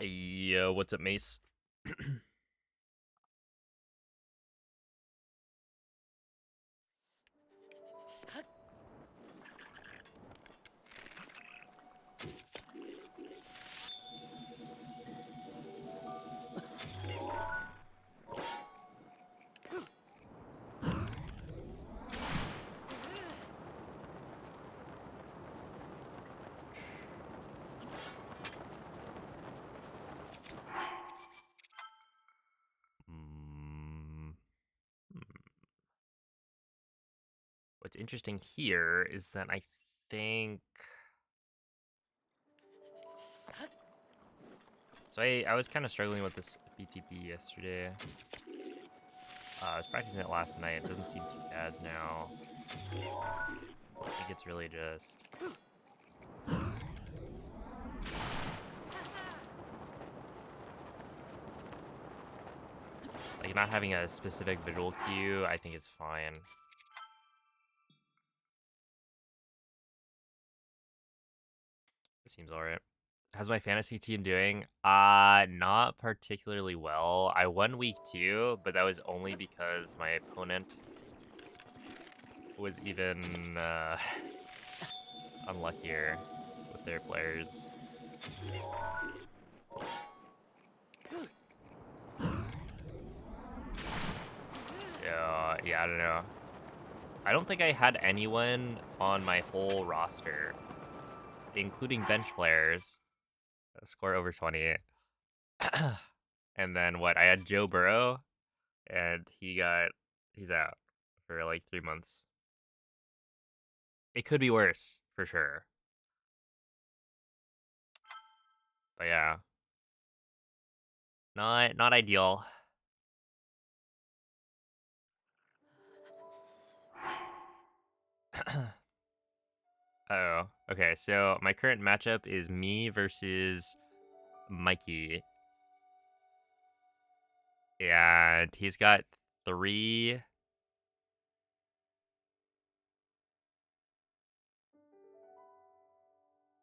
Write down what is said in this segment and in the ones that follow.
Hey, yo, what's up, Mace? Mm, hmm. What's interesting here is that I think. So I was kind of struggling with this BTP yesterday. I was practicing it last night. It doesn't seem too bad now. I think it's really just. Like, not having a specific visual cue, I think is fine. It seems alright. How's my fantasy team doing? Not particularly well. I won week 2, but that was only because my opponent was even unluckier with their players. So, yeah, I don't know. I don't think I had anyone on my whole roster, including bench players, score over 20. And then what? I had Joe Burrow, and he's out for like 3 months. It could be worse, for sure. But yeah, not ideal. Oh, okay. So my current matchup is me versus Mikey, and he's got three.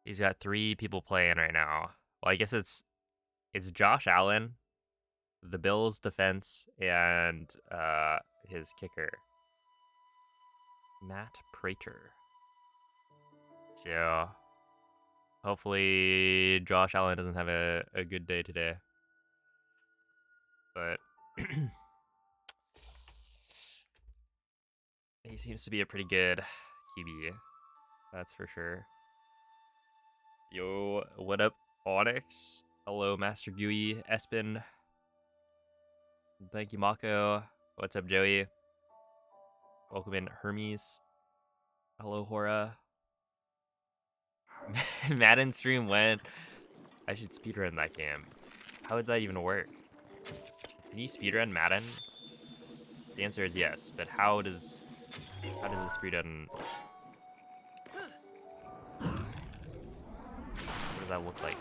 He's got 3 people playing right now. Well, I guess it's Josh Allen, the Bills defense, and his kicker, Matt Prater. So hopefully Josh Allen doesn't have a good day today. But he seems to be a pretty good QB. That's for sure. Yo, what up, Onyx? Hello, Master Gooey, Espen. Thank you, Mako. What's up, Joey? Welcome in, Hermes. Hello, Hora. Madden stream went. I should speedrun that game. How would that even work? Can you speedrun Madden? The answer is yes, but how does the speedrun? What does that look like?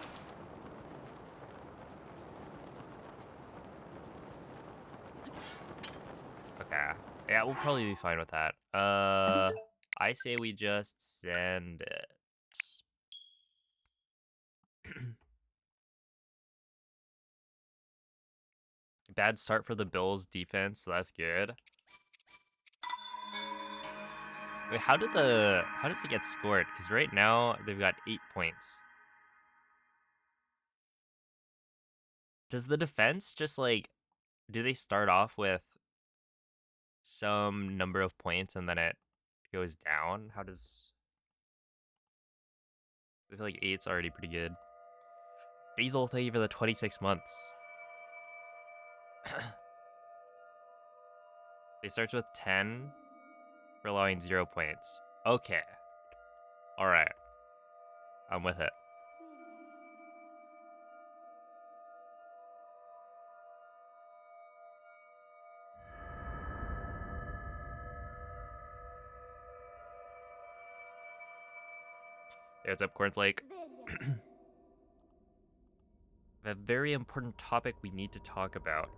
Okay. Yeah, we'll probably be fine with that. I say we just send it. Bad start for the Bills defense, so that's good. Wait, how does it get scored? Because right now they've got 8 points. Does the defense just like, do they start off with some number of points and then it goes down? How does, I feel like 8's already pretty good. Diesel, thank you for the 26 months. They starts with 10 for allowing 0 points. Okay. All right. I'm with it. Hey, what's up, Cornflake? The very important topic we need to talk about,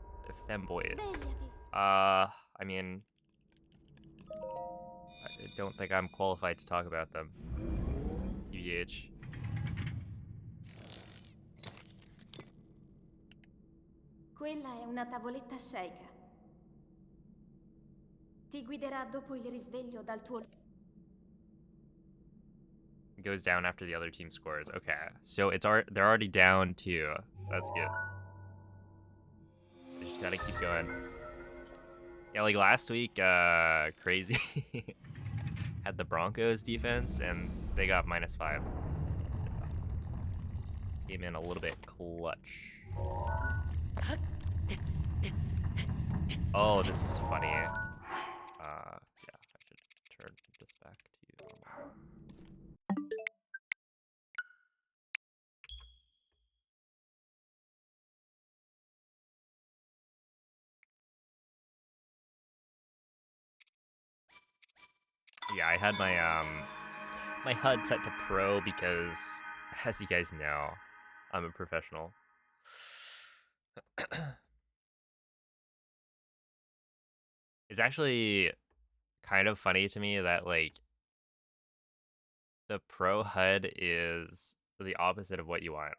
femboys. I mean, I don't think I'm qualified to talk about them. TBH. Quella è una tavoletta sceicca. Ti guiderà dopo il risveglio dal tuo... It goes down after the other team scores. Okay, so they're already down 2. That's good. They just gotta keep going. Yeah, like last week, Crazy had the Broncos defense, and they got -5. So, came in a little bit clutch. Oh, this is funny. Yeah, I should turn this back to normal. Yeah, I had my my HUD set to pro because, as you guys know, I'm a professional. It's actually kind of funny to me that like the pro HUD is the opposite of what you want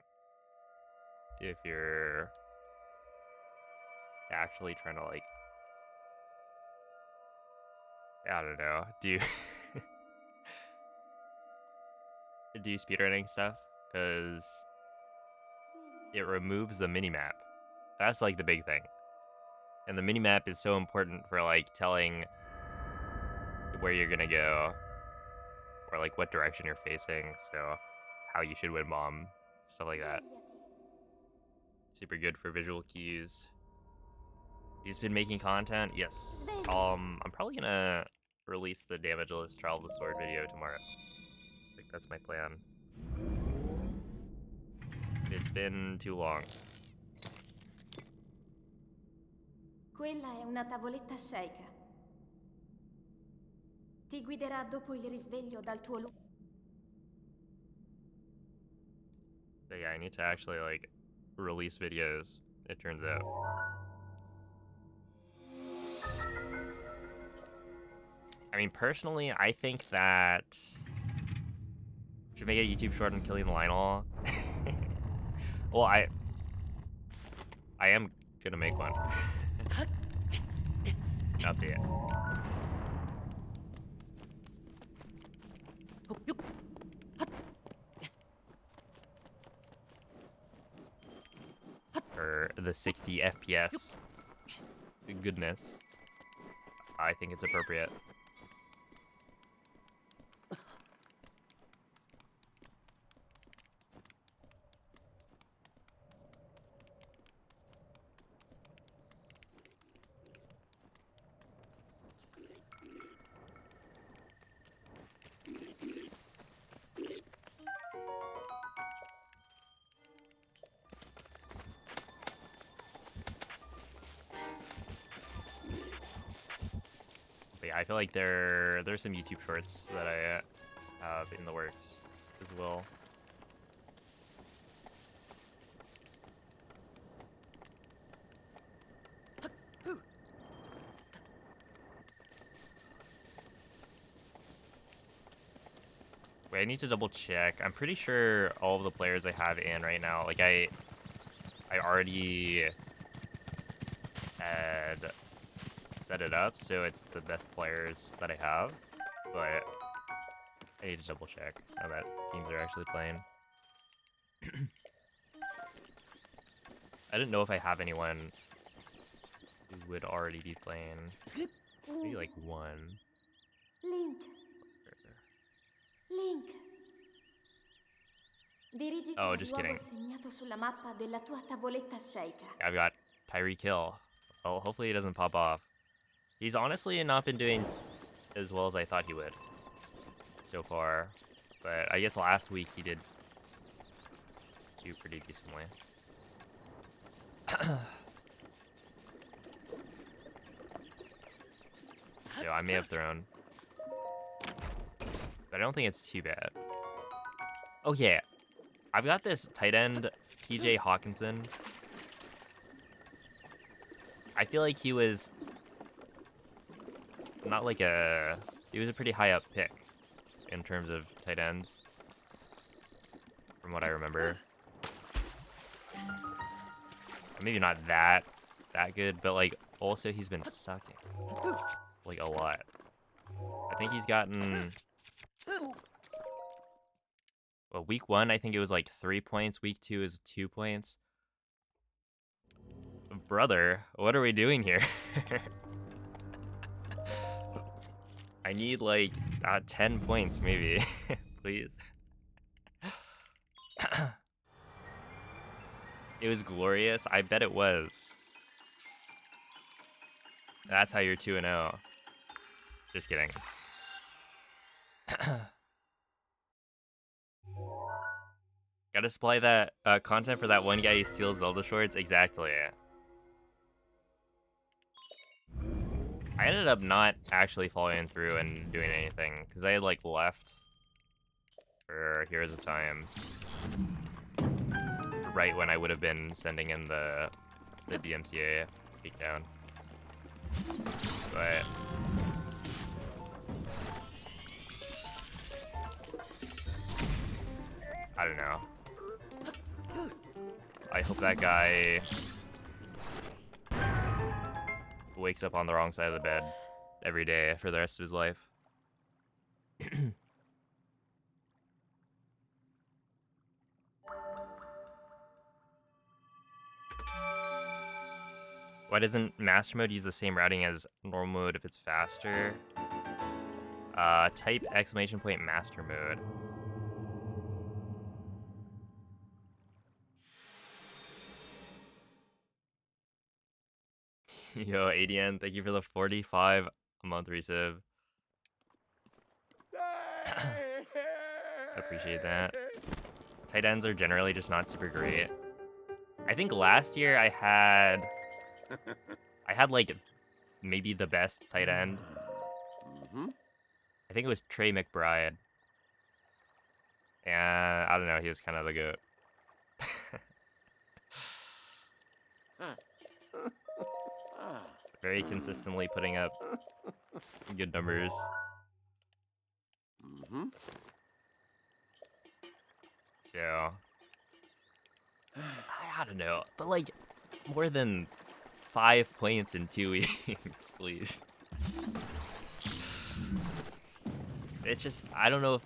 if you're actually trying to like, I don't know, do do speedrunning stuff, because it removes the minimap. That's like the big thing. And the minimap is so important for like telling where you're gonna go or like what direction you're facing, so how you should win bomb, stuff like that. Super good for visual cues. He's been making content? Yes. I'm probably gonna release the damageless trial of the sword video tomorrow. I think that's my plan. It's been too long. Quella è una tavoletta sceicca. Ti guiderà dopo il risveglio dal tuo... But yeah, I need to actually like release videos, it turns out. I mean, personally, I think that I should make a YouTube short on killing the Lionel. Well, I am gonna make one. An update. For the 60 FPS goodness, I think it's appropriate. But yeah, I feel like there's some YouTube shorts that I have in the works as well. Wait, I need to double check. I'm pretty sure all of the players I have in right now, like I already had set it up, so it's the best players that I have, but I need to double check now that teams are actually playing. I didn't know if I have anyone who would already be playing. Maybe like one. Link. Link. Dirigiti Oh, al just luogo kidding. segnato sulla mappa della tua tavoletta sceicca. I've got Tyreek Hill. Well, hopefully he doesn't pop off. He's honestly not been doing as well as I thought he would so far, but I guess last week he did do pretty decently. So I may have thrown, but I don't think it's too bad. Okay, I've got this tight end, TJ Hawkinson. I feel like he was not like he was a pretty high up pick in terms of tight ends, from what I remember. Maybe not that that good, but like also he's been sucking like a lot. I think he's gotten well, week 1 I think it was like 3 points, week 2 is 2 points. Brother, what are we doing here? I need like 10 points maybe. Please. It was glorious. I bet it was. That's how you're 2-0. Just kidding. Gotta supply that content for that one guy who steals Zelda shorts. Exactly. I ended up not actually following through and doing anything because I had like left for Heroes of Time right when I would have been sending in the DMCA takedown. But I don't know. I hope that guy wakes up on the wrong side of the bed every day for the rest of his life. Why doesn't Master Mode use the same routing as normal mode if it's faster? Type !! Master Mode. Yo, ADN, thank you for the 45 a month resub. Appreciate that. Tight ends are generally just not super great. I think last year I had like maybe the best tight end. I think it was Trey McBride. And I don't know, he was kind of the GOAT. Very consistently putting up good numbers. So I don't know, but like more than 5 points in 2 weeks, please. It's just, I don't know if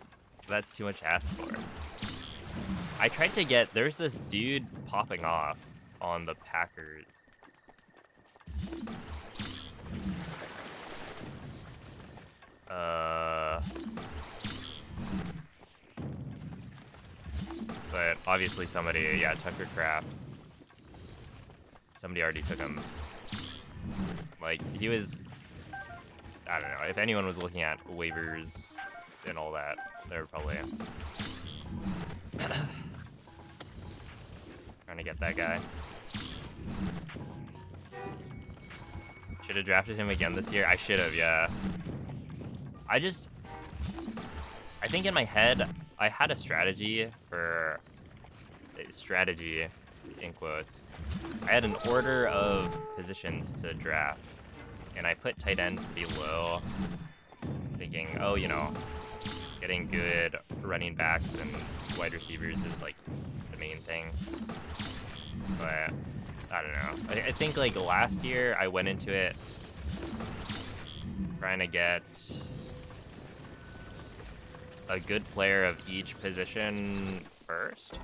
that's too much to ask for. I tried to get, there's this dude popping off on the Packers. But obviously somebody, yeah, Tucker Craft. Somebody already took him. Like, he was, I don't know, if anyone was looking at waivers and all that, they were probably trying to get that guy. Should have drafted him again this year. I should have, yeah. I think in my head, I had a strategy for strategy in quotes. I had an order of positions to draft, and I put tight ends pretty low, thinking, oh, you know, getting good running backs and wide receivers is like the main thing. But I don't know. I think like last year I went into it trying to get a good player of each position first.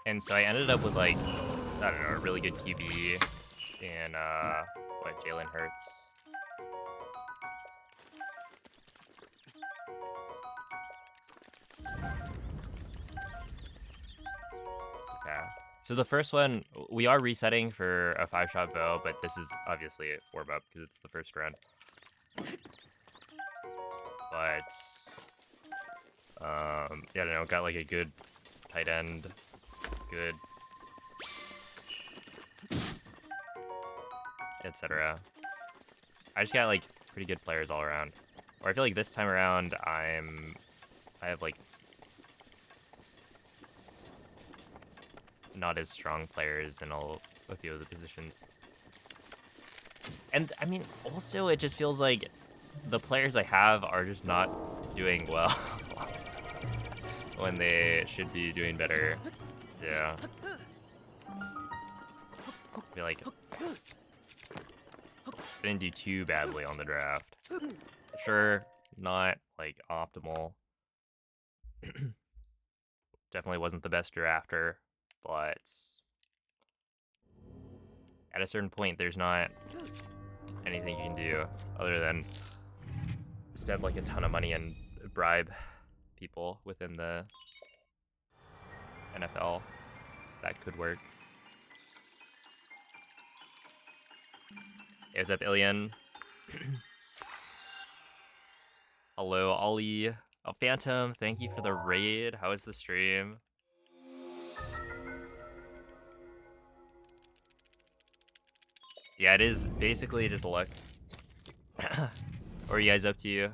And so I ended up with like, I don't know, a really good QB in Jalen Hurts. Okay. So the first one, we are resetting for a 5-shot bow, but this is obviously a 4-bup because it's the first run. But Yeah, I don't know, got like a good tight end, good, etc. I just got like pretty good players all around. Or I feel like this time around I have like not as strong players in a few of the positions. And I mean, also it just feels like the players I have are just not doing well when they should be doing better. So, yeah. I feel like I didn't do too badly on the draft. Sure, not like optimal. Definitely wasn't the best drafter, but at a certain point, there's not anything you can do other than spend like a ton of money and bribe people within the NFL. That could work. Hey, what's up, Ilian? Hello, Ollie. Oh, Phantom, thank you for the raid. How is the stream? Yeah, it is basically just luck. What are you guys up to?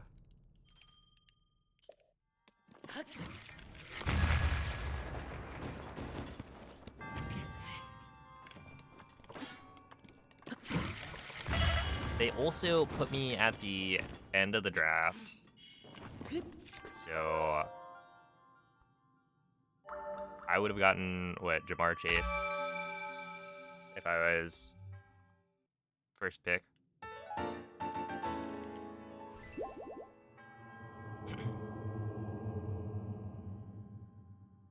They also put me at the end of the draft. So I would have gotten, what, Jamar Chase if I was first pick.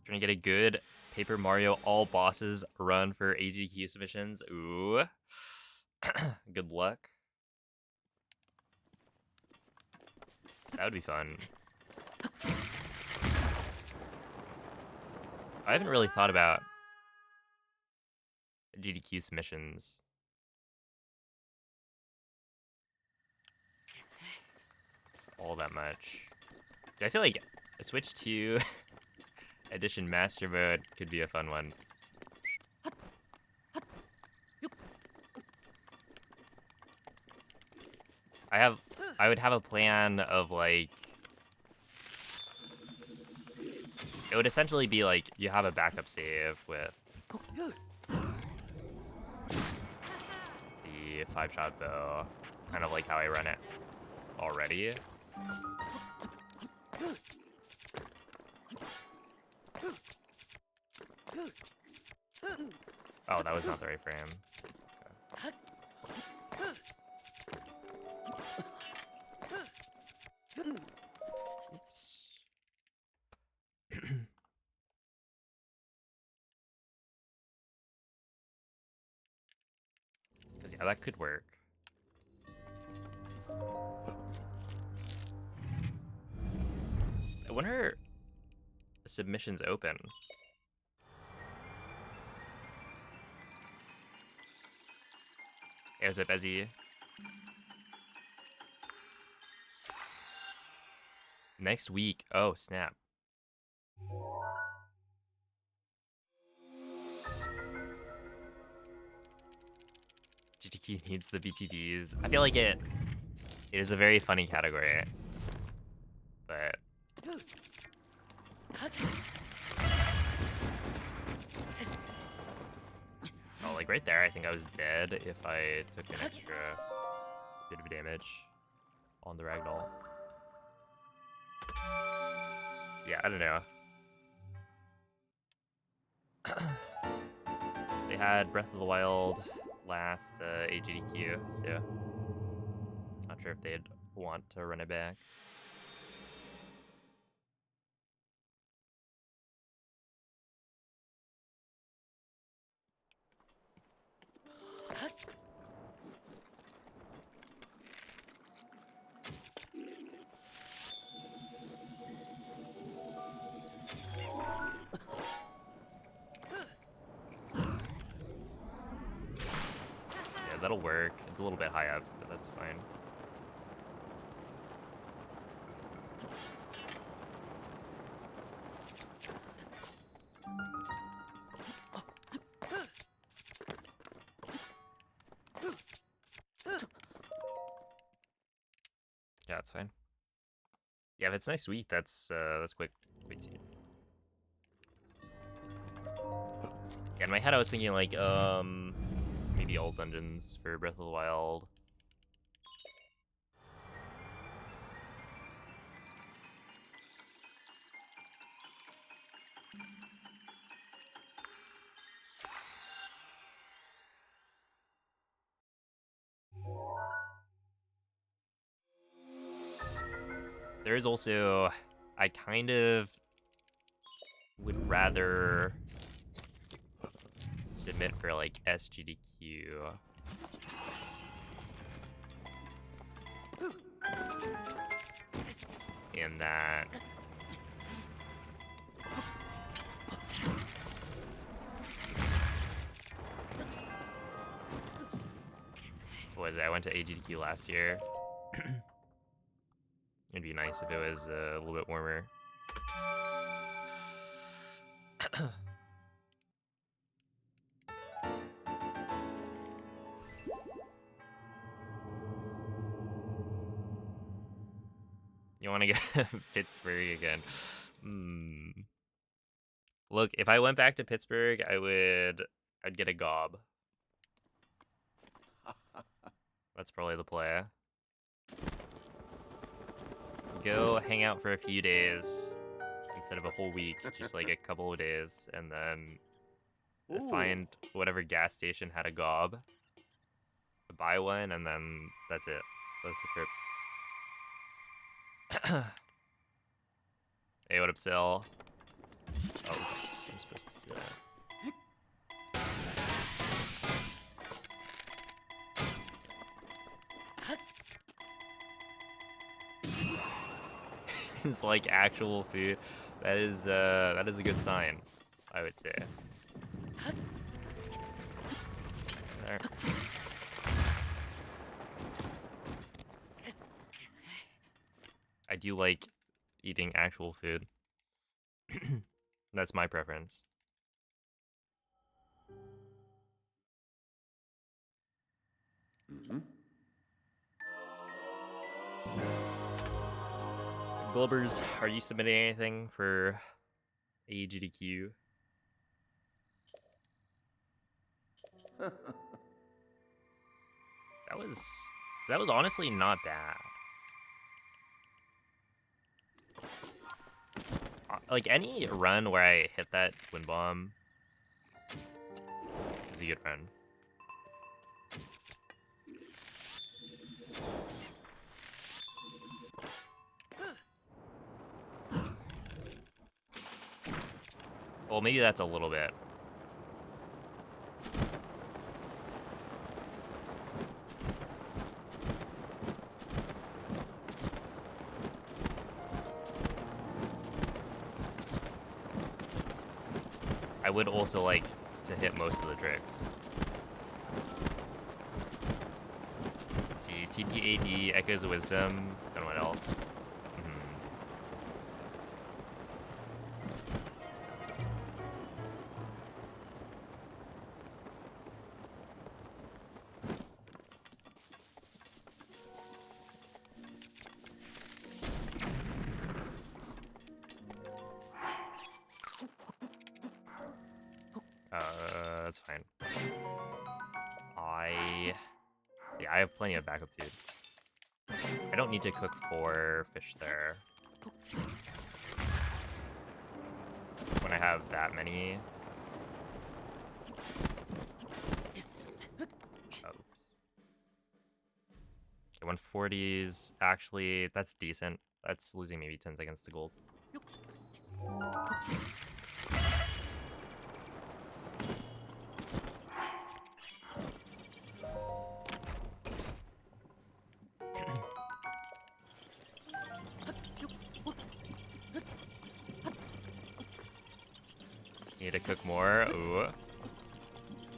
Trying to get a good Paper Mario all bosses run for AGQ submissions. Ooh. Good luck. That would be fun. I haven't really thought about GDQ submissions all that much. I feel like a switch to Edition Master Mode could be a fun one. I would have a plan of like, it would essentially be like you have a backup save with the 5-shot bow, kind of like how I run it already. Oh, that was not the right frame. Okay. Oops. Because, yeah, that could work. I wonder if submissions open. Hey, what's up, Ezzy? Next week. Oh, snap. GTQ needs the BTDs. I feel like it is a very funny category. But oh, like right there, I think I was dead if I took an extra bit of damage on the ragdoll. Yeah, I don't know. They had Breath of the Wild last AGDQ, so not sure if they'd want to run it back. Yeah, that'll work. It's a little bit high up, but that's fine. that's fine. Yeah, if it's nice wheat, that's quick seed. Yeah, in my head I was thinking like maybe all dungeons for Breath of the Wild. There is also, I kind of would rather submit for like SGDQ. In that what was it? I went to AGDQ last year. It'd be nice if it was a little bit warmer. You want to get Pittsburgh again? Look, if I went back to Pittsburgh, I'd get a gob. That's probably the play. Go hang out for a few days instead of a whole week, just like a couple of days, and then find whatever gas station had a gob, buy one, and then that's it. That's the trip. Hey, what up, Sil? Oh, oops, I'm supposed to do that. It's like actual food. That is a good sign, I would say. There. I do like eating actual food. That's my preference. Glubbers, are you submitting anything for AGDQ? That was honestly not bad. Like any run where I hit that twin bomb is a good run. Well, maybe that's a little bit. I would also like to hit most of the tricks. Let's see, TPAD, Echoes of Wisdom, don't know what else. That's fine. Yeah, I have plenty of backup food. I don't need to cook 4 fish there. When I have that many. Oops. Okay, 140s, actually, that's decent. That's losing maybe 10 seconds to gold. Need to cook more. Ooh.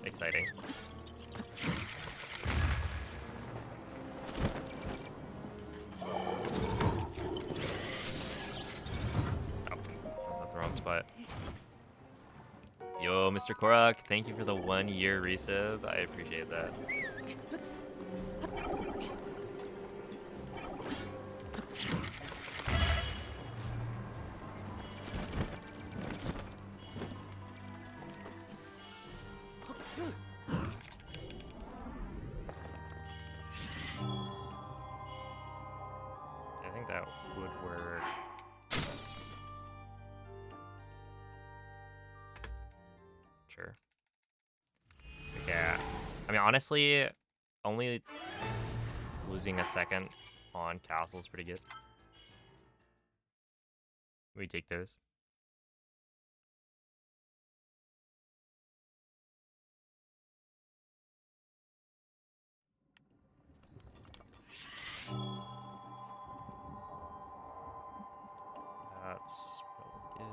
Exciting. Oh, that's not the wrong spot. Yo, Mr. Korak, thank you for the 1-year resub. I appreciate that. I think that would work. Sure. Yeah. I mean, honestly, only losing a second on castle is pretty good. We take those. That's probably good.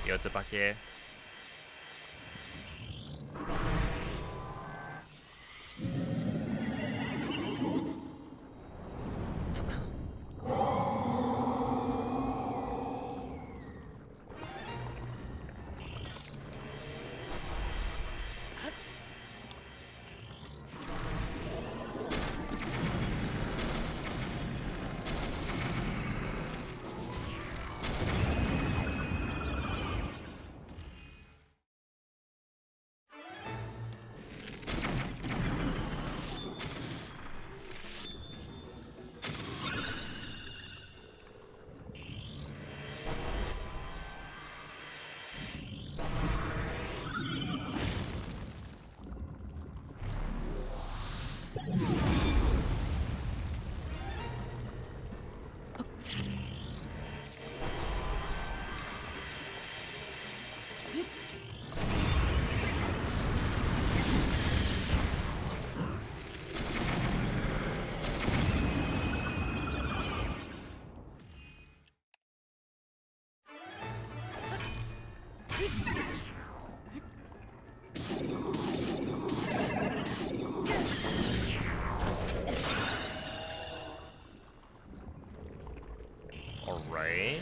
Yo, it's a bucket. Alright.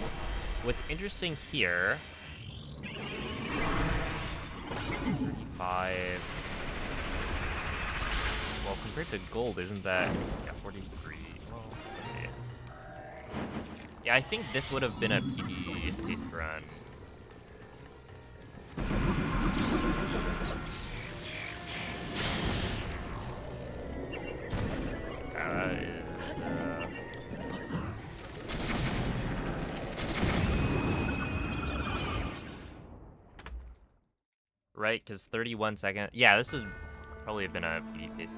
What's interesting here... 35... Well, compared to gold, isn't that... Yeah, 43... Well, let's see. Yeah, I think this would have been a PB-based run. Right, because 31 seconds. Yeah, this would probably have been a PB pace.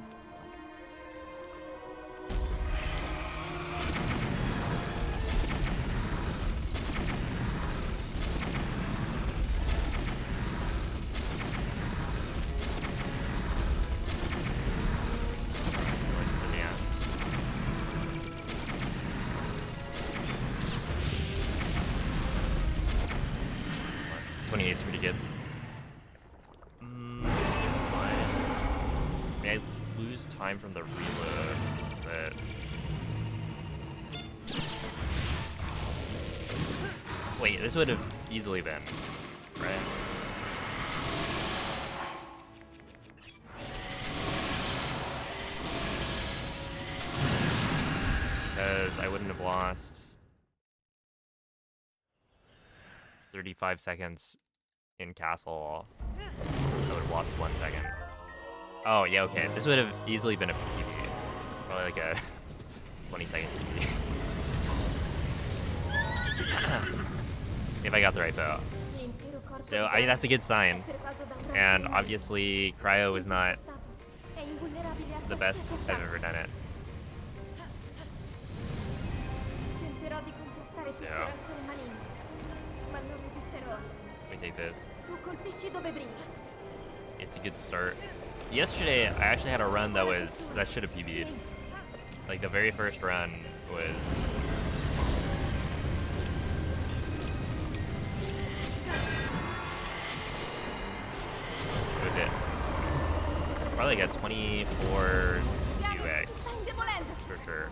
What's the dance? 28's pretty good. I lose time from the reload, but... Wait, this would have easily been, right? Because I wouldn't have lost 35 seconds in castle. I would have lost 1 second. Oh, yeah, okay. This would have easily been a PB. Probably like a 20-second PB. If I got the right bow. So, I mean, that's a good sign. And obviously, Cryo is not the best I've ever done it. So, we take this. It's a good start. Yesterday, I actually had a run that should have PB'd. Like, the very first run was... like a 24 Piano, si sta 2x indebolendo! for sure.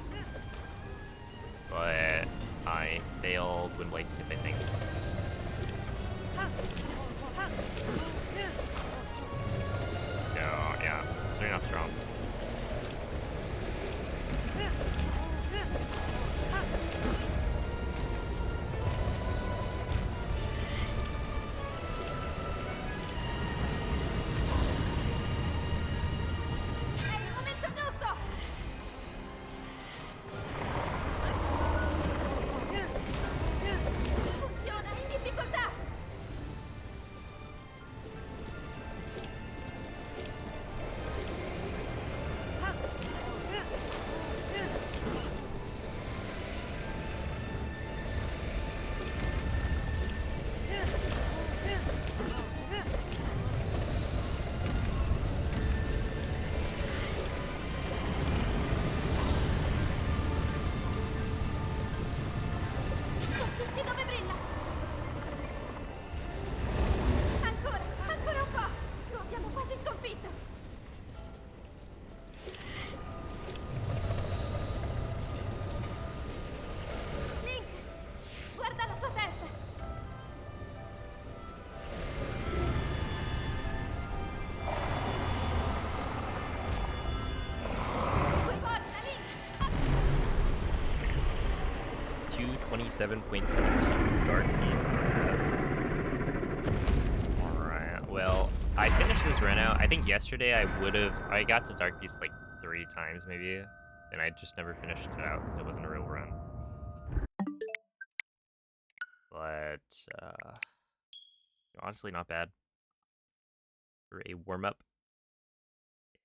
But I failed Wind Blade Skip, I think. So yeah, starting off strong. È il momento giusto! Funziona, in difficoltà! Colpisci dove brilla! Ancora, ancora un po'! Lo abbiamo quasi sconfitto! Link! Guarda la sua testa! Con forza, Link! 227.72 Dark Beast. Alright, well, I finished this run out. I think yesterday I got to Dark Beast like 3 times maybe, and I just never finished it out because it wasn't a real run. But, honestly not bad for a warm-up.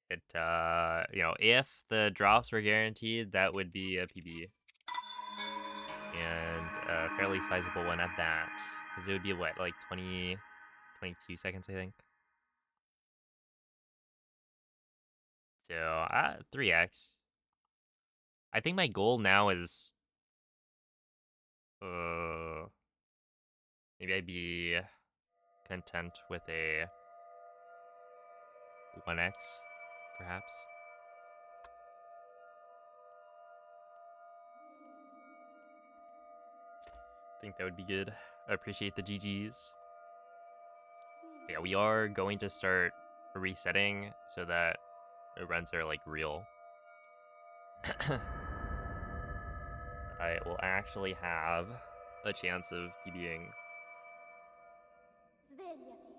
It, if the drops were guaranteed, that would be a PB. And a fairly sizable one at that. Because it would be, what, like 22 seconds, I think? So, 3x. I think my goal now is, maybe I'd be content with a 1x, perhaps. I think that would be good. I appreciate the GGs. Yeah, we are going to start resetting so that the runs are like real. I will actually have a chance of PBing. Svegliati!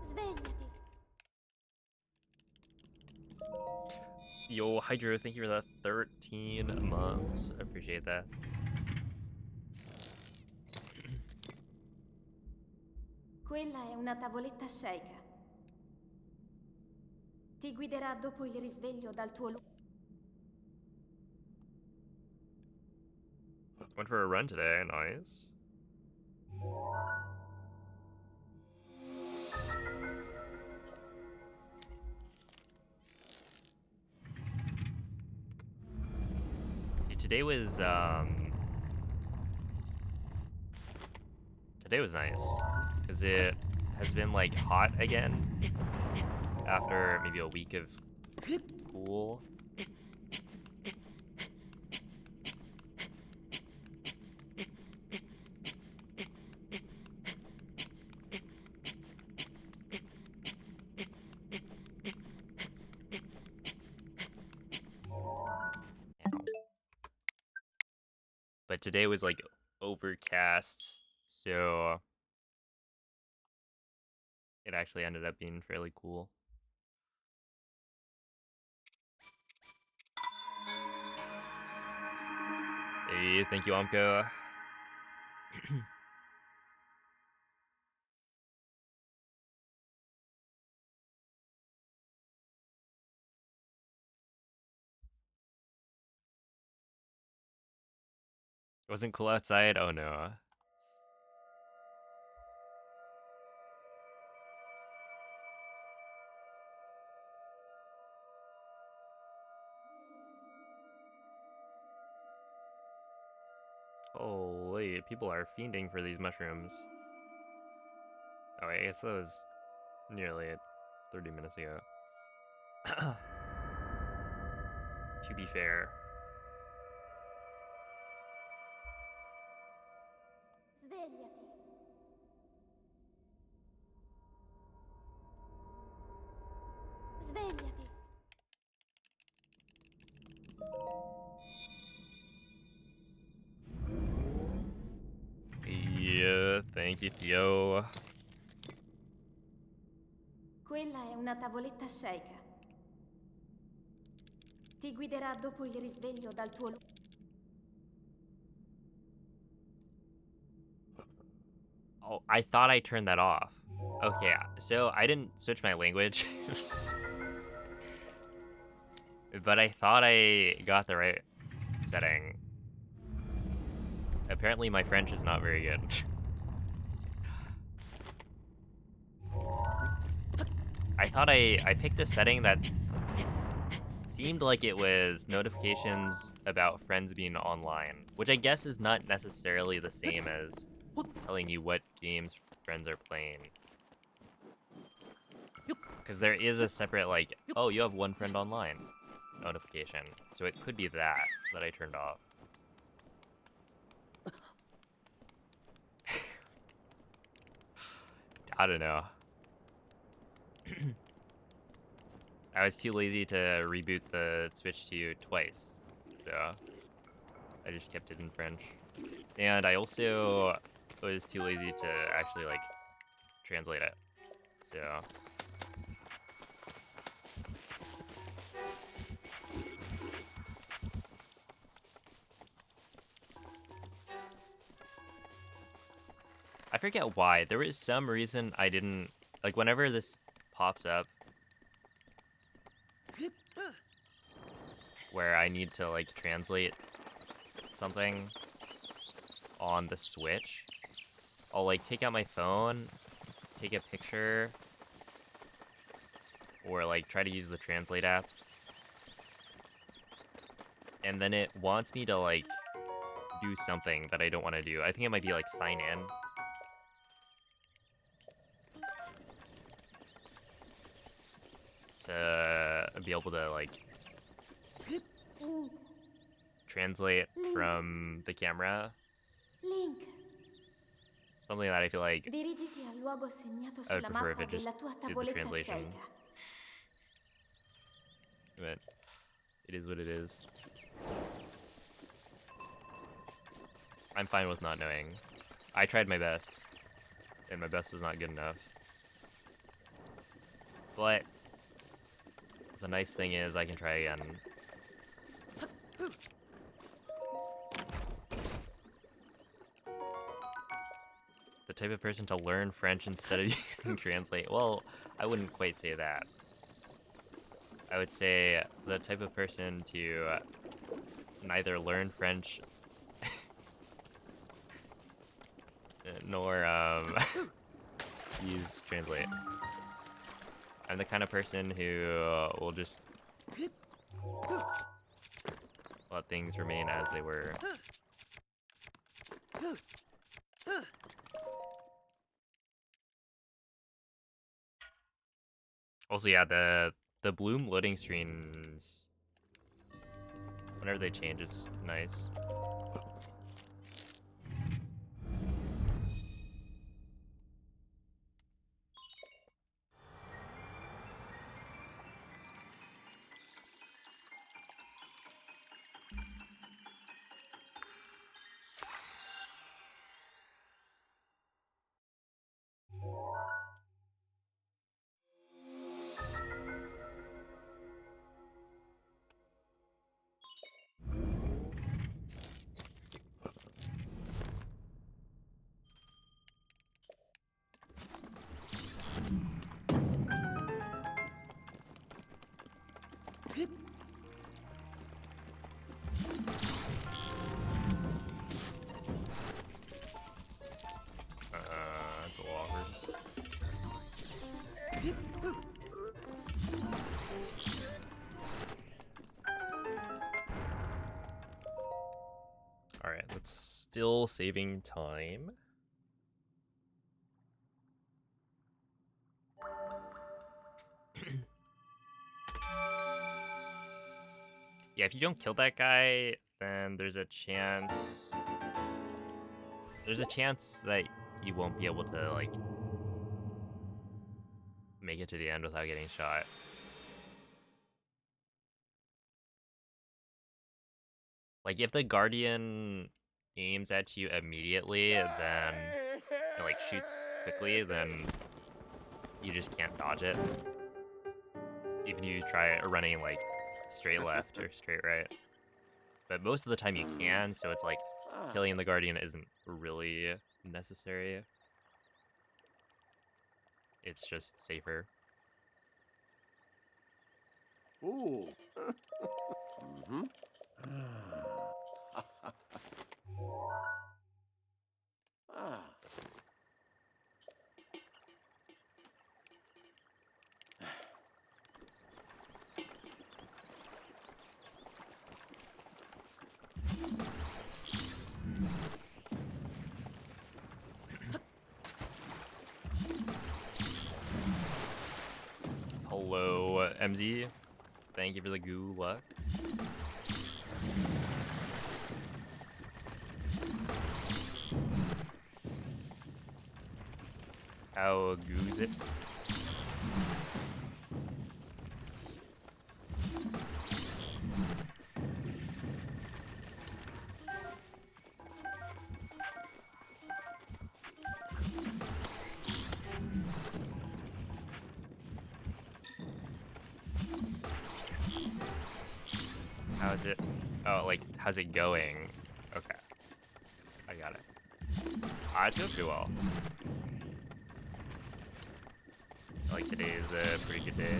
Svegliati! Yo, Hydro, thank you for the 13 months. I appreciate that. Quella è una tavoletta sceicca. Ti guiderà dopo il risveglio dal tuo Went for a run today, nice. Dude, today was nice. Because it has been like hot again after maybe a week of cool. But today was like overcast, so it actually ended up being fairly cool. Hey, thank you, Amka. It wasn't cool outside? Oh no. Holy, people are fiending for these mushrooms. Oh, I guess that was nearly 30 minutes ago. To be fair. Svegliati. Svegliati. Yeah, thank you, Theo. Quella è una tavoletta sceicca. Ti guiderà dopo il risveglio dal tuo Oh, I thought I turned that off. Okay, so I didn't switch my language. But I thought I got the right setting. Apparently my French is not very good. I thought I picked a setting that seemed like it was notifications about friends being online, which I guess is not necessarily the same as telling you what games friends are playing. Because there is a separate, like, oh, you have one friend online notification. So it could be that I turned off. I don't know. I was too lazy to reboot the Switch to you twice, so I just kept it in French. And I also was too lazy to actually, like, translate it, so... I forget why. There was some reason I didn't... Like, whenever this pops up, where I need to, like, translate something on the Switch, I'll, like, take out my phone, take a picture, or, like, try to use the Translate app, and then it wants me to, like, do something that I don't want to do. I think it might be, like, sign in. To be able to, like, translate Link. from the camera. Link. Something that I feel like Dirigiti al luogo segnato I would sulla prefer if mappa it just della tua did the tavoletta translation. sceicca. But it is what it is. I'm fine with not knowing. I tried my best, and my best was not good enough. But the nice thing is I can try again. The type of person to learn French instead of using Translate. Well, I wouldn't quite say that. I would say the type of person to neither learn French nor use Translate. I'm the kind of person who will just let things remain as they were. Also, yeah, the bloom loading screens, whenever they change, it's nice. That's a little awkward. Alright, that's still saving time. Yeah, if you don't kill that guy, then there's a chance... There's a chance that you won't be able to, like, make it to the end without getting shot. Like, if the Guardian aims at you immediately, then it, like, shoots quickly, then you just can't dodge it. Even if you try running, like, straight left or straight right. But most of the time you can, so it's like killing the Guardian isn't really necessary. It's just safer. Ooh. Mhm. Ah. Hello, MZ. Thank you for the goo luck. How goos it? How's it? Oh, like, how's it going? Okay. I got it. It's going pretty well. Like, today's a pretty good day.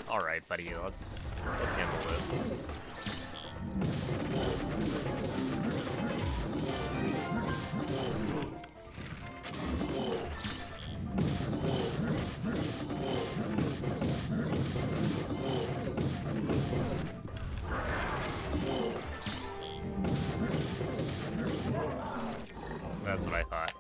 Alright, buddy, let's handle this. That's what I thought.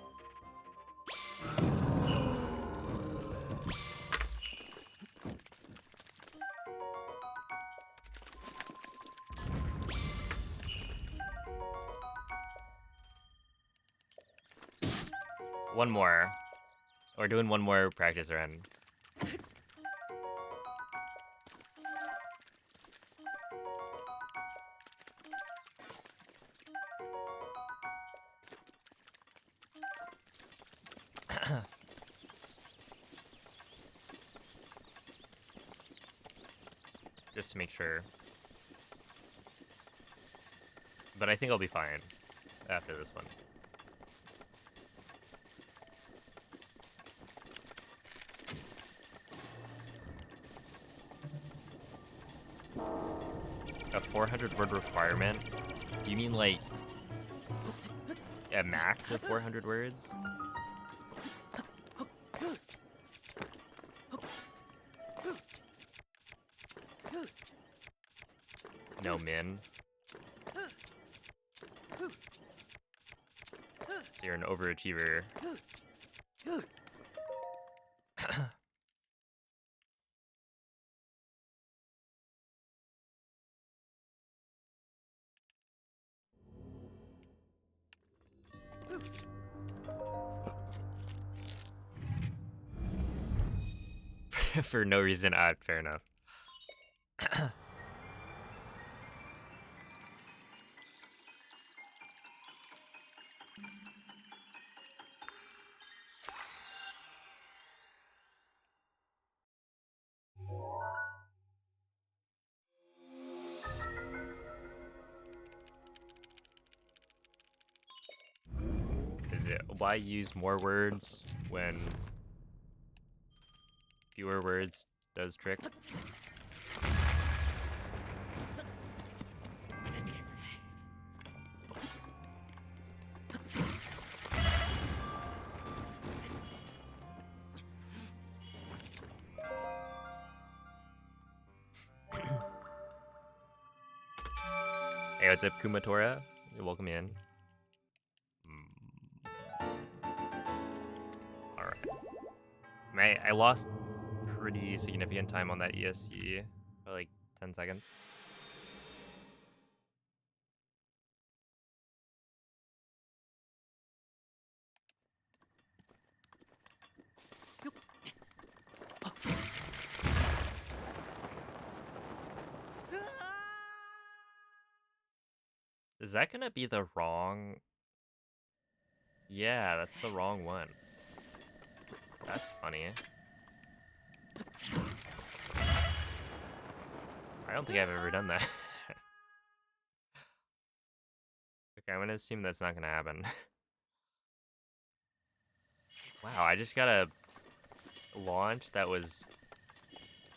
One more. We're doing one more practice run. Just to make sure. But I think I'll be fine after this one. A 400 word requirement? Do you mean like a max of 400 words? No min. So you're an overachiever. For no reason, fair enough. Is it why use more words when fewer words does trick? what's up, Kumatora? You're welcome in. Alright. I lost pretty significant time on that ESC for like 10 seconds. Is that gonna be the wrong... Yeah, that's the wrong one. That's funny. I don't think I've ever done that. Okay, I'm gonna assume that's not gonna happen. Wow, I just got a launch that was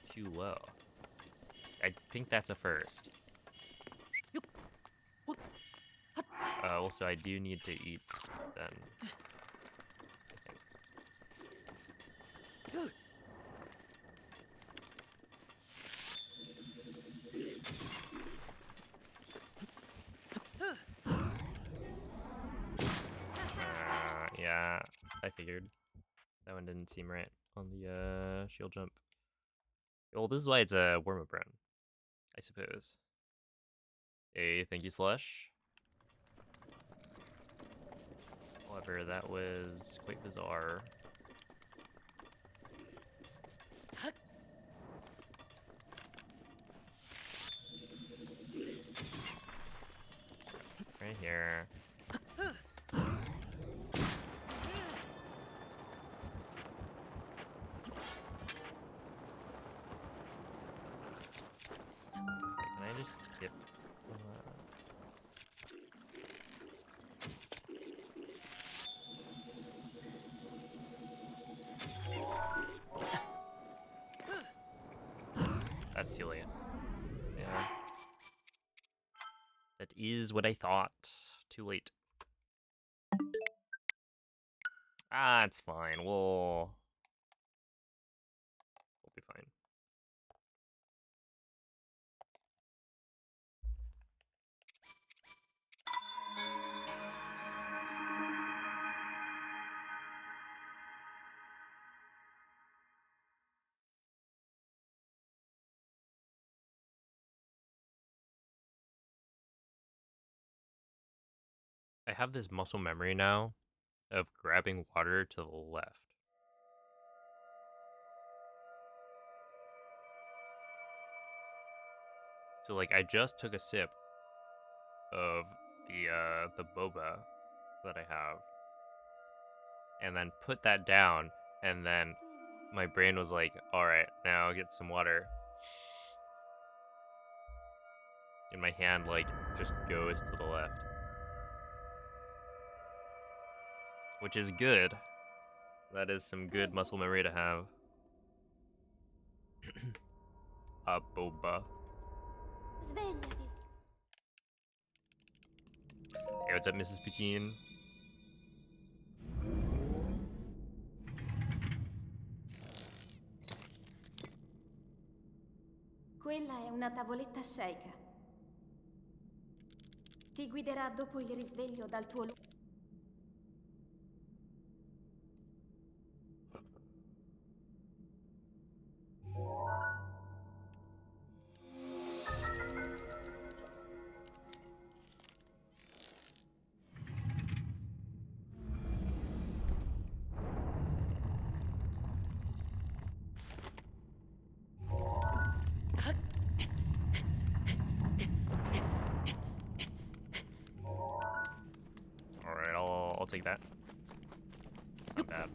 too low. I think that's a first. Also, I do need to eat then. Yeah, I figured. That one didn't seem right on the shield jump. Well, this is why it's a warm-up run, I suppose. Hey, thank you, Slush. However, that was quite bizarre. Right here. Can I just skip? That's too late. Yeah. That is what I thought. Too late. Ah, it's fine. We'll be fine. I have this muscle memory now of grabbing water to the left. So like I just took a sip of the boba that I have and then put that down, and then my brain was like, all right, now get some water. And my hand like just goes to the left. Which is good. That is some good muscle memory to have. Boba. Svegliati. Hey, what's up, Mrs. Poutine? Quella è una tavoletta sceicca. Ti guiderà dopo il risveglio dal tuo luogo. Alright, I'll take that. It's not bad.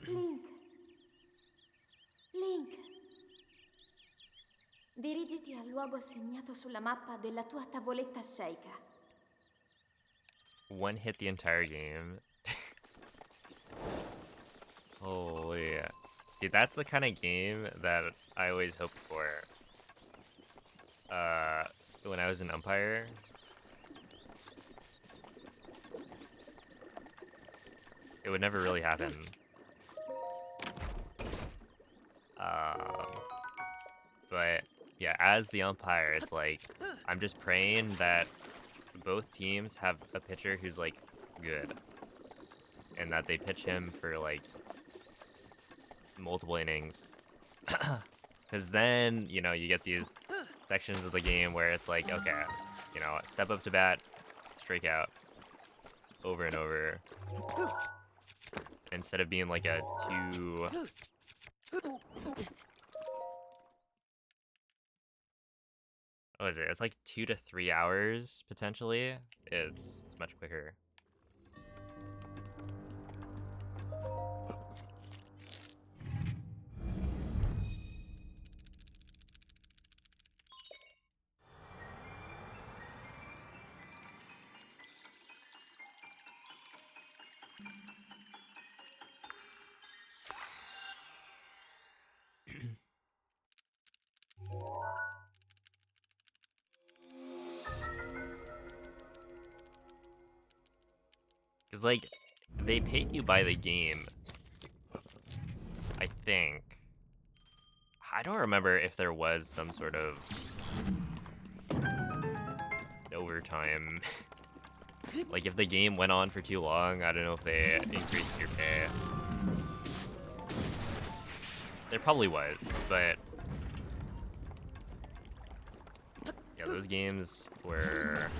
Link. Link. Dirigiti al luogo segnato sulla mappa della tua tavoletta sceicca. One hit the entire game. Holy. Dude, that's the kind of game that I always hoped for. When I was an umpire. It would never really happen. But yeah, as the umpire, it's like I'm just praying that both teams have a pitcher who's like good, and that they pitch him for like multiple innings. Because then, you know, you get these sections of the game where it's like, okay, you know, step up to bat, strike out, over and over. Instead of being like a 2... What is it? It's like 2 to 3 hours, potentially. It's much quicker. Because, like, they paid you by the game, I think. I don't remember if there was some sort of overtime. Like, if the game went on for too long, I don't know if they increased your pay. There probably was, but... yeah, those games were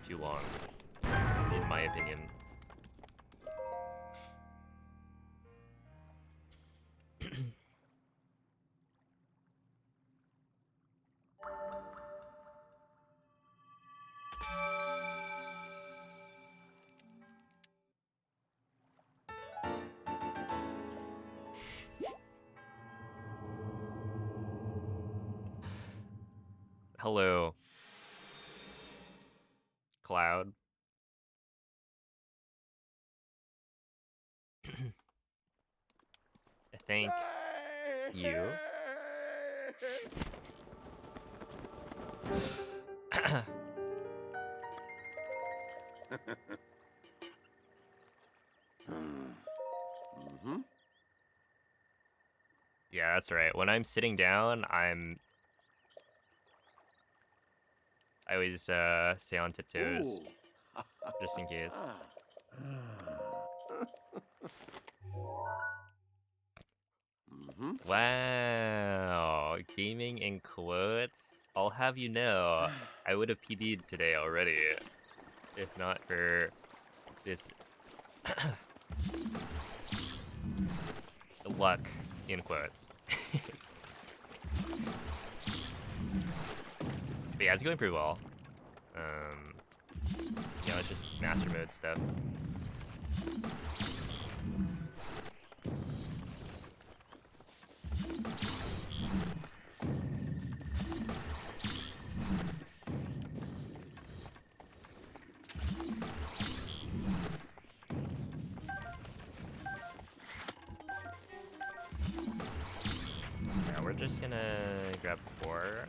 too long, in my opinion. Hello, Cloud. Thank you. Mm-hmm. Yeah, that's right. When I'm sitting down, I always stay on tiptoes, Ooh. just in case. Mm-hmm. Wow, gaming in quotes. I'll have you know, I would have PB'd today already, if not for this luck in quotes. But yeah, it's going pretty well. You know, it's just master mode stuff. Yeah, we're just gonna grab 4.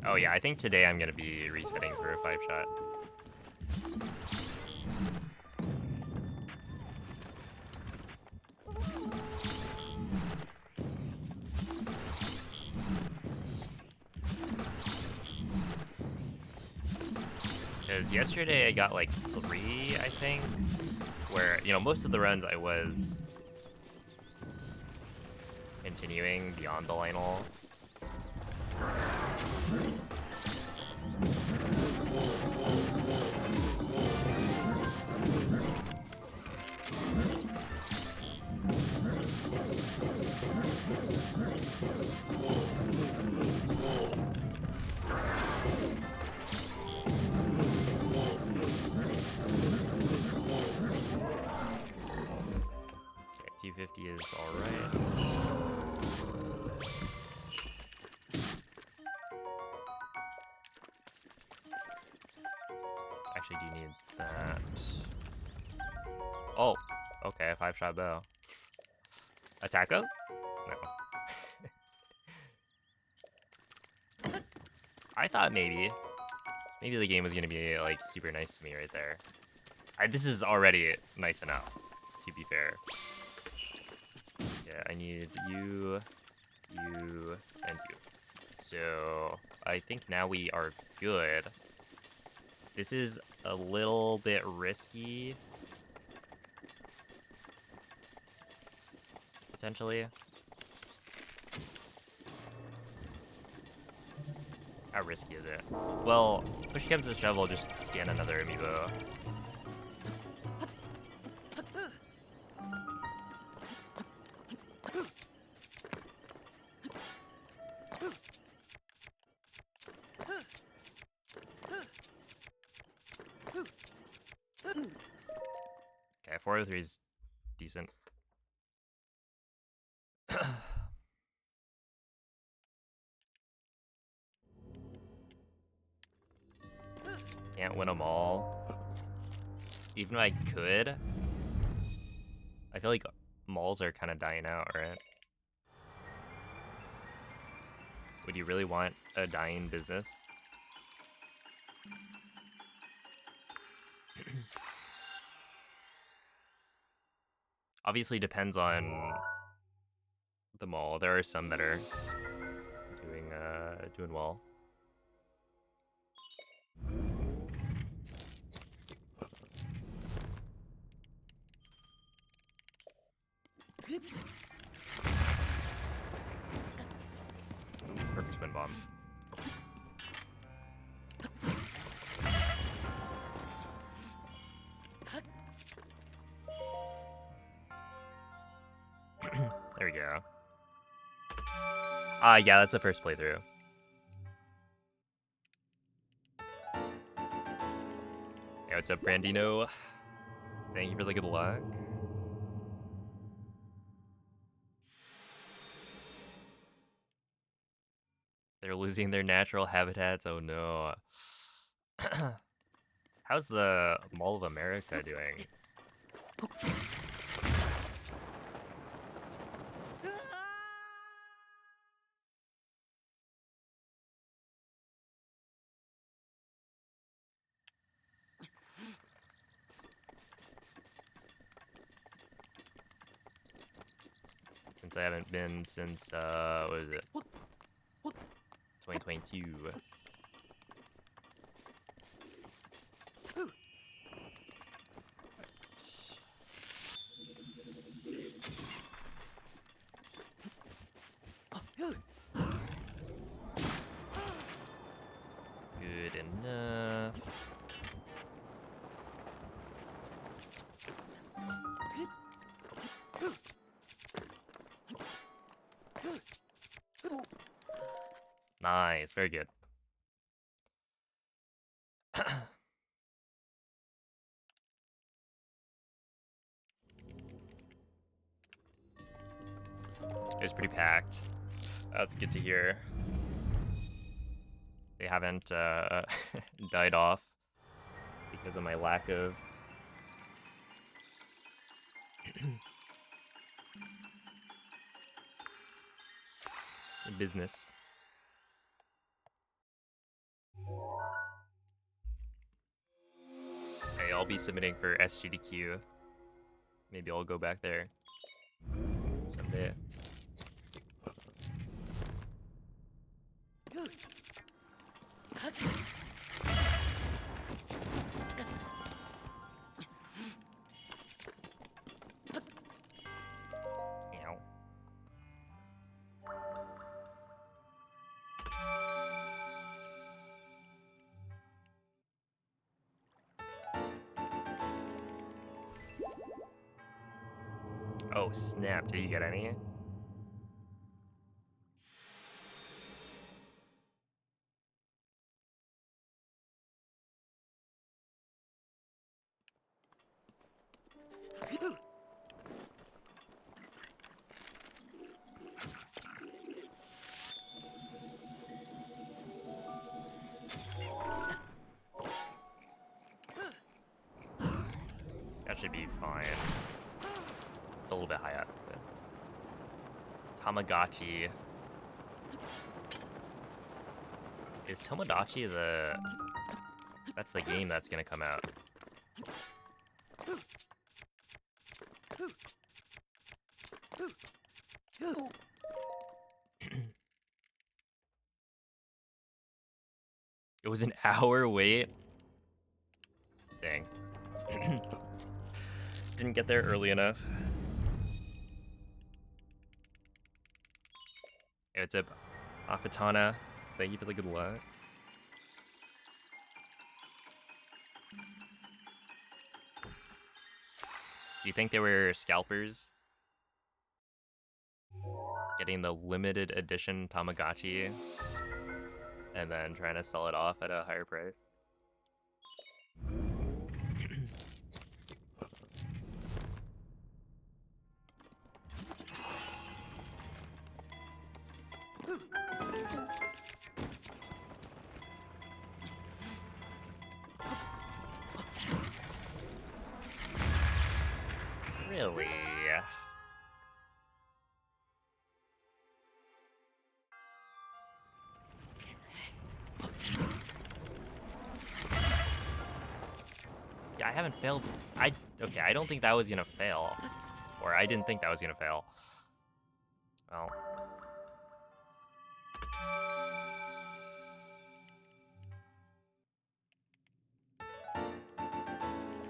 Oh yeah, I think today I'm gonna be resetting for a 5-shot. Because yesterday I got like 3, I think, where, you know, most of the runs I was continuing beyond the Lionel. 250 is alright. Actually, do need that. Oh, okay, 5-shot bow. Attack up? No. I thought maybe the game was gonna be like super nice to me right there. This is already nice enough, to be fair. Yeah, I need you, you, and you. So I think now we are good. This is a little bit risky, potentially. How risky is it? Well, push comes to shovel, just scan another amiibo. Okay, 403 is decent. Can't win them all. Even if I could, I feel like malls are kind of dying out, right? Would you really want a dying business? Obviously depends on the mall. There are some that are doing well. Ooh, perfect spin bomb. There we go. Yeah, that's the first playthrough. Hey, what's up, Brandino? Thank you for the good luck. They're losing their natural habitats. Oh no. How's the Mall of America doing? Since I haven't been since, what is it? 2022. Good enough. Nice, very good. It was pretty packed. That's good to hear. They haven't died off because of my lack of business. Hey, I'll be submitting for SGDQ. Maybe I'll go back there someday. Ow. Oh, snap. Did you get any? fine. It's a little bit high up. But... Tamagotchi. Is Tomodachi the... That's the game that's gonna come out. It was an hour wait. Dang. Didn't get there early enough. Hey, what's up? Afatana. Thank you for the good luck. Do you think they were scalpers? Getting the limited edition Tamagotchi and then trying to sell it off at a higher price? Really? Yeah, I haven't failed. Okay, I don't think that was gonna fail. Or I didn't think that was gonna fail. Well.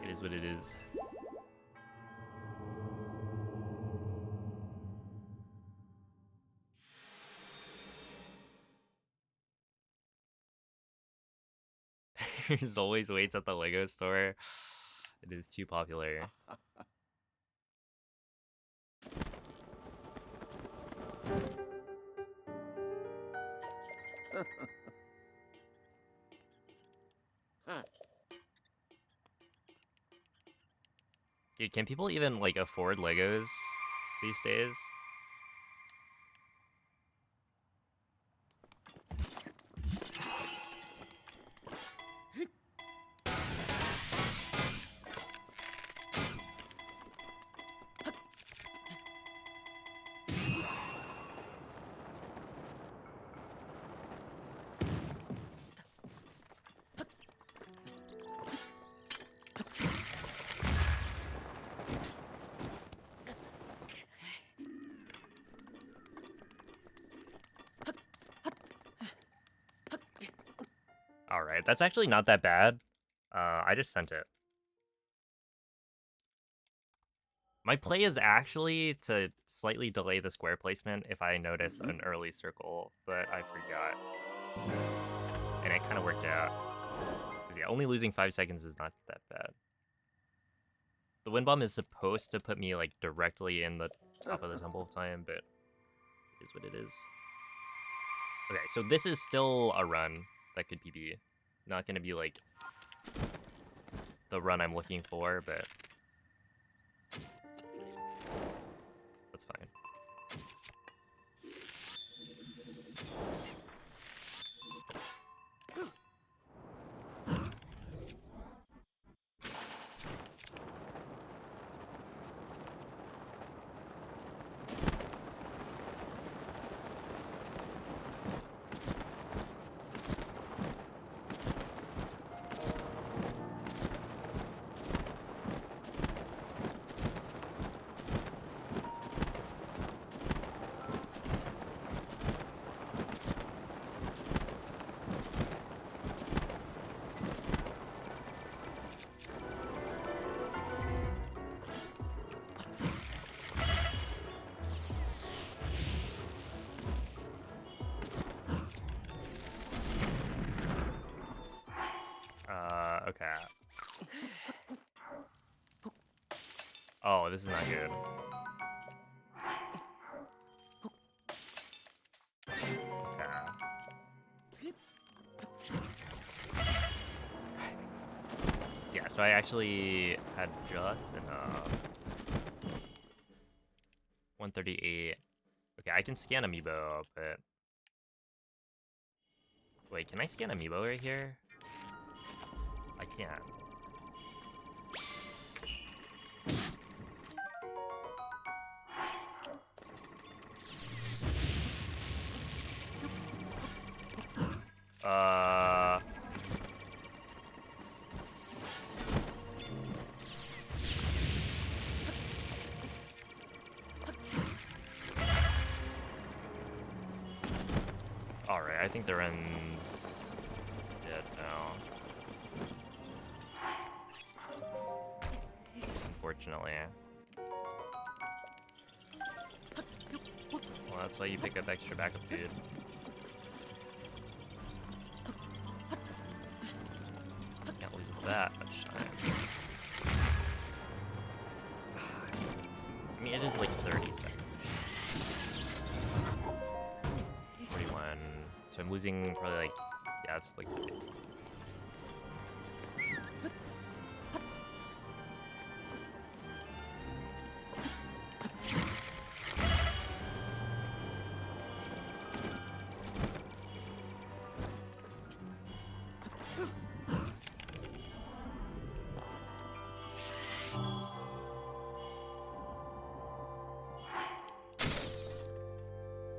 It is what it is. There's always waits at the Lego store. It is too popular. Dude, can people even like afford Legos these days? Alright, that's actually not that bad. I just sent it. My play is actually to slightly delay the square placement if I notice an early circle, but I forgot. And it kind of worked out. Because yeah, only losing 5 seconds is not that bad. The wind bomb is supposed to put me like directly in the top of the temple of time, but it is what it is. Okay, so this is still a run that could PB. Not gonna be like the run I'm looking for, but that's fine. Okay. Oh, this is not good. Okay. Yeah, so I actually had just enough. 138. Okay, I can scan Amiibo, but... Wait, can I scan Amiibo right here? I can't. Alright, I think the Ren's dead now. Unfortunately. Well, that's why you pick up extra backup food. Can't lose that much time. I mean, it is like 30 seconds. 41. So I'm losing probably like, yeah, it's like 30.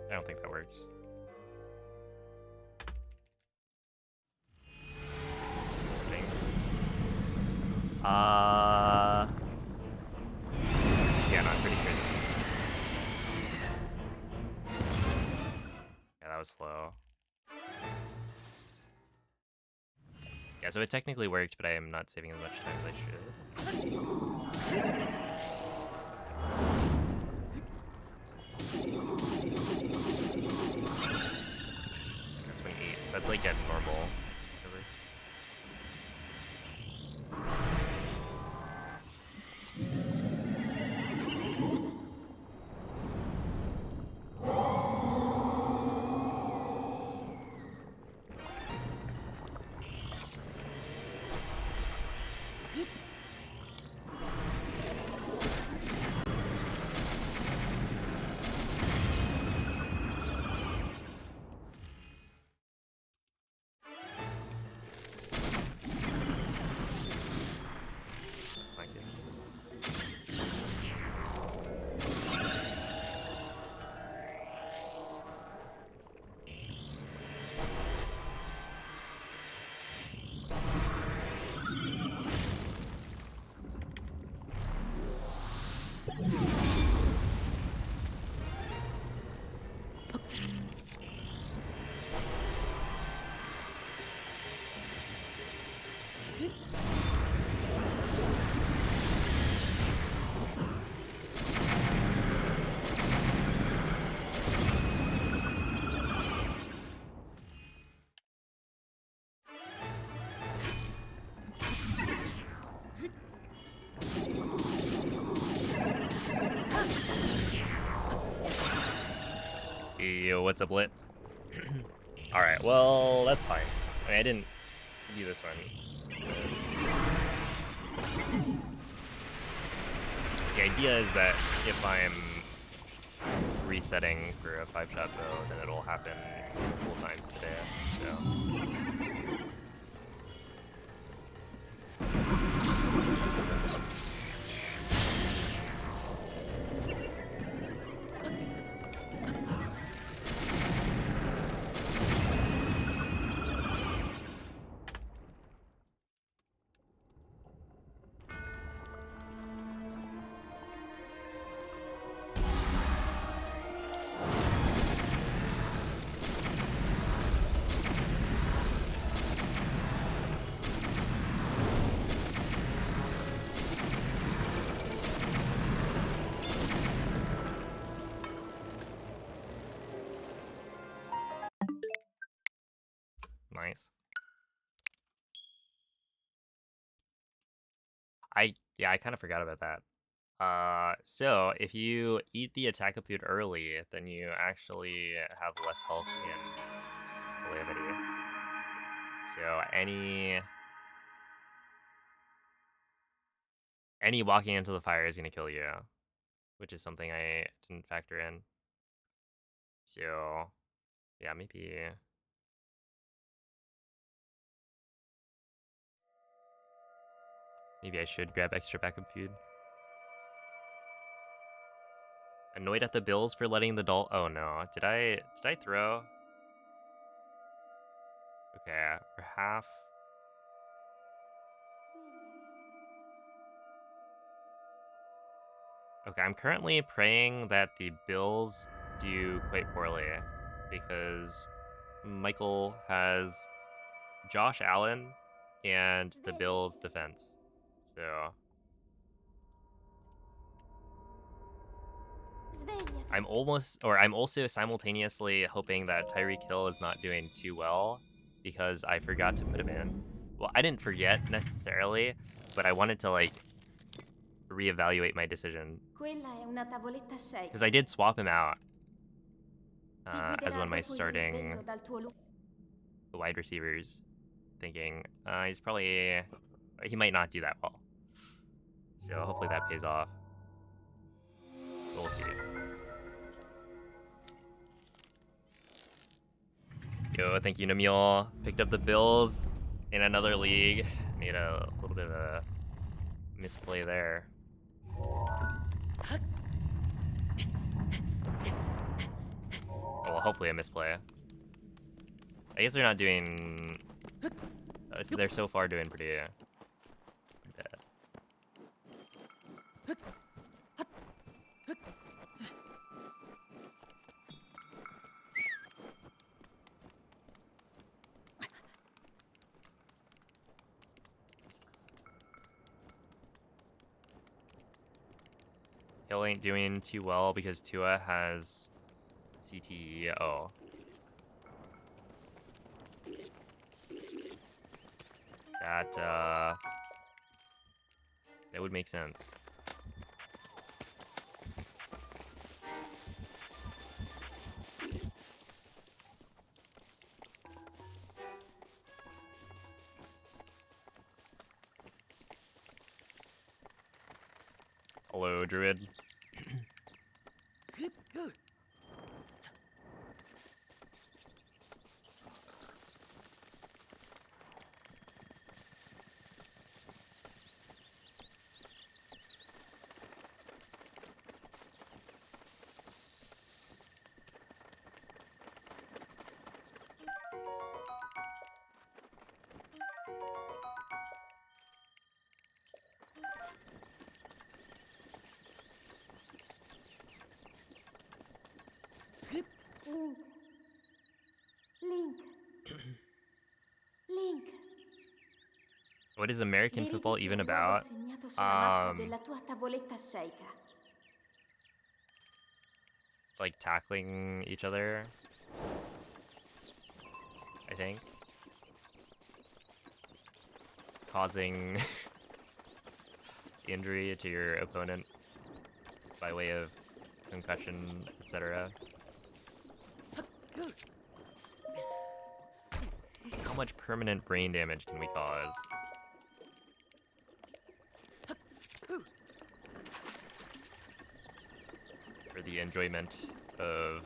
I don't think that works. Just kidding. Yeah, no, I'm pretty sure this is. Yeah, that was slow. Yeah, so it technically worked, but I am not saving as much time as I should. That's 28. That's like a normal. Whatever. That's not good. Yo, what's up, Lit? Alright, well, that's fine. I mean, I didn't do this one. The idea is that if I'm resetting for a 5-shot bow, then it'll happen multiple times today, so... Nice. Yeah, I kind of forgot about that. So if you eat the attack up food early, then you actually have less health and calamity. So any walking into the fire is gonna kill you, which is something I didn't factor in. So yeah, maybe I should grab extra backup food. Annoyed at the Bills for letting the doll. Oh no, did I throw? Okay, we're half. Okay, I'm currently praying that the Bills do quite poorly because Michael has Josh Allen and the Bills defense. So Svegliati. I'm also simultaneously hoping that Tyreek Hill is not doing too well because I forgot to put him in. Well, I didn't forget necessarily, but I wanted to like reevaluate my decision Quella è una tavoletta because shake. I did swap him out Ti as guiderà one of my dopo il starting risveglio dal tuo wide receivers, thinking he might not do that well. So hopefully that pays off. We'll see. Yo, thank you, Namil. Picked up the Bills in another league. Made a little bit of a misplay there. Oh, well, hopefully a misplay. I guess they're not doing... They're so far doing pretty bad. Hill ain't doing too well because Tua has CTE. Oh. That would make sense. Hello, Druid. Link. Link. What is American football Dirigiti even al luogo about? segnato sulla mappa della tua tavoletta shake. It's like tackling each other, I think. Causing injury to your opponent by way of concussion, etc. How much permanent brain damage can we cause? For the enjoyment of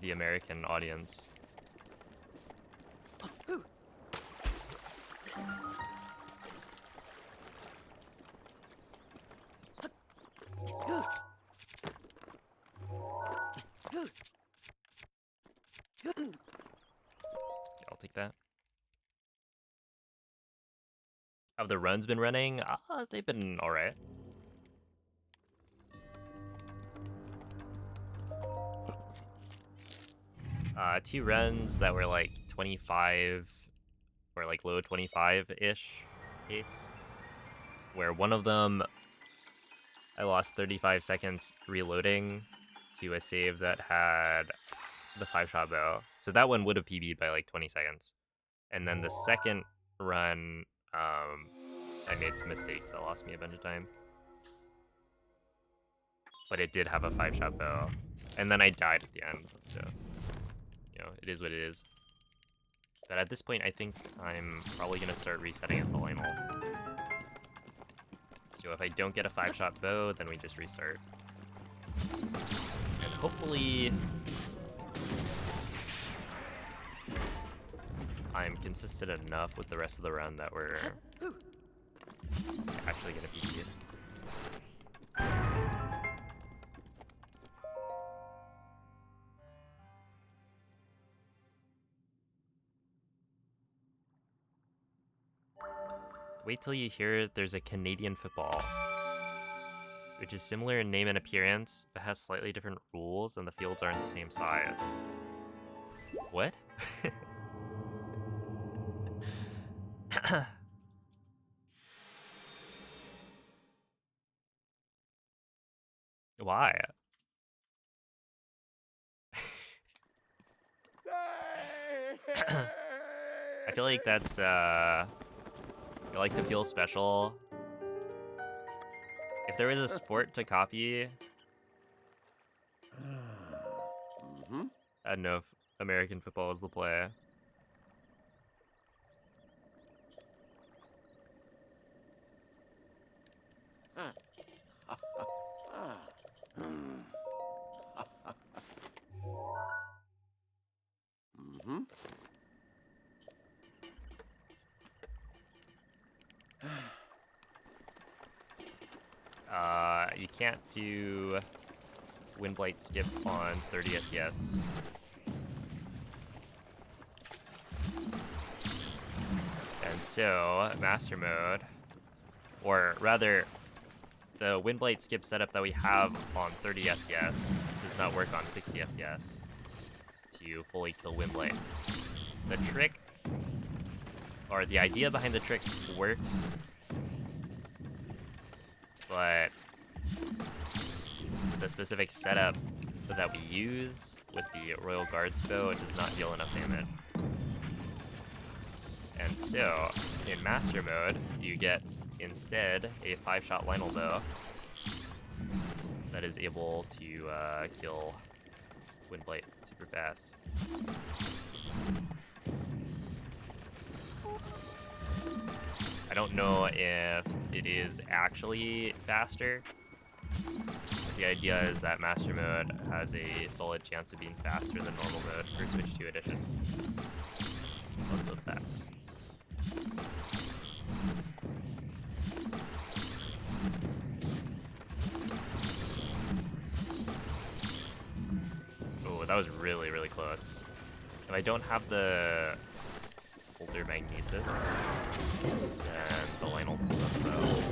the American audience. I'll take that. Have the runs been running? They've been alright. Two runs that were like 25 or like low 25-ish pace, where one of them I lost 35 seconds reloading to a save that had the 5-shot bow. So that one would have PB'd by like 20 seconds. And then the second run, I made some mistakes that lost me a bunch of time. But it did have a 5-shot bow. And then I died at the end, so, you know, it is what it is. But at this point, I think I'm probably going to start resetting at the Lionel. So if I don't get a 5-shot bow, then we just restart. And hopefully I'm consistent enough with the rest of the run that we're actually going to beat you. Wait till you hear there's a Canadian football, which is similar in name and appearance, but has slightly different rules and the fields aren't the same size. What? Why? I feel like that's, I like to feel special. If there was a sport to copy, I don't know if American football was the play. You can't do Windblight skip on 30 FPS. And so, Master Mode, or rather, the Windblight skip setup that we have on 30 FPS does not work on 60 FPS to fully kill Windblight. The trick, or the idea behind the trick works, but the specific setup that we use with the Royal Guards bow does not deal enough damage. And so, in Master Mode, you get instead a 5-shot Lionel bow that is able to kill Windblight super fast. I don't know if it is actually faster. The idea is that Master Mode has a solid chance of being faster than normal mode for Switch 2 edition. Also a fact. Oh, that was really, really close. If I don't have the older Magnesis, then the Lionel pulls up the bow.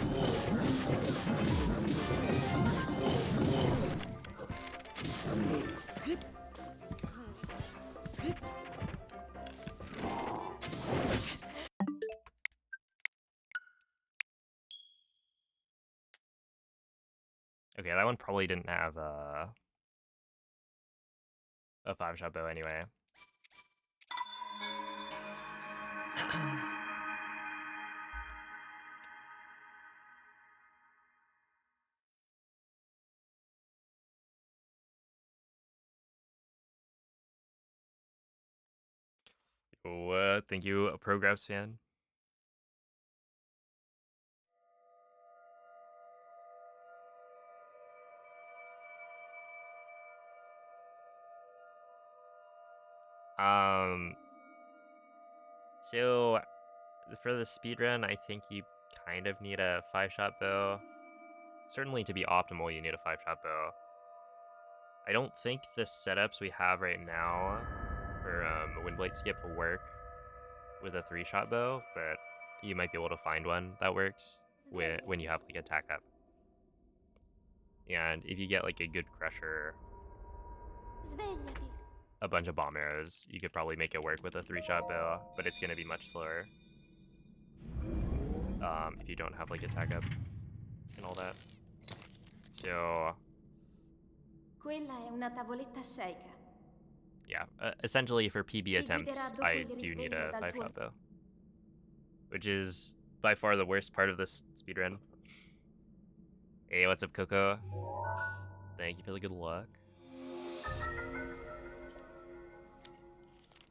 Okay, that one probably didn't have a 5-shot bow anyway. Oh, thank you, a Progress fan. So for the speedrun, I think you kind of need a 5-shot bow. Certainly to be optimal, you need a 5-shot bow. I don't think the setups we have right now for Windblade skip will work with a 3-shot bow, but you might be able to find one that works when you have like attack up. And if you get like a good crusher, Svegliati. a bunch of bomb arrows, you could probably make it work with a 3-shot bow, but it's gonna be much slower. If you don't have like attack up and all that. So Quella è una tavoletta sceicca. yeah, essentially for PB Ti attempts, guiderà dopo I il do need risveglio a dal 5-shot tuo... bow, which is by far the worst part of this speedrun. Hey, what's up, Coco? Thank you for the good luck.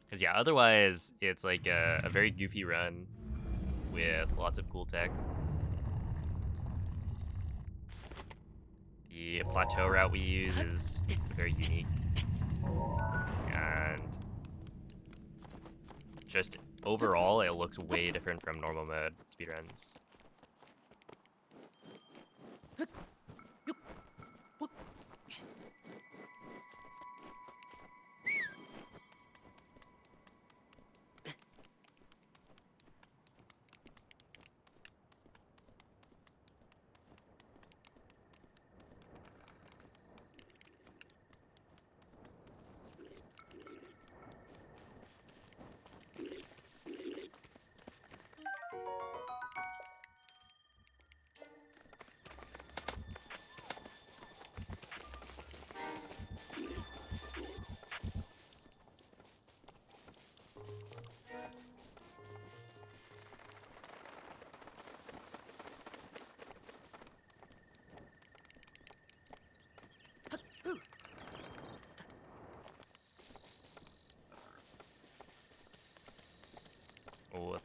Because yeah, otherwise it's like a very goofy run with lots of cool tech. The plateau route we use is very unique. And just overall, it looks way different from normal mode speedruns.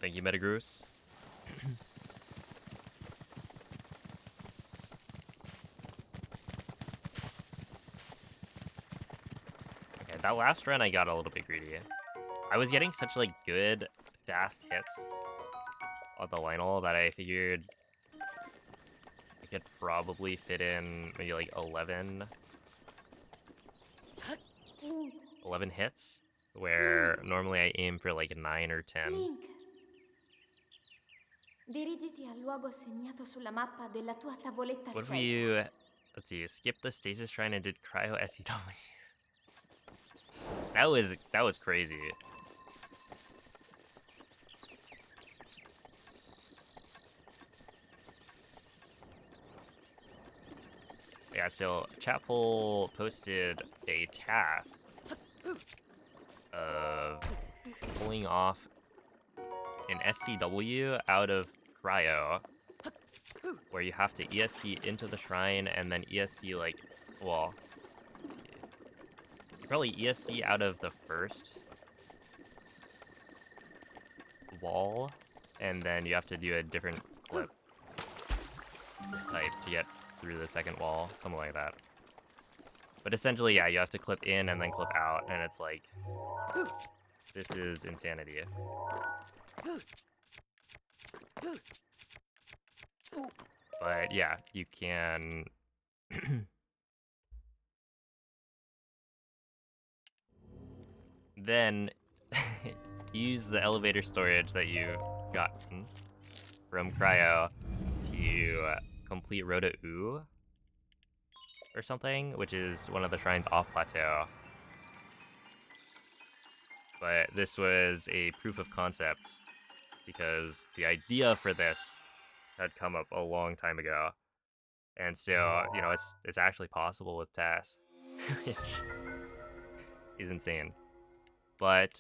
Thank you, Metagroose. Okay, that last run I got a little bit greedy. I was getting such like good, fast hits on the Lionel that I figured I could probably fit in maybe like 11 hits, where normally I aim for like 9 or 10. Link, dirigiti al luogo segnato sulla mappa della tua tavoletta What if scelta. you, let's see, skip the stasis shrine and did cryo SEW? That was crazy. Yeah, so Chapel posted a task of pulling off an SCW out of cryo, where you have to ESC into the shrine and then ESC like, well, let's see. You probably ESC out of the first wall, and then you have to do a different clip type to get through the second wall, something like that. But essentially, yeah, you have to clip in and then clip out, and it's like, this is insanity. But yeah, you can then use the elevator storage that you got from cryo to complete Rota U or something, which is one of the shrines off plateau. But this was a proof of concept because the idea for this had come up a long time ago. And so, you know, it's actually possible with TAS, which is insane. But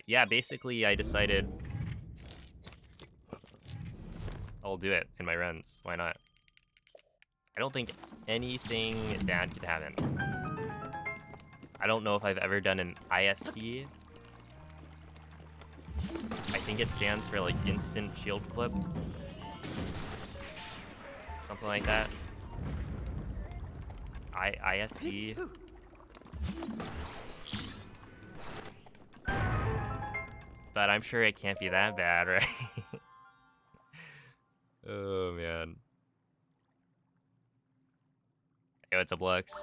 yeah, basically I decided I'll do it in my runs. Why not? I don't think anything bad could happen. I don't know if I've ever done an ISC. I think it stands for like instant shield clip. Something like that. ISC. But I'm sure it can't be that bad, right? Oh man. Hey, what's up, Lux?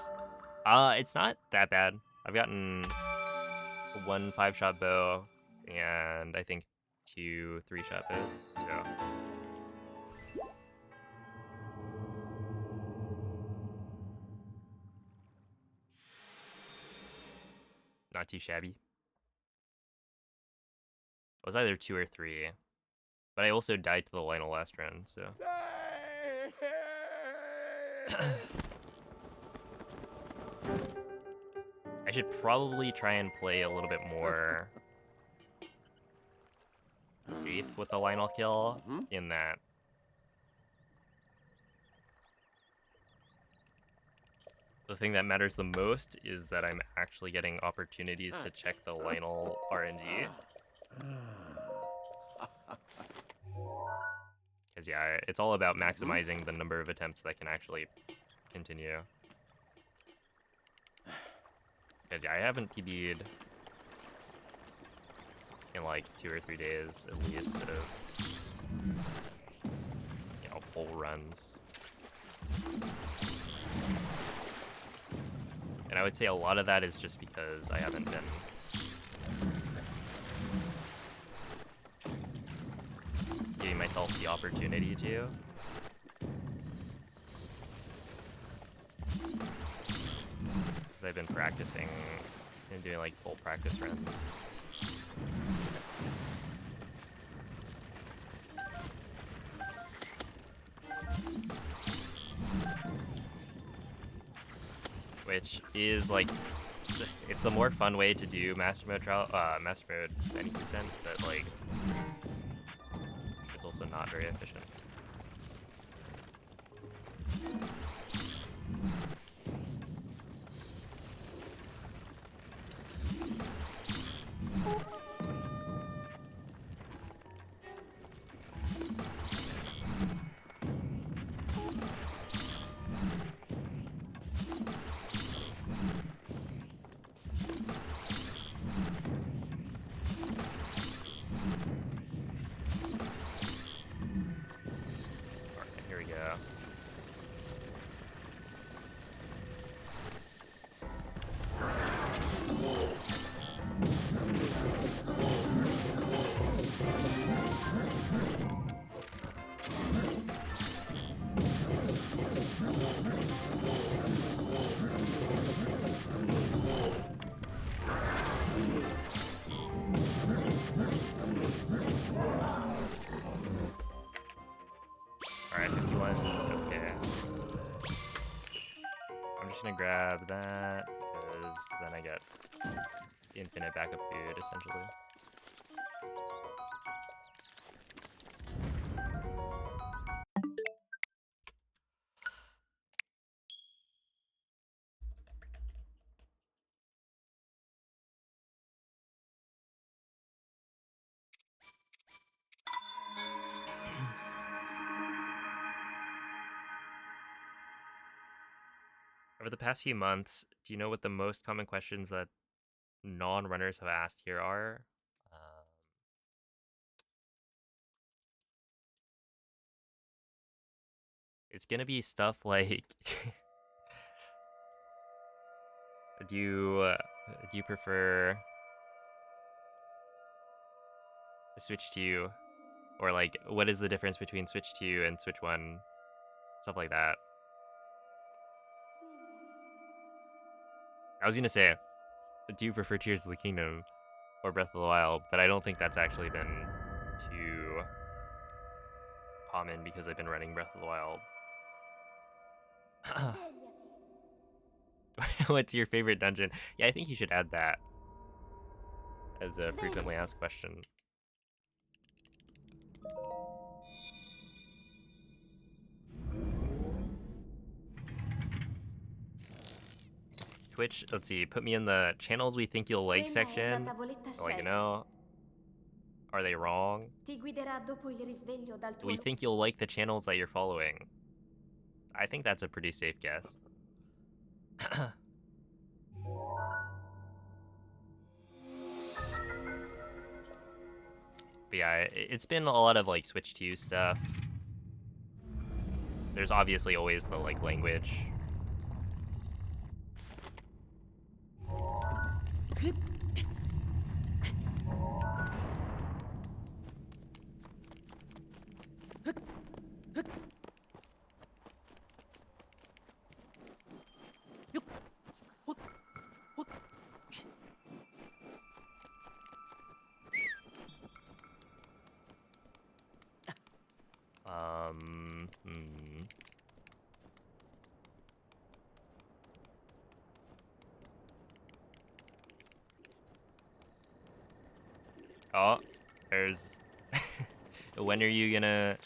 It's not that bad. I've gotten 1 5-shot bow and I think 2 3-shot bows, so not too shabby. It was either 2 or 3, but I also died to the Lionel last round, so. I should probably try and play a little bit more safe with the Lionel kill, in that the thing that matters the most is that I'm actually getting opportunities to check the Lionel RNG. Because yeah, it's all about maximizing the number of attempts that can actually continue. Because yeah, I haven't PB'd in like 2 or 3 days at least of, you know, full runs. And I would say a lot of that is just because I haven't been giving myself the opportunity to. Because I've been practicing and doing like full practice runs. Which is like, it's the more fun way to do master mode master mode 90%, but like, it's also not very efficient. just gonna grab that because then I get infinite backup food essentially. Over the past few months, do you know what the most common questions that non-runners have asked here are? It's gonna be stuff like, do you prefer Switch 2, or like what is the difference between Switch 2 and Switch 1? Stuff like that. I was gonna say, do you prefer Tears of the Kingdom or Breath of the Wild? But I don't think that's actually been too common because I've been running Breath of the Wild. What's your favorite dungeon? Yeah, I think you should add that as a frequently asked question. Twitch, let's see, put me in the channels we think you'll like Quella è una section. tavoletta Like, scelta. are they wrong? Ti guiderà dopo il risveglio dal tuo... We think you'll like the channels that you're following. I think that's a pretty safe guess. But yeah, it's been a lot of like Switch 2 stuff. There's obviously always the like language. Hmm. Oh, there's... When are you gonna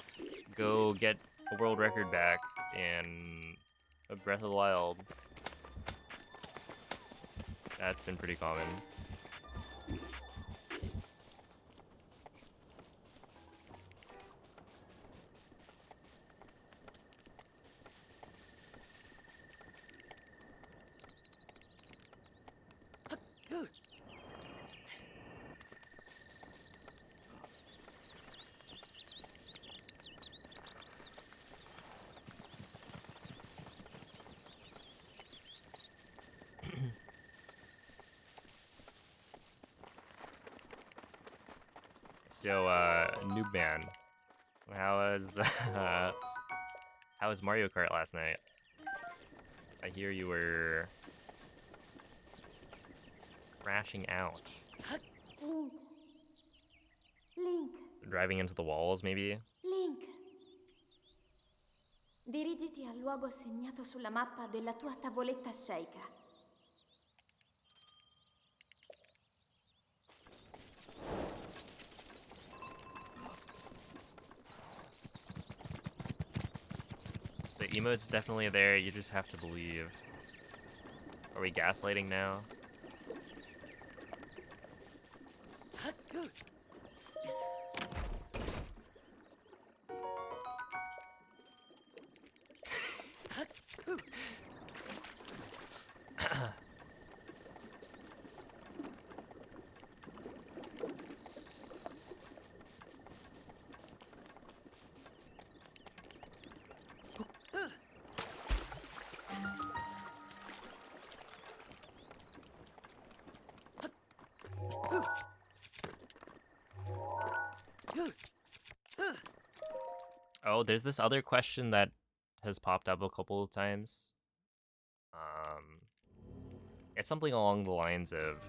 go get a world record back in Breath of the Wild? That's been pretty common. So, Noob Man, how was how was Mario Kart last night? I hear you were crashing out, Link. Link. driving into the walls, maybe. Link. Dirigiti al luogo segnato sulla mappa della tua tavoletta sceicca. The emote's definitely there. You just have to believe. Are we gaslighting now? Oh, there's this other question that has popped up a couple of times. It's something along the lines of,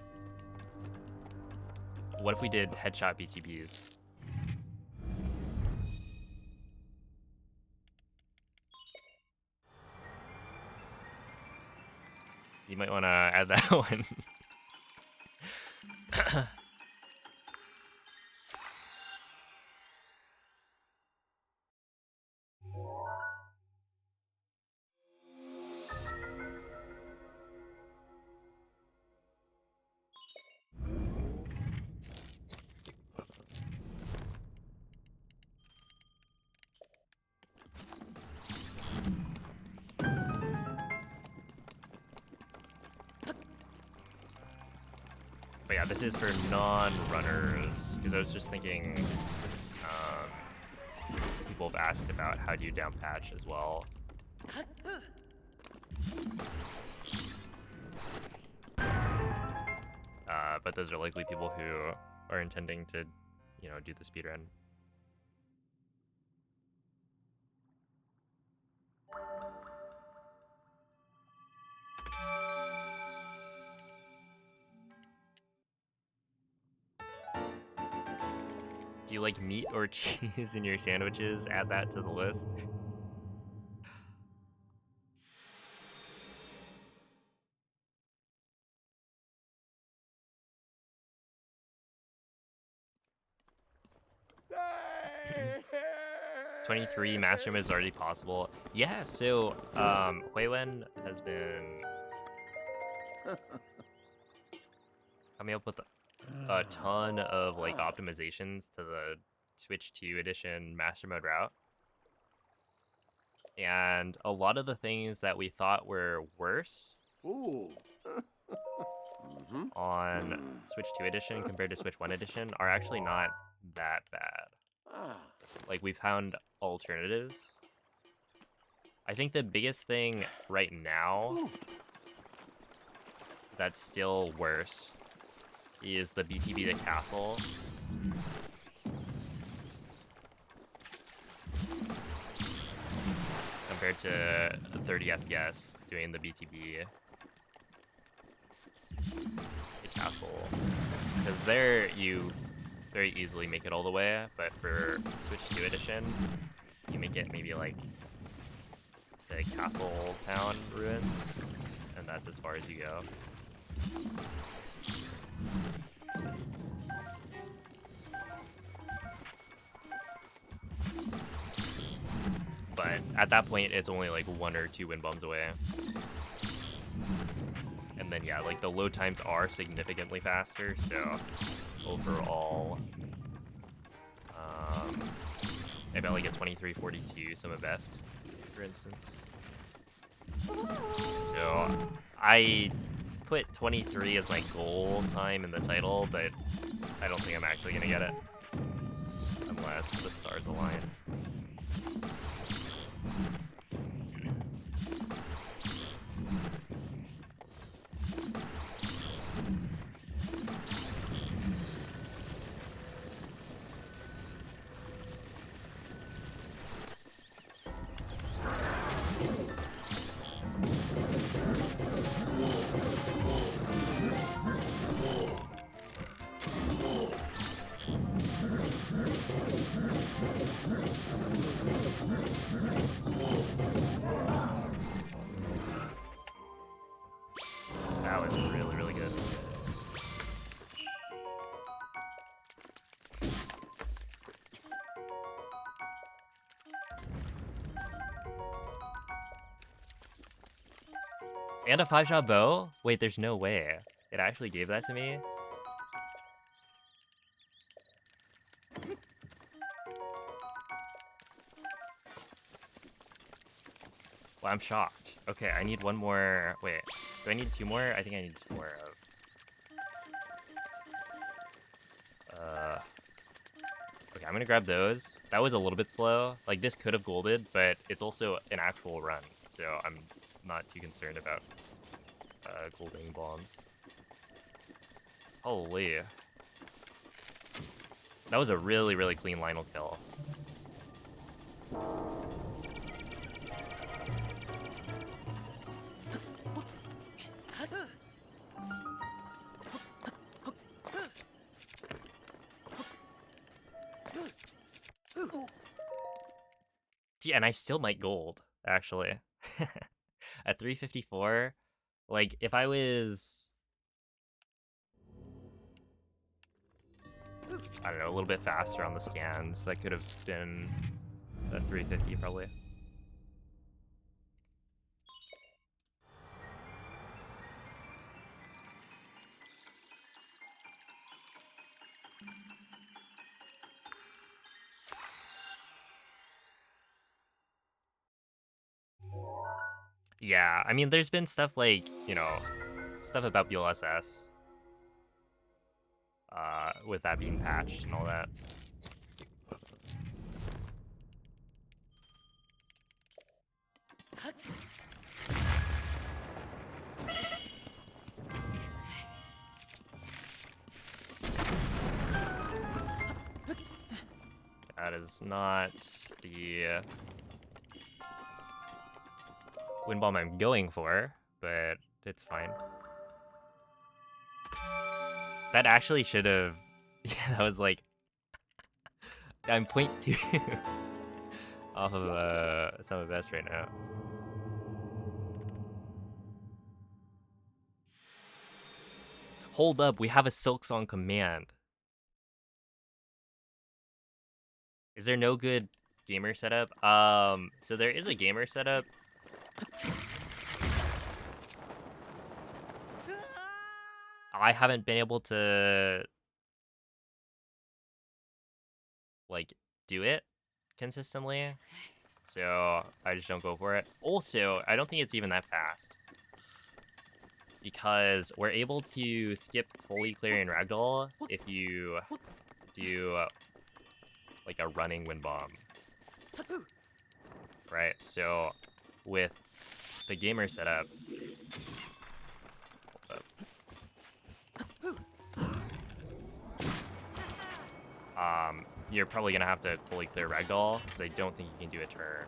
what if we did headshot BTBs? You might want to add that one. But yeah, this is for non-runners, because I was just thinking people have asked about how do you down patch as well. But those are likely people who are intending to, you know, do the speedrun. Do you like meat or cheese in your sandwiches? Add that to the list. Hey! 23 Master Mode is already possible. Yeah, so Huiwen has been coming up with a ton of like optimizations to the Switch 2 edition Master Mode route. And a lot of the things that we thought were worse Ooh. on Switch 2 edition compared to Switch 1 edition are actually not that bad. Ah. Like, we found alternatives. I think the biggest thing right now that's still worse is the BTB to castle. Compared to 30 FPS doing the BTB to castle. Because there you very easily make it all the way, but for Switch 2 edition, you make it maybe like to Castle Town ruins, and that's as far as you go. But at that point, it's only like 1 or 2 wind bombs away. And then yeah, like the load times are significantly faster, so overall, I bet like a 2342 some of best, for instance. So I put 23 as my goal time in the title, but I don't think I'm actually gonna get it unless the stars align. That was really, really good. And a 5-shot bow? Wait, there's no way. It actually gave that to me? Well, I'm shocked. Okay, I need one more. Wait, do I need 2 more? I think I need 2 more of. Okay, I'm gonna grab those. That was a little bit slow. Like, this could have golded, but it's also an actual run, so I'm not too concerned about golding bombs. Holy. That was a really, really clean Lionel kill. See, and I still might gold, actually. At 354, Like, if I was, I don't know, a little bit faster on the scans, that could have been a 350 probably. Yeah, I mean, there's been stuff like, you know, stuff about BLSS, with that being patched and all that. That is not the wind bomb I'm going for, but it's fine. That actually should have. Yeah, that was like. I'm 0.2 off of some of best right now. Hold up, we have a Silk Song command. Is there no good gamer setup? So there is a gamer setup. I haven't been able to like do it consistently, so I just don't go for it. Also, I don't think it's even that fast because we're able to skip fully clearing ragdoll if you do like a running wind bomb, right? So with the gamer setup, you're probably gonna have to fully clear ragdoll because I don't think you can do a turn.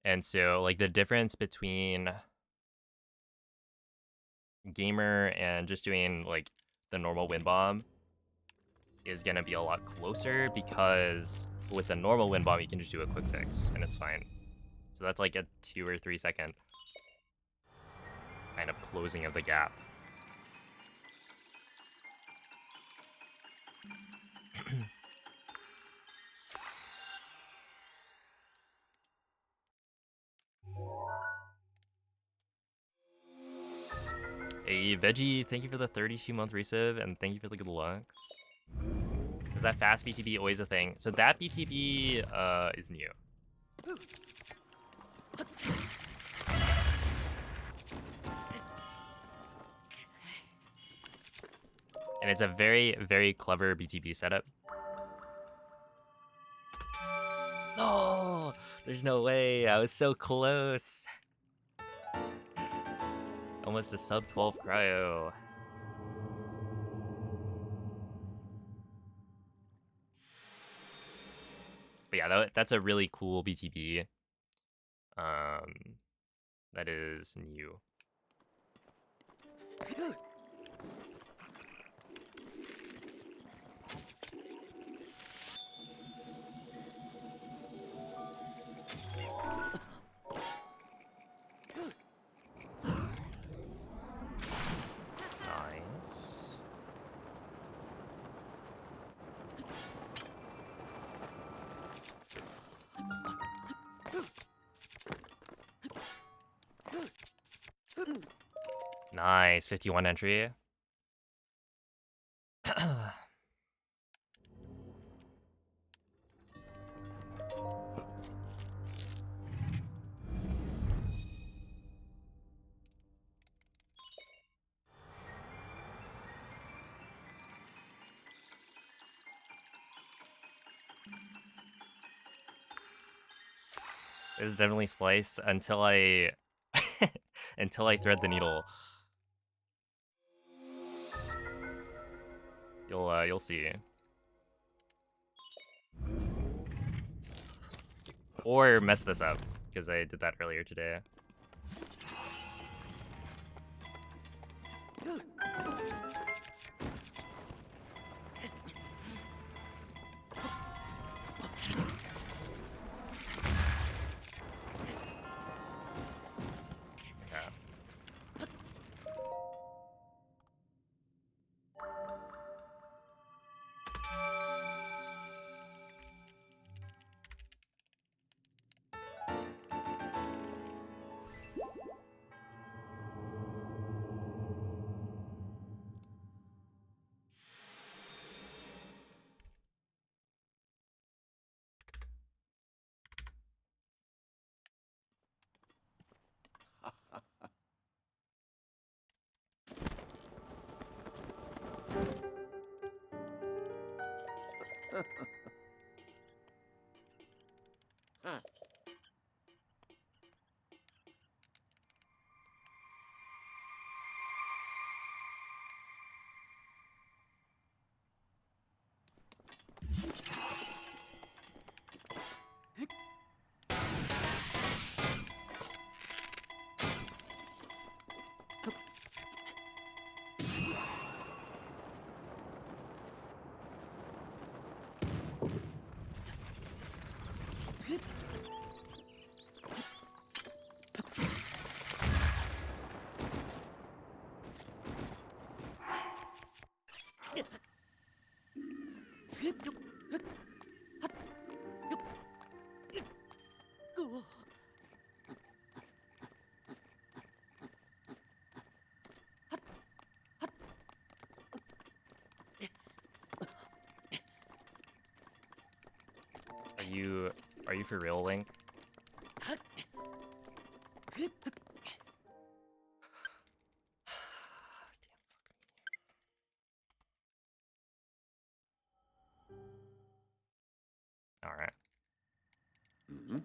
And so like the difference between gamer and just doing like the normal wind bomb is gonna be a lot closer because with a normal wind bomb you can just do a quick fix and it's fine. So that's like a 2 or 3 second kind of closing of the gap. Hey Veggie, thank you for the 32-month resub and thank you for the good looks. Is that fast BTB always a thing? So that BTB is new. And it's a very, very clever BTB setup. No, there's no way. I was so close. Almost a sub 12 cryo. But yeah, that's a really cool BTB. That is new. Nice. Nice, 51 entry. It is definitely spliced until I until I thread the needle. You'll see. Or mess this up because I did that earlier today. Are you for real, Link? All right. Mm-hmm.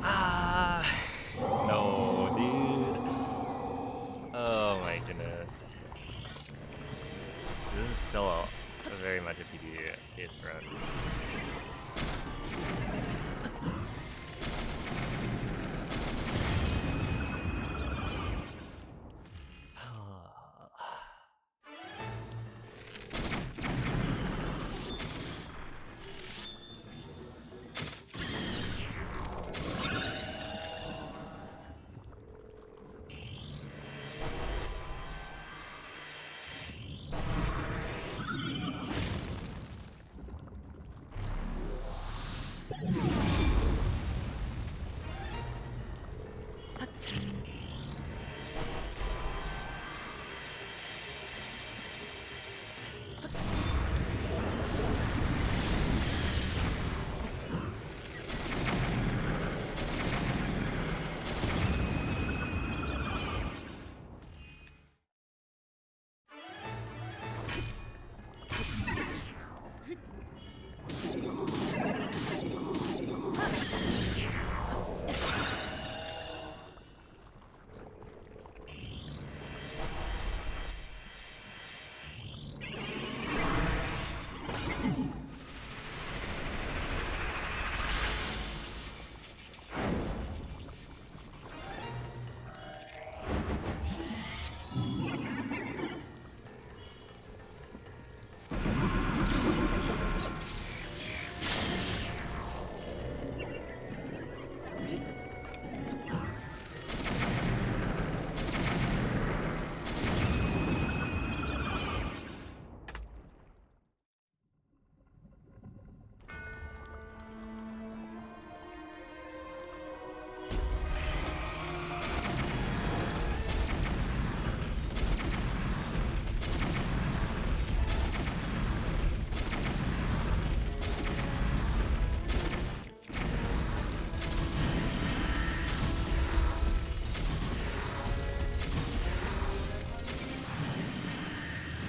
Ah, no, dude. Oh my goodness. This is still very much a PB case, bro.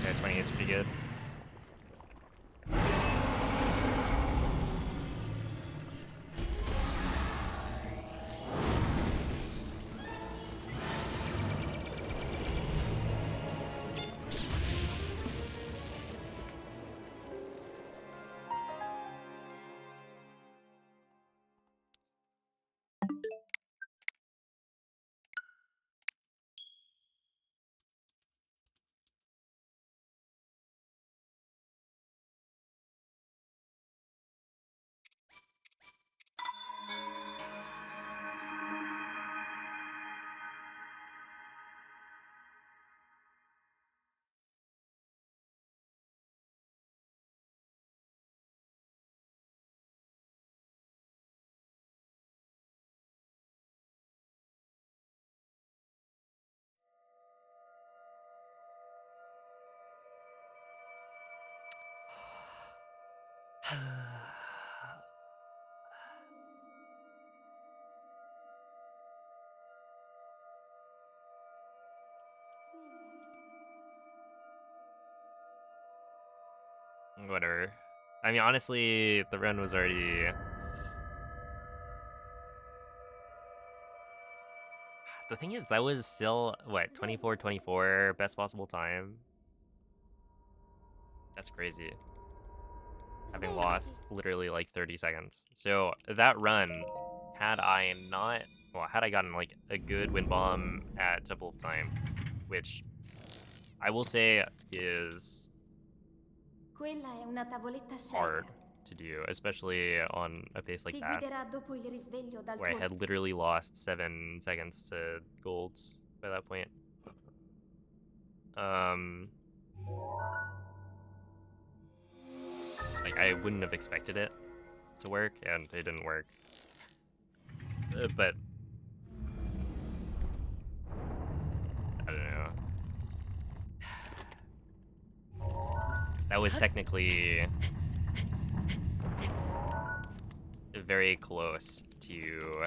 Okay, 28's pretty good. Whatever. I mean, honestly, the run was already... The thing is, that was still, what, 24-24, best possible time? That's crazy. Having lost literally like 30 seconds. So that run, had I not... Well, had I gotten like a good wind bomb at Temple of Time, which I will say is Quella è una tavoletta hard Shaker. to do, especially on a pace like Ti that, guiderà dopo il risveglio dal where I tuo... had literally lost 7 seconds to golds by that point. Like, I wouldn't have expected it to work, and it didn't work. But I don't know. That was technically very close to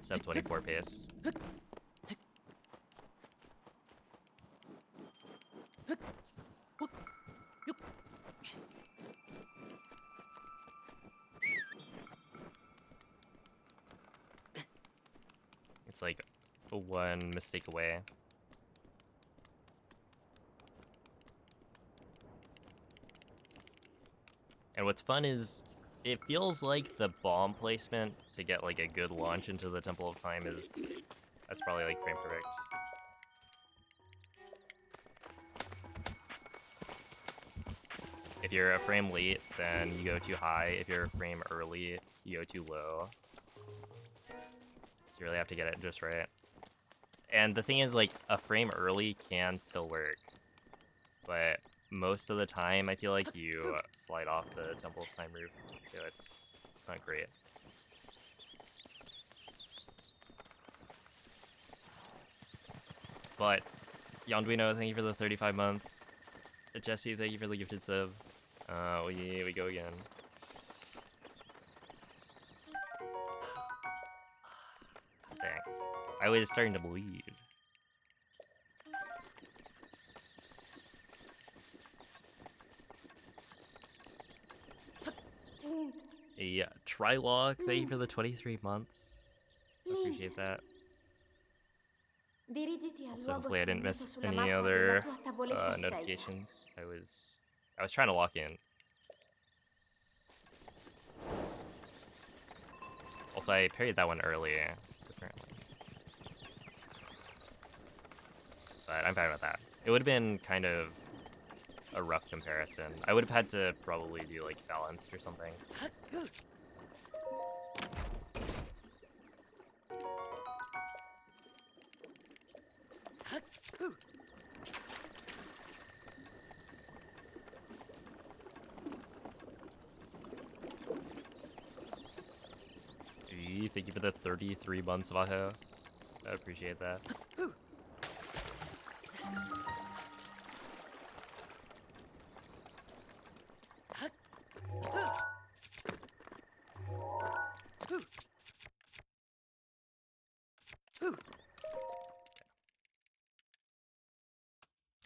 sub 24 pace. It's like one mistake away. And what's fun is it feels like the bomb placement to get like a good launch into the Temple of Time is... That's probably like frame perfect. If you're a frame late, then you go too high. If you're a frame early, you go too low. So you really have to get it just right. And the thing is, like, a frame early can still work. But most of the time, I feel like you slide off the Temple of Time roof. So it's not great. But, Yonduino, thank you for the 35 months. Jesse, thank you for the gifted sub. We go again. Dang. I was starting to bleed. A Trilog, thank you for the 23 months. Appreciate that. Dirigiti al Also, luogo hopefully I didn't segnato miss sulla any mappa della other tua tavoletta Shaker. notifications. I was trying to lock in. Also, I parried that one early, apparently. But I'm fine with that. It would have been kind of a rough comparison. I would have had to probably do like balanced or something. Thank you for the 33 months, Vaho. I appreciate that.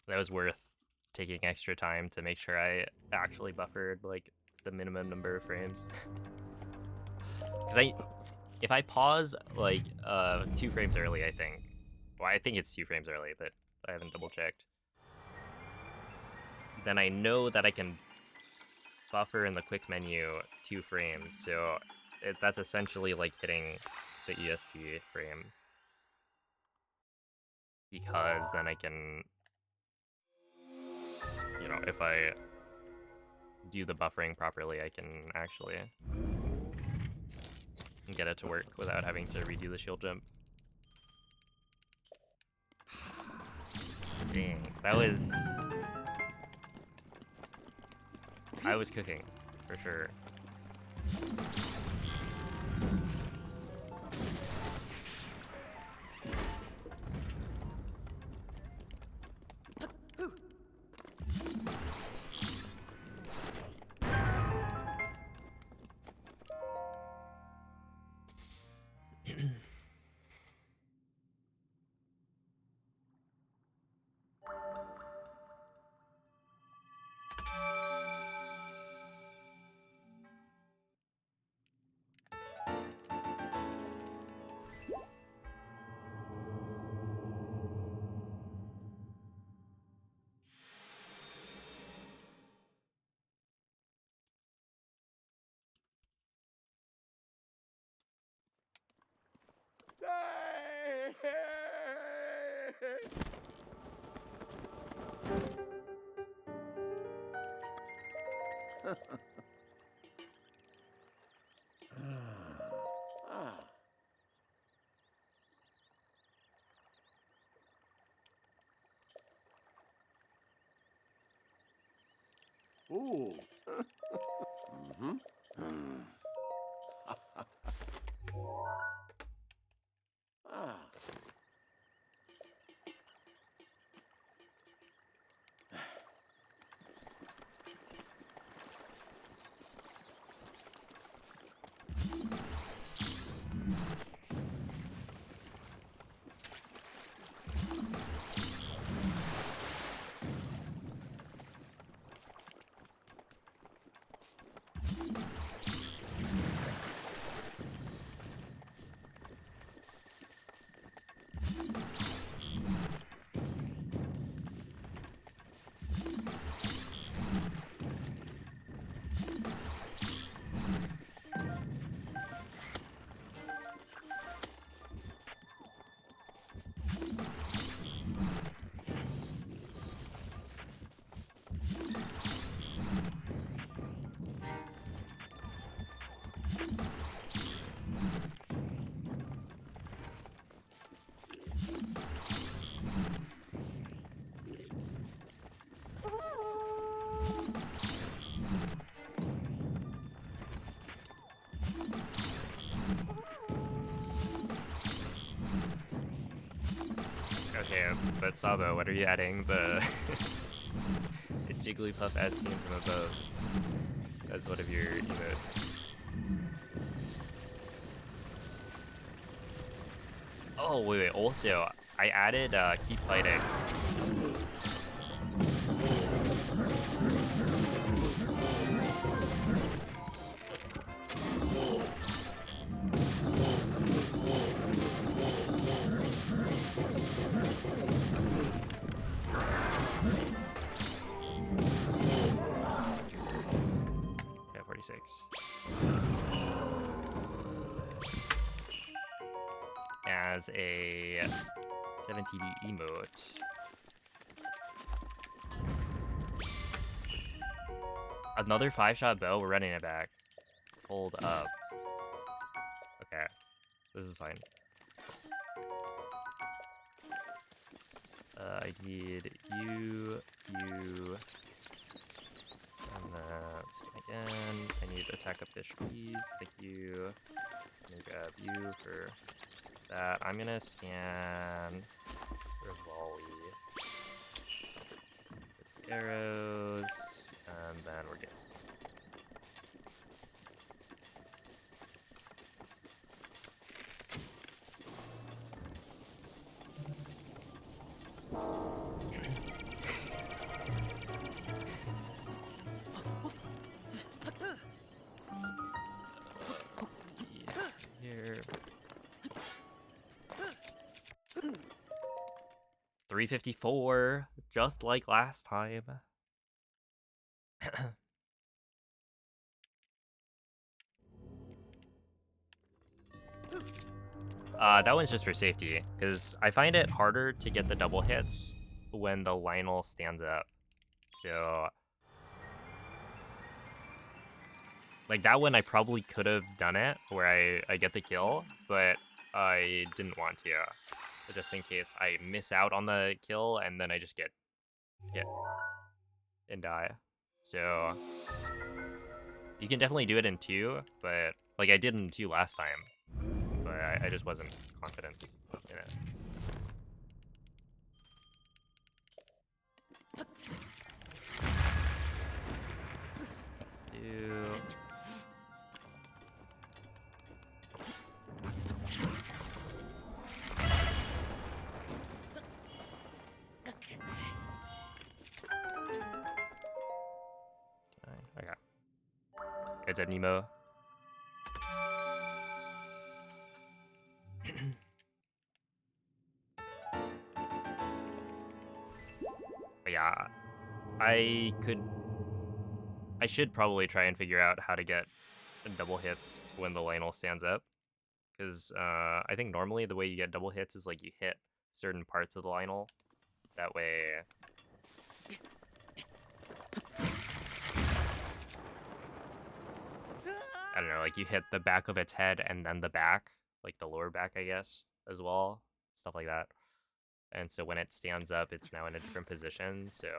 That was worth taking extra time to make sure I actually buffered like the minimum number of frames. Because if I pause like 2 frames early, I think. Well, I think it's 2 frames early, but I haven't double checked. Then I know that I can buffer in the quick menu 2 frames, so that's essentially like hitting the ESC frame. Because then I can, you know, if I do the buffering properly, I can actually get it to work without having to redo the shield jump. Dang, that was... I was cooking, for sure. Ooh. Mm-hmm. Ah. Okay, but Sabo, what are you adding? The Jigglypuff as seen from above. That's one of your emotes. Oh, wait, also, I added Keep Fighting. Okay, 46. As a 7TD emote. Another 5-shot bow? We're running it back. Hold up. Okay. This is fine. I need you, and scan again. I need attack up fish, please. Thank you. Let me grab you for that. I'm gonna scan for volley. Get the arrows, and then we're good. Let's see here. 354, just like last time. That one's just for safety, because I find it harder to get the double hits when the Lionel stands up. So, like that one I probably could have done it, where I get the kill, but I didn't want to. Just in case I miss out on the kill, and then I just get hit and die. So, you can definitely do it in 2, but like I did in 2 last time, but I just wasn't confident in it. Two. Okay. It's a Nemo. But yeah, I should probably try and figure out how to get double hits when the Lionel stands up. Because I think normally the way you get double hits is like you hit certain parts of the Lionel. That way... I don't know, like you hit the back of its head and then the back, like the lower back, I guess, as well. Stuff like that. And so when it stands up, it's now in a different position, so...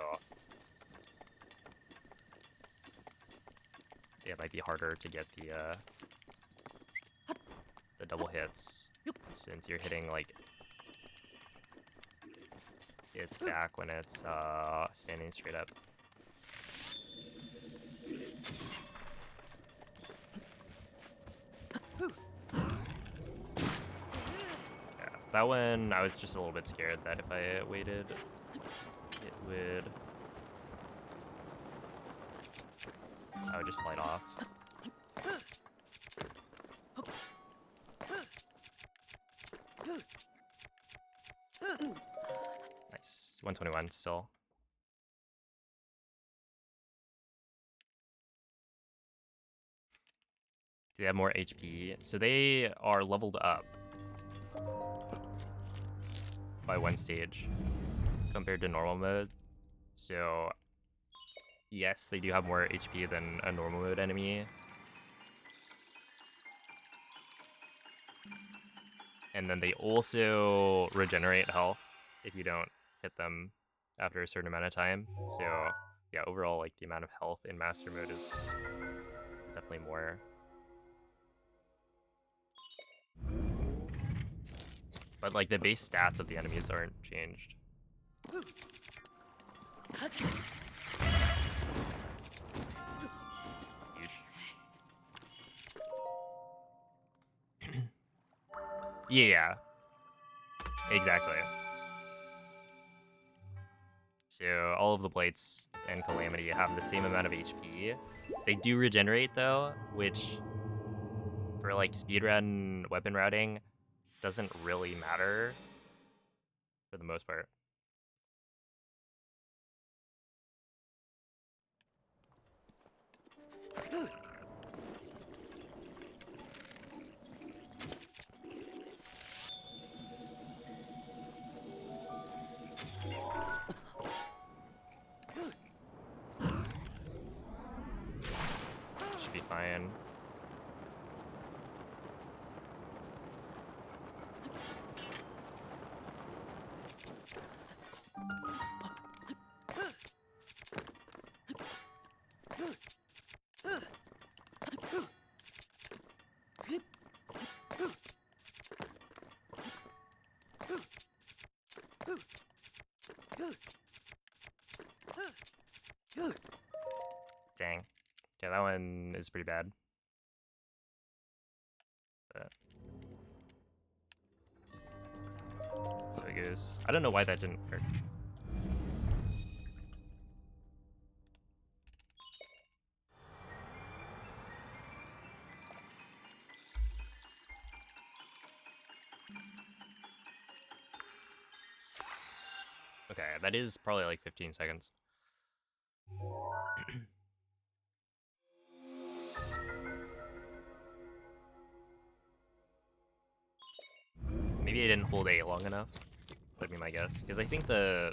yeah, it might be harder to get the double hits, since you're hitting, like, its back when it's standing straight up. Yeah, that one, I was just a little bit scared that if I waited, it would... I would just slide off. Nice. 121 still. Do they have more HP? So they are leveled up by 1 stage compared to normal mode. So yes, they do have more HP than a normal mode enemy. And then they also regenerate health if you don't hit them after a certain amount of time. So yeah, overall, like the amount of health in master mode is definitely more. But like the base stats of the enemies aren't changed. Huge. Yeah, exactly. So all of the Blights and Calamity have the same amount of HP. They do regenerate though, which for like speedrun weapon routing doesn't really matter for the most part. be fine. Dang. Okay, that one is pretty bad. But... so it goes. I don't know why that didn't work. Okay, that is probably like 15 seconds. Maybe I didn't hold A long enough. That'd be my guess. Because I think the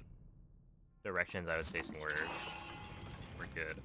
directions I was facing were good.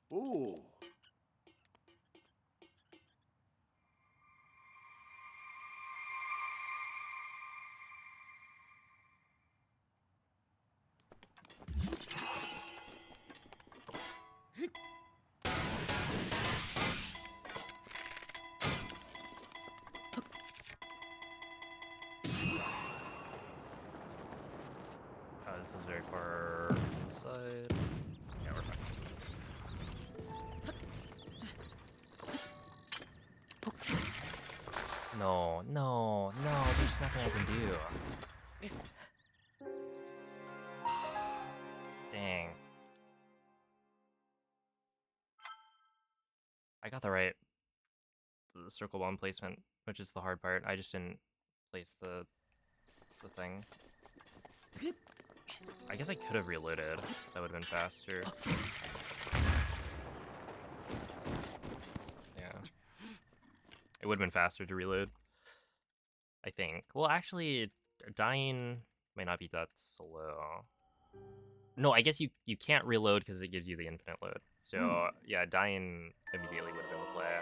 Ooh. This is very far inside. Yeah, we're fine. No, no, no, there's nothing I can do. Dang. I got the circle bomb placement, which is the hard part. I just didn't place the thing. I guess I could have reloaded. That would have been faster. Yeah. It would have been faster to reload, I think. Well, actually, dying might not be that slow. No, I guess you can't reload because it gives you the infinite load. So, yeah, dying immediately would have been the play.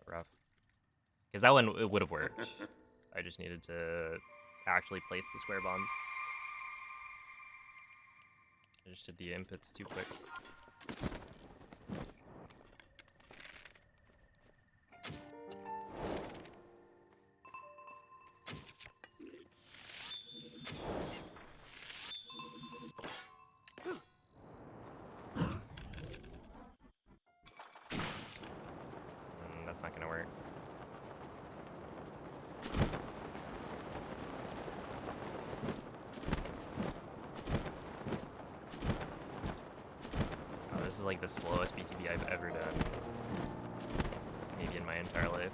Rough. Because that one, it would have worked. I just needed to actually place the square bomb. I just did the inputs too quick. That's not gonna work. Oh, this is like the slowest BTB I've ever done. Maybe in my entire life.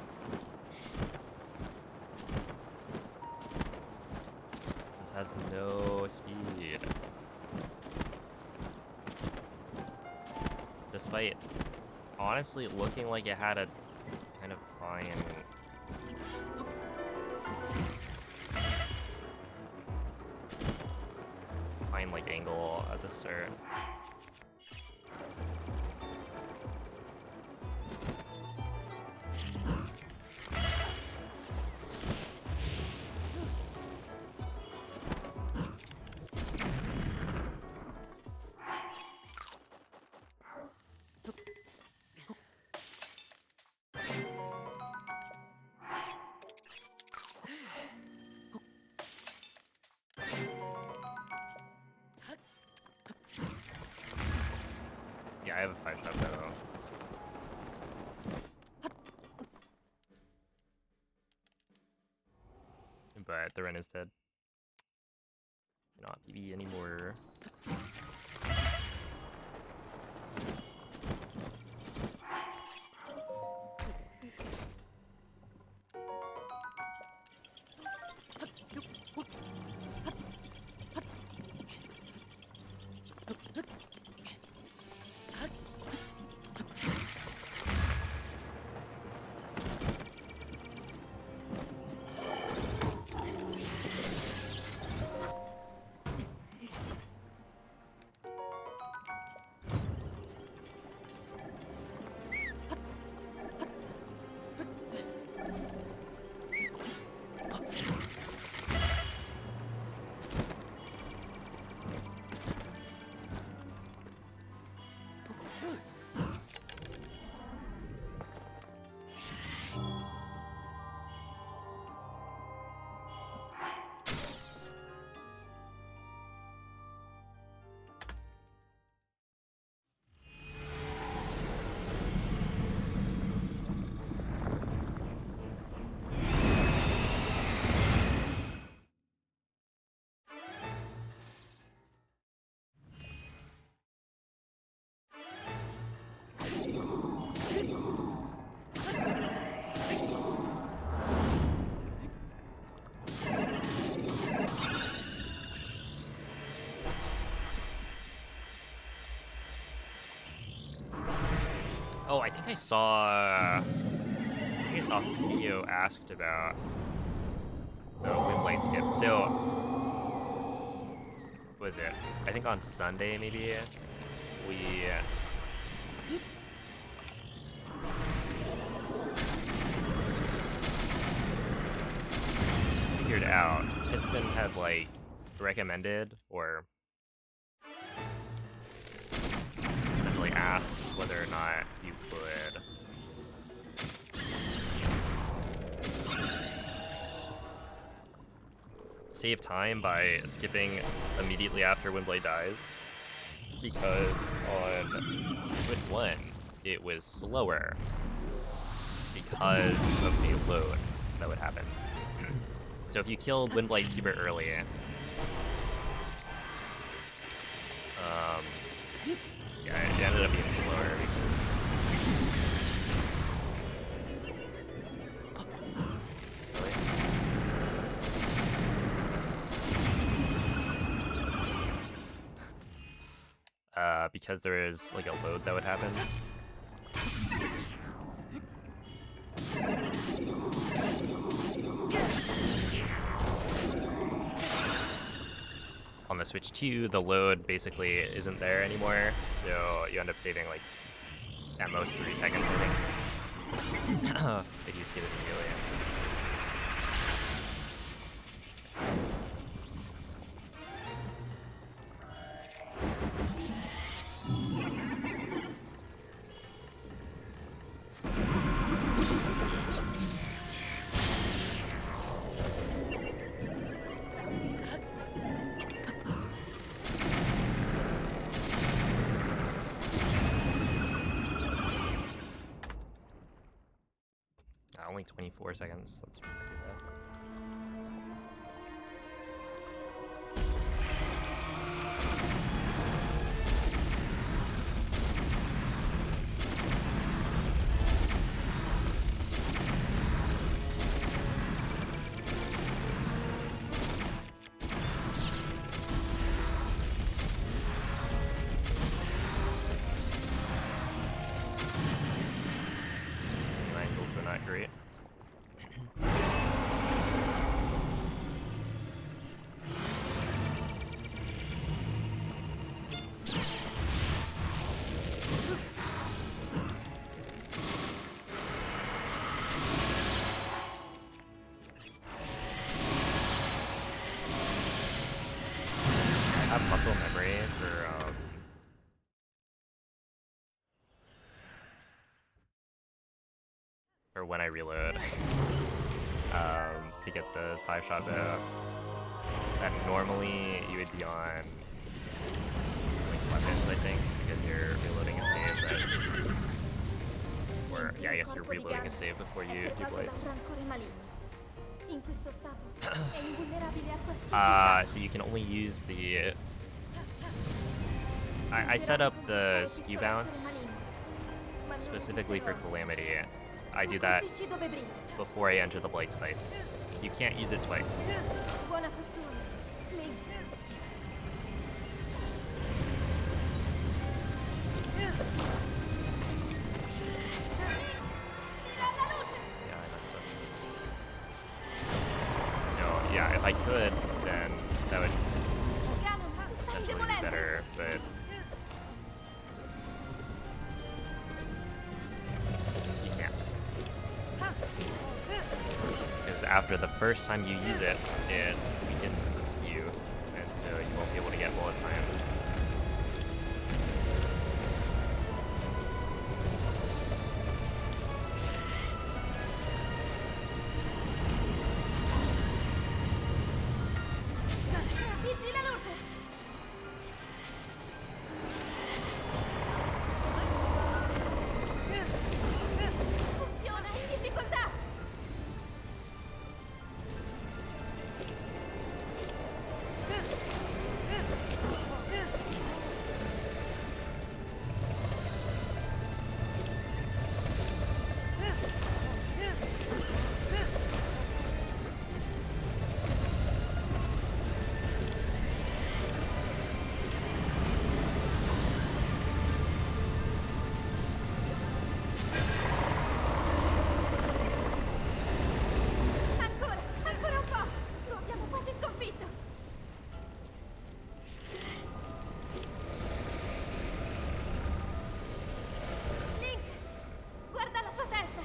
This has no speed. Despite honestly looking like it had a kind of fine like angle at the start. have a 5-shot bow. But the Ren is dead. Not PB anymore. Oh, I think I saw Theo asked about the Windblade skip. So, what was it? I think on Sunday maybe we figured out. Piston had like recommended or essentially asked whether or not you could save time by skipping immediately after Windblade dies, because on Switch 1 it was slower because of the load that would happen. So if you killed Windblade super early, yeah, it ended up being slower because there is like a load that would happen. On the Switch 2, the load basically isn't there anymore, so you end up saving like at most 3 seconds, I think. If you skip it immediately. 24 seconds. That's pretty bad. Mine's also not great. Muscle memory for when I reload to get the 5-shot bow. And normally you would be on like weapons, I think, because you're reloading a save. Or, yeah, I guess you're corpo di reloading a Ganon save before è you do pervaso da un blades. rancore maligno. In questo stato è invulnerabile a qualsiasi attacco. So you can only use the... I Tenterà set di up the conquistare skew questo rancore bounce maligno, ma non specifically for resisterò. Calamity. I Tu do that colpisci dove brilla. before I enter the blades fights. You can't use it twice. Buona fortuna, Link. Mira alla luce! Yeah, I messed up. So, yeah, if I could, then that would Ganon si sta potentially be indebolendo. better, but... you can't. Because after the first time you use it, it weakens the skew, and so you won't be able to get bullet time. Vigi la luce! Funziona, in difficoltà! Ancora, ancora un po'! Lo abbiamo quasi sconfitto! Link! Guarda la sua testa!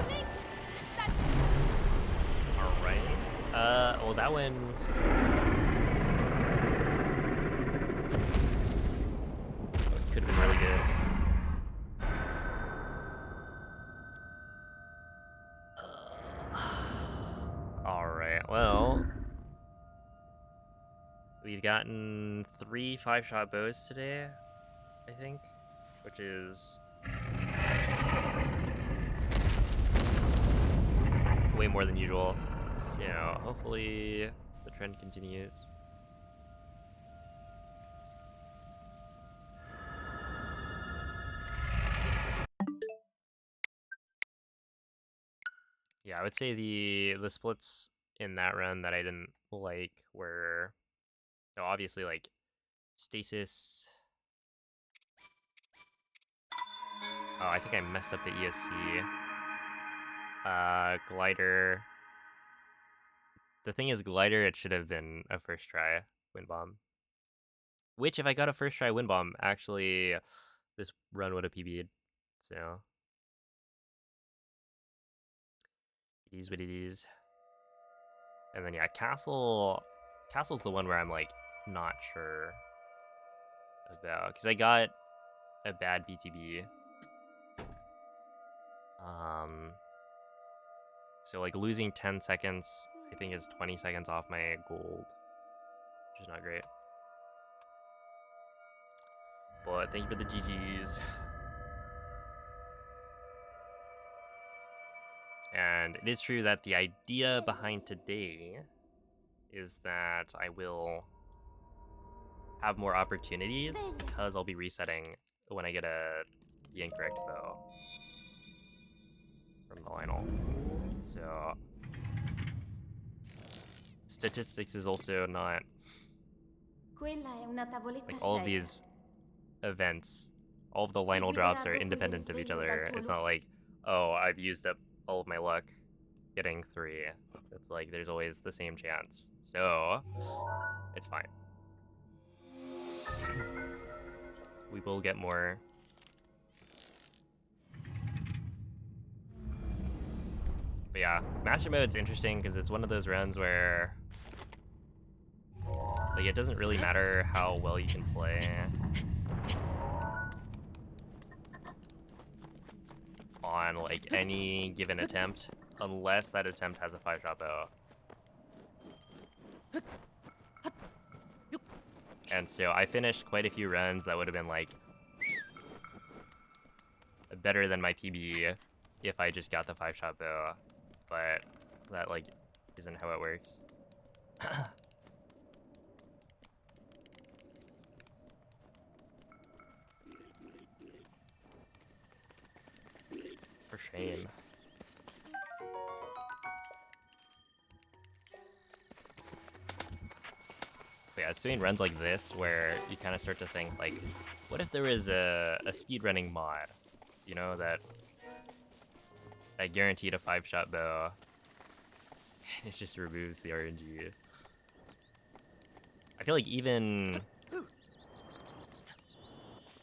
Link! Dai! Alright. Well, that one... could have been really good. Alright, well... we've gotten 3 5-shot bows today, I think, which is... way more than usual. So, hopefully the trend continues. Yeah, I would say the splits in that run that I didn't like were... so obviously, like, Stasis... oh, I think I messed up the ESC. Glider... the thing is, Glider, it should have been a first try Wind Bomb. Which, if I got a first try Wind Bomb, actually, this run would have PB'd. So, it is what it is. And then, yeah, Castle's the one where I'm, like, not sure about. Because I got a bad BTB. So, like, losing 10 seconds, I think, is 20 seconds off my gold. Which is not great. But thank you for the GGs. And it is true that the idea behind today is that I will have more opportunities because I'll be resetting when I get the incorrect bow from the Lionel. So statistics is also not Quella è una tavoletta like all of scelta. these events, all of the Lionel drops are independent of each other. It's not like, oh, I've used up all of my luck getting 3. It's like there's always the same chance. So it's fine. We will get more. But yeah, Master Mode's interesting because it's one of those runs where like it doesn't really matter how well you can play on like any given attempt unless that attempt has a 5-shot bow. And so I finished quite a few runs that would have been like better than my PB if I just got the 5-shot bow, but that like isn't how it works. For shame. But yeah, it's doing runs like this where you kind of start to think like, what if there was a speedrunning mod, you know, that guaranteed a 5-shot bow, and it just removes the RNG. I feel like even,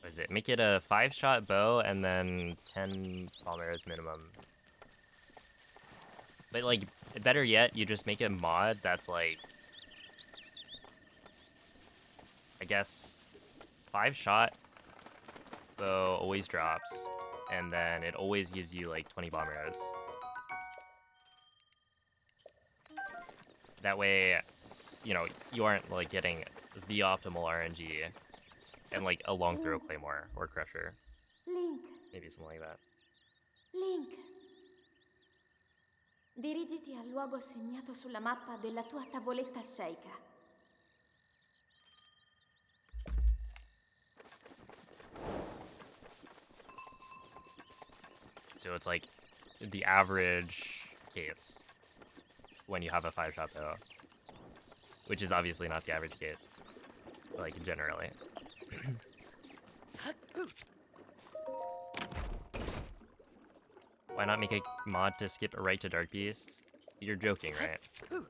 what is it? Make it a 5-shot bow and then 10 bomb arrows minimum. But like, better yet, you just make a mod that's like, I guess, 5-shot bow always drops, and then it always gives you like 20 bomb arrows. That way, you know, you aren't like getting the optimal RNG and like a long throw claymore or crusher. Link, Maybe something like that. Link. Dirigiti al luogo segnato sulla mappa della tua tavoletta sceicca. So it's like the average case when you have a 5-shot bow, which is obviously not the average case, like generally. Why not make a mod to skip right to Dark Beasts? You're joking, right? You're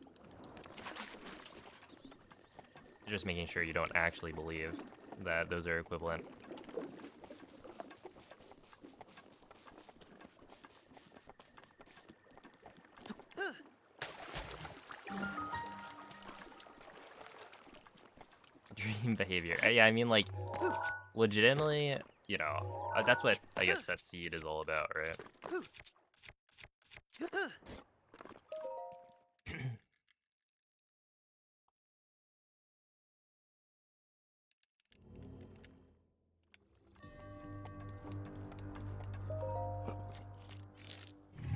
just making sure you don't actually believe that those are equivalent. Dream behavior. Yeah, I mean, like, legitimately, you know, that's what I guess Set Seed is all about, right?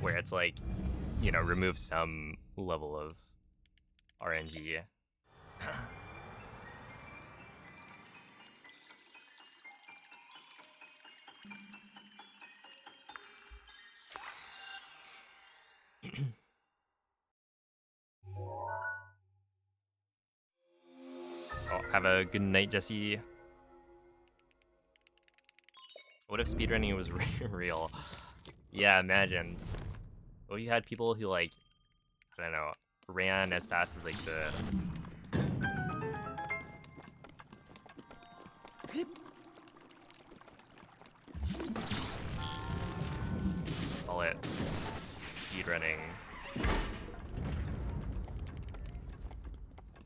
Where it's like, you know, remove some level of RNG. Oh, have a good night, Jesse. What if speedrunning was real? Yeah, imagine. Well, you had people who, like, I don't know, ran as fast as they could. Call it speedrunning.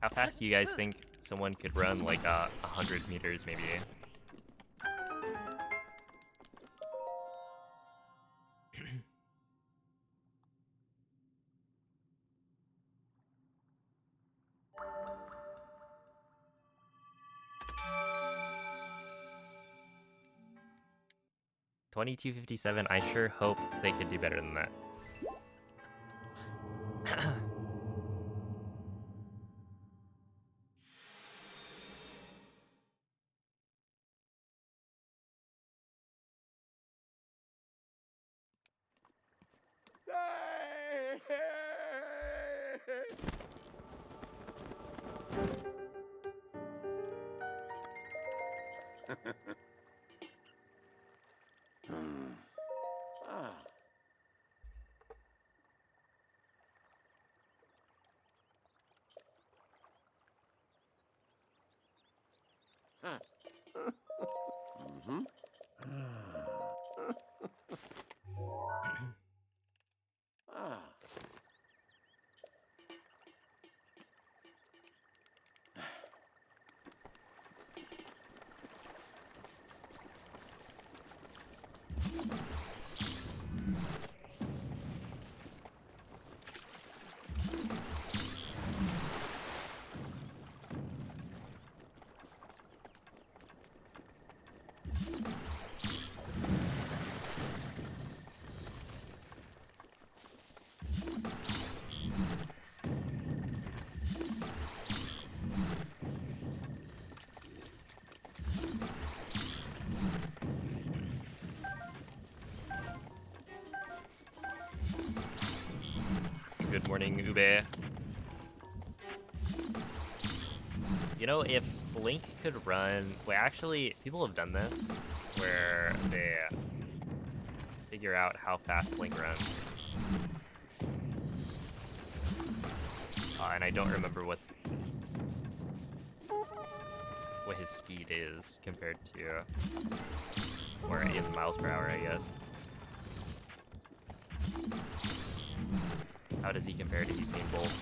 How fast do you guys think someone could run, like, 100 meters, maybe? $22.57. I sure hope they could do better than that. Ah. Huh. Mm-hmm. Ah. morning, Ube. You know, if Link could run... Wait, actually, people have done this, where they figure out how fast Link runs. And I don't remember what his speed is compared to... Or in miles per hour, I guess. How does he compare to Usain Bolt?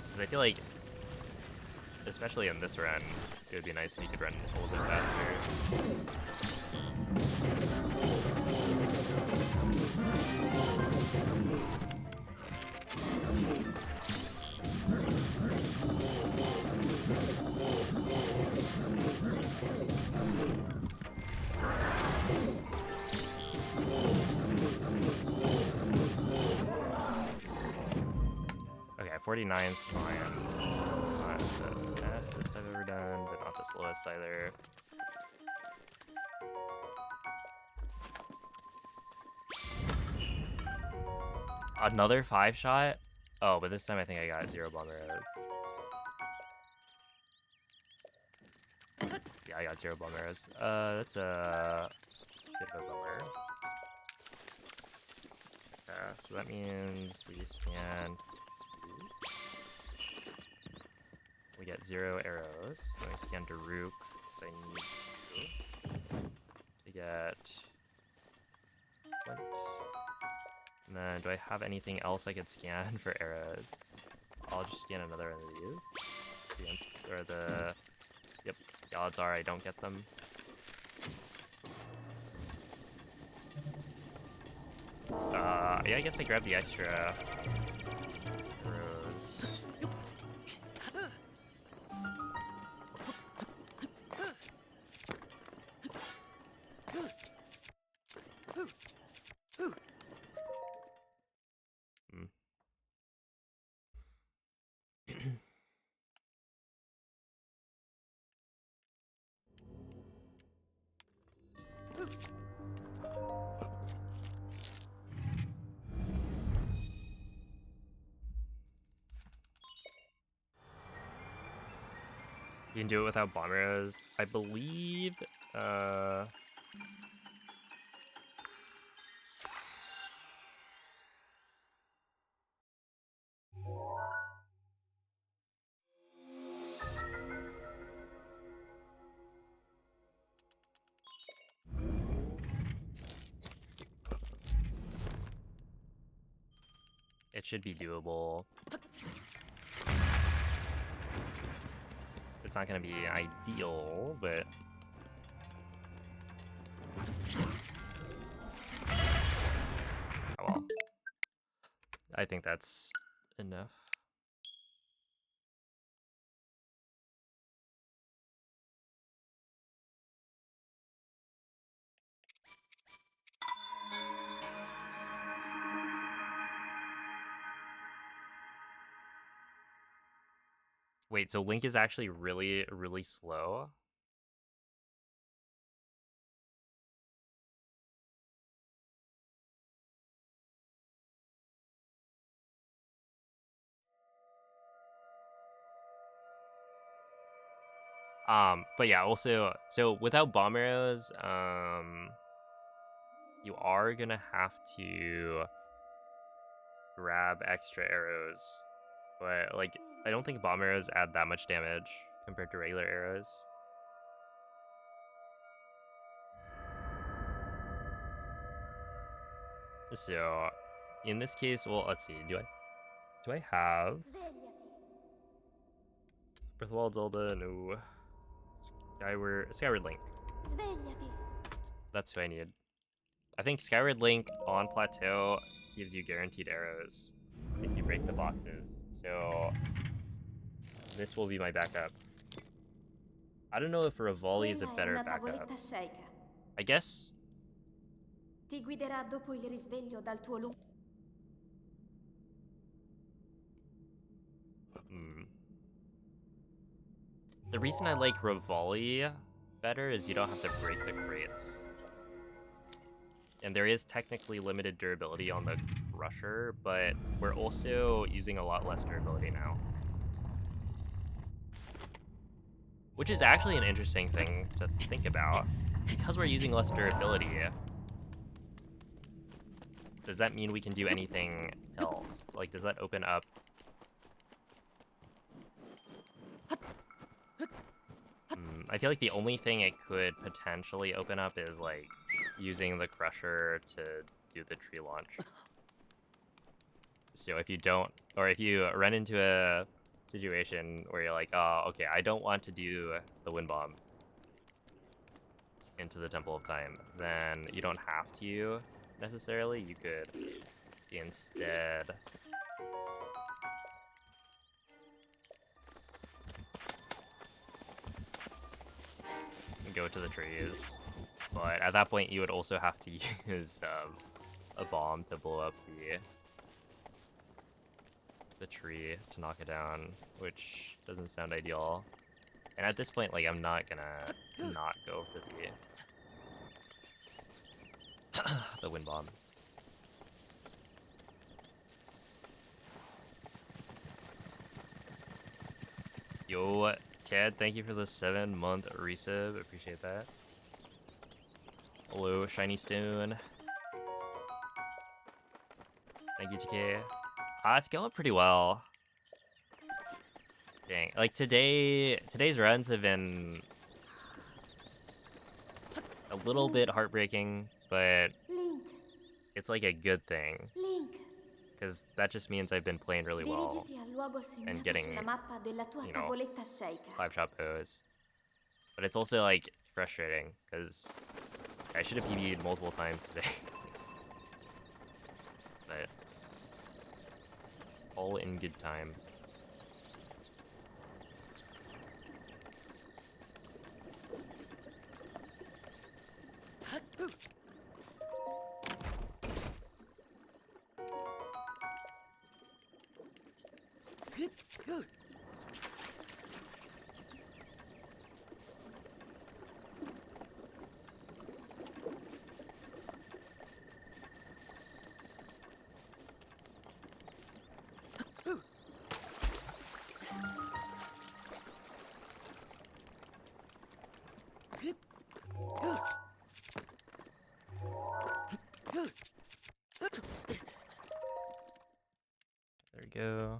Because I feel like, especially in this run, it would be nice if he could run a little bit faster. Okay, 49's fine. Not the fastest I've ever done, but not the slowest either. Another 5-shot? Oh, but this time I think I got 0 bomb arrows. Yeah, I got 0 bomb arrows. That's a bit of a bummer. So that means we scan. We get 0 arrows. Then we scan Daruk, because I need to get flint. And then, do I have anything else I could scan for arrows? I'll just scan another one of these. Or the... Yep, the odds are I don't get them. Yeah, I guess I grabbed the extra arrows. You can do it without bomb arrows. I believe, it should be doable. It's not gonna be ideal, but... Oh well. I think that's enough. Wait, so Link is actually really, really slow? But yeah, also, so without bomb arrows, you are gonna have to grab extra arrows. But, like, I don't think bomb arrows add that much damage compared to regular arrows. So, in this case, well, let's see, do I have Breath of the Wild Zelda? No. Skyward Link. Svegliati. That's who I need. I think Skyward Link on plateau gives you guaranteed arrows if you break the boxes. So this will be my backup. I don't know if Rivoli is a Quella è better una backup. tavoletta sceicca. I guess. Ti guiderà dopo il risveglio dal tuo lungo... The reason I like Rivali better is you don't have to break the crates. And there is technically limited durability on the Crusher, but we're also using a lot less durability now. Which is actually an interesting thing to think about. Because we're using less durability, does that mean we can do anything else? Like, does that open up... I feel like the only thing it could potentially open up is, like, using the Crusher to do the tree launch. So if you don't, or if you run into a situation where you're like, oh, okay, I don't want to do the Wind Bomb into the Temple of Time, then you don't have to necessarily. You could instead go to the trees. But at that point, you would also have to use a bomb to blow up the tree to knock it down, which doesn't sound ideal. And at this point, like, I'm not gonna not go for the Wind Bomb. Yo, Ted, thank you for the 7-month resub. Appreciate that. Hello, Shiny Stone. Thank you, TK. It's going pretty well. Dang, like today's runs have been a little bit heartbreaking, but Link, it's like a good thing. Link, Because that just means I've been playing really well dirigiti al luogo and segnato getting, sulla mappa della tua you know, tavoletta sceicca. 5-shot pose. But it's also, like, frustrating, because I should have PB'd multiple times today. But all in good time. There we go.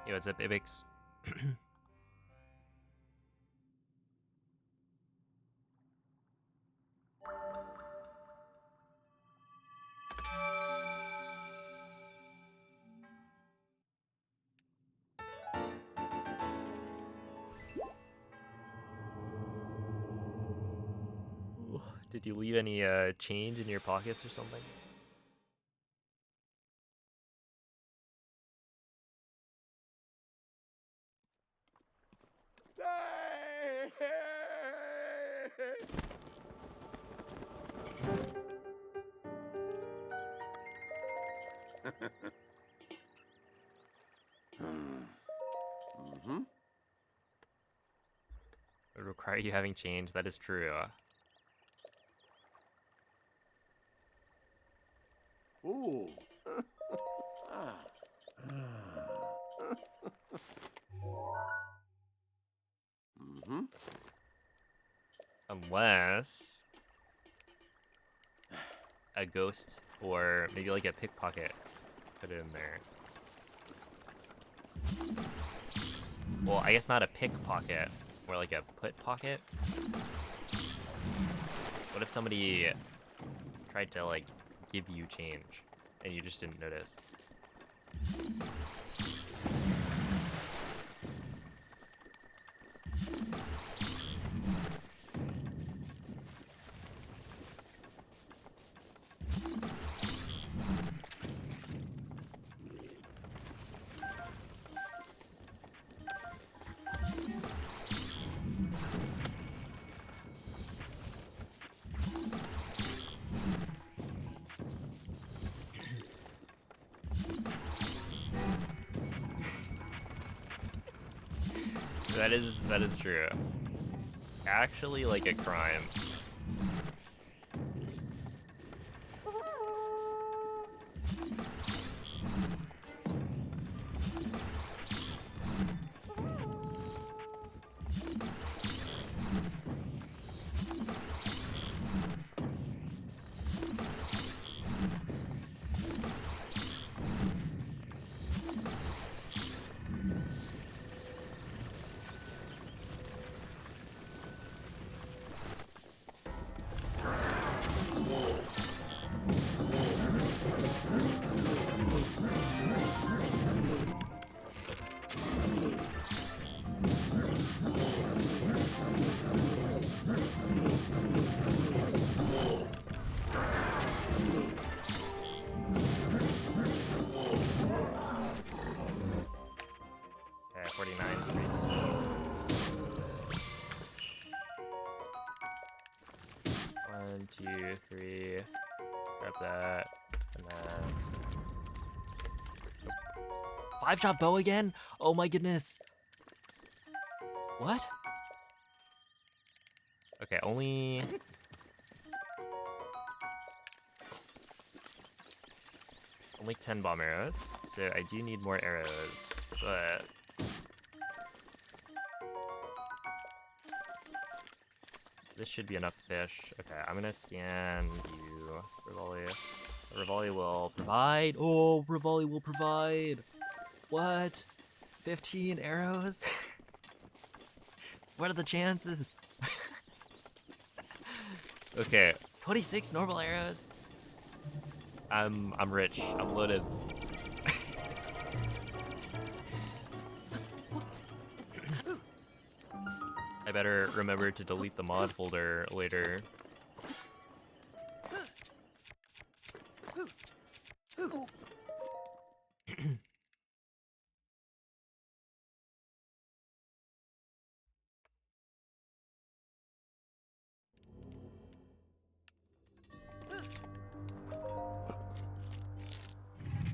Yo, what's up, Ibix? Did you leave any change in your pockets or something? It would require you having change, that is true. Ooh. Mm-hmm. Unless a ghost or maybe like a pickpocket put it in there. Well, I guess not a pickpocket, more like a put pocket. What if somebody tried to like give you change and you just didn't notice? That is true. Actually, like a crime. Okay, 49 is pretty decent. 1, 2, 3. Grab that. And then 5-shot bow again? Oh my goodness. What? Okay, only only 10 bomb arrows, so I do need more arrows, but this should be enough fish. Okay, I'm gonna scan you, Rivali. Rivali will provide. Oh, Rivali will provide. What? 15 arrows? What are the chances? Okay, 26 normal arrows. I'm rich. I'm loaded. I better remember to delete the mod folder later.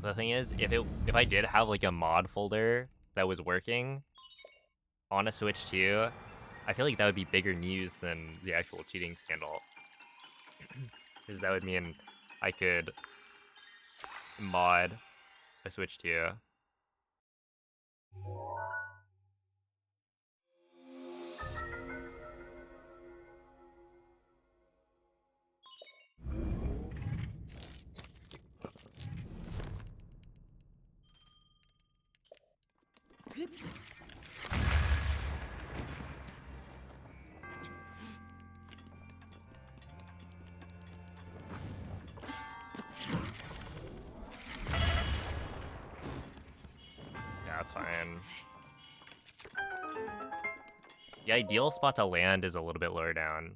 The thing is, if I did have like a mod folder that was working on a Switch 2, I feel like that would be bigger news than the actual cheating scandal. Because that would mean I could mod a Switch 2. Yeah, that's fine. The ideal spot to land is a little bit lower down.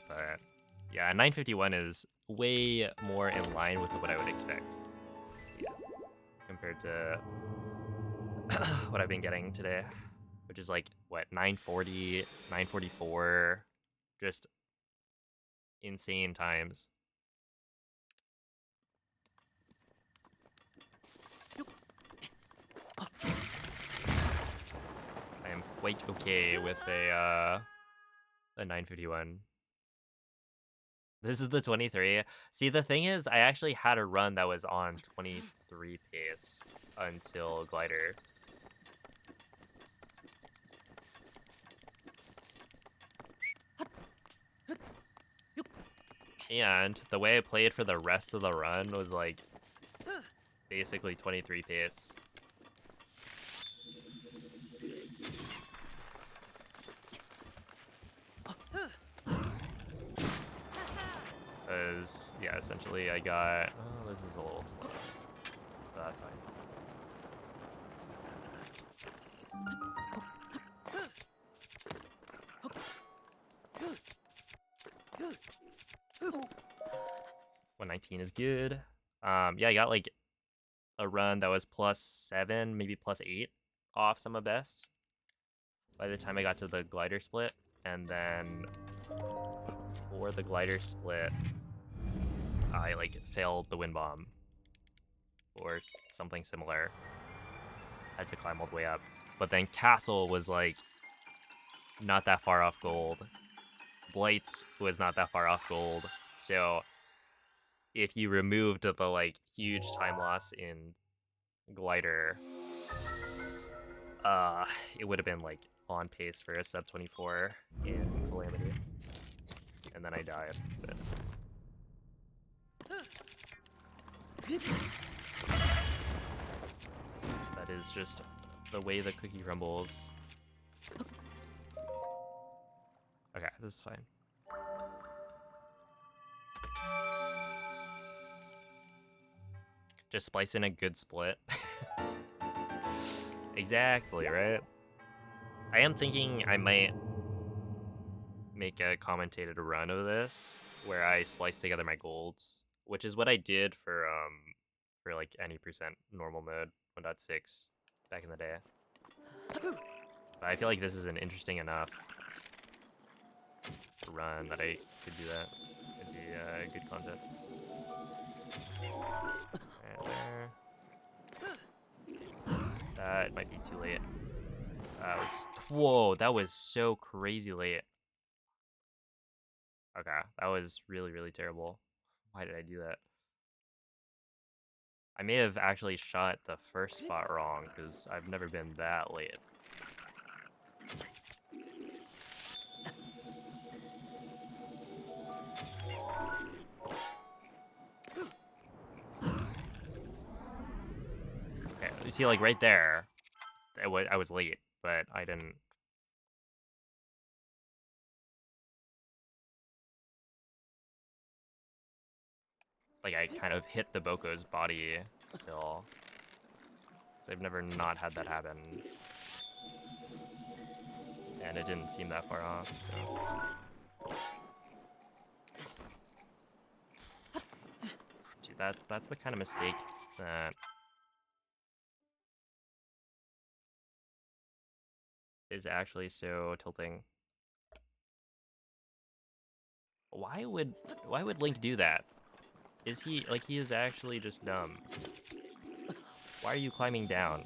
But yeah, 951 is way more in line with what I would expect. Yeah, compared to what I've been getting today, which is like, what, 940, 944, just insane times. I am quite okay with a 951. This is the 23. See, the thing is, I actually had a run that was on 23 pace until glider. And the way I played for the rest of the run was like basically 23 pace. Because, yeah, essentially I got... Oh, this is a little slow. But that's fine. +119 is good. Yeah, I got like a run that was +7, maybe +8 off some of best by the time I got to the glider split. And then for the glider split, I like failed the wind bomb or something similar. Had to climb all the way up. But then Castle was like not that far off gold. Blights was not that far off gold. So if you removed the like huge time loss in glider, it would have been like on pace for a sub 24 in Calamity. And then I died. But... that is just the way the cookie crumbles. Okay, this is fine. Just splice in a good split. Exactly, right? I am thinking I might make a commentated run of this where I splice together my golds, which is what I did for like any percent normal mode 1.6 back in the day. But I feel like this is an interesting enough run that I could do that. It'd be good content. Right there. That might be too late. That was... whoa, that was so crazy late. Okay, that was really, really terrible. Why did I do that? I may have actually shot the first spot wrong, because I've never been that late. Okay, you see, like, right there, I was late, but I didn't... like, I kind of hit the Boko's body still. So I've never not had that happen. And it didn't seem that far off, so... dude, that's the kind of mistake that is actually so tilting. Why would Link do that? Is he is actually just dumb? Why are you climbing down?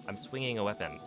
I'm swinging a weapon.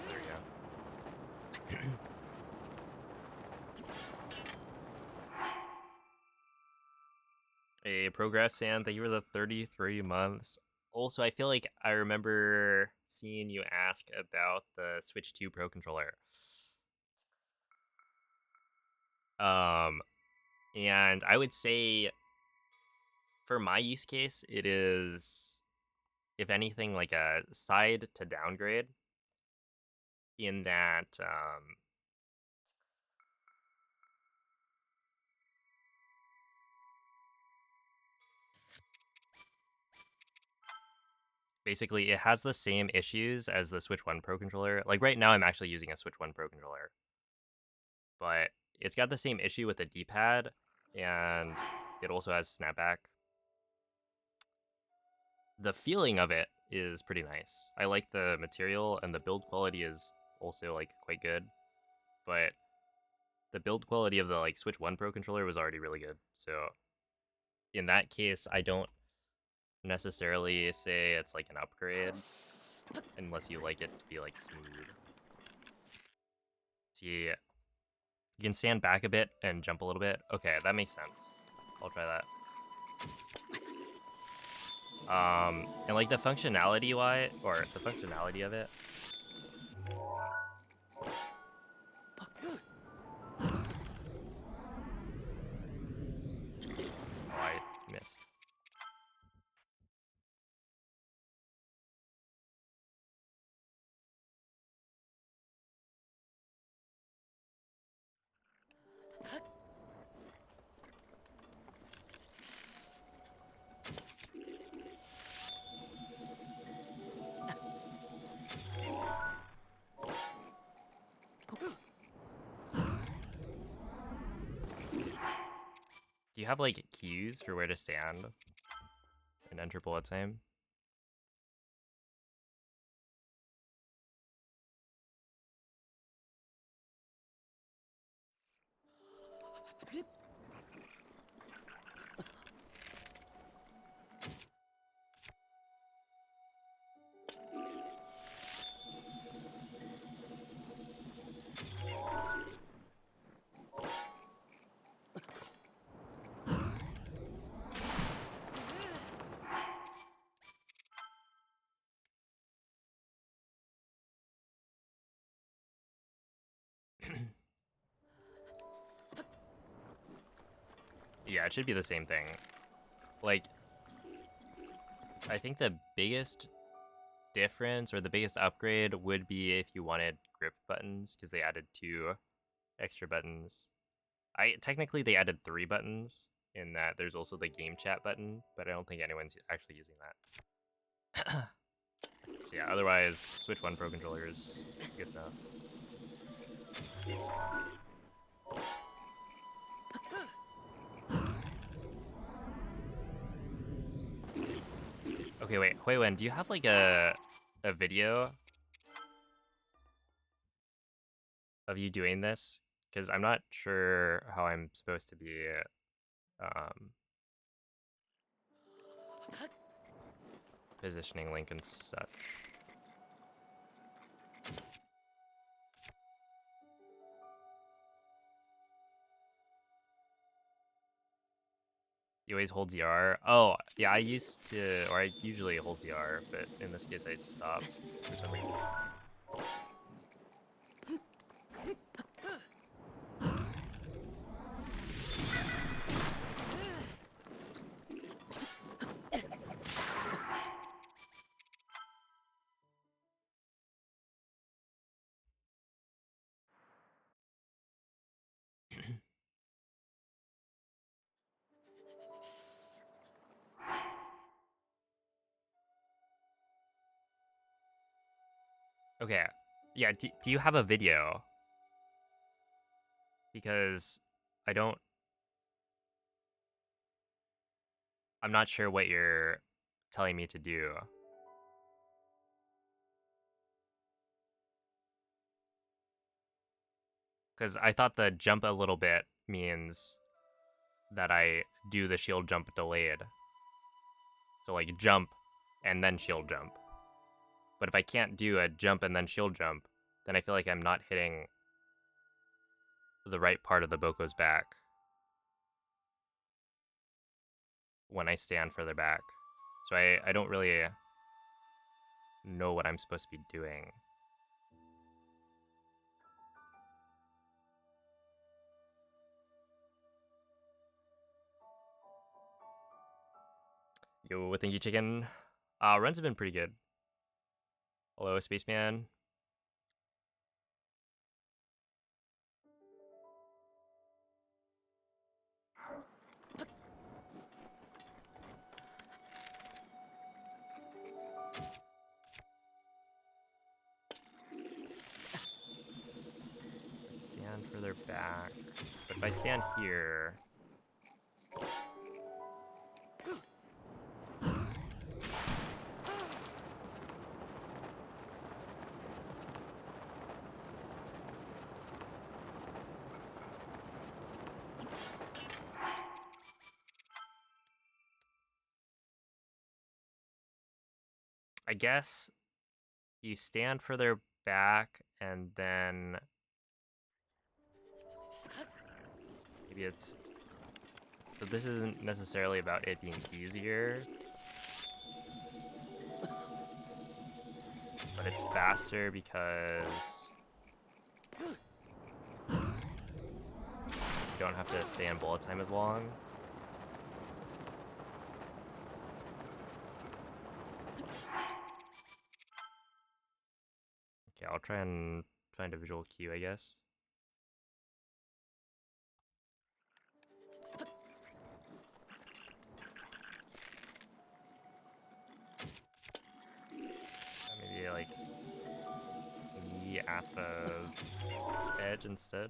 There we go. A progress, and thank you for the 33 months. Also, I feel like I remember seeing you ask about the Switch 2 Pro controller. And I would say for my use case, it is, if anything, like a side to downgrade in that basically it has the same issues as the Switch 1 Pro controller. Like right now I'm actually using a Switch 1 Pro controller, but it's got the same issue with the D-pad, and it also has snapback. The feeling of it is pretty nice. I like the material, and the build quality is also like quite good, but the build quality of the like Switch 1 Pro controller was already really good. So in that case, I don't necessarily say it's like an upgrade unless you like it to be like smooth. See, you can stand back a bit and jump a little bit. Okay, that makes sense. I'll try that. And like the functionality of it. Oh, I missed. Do you have like cues for where to stand and enter bullet time? Yeah, it should be the same thing. Like, I think the biggest difference or the biggest upgrade would be if you wanted grip buttons, because they added 2 extra buttons. Technically they added 3 buttons in that there's also the game chat button, but I don't think anyone's actually using that. So yeah, otherwise Switch 1 Pro controller is good enough. Okay, wait, Huiwen, do you have like a video of you doing this? Because I'm not sure how I'm supposed to be um, positioning Link and such. You always hold ZR. Oh, yeah, I usually hold ZR, but in this case I stopped for some reason. Okay, yeah, do you have a video? Because I don't, I'm not sure what you're telling me to do. Because I thought the jump a little bit means that I do the shield jump delayed. So like jump and then shield jump. But if I can't do a jump and then shield jump, then I feel like I'm not hitting the right part of the Boko's back when I stand further back. So I don't really know what I'm supposed to be doing. Yo, thank you, chicken. Runs have been pretty good. Hello, Spaceman. further back. But if I stand here... I guess you stand further back and then maybe it's... So this isn't necessarily about it being easier, but it's faster because you don't have to stay on bullet time as long. Okay, I'll try and find a visual cue, I guess. Maybe like me at the edge instead.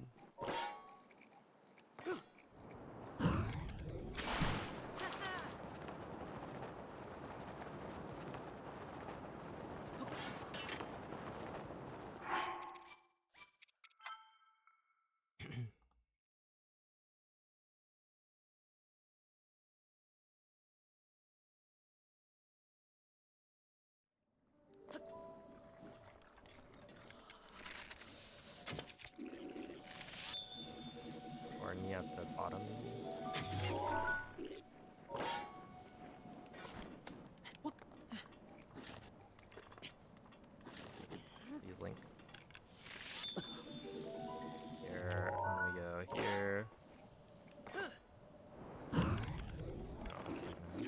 Or me at the bottom, maybe? Please, Link. Here, and then we go here. No, that's not gonna...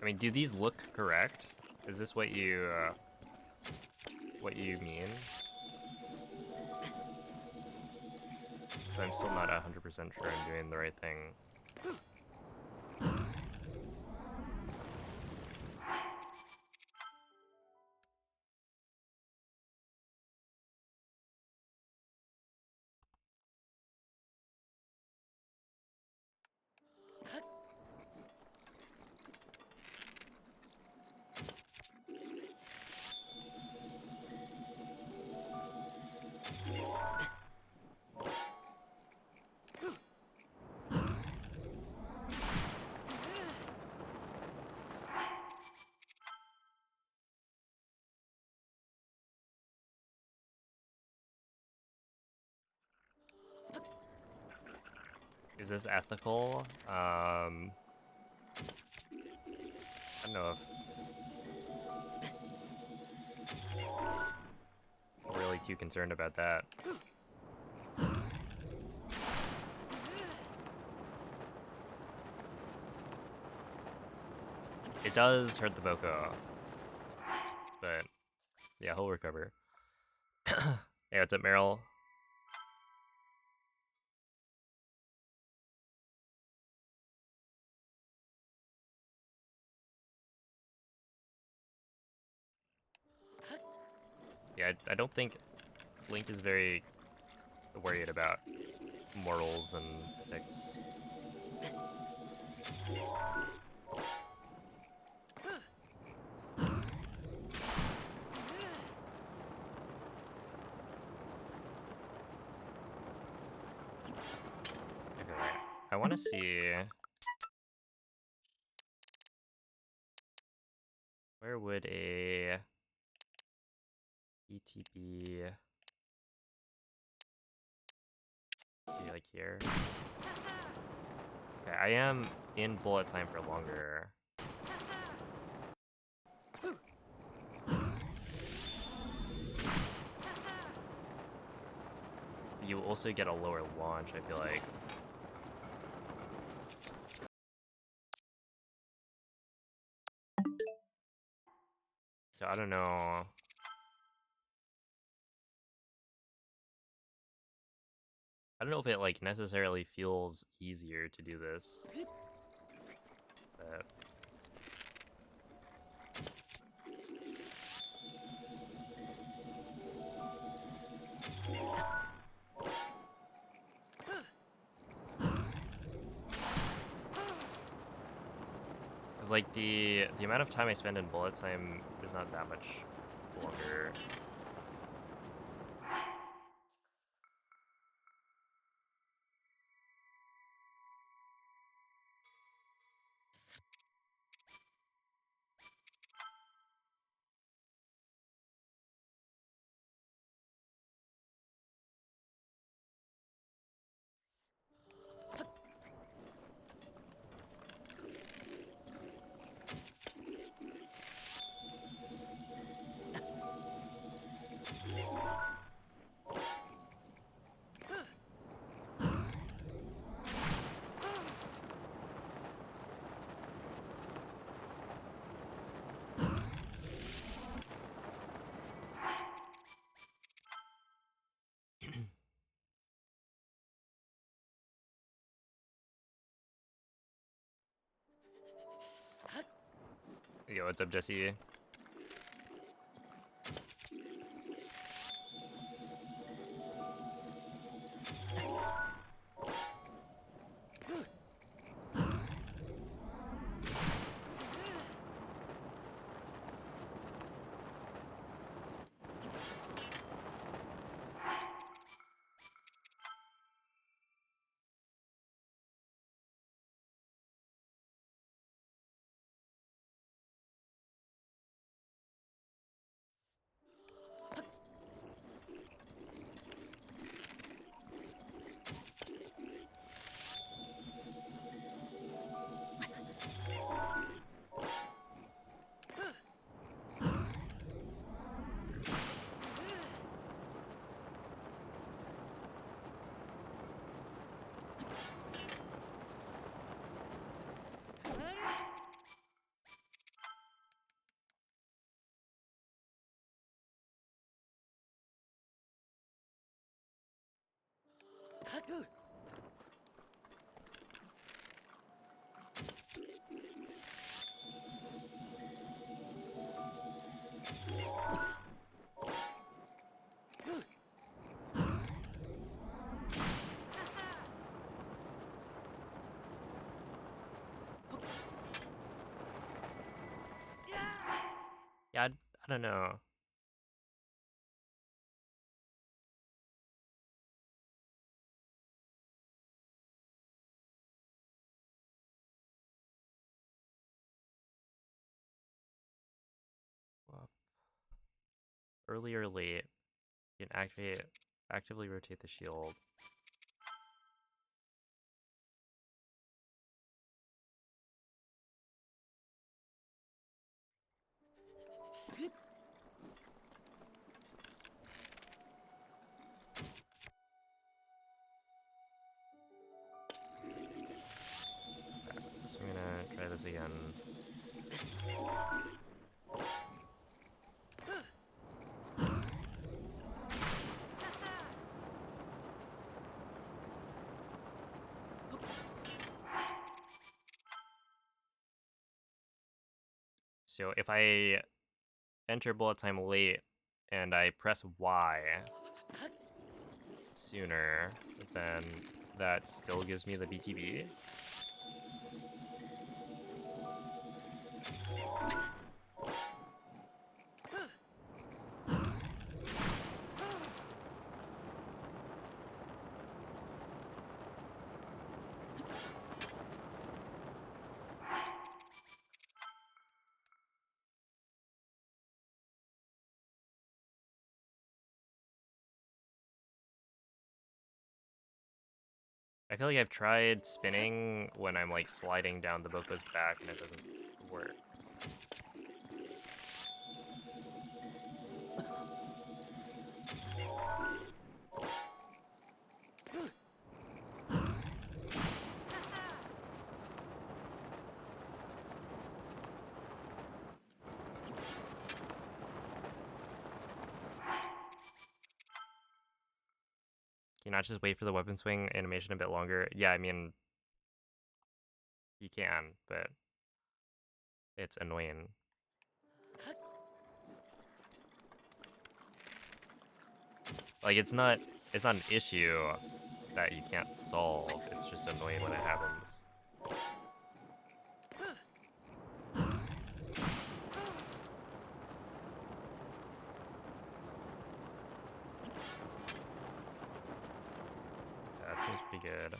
I mean, do these look correct? Is this what you mean? I'm still not 100% sure I'm doing the right thing. Is this ethical? I don't know if I'm really too concerned about that. It does hurt the Boko, but yeah, he'll recover. Hey, what's up, Meryl? Yeah, I don't think Link is very worried about mortals and ethics. Okay, wait. I want to see, where would a ETB be, like here? Okay, I am in bullet time for longer. You also get a lower launch, I feel like. So I don't know. I don't know if it like necessarily feels easier to do this. But it's like the amount of time I spend in bullet time is not that much longer. Yo, what's up, Jesse? Yeah, I don't know. Well, early or late, you can actively rotate the shield. So I'm gonna try this again. So if I enter bullet time late and I press Y sooner, then that still gives me the BTB. I feel like I've tried spinning when I'm like sliding down the Boko's back and it doesn't work. Can you not just wait for the weapon swing animation a bit longer? Yeah, I mean, you can, but it's annoying. Like, it's not an issue that you can't solve. It's just annoying when it happens. Yeah, that seems pretty good.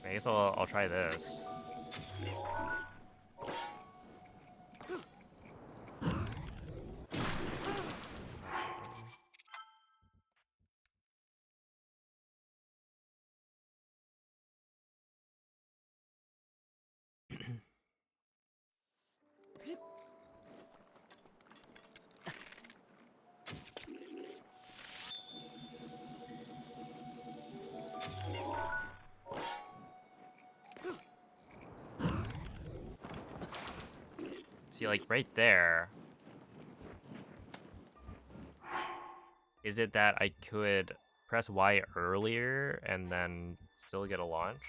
I guess I'll try this. See, like right there, is it that I could press Y earlier and then still get a launch?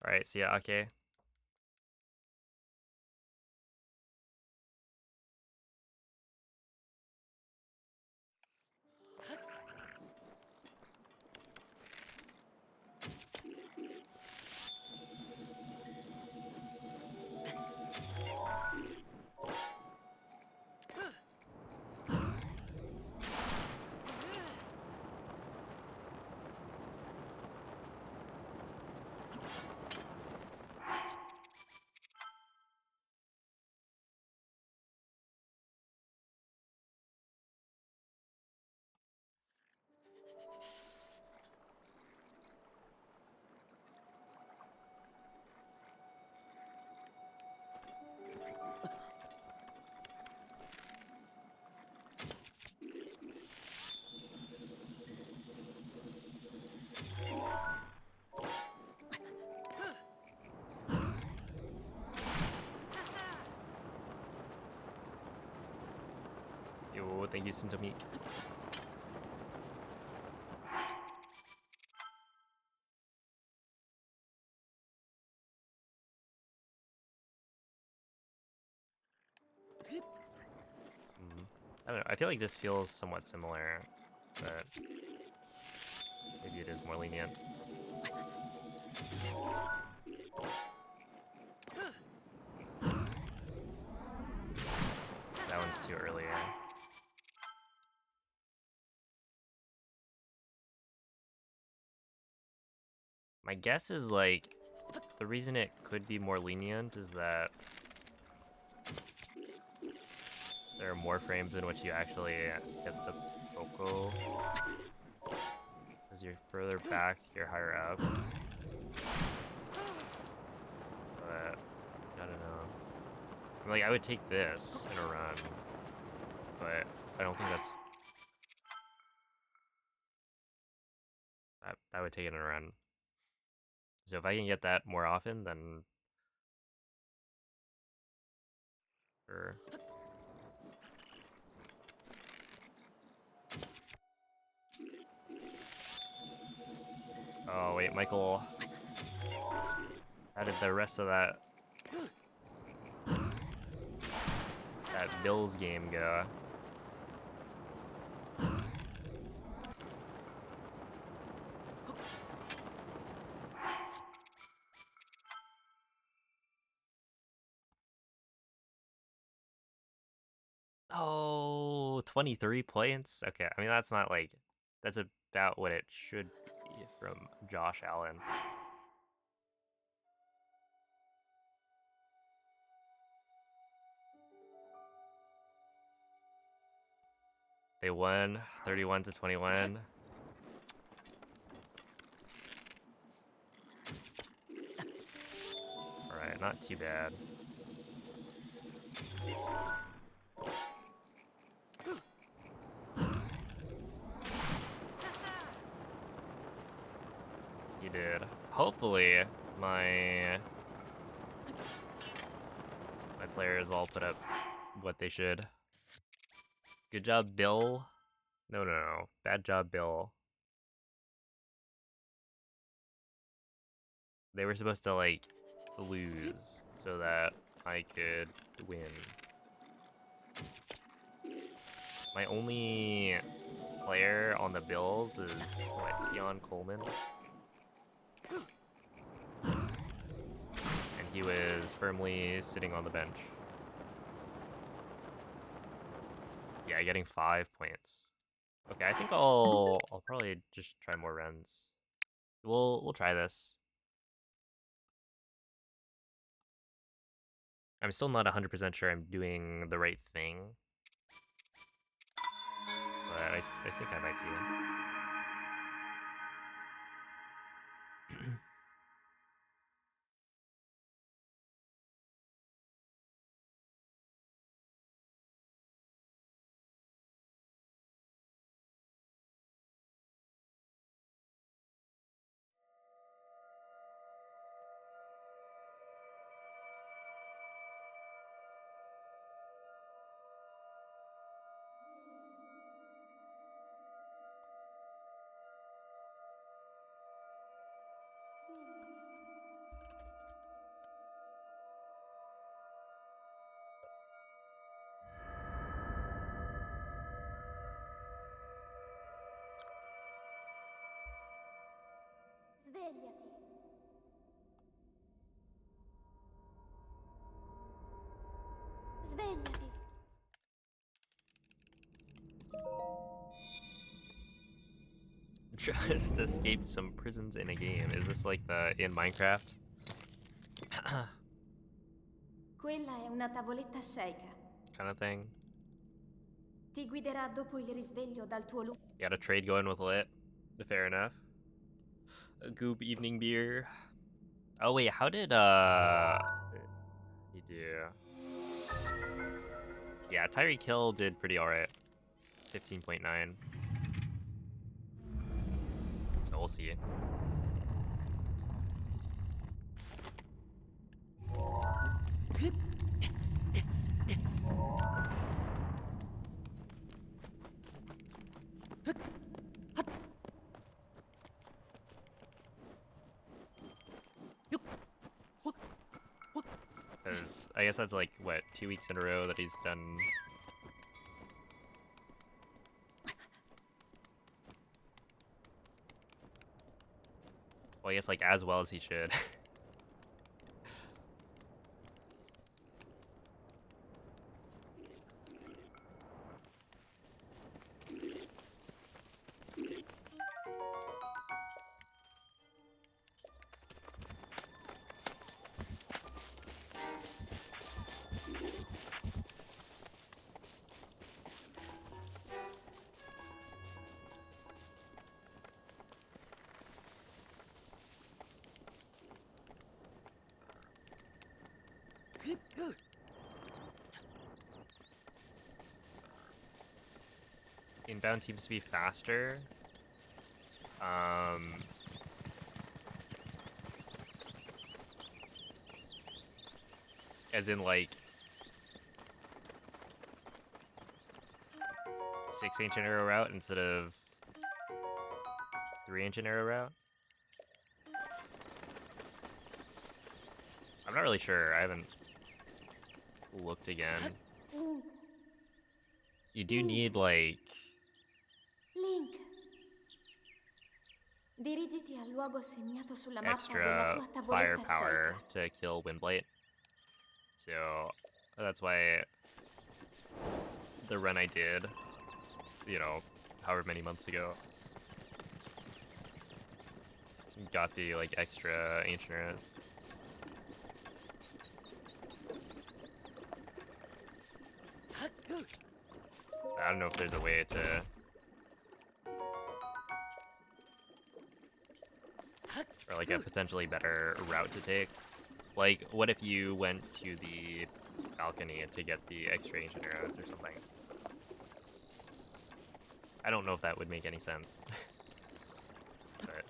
Alright, see ya, okay. Yo, thank you, Sintomeek. I don't know, I feel like this feels somewhat similar, but maybe it is more lenient. That one's too early. My guess is like the reason it could be more lenient is that there are more frames in which you actually get the Poco. As you're further back, you're higher up. But I don't know. I mean, like I would take this in a run, but I don't think that would take it in a run. So if I can get that more often, then sure. Oh wait, Michael, how did the rest of that Bills game go? Oh, 23 points? Okay, I mean, that's not like, that's about what it should be from Josh Allen. They won 31-21. Alright, not too bad. You did. Hopefully, my players all put up what they should. Good job, Bill. No, no, no. Bad job, Bill. They were supposed to, like, lose so that I could win. My only player on the Bills is, what, Keon Coleman? And he was firmly sitting on the bench. Yeah, getting 5 points. Okay, I think I'll probably just try more runs. We'll try this. I'm still not 100% sure I'm doing the right thing, but I think I might be. Svegliati. Svegliati. Just escaped some prisons in a game. Is this like the in Minecraft? Quella è una tavoletta sceicca. Kind of thing. Ti guiderà dopo il risveglio dal tuo lungo. Got a trade going with Lit. Fair enough. A Goop evening beer. Oh wait, how did he do? Yeah, Tyreek Hill did pretty alright. 15.9. So we'll see. Because I guess that's like, what, 2 weeks in a row that he's done. Well, I guess like as well as he should. Inbound seems to be faster. As in like 6-inch arrow route instead of 3-inch arrow route. I'm not really sure. I haven't looked again. You do need like Link, dirigiti al luogo segnato sulla mappa della extra tua tavoletta firepower scelta. to kill Windblight. So that's why the run I did, you know, however many months ago, got the like extra ancient arrows. I don't know if there's a way to or like a potentially better route to take. Like, what if you went to the balcony to get the extra ancient arrows or something? I don't know if that would make any sense. But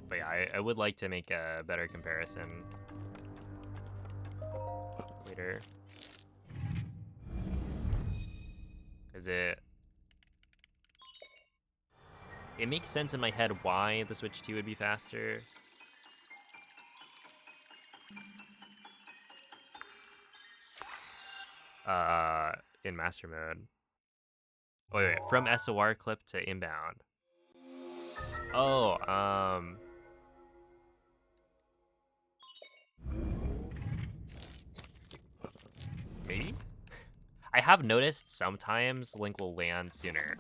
but yeah, I would like to make a better comparison later. Because it makes sense in my head why the Switch 2 would be faster. In master mode. Oh, wait, from SOR clip to inbound. Oh, maybe? I have noticed sometimes Link will land sooner.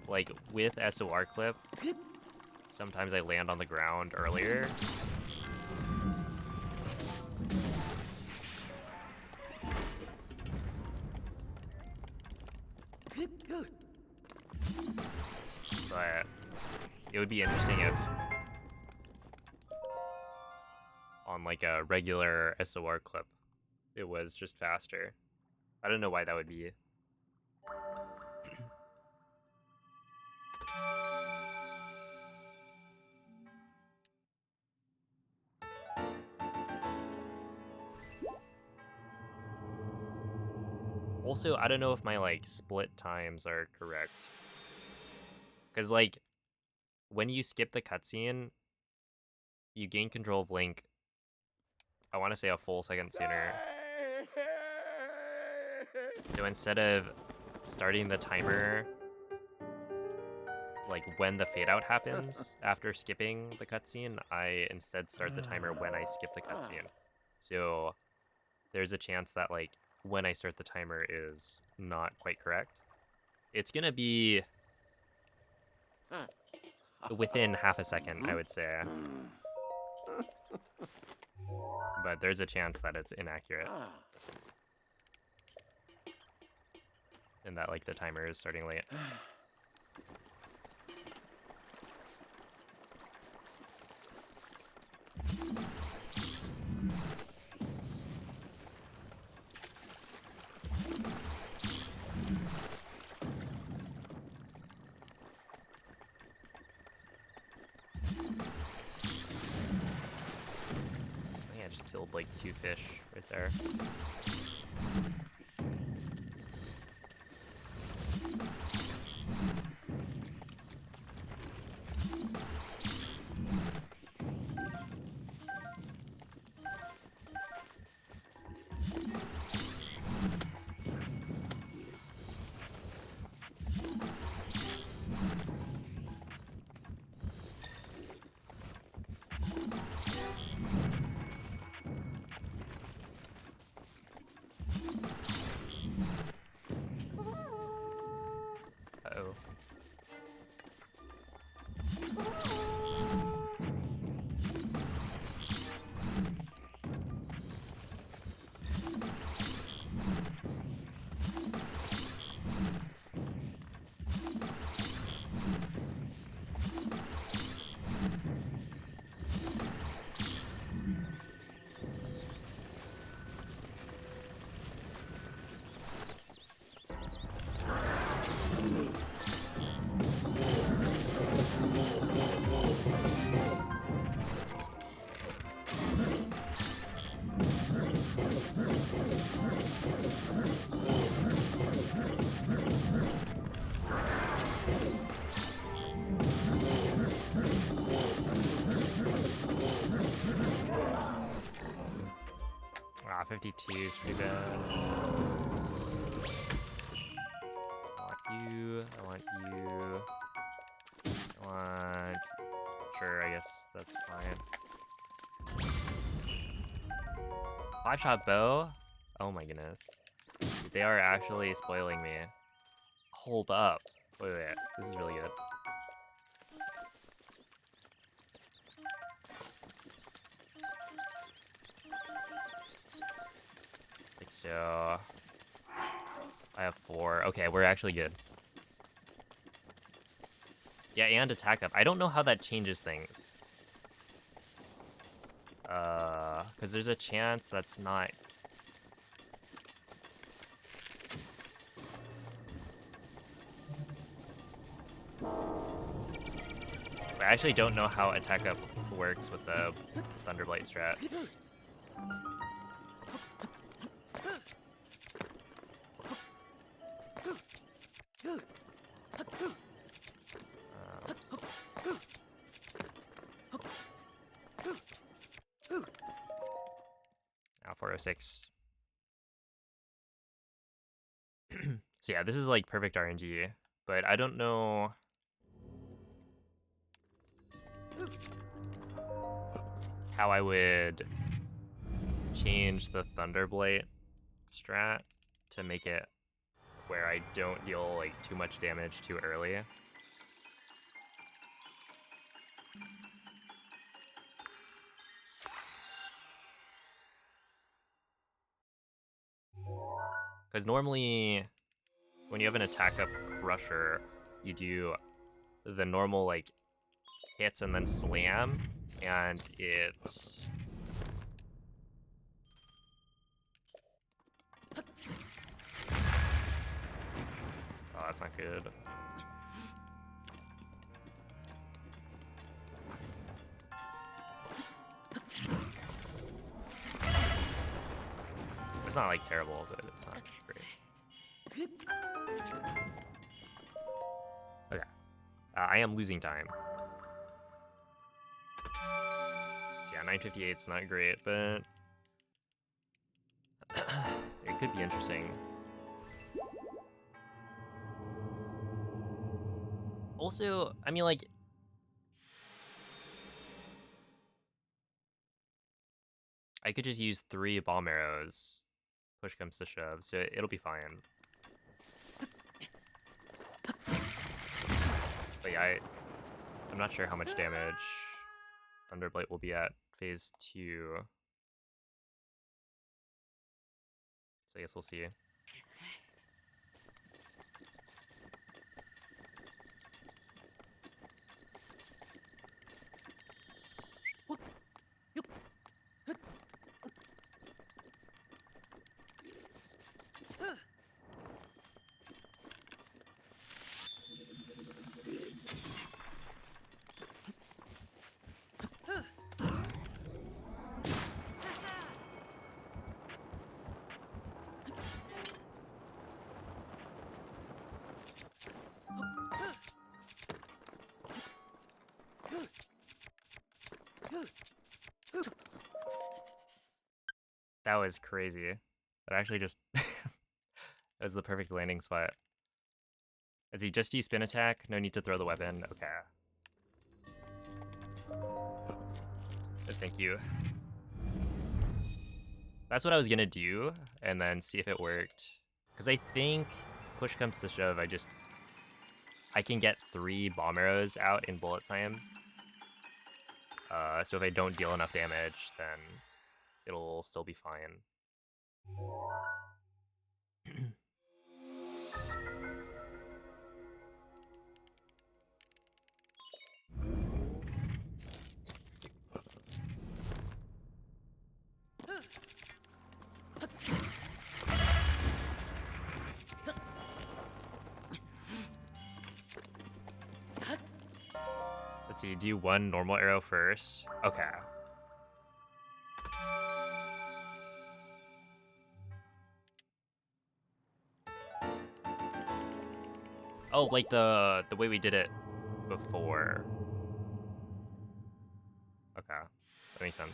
Like, with SOR clip, sometimes I land on the ground earlier. But it would be interesting if on like a regular SOR clip it was just faster. I don't know why that would be. Also, I don't know if my like split times are correct. Cause like when you skip the cutscene, you gain control of Link, I want to say a full second sooner. So instead of starting the timer like when the fade out happens after skipping the cutscene, I instead start the timer when I skip the cutscene. So there's a chance that like when I start the timer is not quite correct. It's gonna be within half a second, I would say. But there's a chance that it's inaccurate. And that like the timer is starting late. I think I just killed like 2 fish right there. 52 is pretty bad. I want you. I want you. I want... Sure, I guess that's fine. 5-shot bow? Oh my goodness. Dude, they are actually spoiling me. Hold up. Wait. This is really good. Like so. I have 4. Okay, we're actually good. Yeah, and attack up. I don't know how that changes things. Because there's a chance that's not... I actually don't know how attack up works with the Thunderblight strat. Now 406. So yeah, this is like perfect RNG, but I don't know how I would change the Thunderblight strat to make it where I don't deal like too much damage too early. Because normally when you have an attack up crusher, you do the normal like hits and then slam, and it... Oh, that's not good. It's not like terrible, but it's not great. Okay. I am losing time. So yeah, 958 is not great, but it could be interesting. Also, I mean, like, I could just use 3 bomb arrows. Push comes to shove, so it'll be fine. But yeah, I'm not sure how much damage Thunderblight will be at phase 2. So I guess we'll see. That was crazy. That actually just... that was the perfect landing spot. As he just use spin attack, no need to throw the weapon. Okay. Thank you. That's what I was gonna do, and then see if it worked. Because I think push comes to shove, I can get 3 bomb arrows out in bullet time. So if I don't deal enough damage, then it'll still be fine. Let's see, do 1 normal arrow first. Okay. Oh, like the way we did it before. Okay, that makes sense.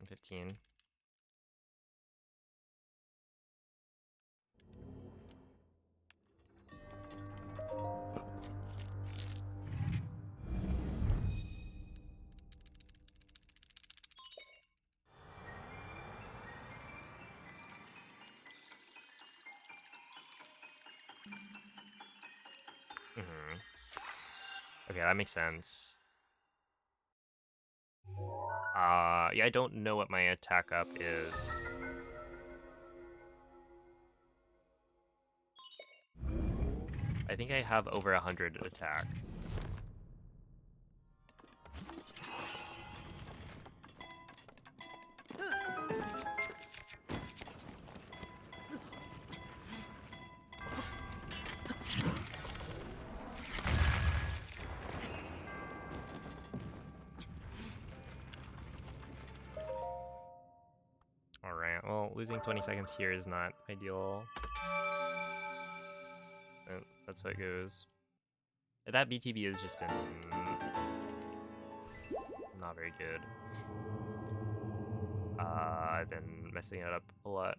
15. Okay, that makes sense. Yeah, I don't know what my attack up is. I think I have over 100 attack. Alright, well, losing 20 seconds here is not ideal. But that's how it goes. That BTB has just been not very good. I've been messing it up a lot.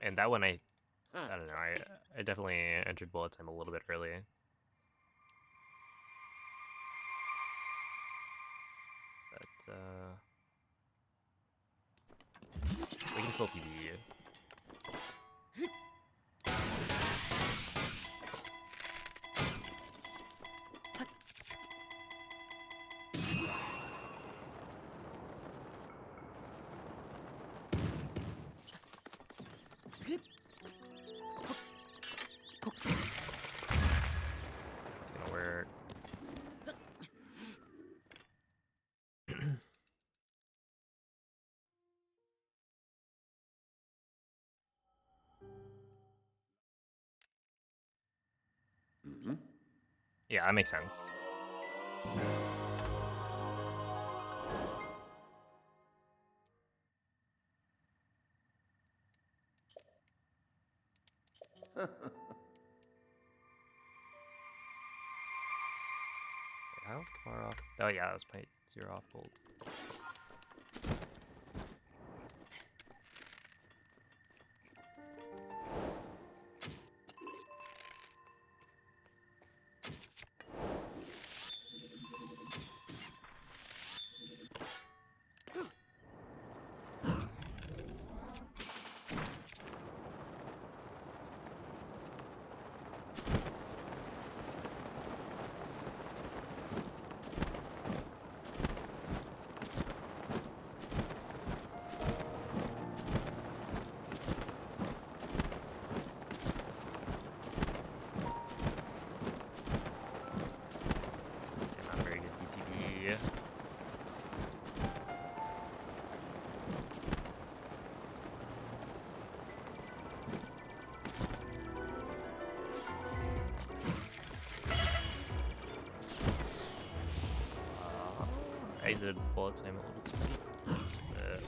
And that one, I don't know, I definitely entered bullet time a little bit early. But, we can still PB. It's gonna work. Yeah, that makes sense. How far off? Oh yeah, that was 0.0 off gold. Yeah, not a very good BTB. I exited bullet time a little too late. But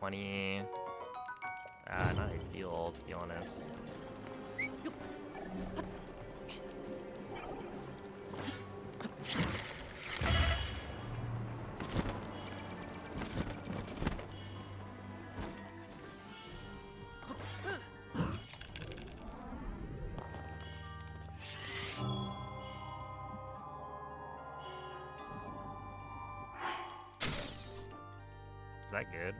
20. Not ideal, to be honest. that good?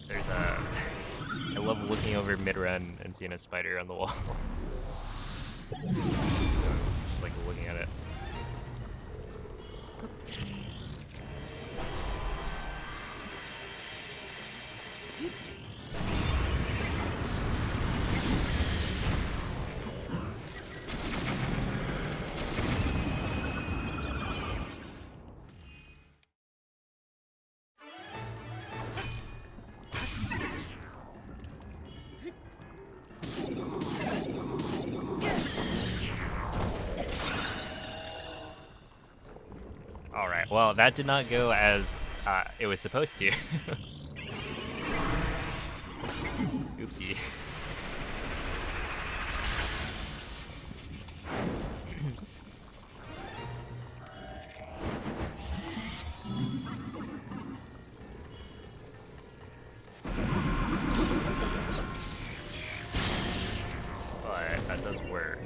There's a... I love looking over mid-run and seeing a spider on the wall. Just like looking at it. Alright, well, that did not go as it was supposed to. Oopsie. But that does work.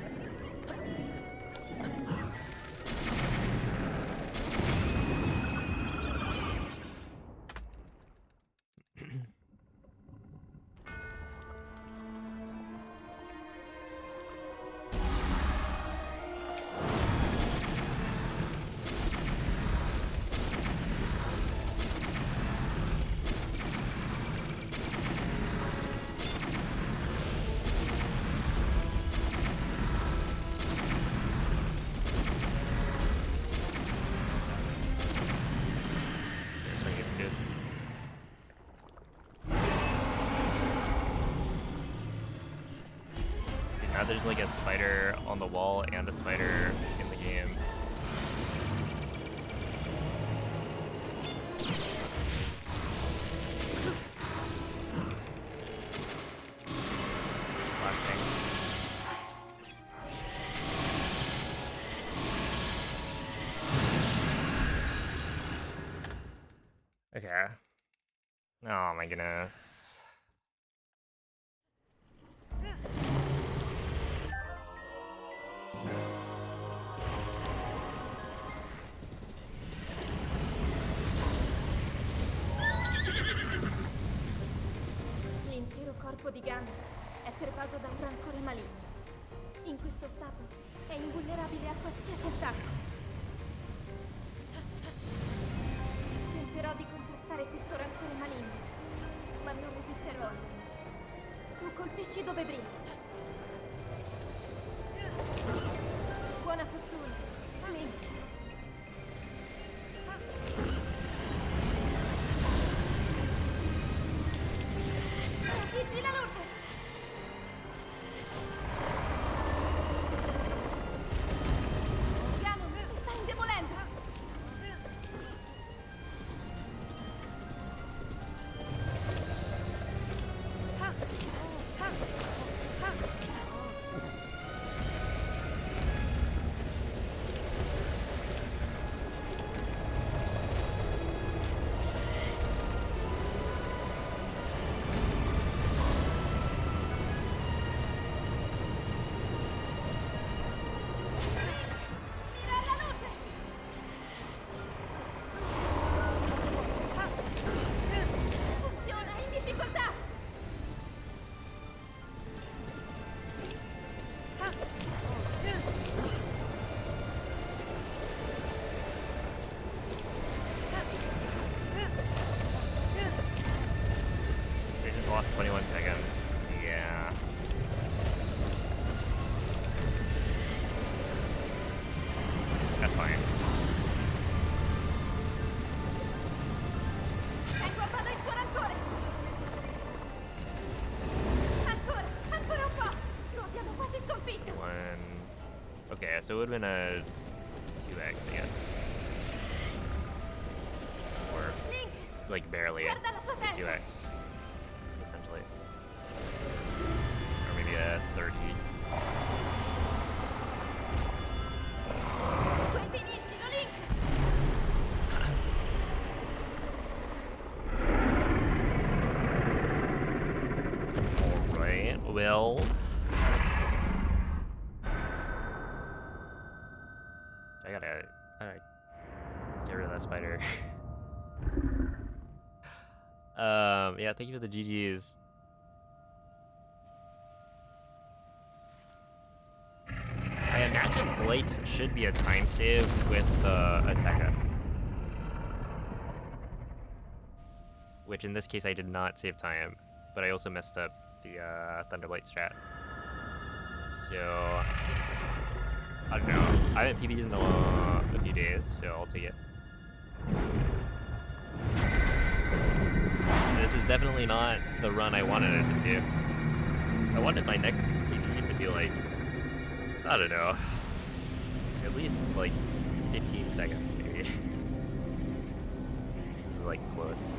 Now there's like a spider on the wall and a spider in the game. Okay. Oh my goodness. L'intero corpo di Gunn è pervaso da un rancore maligno. In questo stato è invulnerabile a qualsiasi attacco. Tenterò di contrastare questo rancore maligno, ma non resisterò. Tu colpisci dove brilla. Buona fortuna, Link. Utilizzi la luce! Ganon si sta indebolendo! That's fine. Tengo a bada il suo rancore! Ancora! Ancora un po'! Lo abbiamo quasi sconfitto! One. Okay, so it would have been a 2x, I guess. Or, Link! like, barely a Guarda la sua testa! 2x, potentially. Or maybe a 30. Poi finiscilo, Link! Alright, well. I gotta get rid of that spider. Yeah, thank you for the GGs. I imagine Blights should be a time save with the attack. Which in this case I did not save time, but I also messed up the Thunderblight strat. So I don't know. I haven't PB'd in a few days, so I'll take it. This is definitely not the run I wanted it to be. I wanted my next PB to be like, I don't know, at least like 15 seconds maybe. This is like close.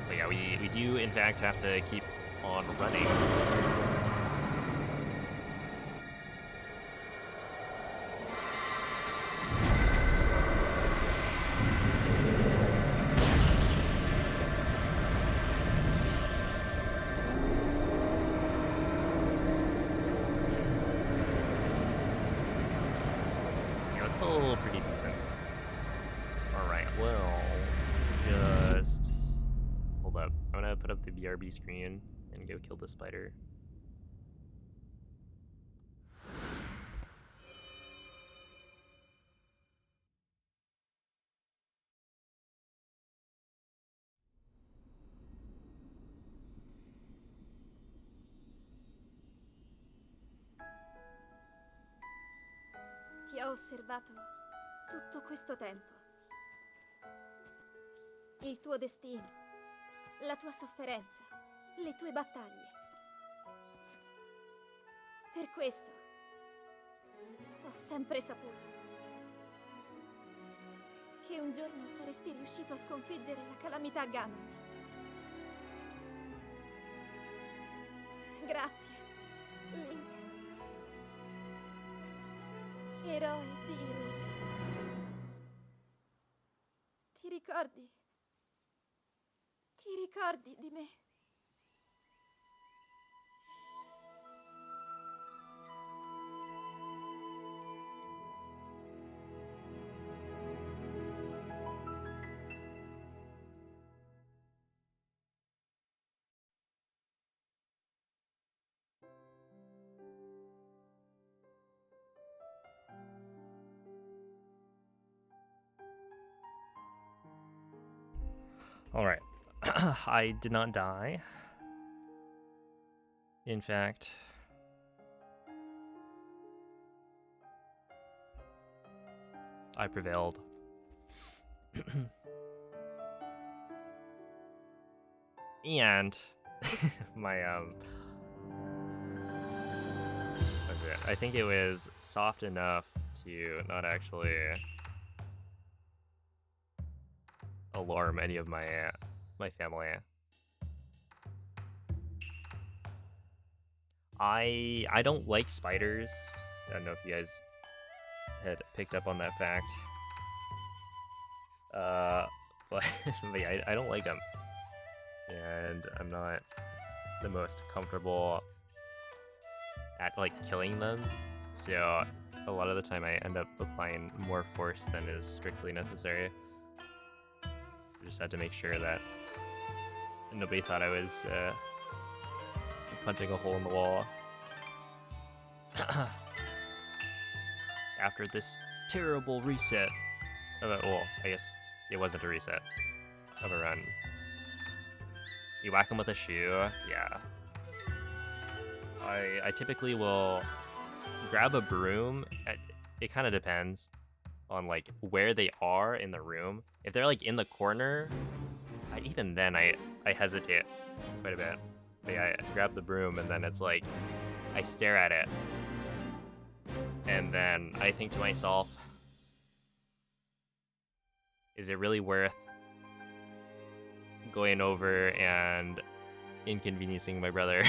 But yeah, we do in fact have to keep on running. Still pretty decent. Alright, well, just hold up. I'm gonna put up the BRB screen and go kill the spider. Ti ho osservato tutto questo tempo. Il tuo destino, la tua sofferenza, le tue battaglie. Per questo ho sempre saputo che un giorno saresti riuscito a sconfiggere la calamità Ganon. Grazie, Link. Eroe di Hyrule. Ti ricordi? Ti ricordi di me? Alright. I did not die. In fact, I prevailed. And my okay, I think it was soft enough to not actually alarm any of my family. I don't like spiders. I don't know if you guys had picked up on that fact. But, but yeah, I don't like them. And I'm not the most comfortable at like killing them. So a lot of the time I end up applying more force than is strictly necessary. Just had to make sure that nobody thought I was punching a hole in the wall. After this terrible reset of a, well, I guess it wasn't a reset of a run. You whack him with a shoe, yeah. I typically will grab a broom. It kind of depends on like where they are in the room. If they're like in the corner, even then I hesitate quite a bit. But yeah, I grab the broom and then it's like I stare at it, and then I think to myself, is it really worth going over and inconveniencing my brother?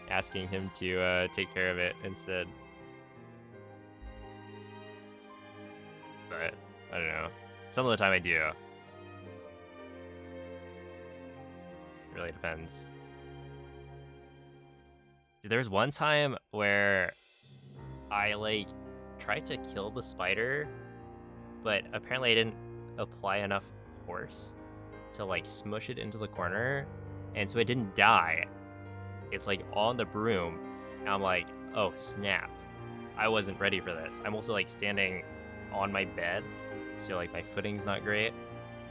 Asking him to take care of it instead. But I don't know. Some of the time I do. It really depends. Dude, there was one time where I like tried to kill the spider, but apparently I didn't apply enough force to like smush it into the corner, and so it didn't die. It's like on the broom, and I'm like, oh snap. I wasn't ready for this. I'm also like standing on my bed, so like my footing's not great,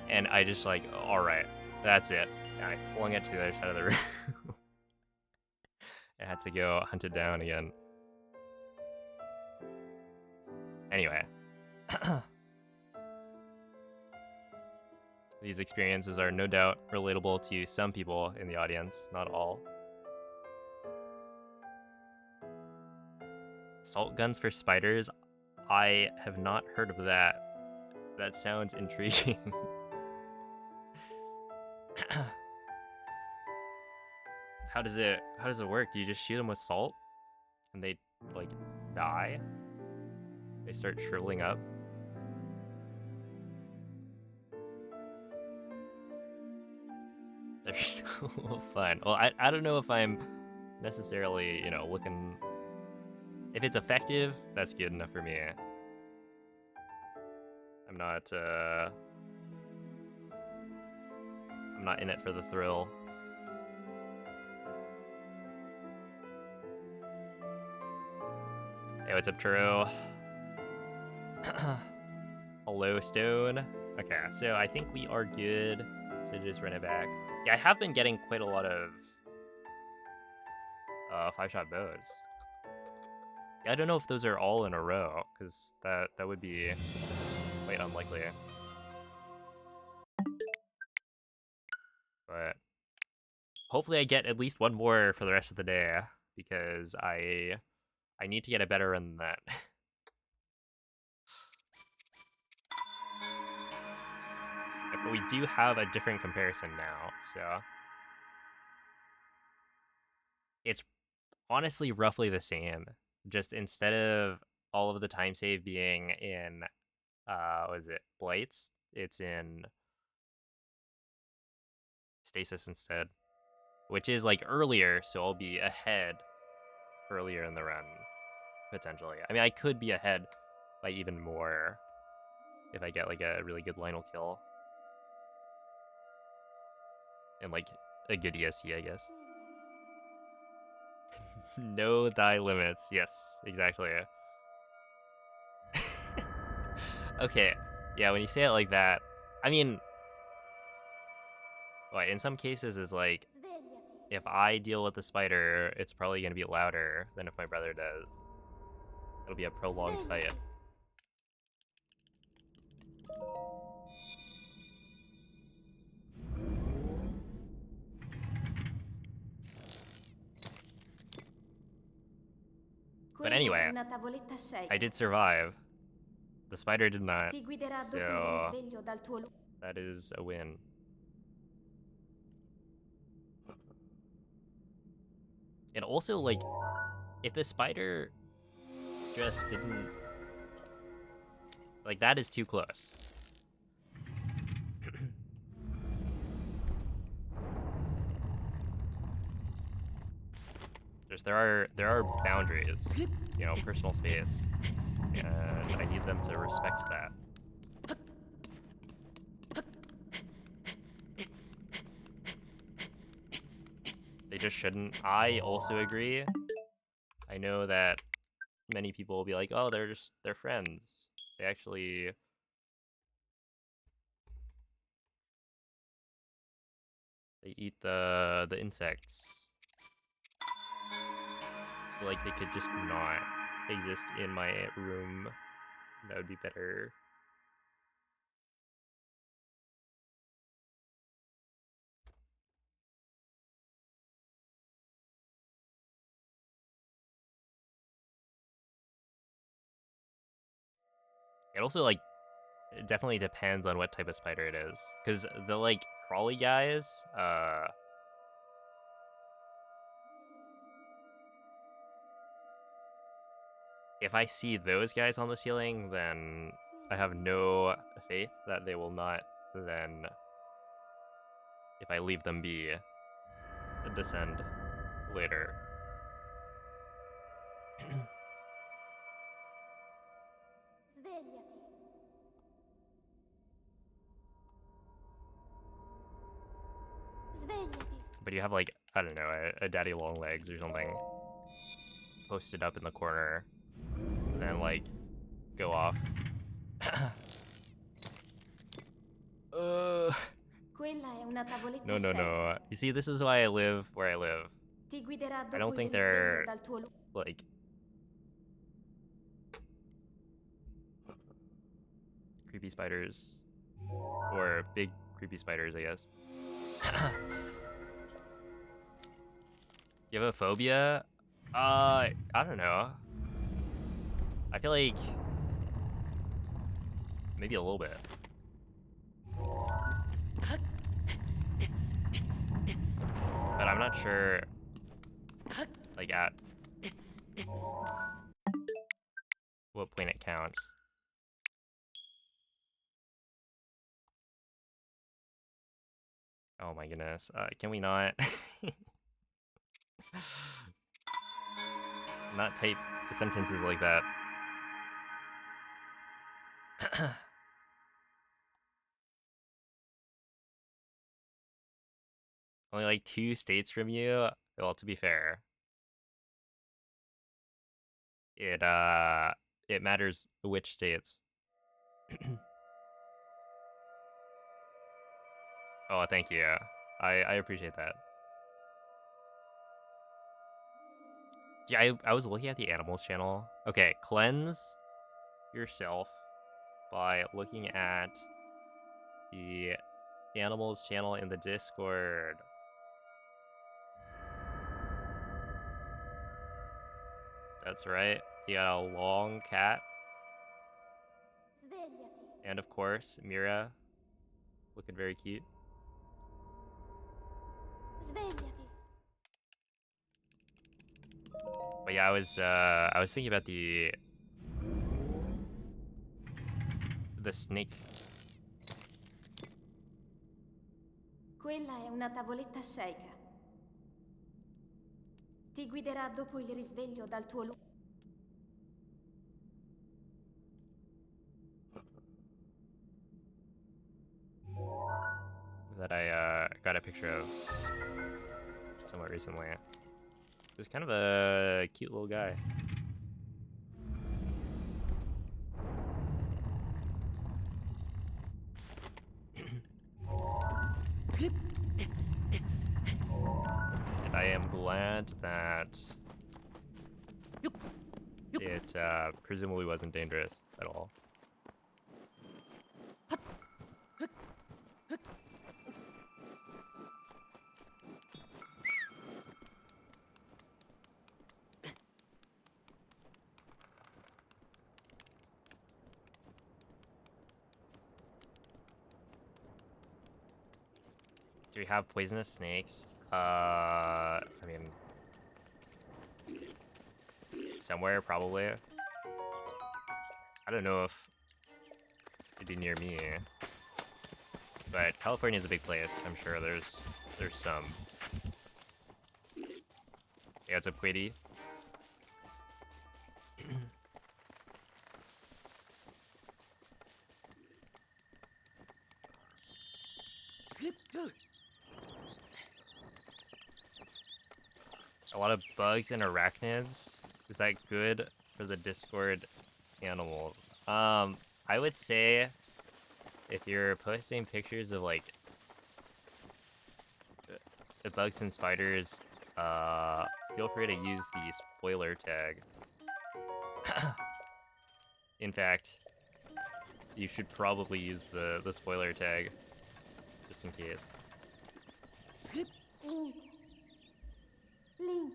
and I just like, all right, that's it. And I flung it to the other side of the room. I had to go hunt it down again. Anyway. These experiences are no doubt relatable to some people in the audience, not all. Salt guns for spiders? I have not heard of that. That sounds intriguing. How does it work? Do you just shoot them with salt and they like die? They start shriveling up? They're so fun. Well, I don't know if I'm necessarily, you know, looking... If it's effective, that's good enough for me. I'm not in it for the thrill. Hey, what's up, True? Hello, Stone. Okay, so I think we are good to just run it back. Yeah, I have been getting quite a lot of 5-shot bows. Yeah, I don't know if those are all in a row, because that would be quite unlikely. But hopefully I get at least one more for the rest of the day, because I need to get a better run than that. But we do have a different comparison now, so it's honestly roughly the same. Just instead of all of the time save being in what is it, blights, it's in stasis instead, which is like earlier, so I'll be ahead earlier in the run potentially. I mean, I could be ahead by even more if I get like a really good Lionel kill and like a good ESC, I guess. Know thy limits. Yes, exactly. Okay, yeah, when you say it like that, I mean, well, in some cases it's like, if I deal with the spider, it's probably going to be louder than if my brother does. It'll be a prolonged fight. But anyway, I did survive. The spider did not, so that is a win. And also, like, if the spider just didn't... Like, that is too close. There are boundaries, you know, personal space, and I need them to respect that. They just shouldn't. I also agree. I know that many people will be like, oh, they're friends. They actually... They eat the insects. feel like they could just not exist in my room. That would be better. It also, like, it definitely depends on what type of spider it is. Because the, like, crawly guys, if I see those guys on the ceiling, then I have no faith that they will not then, if I leave them be, descend later. Svegliati. Svegliati. But you have, like, I don't know, a daddy long legs or something posted up in the corner, and then, like, go off. Quella è una tavoletta No, no, scelta. no. You see, this is why I live where I live. Ti guiderà I dopo don't il think risveglio they're, dal tuo like, creepy spiders. Or big creepy spiders, I guess. You have a phobia? I don't know. I feel like maybe a little bit. But I'm not sure, like, at what point it counts. Oh my goodness. Can we not? Not type sentences like that. Only like 2 states from you. Well, to be fair, it it matters which states. Oh, thank you. I appreciate that. Yeah, I was looking at the animals channel. Okay, cleanse yourself by looking at the animals channel in the Discord. That's right. You got a long cat, Svegliati. and of course, Mira, looking very cute. Svegliati. But yeah, I was thinking about the snake. Quella è una tavoletta scelta. Ti guiderà dopo il risveglio dal tuo That I got a picture of somewhat recently. He's kind of a cute little guy. And I am glad that it presumably wasn't dangerous at all. Do we have poisonous snakes? I mean, somewhere probably. I don't know if it'd be near me, but California is a big place. I'm sure there's some. Yeah, it's a pretty. A lot of bugs and arachnids. Is that good for the Discord animals? I would say if you're posting pictures of like the bugs and spiders feel free to use the spoiler tag. In fact, you should probably use the spoiler tag, just in case. Link. Link.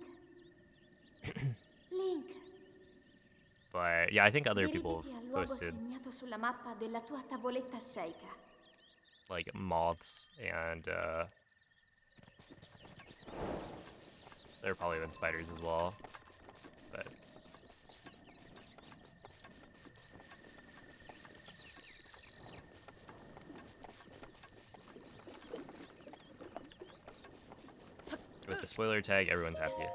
Link. But yeah, I think other people Dirigiti have al luogo posted segnato sulla mappa della tua tavoletta sceicca. like moths and there have probably been spiders as well. But with the spoiler tag, everyone's happy.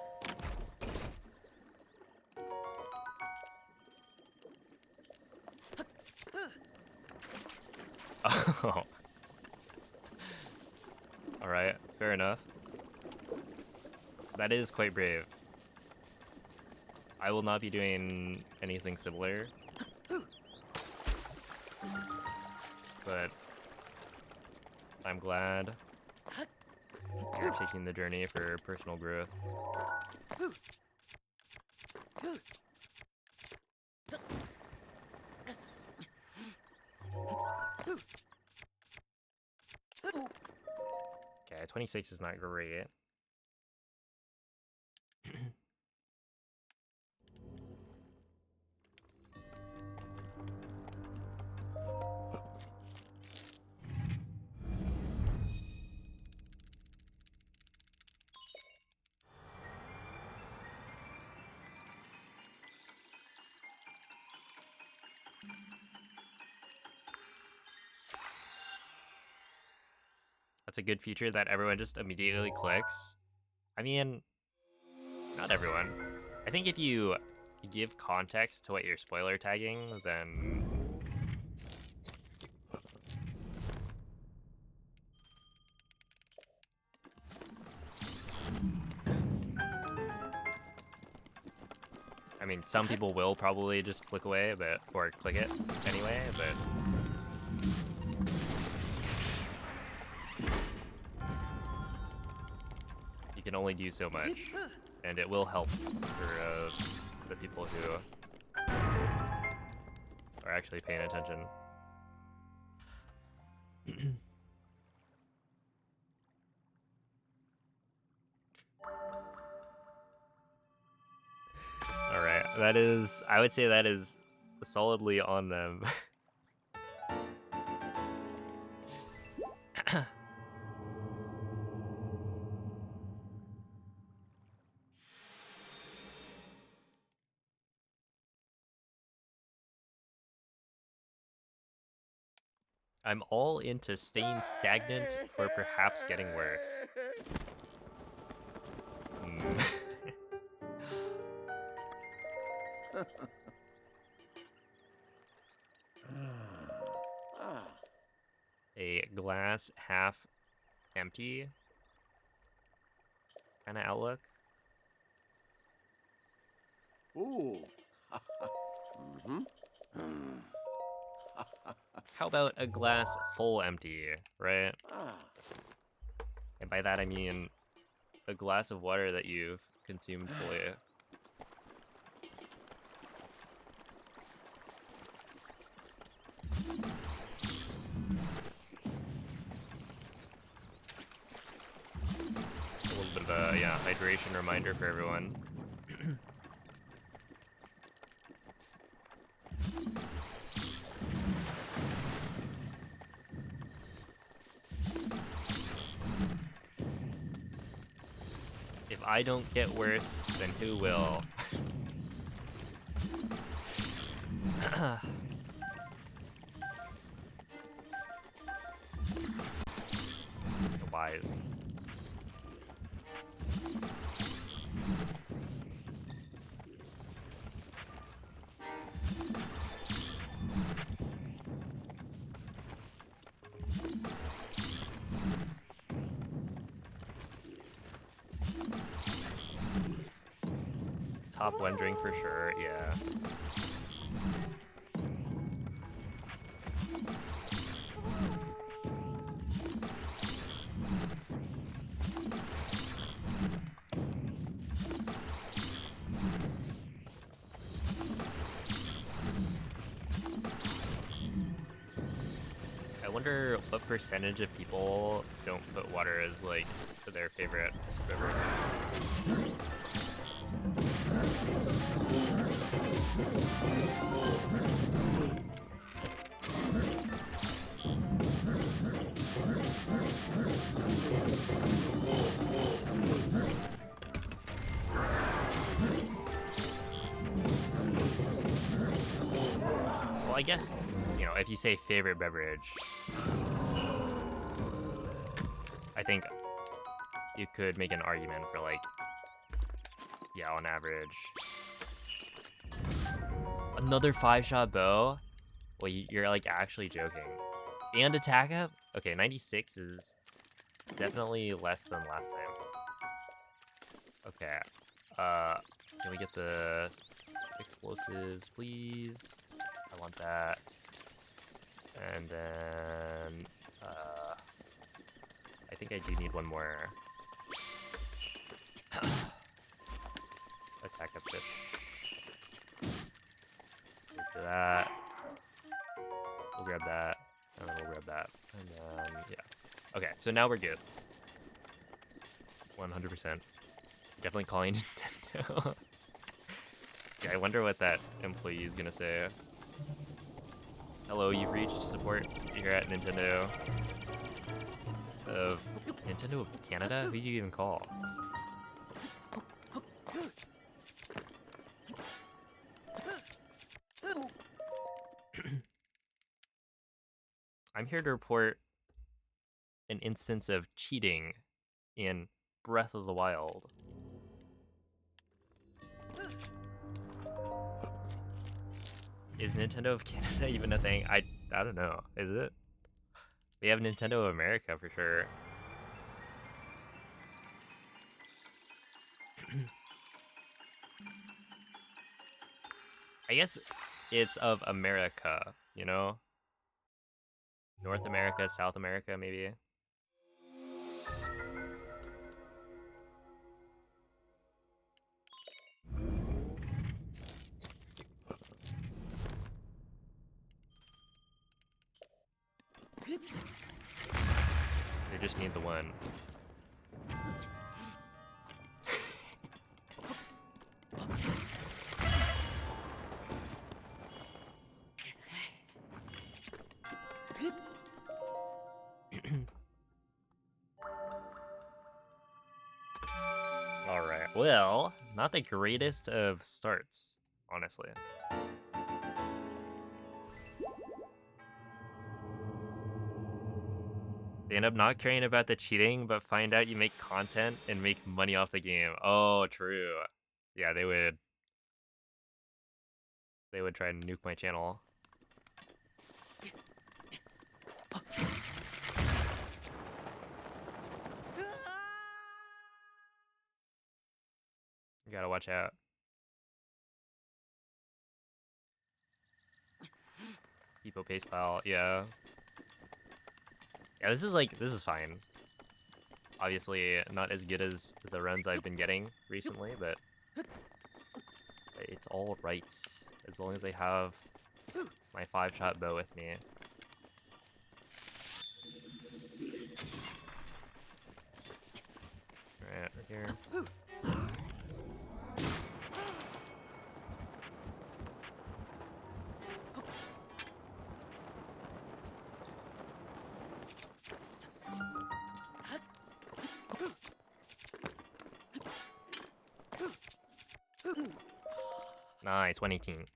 Oh. Alright, fair enough. That is quite brave. I will not be doing anything similar. But I'm glad you're taking the journey for personal growth. Okay, 26 is not great. That's a good feature that everyone just immediately clicks. I mean, not everyone. I think if you give context to what you're spoiler tagging, then I mean, some people will probably just click away, or click it anyway, but you can only do so much, and it will help for the people who are actually paying attention. Alright, that is, I would say that is solidly on them. I'm all into staying stagnant or perhaps getting worse. A glass half empty kind of outlook. Ooh. How about a glass full empty, right? Ah. And by that I mean a glass of water that you've consumed fully. A little bit of a, yeah, hydration reminder for everyone. If I don't get worse, then who will? Wise. Top one drink for sure, yeah. wonder what percentage of people don't put water as like their favorite beverage. Well, I guess, you know, if you say favorite beverage, I think you could make an argument for like, yeah, on average. Another 5-shot bow? Well, you're like actually joking. And attack up? Okay, 96 is definitely less than last time. Okay. Can we get the explosives, please? I want that. And then, I think I do need one more. Attack up fish. We'll do that. We'll grab that. And then we'll grab that. And then, yeah. Okay, so now we're good. 100%. Definitely calling Nintendo. Yeah, I wonder what that employee is gonna say. Hello, you've reached support here at Nintendo of Canada? Who do you even call? I'm here to report an instance of cheating in Breath of the Wild. Is Nintendo of Canada even a thing? I don't know. Is it? We have Nintendo of America for sure. I guess it's of America, you know? North America, South America, maybe. They just need the one. Alright, well, not the greatest of starts, honestly. They end up not caring about the cheating, but find out you make content and make money off the game. Oh, true. Yeah, they would try and nuke my channel. You gotta watch out. People pace pile, yeah. Yeah, this is fine. Obviously, not as good as the runs I've been getting recently, but it's all right as long as I have my 5-shot bow with me. Alright, right here. Nice, 118.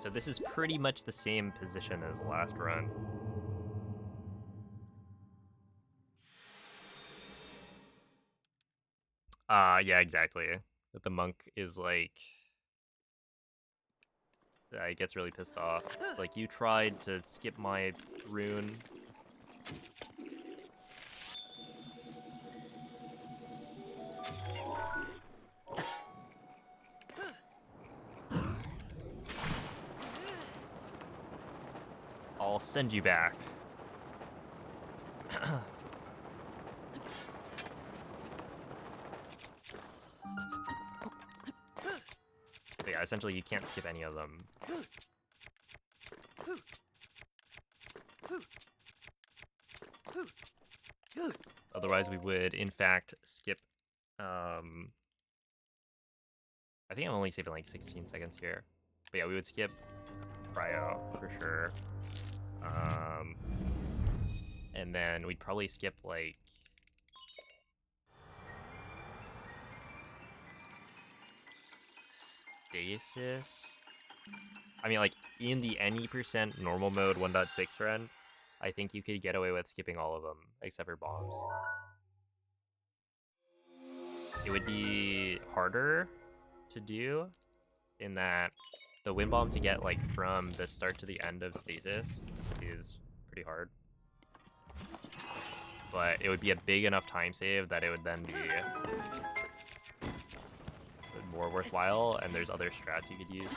So this is pretty much the same position as the last run. Yeah, exactly. But the monk is like, he gets really pissed off. Like, you tried to skip my rune. I'll send you back. But yeah, essentially you can't skip any of them. Otherwise we would, in fact, skip, I think I'm only saving like 16 seconds here. But yeah, we would skip Cryo, for sure. And then we'd probably skip like Stasis. I mean, like, in the any percent normal mode 1.6 run, I think you could get away with skipping all of them, except for bombs. It would be harder to do in that the wind bomb to get, like, from the start to the end of Stasis is pretty hard. But it would be a big enough time save that it would then be more worthwhile, and there's other strats you could use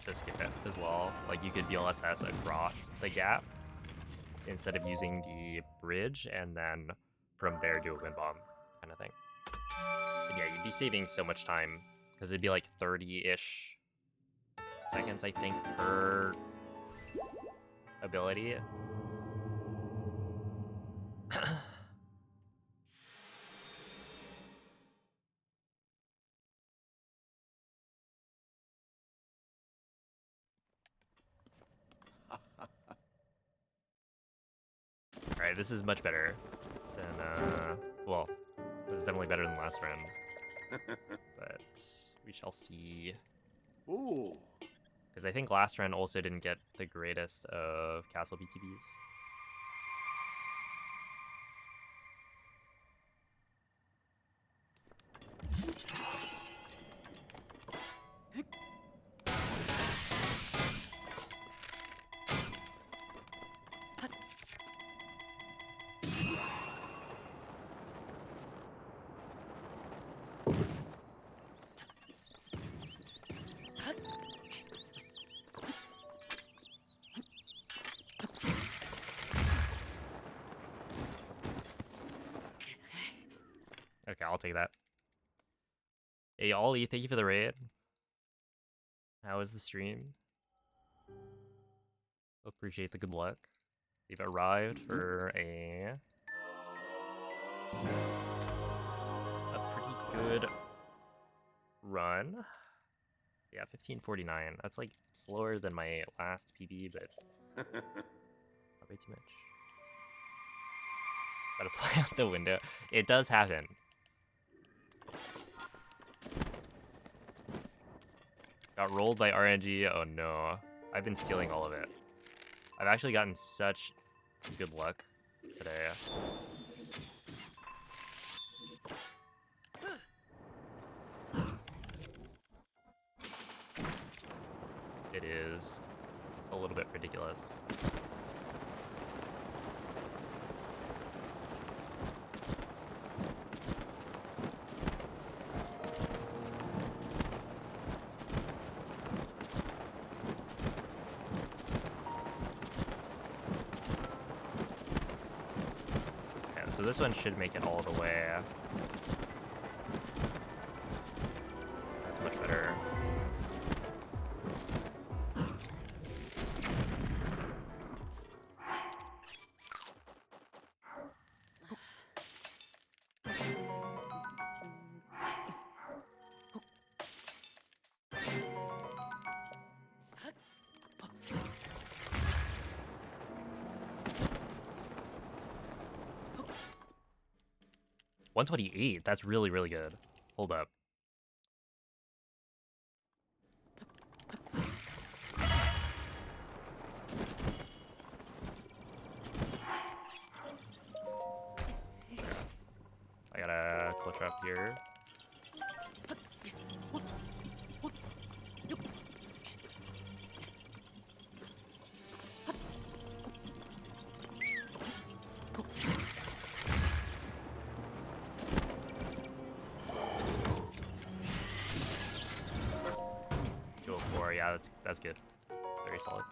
to skip it as well. Like, you could BLSS across the gap instead of using the bridge, and then from there do a wind bomb kind of thing. And yeah, you'd be saving so much time, because it'd be like 30-ish seconds, I think, per ability. Alright, this is much better than, well, this is definitely better than last round. But we shall see. Ooh. Because I think last round also didn't get the greatest of castle BTBs. Okay, I'll take that. Hey, Ollie, thank you for the raid. How was the stream? Appreciate the good luck. We've arrived for a pretty good run. Yeah, 1549. That's like slower than my last PB, but not way too much. Gotta play out the window. It does happen. Got rolled by RNG. Oh no. I've been stealing all of it. I've actually gotten such good luck today. It is a little bit ridiculous. Yeah, so this one should make it all the way. That's much better. $128. That's really, really good. Hold up. trap here. Dual 4, yeah, that's good. Very solid.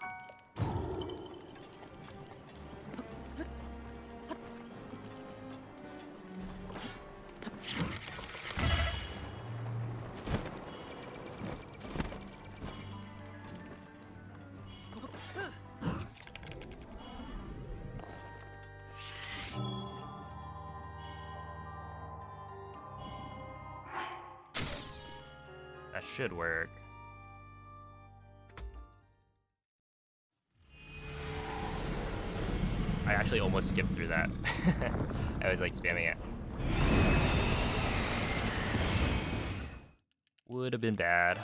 That should work. I actually almost skipped through that. I was like spamming it. Would have been bad.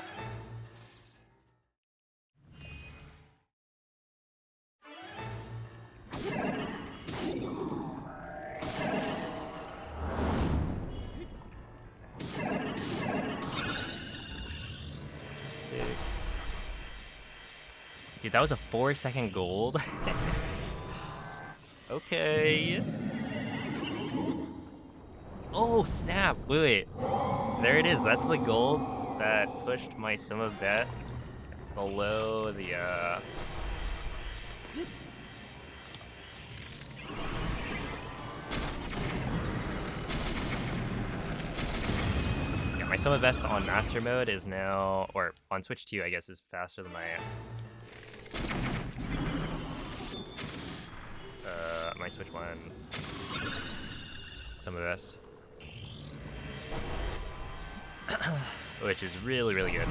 Dude, that was a 4-second gold. Okay. Oh, snap. Wait. There it is. That's the gold that pushed my sum of best below the, Yeah, my sum of best on master mode is now, or on Switch 2, I guess, is faster than my Switch 1 sum of best. Which is really, really good.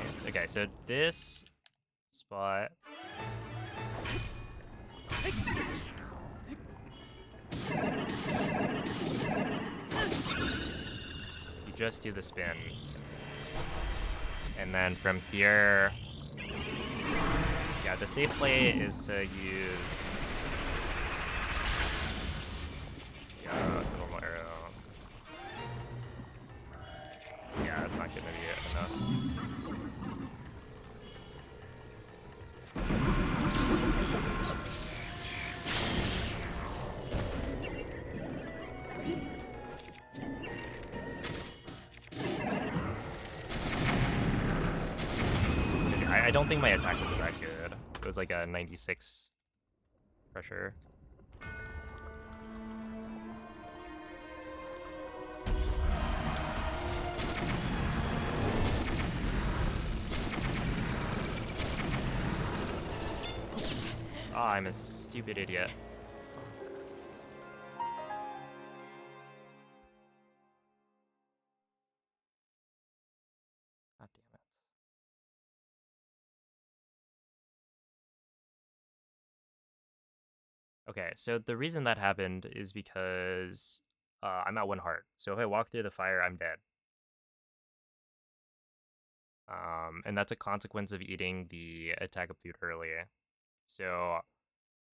Nice. Okay, so this spot. You just do the spin. And then from here, yeah, the safe play is to use, yeah, normal arrow. Yeah, that's not gonna be enough. I don't think my attack was that good. It was like a 96 pressure. Ah, I'm a stupid idiot. God damn it. Okay, so the reason that happened is because I'm at 1 heart. So if I walk through the fire, I'm dead. And that's a consequence of eating the attack of food early. So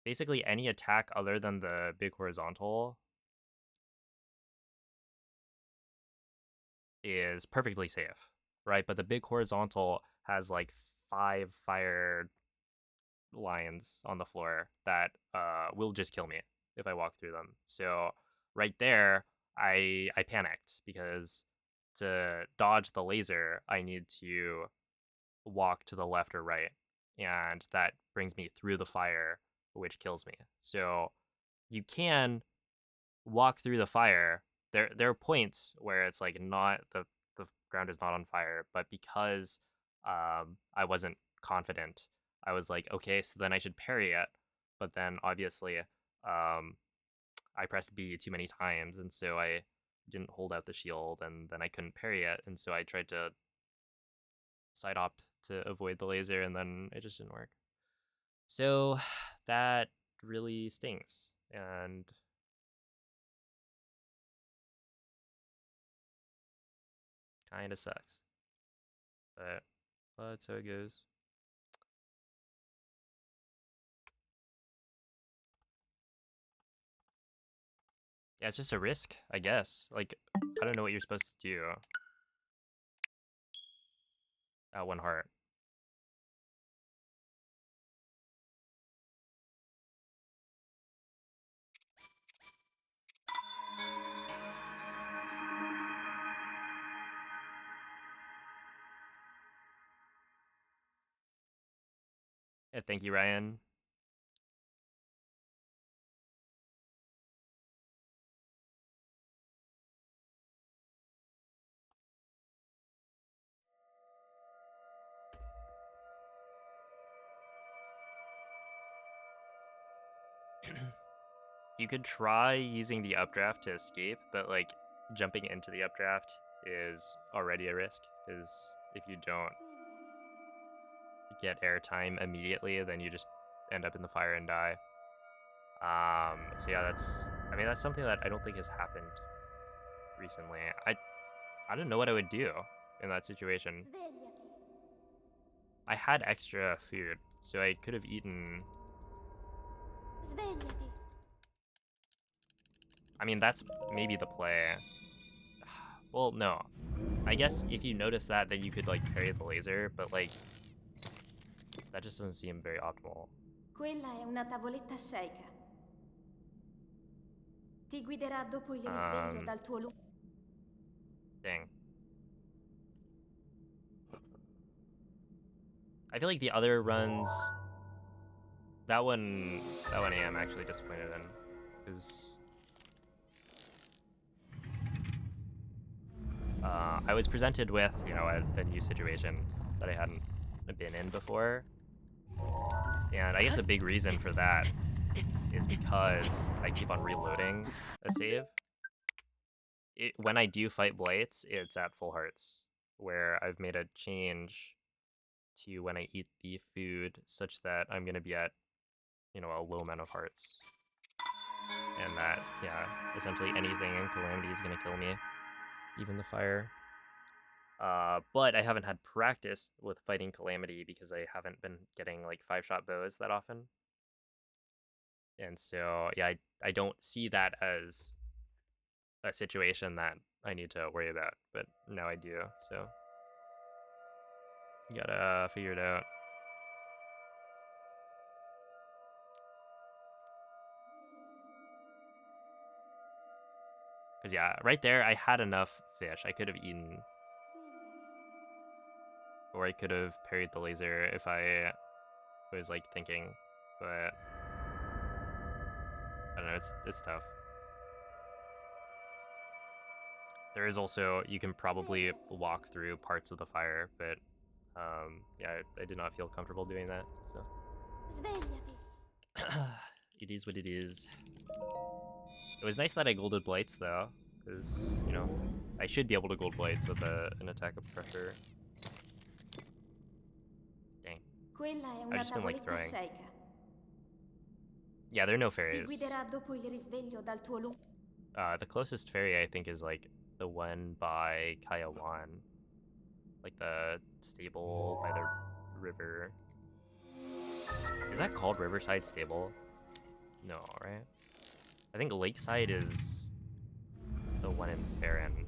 basically any attack other than the big horizontal is perfectly safe, right? But the big horizontal has like 5 fire lions on the floor that will just kill me if I walk through them. So right there, I panicked because to dodge the laser, I need to walk to the left or right, and that brings me through the fire, which kills me. So you can walk through the fire. There are points where it's like not the ground is not on fire, but because I wasn't confident, I was like, okay, so then I should parry it. But then obviously, I pressed B too many times, and so I didn't hold out the shield, and then I couldn't parry it, and so I tried to side op to avoid the laser, and then it just didn't work. So that really stings, and kind of sucks. But that's how it goes. Yeah, it's just a risk, I guess. Like, I don't know what you're supposed to do. At 1 heart. Yeah, thank you, Ryan. You could try using the updraft to escape, but like jumping into the updraft is already a risk, because if you don't get airtime immediately, then you just end up in the fire and die. So yeah, that's something that I don't think has happened recently. I don't know what I would do in that situation. Svegliati. I had extra food, so I could have eaten. Svegliati. I mean, that's maybe the play. Well, no. I guess if you notice that, then you could like parry the laser, but like that just doesn't seem very optimal. Quella è una tavoletta sceicca. Ti guiderà dopo il risveglio dal tuo lungo. Dang. I feel like the other runs, that one I am actually disappointed in, because I was presented with, a new situation that I hadn't been in before, and I guess a big reason for that is because I keep on reloading a save. When I do fight blights, it's at full hearts, where I've made a change to when I eat the food such that I'm gonna be at, a low amount of hearts. And that, yeah, essentially anything in Calamity is gonna kill me, even the fire. But I haven't had practice with fighting Calamity because I haven't been getting like 5-shot bows that often. And so, yeah, I don't see that as a situation that I need to worry about, but now I do, so gotta figure it out. Because, yeah, right there, I had enough fish. I could have eaten, or I could have parried the laser if I was, like, thinking, but I don't know, it's tough. There is also, you can probably walk through parts of the fire, but, yeah, I did not feel comfortable doing that, so. Svegliati. It is what it is. It was nice that I golded blights, though, because, I should be able to gold blights with an attack of pressure. Dang. Quella è I've una just been, like, tavoletta throwing. sceicca. Yeah, there are no Ti fairies. guiderà dopo il risveglio dal tuo lungo. The closest fairy, I think, is, like, the one by Kayawan. Like, the stable by the river. Is that called Riverside Stable? No, right? I think Lakeside is the one in Farron.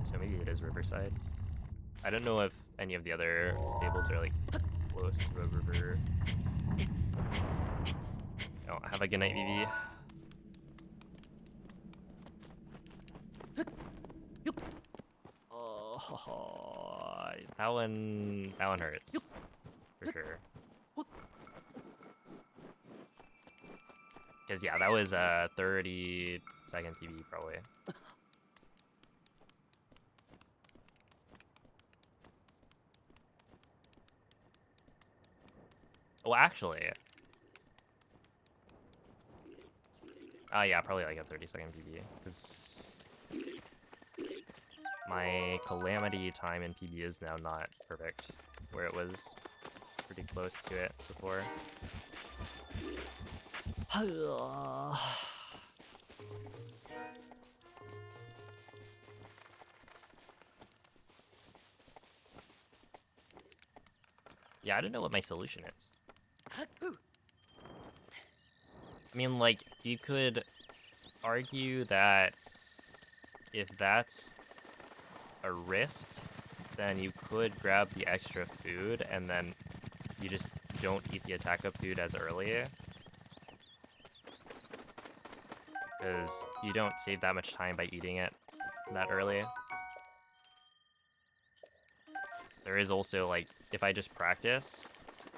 So maybe it is Riverside. I don't know if any of the other stables are, like, close to a river. Oh, have a good night, Vivi. Oh, that one hurts. For sure. Because, yeah, that was a 30-second PB, probably. Oh, actually. Yeah, probably like a 30-second PB. Because My calamity time in PB is now not perfect, where it was pretty close to it before. Yeah, I don't know what my solution is. I mean, like, you could argue that if that's a risk, then you could grab the extra food and then you just don't eat the attack up food as early. Because you don't save that much time by eating it that early. There is also, like, if I just practice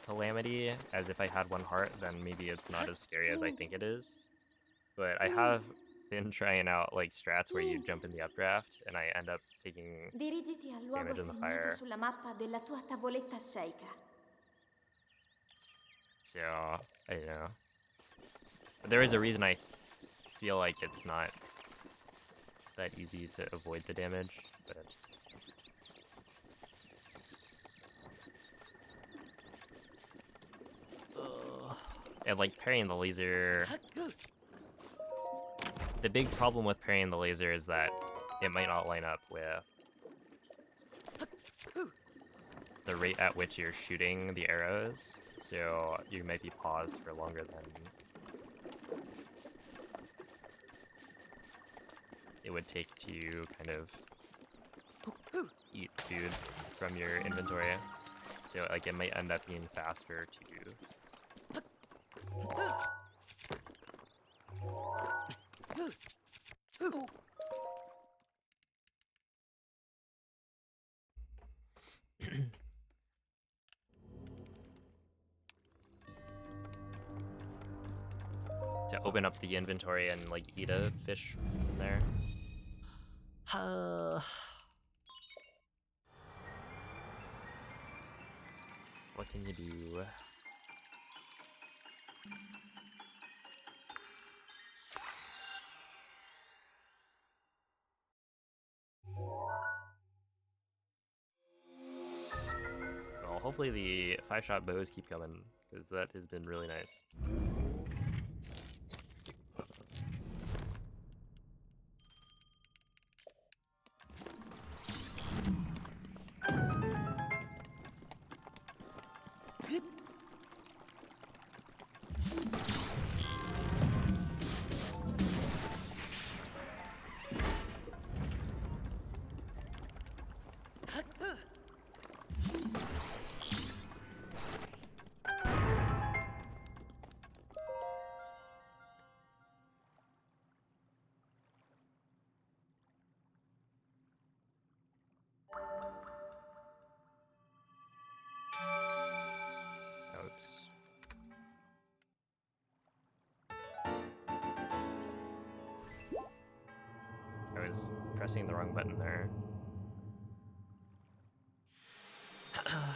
Calamity as if I had one heart, then maybe it's not as scary as I think it is. But I have been trying out, like, strats where you jump in the updraft, and I end up taking Dirigiti al luogo damage in the assegnato fire. sulla mappa della tua tavoletta sceicca. So, I don't know. But there is a reason I feel like it's not that easy to avoid the damage, but... And, like, parrying the laser... The big problem with parrying the laser is that it might not line up with the rate at which you're shooting the arrows, so you might be paused for longer than it would take to kind of eat food from your inventory. So, like, it might end up being faster to... to open up the inventory and, like, eat a fish from there. What can you do? Well, hopefully the 5-shot bows keep coming, because that has been really nice. Oops. I was pressing the wrong button there. Ah.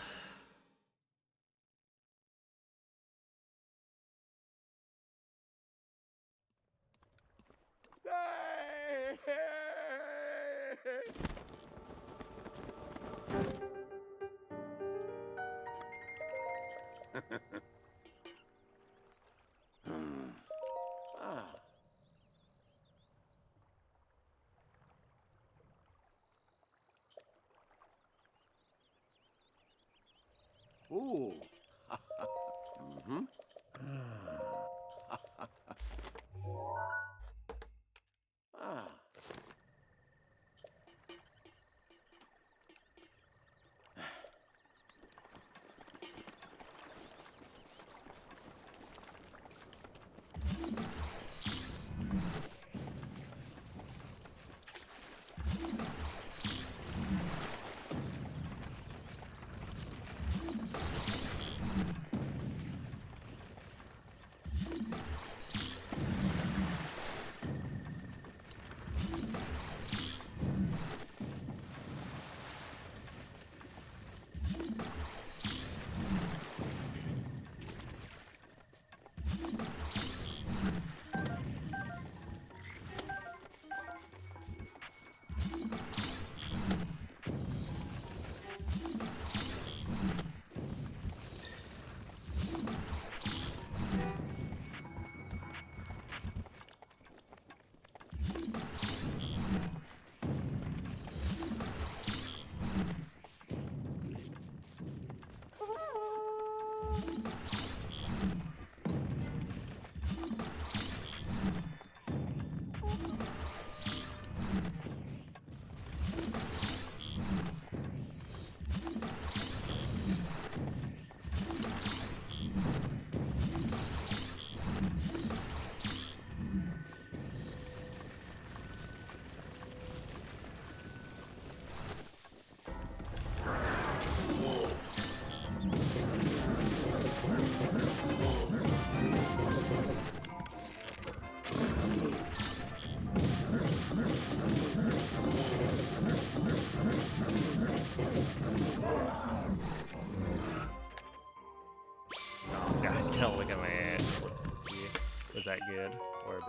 Ooh. Mm-hmm. Ah.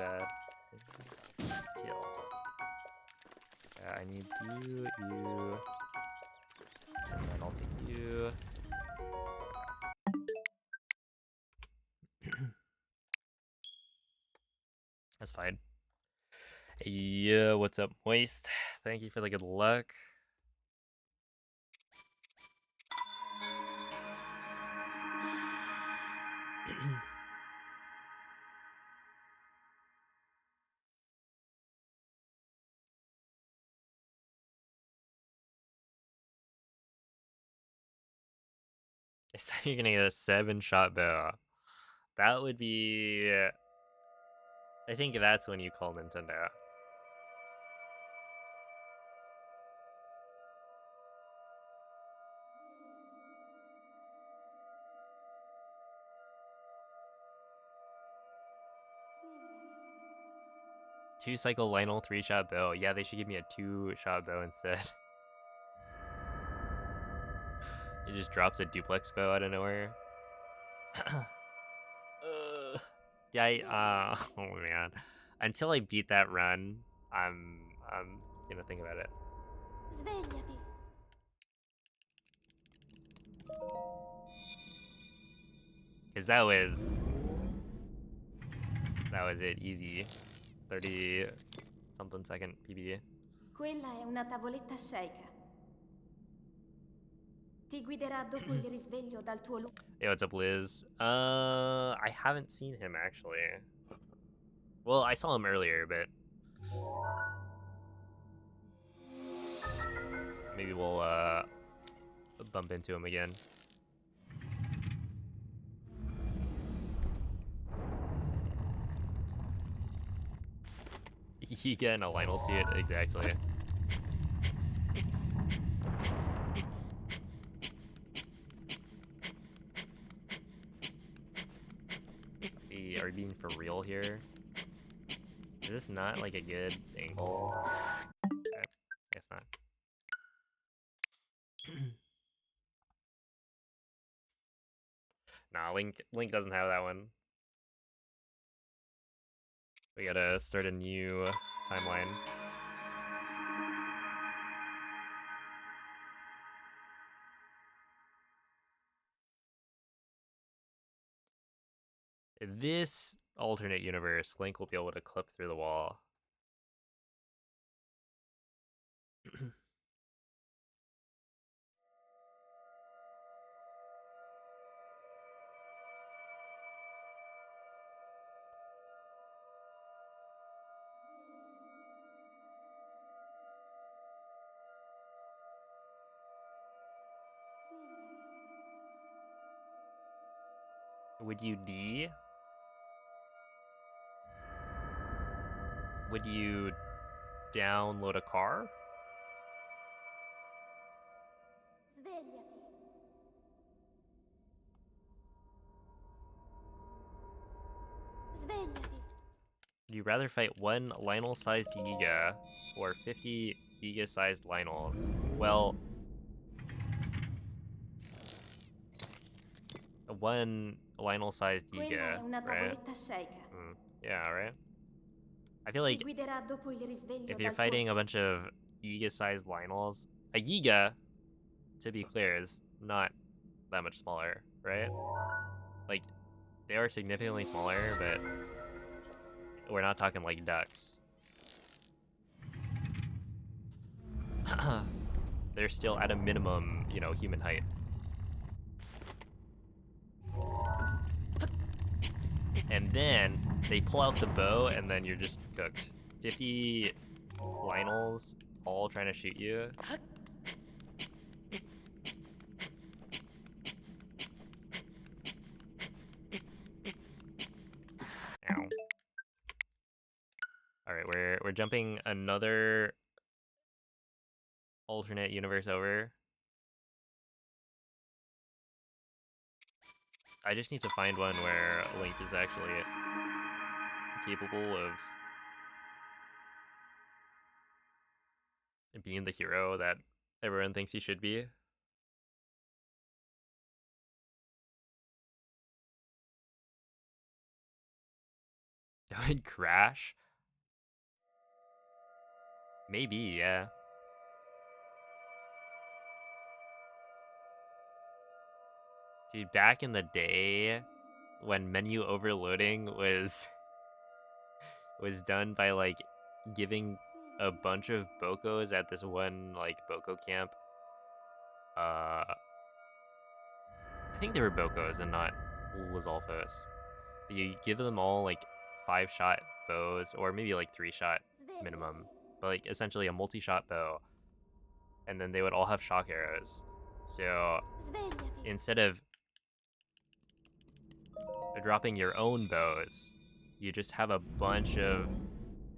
bad. Chill. I need you, you, and then I'll take you. That's fine. Yeah, what's up, Moist? Thank you for the good luck. So you're gonna get a 7-shot bow. That would be... I think that's when you call Nintendo. Two-cycle Lionel, 3-shot bow. Yeah, they should give me a 2-shot bow instead. It just drops a duplex bow out of nowhere. Yeah, oh man. Until I beat that run, I'm gonna think about it. Svegliati. Cause that was it, easy. 30 something second PB. Quella è una tavoletta sceicca. Ti guiderà dopo il risveglio dal tuo luogo. Hey, what's up, Liz? I haven't seen him actually. Well, I saw him earlier, but maybe we'll bump into him again. He getting a Lionel suit, exactly. Are we being for real here? Is this not like a good angle? Okay, guess not. Nah, Link doesn't have that one. We gotta start a new timeline. In this alternate universe, Link will be able to clip through the wall. Would you D? Would you download a car? Svegliati. Svegliati. Would you rather fight one Lionel-sized Giga or 50 Giga-sized Lionels? Well, one Lionel-sized Quella Giga, è una right? tavoletta sceicca. Yeah, right? I feel Ti like guiderà dopo il risveglio if you're dal tuo fighting a bunch of Giga-sized Lionels, a Giga, to be clear, is not that much smaller, right? Like, they are significantly smaller, but we're not talking like ducks. They're still at a minimum, you know, human height. And then they pull out the bow, and then you're just cooked. 50 Lionels all trying to shoot you. Ow. All right, we're jumping another alternate universe over. I just need to find one where Link is actually capable of being the hero that everyone thinks he should be. That would crash? Maybe, yeah. Dude, back in the day, when menu overloading was done by like giving a bunch of bocos at this one like boco camp. I think they were bocos and not Lizalfos. But you give them all like 5-shot bows or maybe like 3-shot minimum, but like essentially a multi-shot bow, and then they would all have shock arrows. So Svegliati. instead of dropping your own bows, you just have a bunch of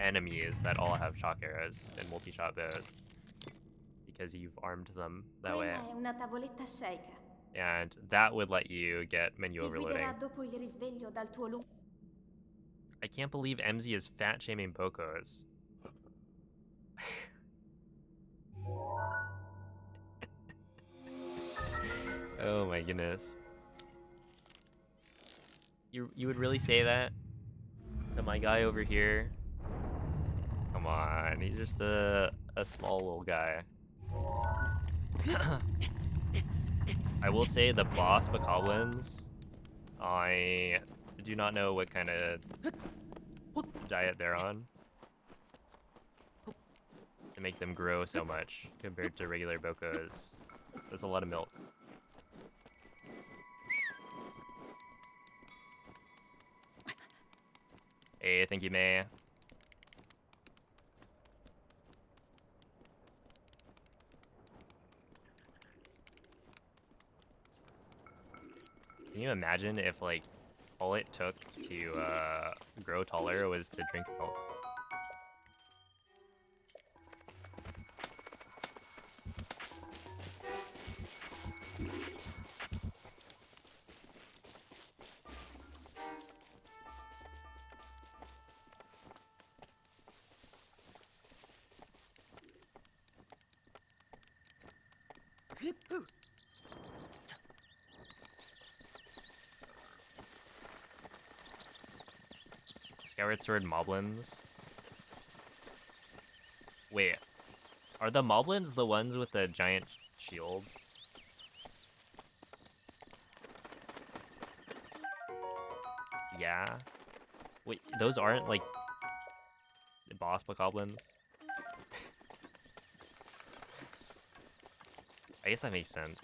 enemies that all have shock arrows and multi-shot bows because you've armed them that way. Quella è una tavoletta sceicca. And that would let you get menu Ti guiderà overloading. dopo il risveglio dal tuo lungo. I can't believe MZ is fat shaming bocos. Oh my goodness. You would really say that to my guy over here? Come on, he's just a small little guy. I will say the boss bokoblins, I do not know what kind of diet they're on to make them grow so much compared to regular bocos. That's a lot of milk. Hey, thank you, May. Can you imagine if, like, all it took to grow taller was to drink milk? Skyward Sword Moblins. Wait, are the Moblins the ones with the giant shields? Yeah. Wait, those aren't like the boss bokoblins? I guess that makes sense.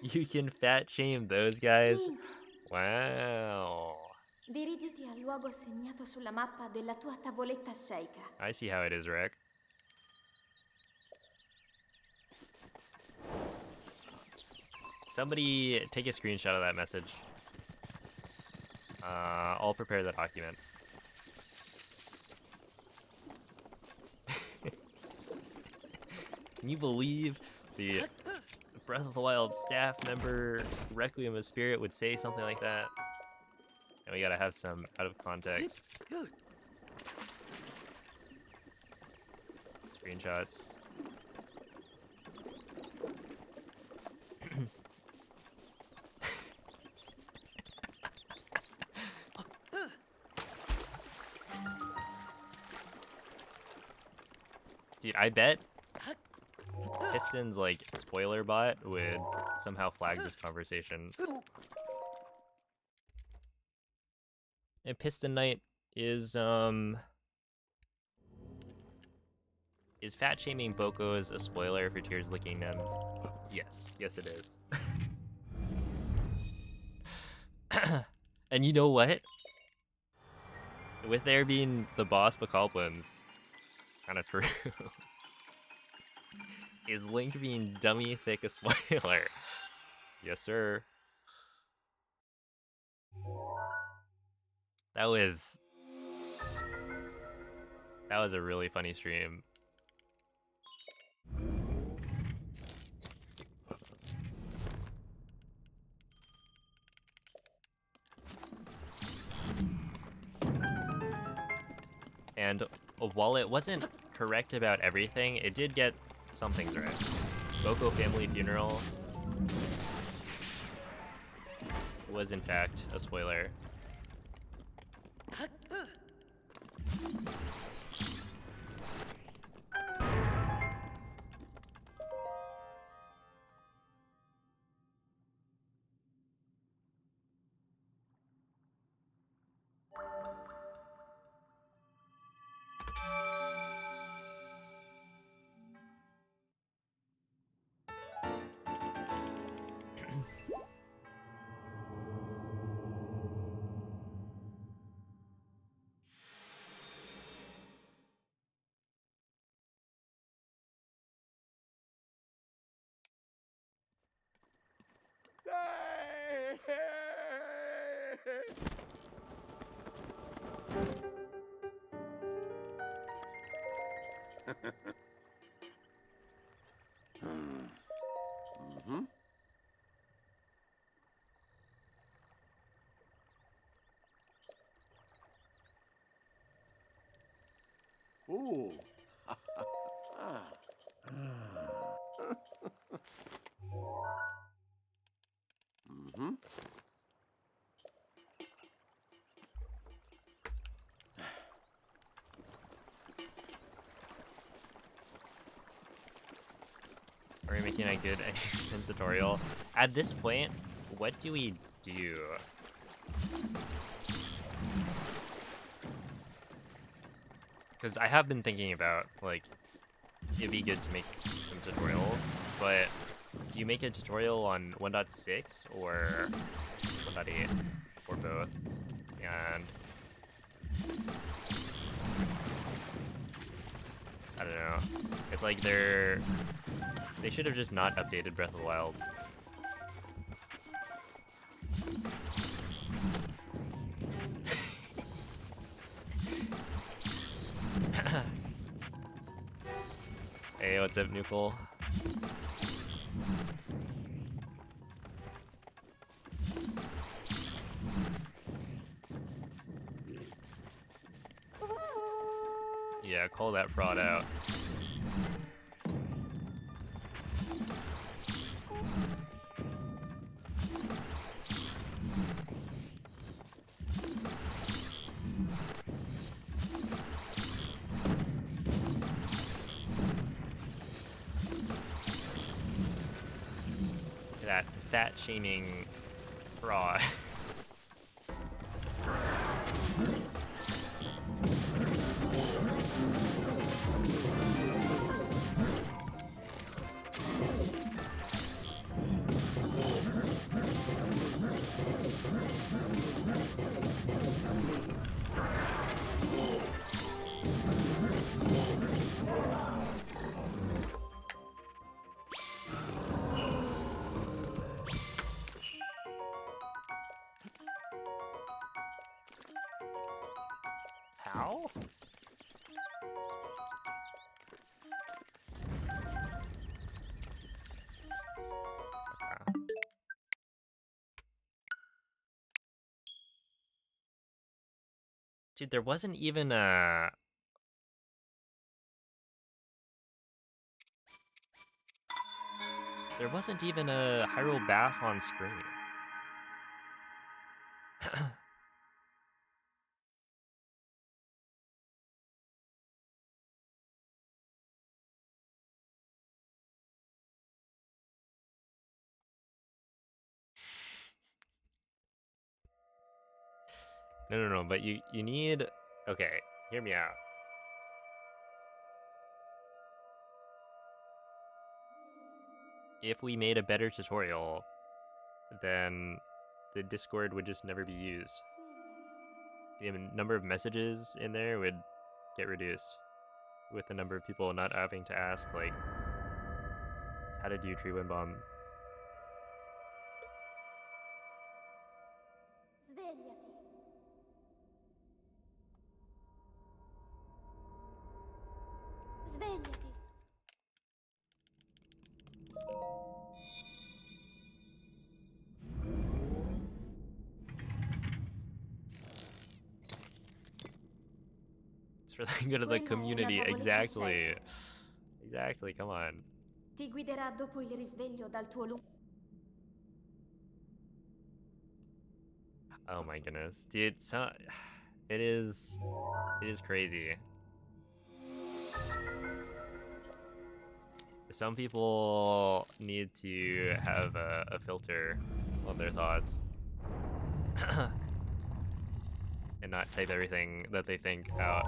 You can fat shame those guys? Wow. Dirigiti al luogo segnato sulla mappa della tua tavoletta sceicca. I see how it is, Rick. Somebody take a screenshot of that message. I'll prepare the document. Can you believe the Breath of the Wild staff member Requiem of Spirit would say something like that? And we gotta have some out of context screenshots. Dude, I bet Piston's like spoiler bot would somehow flag this conversation. And Piston Knight is fat shaming bocos a spoiler for Tears licking them? Yes, yes it is. And you know what? With there being the boss bokoblins, kind of true. Is Link being dummy thick a spoiler? Yes, sir. That was a really funny stream. And while it wasn't correct about everything, it did get some things right. Boko Family Funeral was in fact a spoiler. Mm-hmm. Ooh. Ah. Mm-hmm. Are we making a good tutorial? At this point, what do we do? Because I have been thinking about, like, it'd be good to make some tutorials, but do you make a tutorial on 1.6 or 1.8 or both? And I don't know. It's like they should have just not updated Breath of the Wild. Hey, what's up, Nupal? Yeah, call that fraud out. Look at that fat shaming fraud. How? Dude, there wasn't even a... There wasn't even a Hyrule Bass on screen. No, but you need... Okay, hear me out. If we made a better tutorial, then the Discord would just never be used. The number of messages in there would get reduced with the number of people not having to ask, like, how to do Tree Wind Bomb. Svegliati. Svegliati. It's for the good of the Quella è una community. tavoletta Exactly. scelta. Exactly, come on. Ti guiderà dopo il risveglio dal tuo lungo... Oh my goodness, dude. So it is crazy. Some people need to have a filter on their thoughts and not type everything that they think out.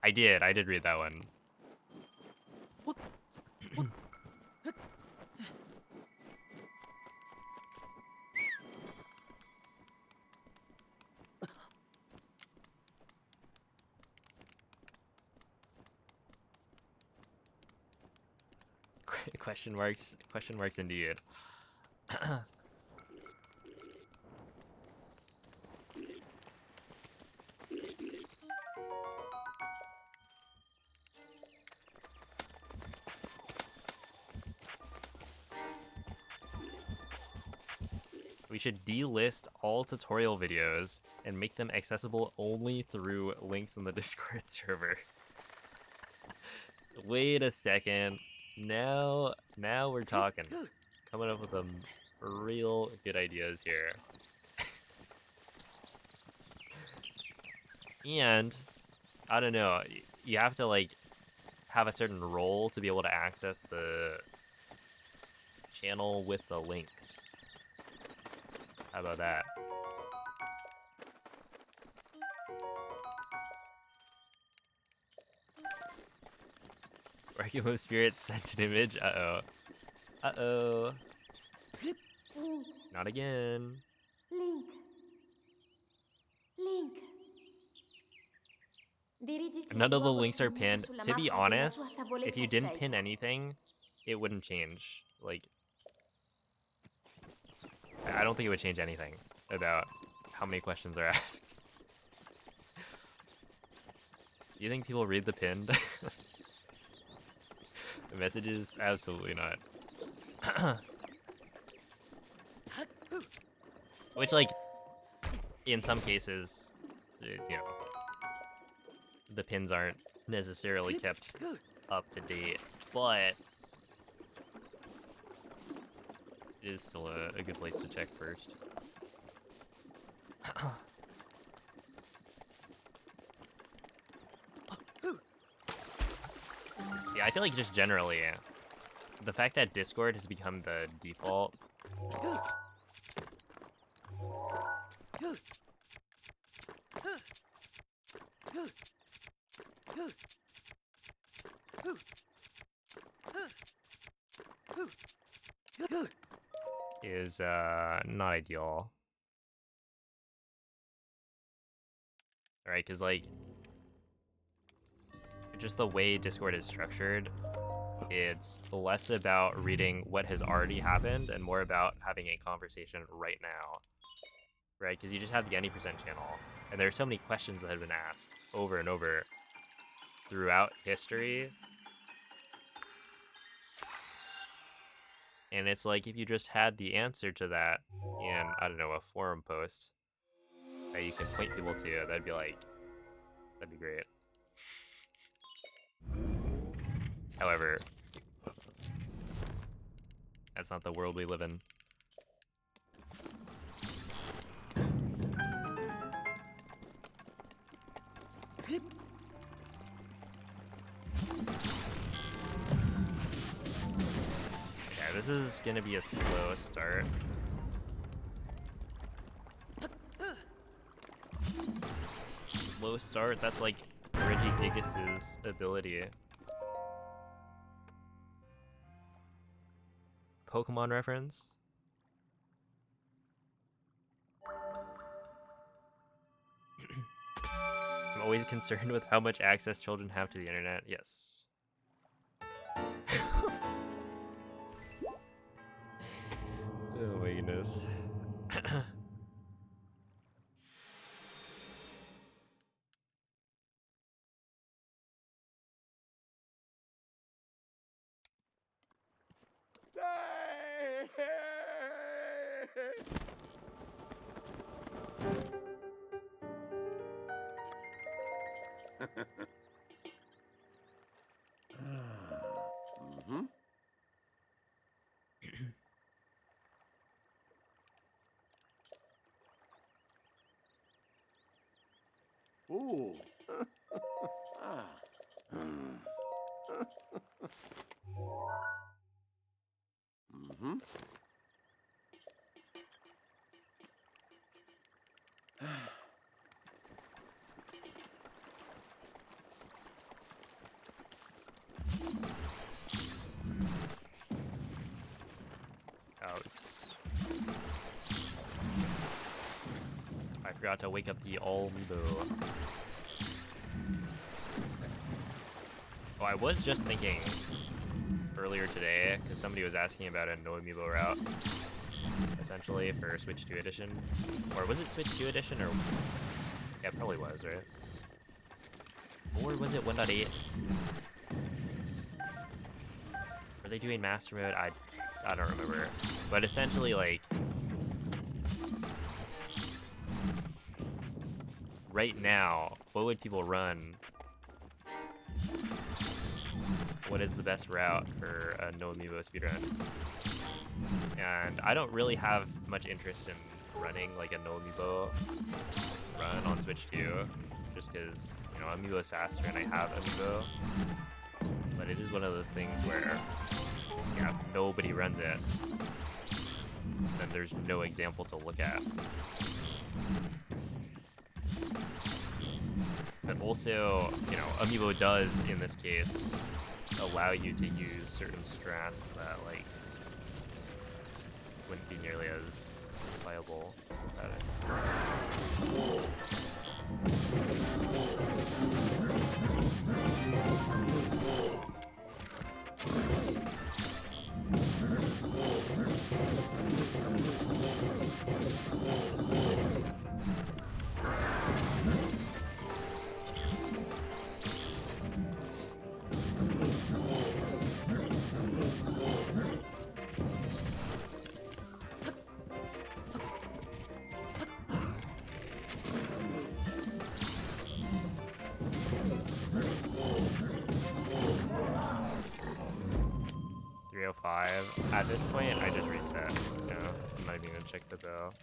I did read that one. Question marks indeed. We should delist all tutorial videos and make them accessible only through links in the Discord server. Wait a second. Now we're talking. Coming up with some real good ideas here. And I don't know, you have to like have a certain role to be able to access the channel with the links. How about that? Working with spirits sent an image. Uh-oh. Uh-oh. Not again. Link. Link. Dirigiti al None of the luogo links are segnato pinned. sulla To be mappa della tua honest, if tavoletta you didn't pin scelta. anything, it wouldn't change. Like, I don't think it would change anything about how many questions are asked. Do you think people read the pinned messages? Absolutely not. Which, like, in some cases, you know, the pins aren't necessarily kept up to date, but it is still a good place to check first. Yeah, I feel like just generally, the fact that Discord has become the default is not ideal. Right? Because, like, just the way Discord is structured, it's less about reading what has already happened and more about having a conversation right now. Right? Because you just have the any% channel, and there are so many questions that have been asked over and over throughout history. And it's like, if you just had the answer to that in, I don't know, a forum post that you can point people to, that'd be like, that'd be great. However, that's not the world we live in. Yeah, this is gonna be a slow start. Slow start, that's like Regigigas's ability. Pokemon reference? I'm always concerned with how much access children have to the internet. Yes. Oh my goodness. Mm-hmm. Ooh. Ah. Hmm. Mm-hmm. Ouch. I forgot to wake up the amiibo. Oh, I was just thinking earlier today, because somebody was asking about a no amiibo route, essentially, for Switch 2 edition. Or was it Switch 2 edition, or... Yeah, it probably was, right? Or was it 1.8? Were they doing Master Mode? I don't remember. But essentially, like... Right now, what would people run? What is the best route for a no amiibo speedrun? And I don't really have much interest in running like a no amiibo run on Switch 2, just because, you know, amiibo is faster and I have amiibo. But it is one of those things where, yeah, if nobody runs it, then there's no example to look at. But also, you know, amiibo does, in this case, allow you to use certain strats that, like, wouldn't be nearly as viable without it. 305. At this point, I just reset. No, I'm not even gonna check the bill.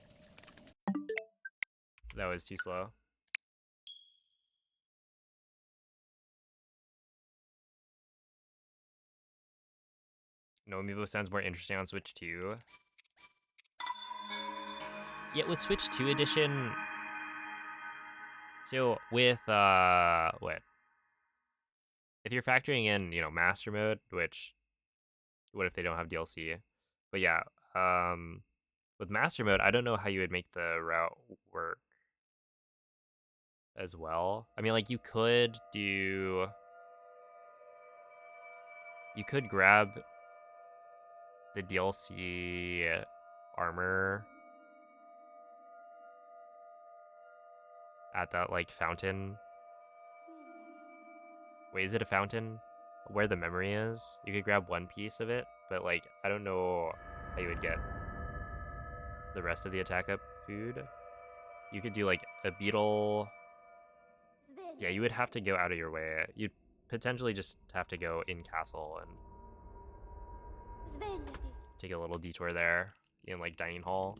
That was too slow. No amiibo sounds more interesting on Switch 2. Yeah, with Switch 2 edition. So with what? If you're factoring in, you know, Master Mode, which what if they don't have DLC? But yeah, with Master Mode, I don't know how you would make the route work as well. I mean, like you could grab the DLC armor at that like fountain. Wait, is it a fountain where the memory is? You could grab one piece of it, but like I don't know how you would get the rest of the attack up food. You could do like a beetle. Yeah, you would have to go out of your way. You'd potentially just have to go in castle and Svegliati. take a little detour there in like dining hall.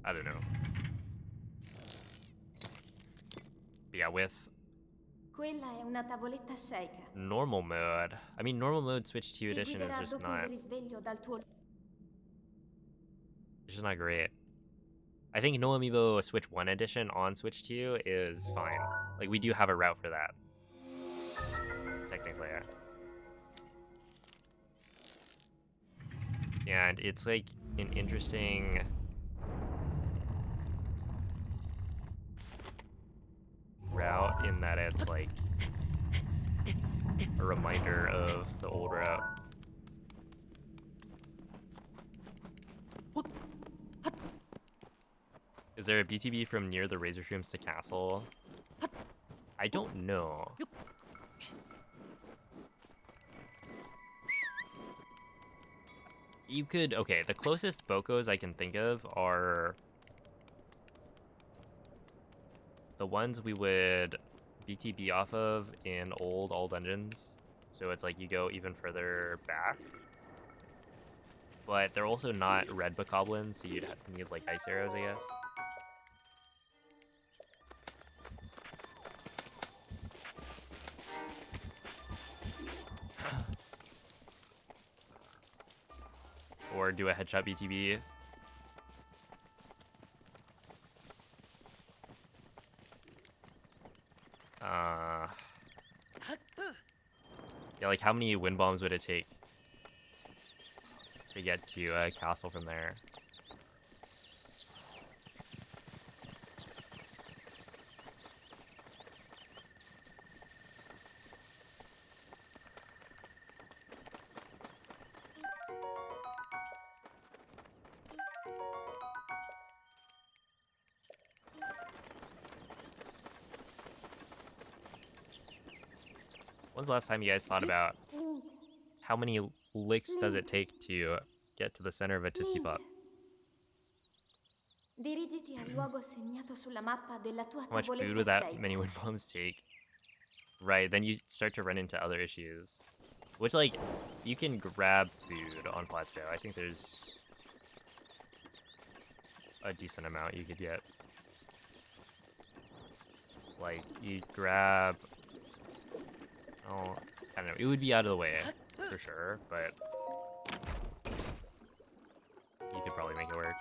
I don't know. But yeah, with Quella è una tavoletta shake. normal mode, I mean, normal mode Switch 2 Ti edition is guiderà just dopo il not, risveglio dal tuo... it's just not great. I think No Amiibo Switch 1 edition on Switch 2 is fine. Like, we do have a route for that, technically. And it's like an interesting route in that it's like a reminder of the old route. Is there a BTB from near the Razor Shrooms to Castle? I don't know. You could, okay, the closest Bokos I can think of are the ones we would BTB off of in old dungeons. So it's like you go even further back. But they're also not red bokoblins, so you'd need like ice arrows, I guess. Or do a headshot BTB. Yeah, like how many wind bombs would it take to get to a castle from there? When's the last time you guys thought about how many licks does it take to get to the center of a Tootsie Pop? Dirigiti al luogo segnato sulla mappa della tua How much food tavoletta would that many scelta. wind bombs take? Right, then you start to run into other issues. Which, like, you can grab food on Plateau. I think there's a decent amount you could get. Like, you grab... Oh, I don't know. It would be out of the way, for sure, but... you could probably make it work.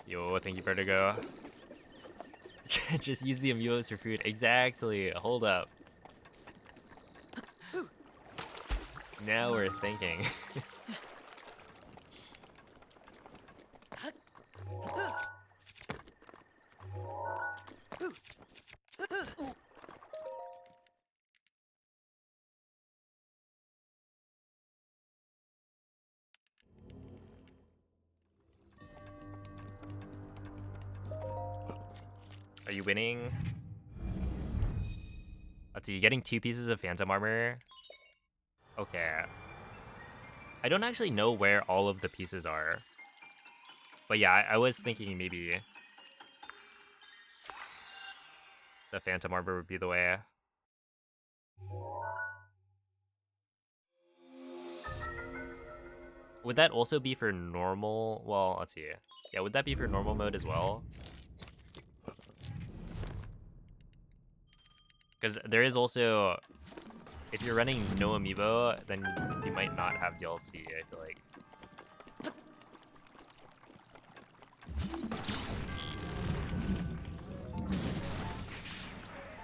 Yo, thank you, Vertigo. Just use the amiibos for food. Exactly. Hold up. Now we're thinking. Are you winning? Let's see, you're getting 2 pieces of Phantom Armor. Okay. I don't actually know where all of the pieces are. But yeah, I was thinking maybe the Phantom Armor would be the way. Would that also be for normal? Well, let's see. Yeah, would that be for normal mode as well? Because there is also... if you're running no amiibo, then you might not have DLC, I feel like.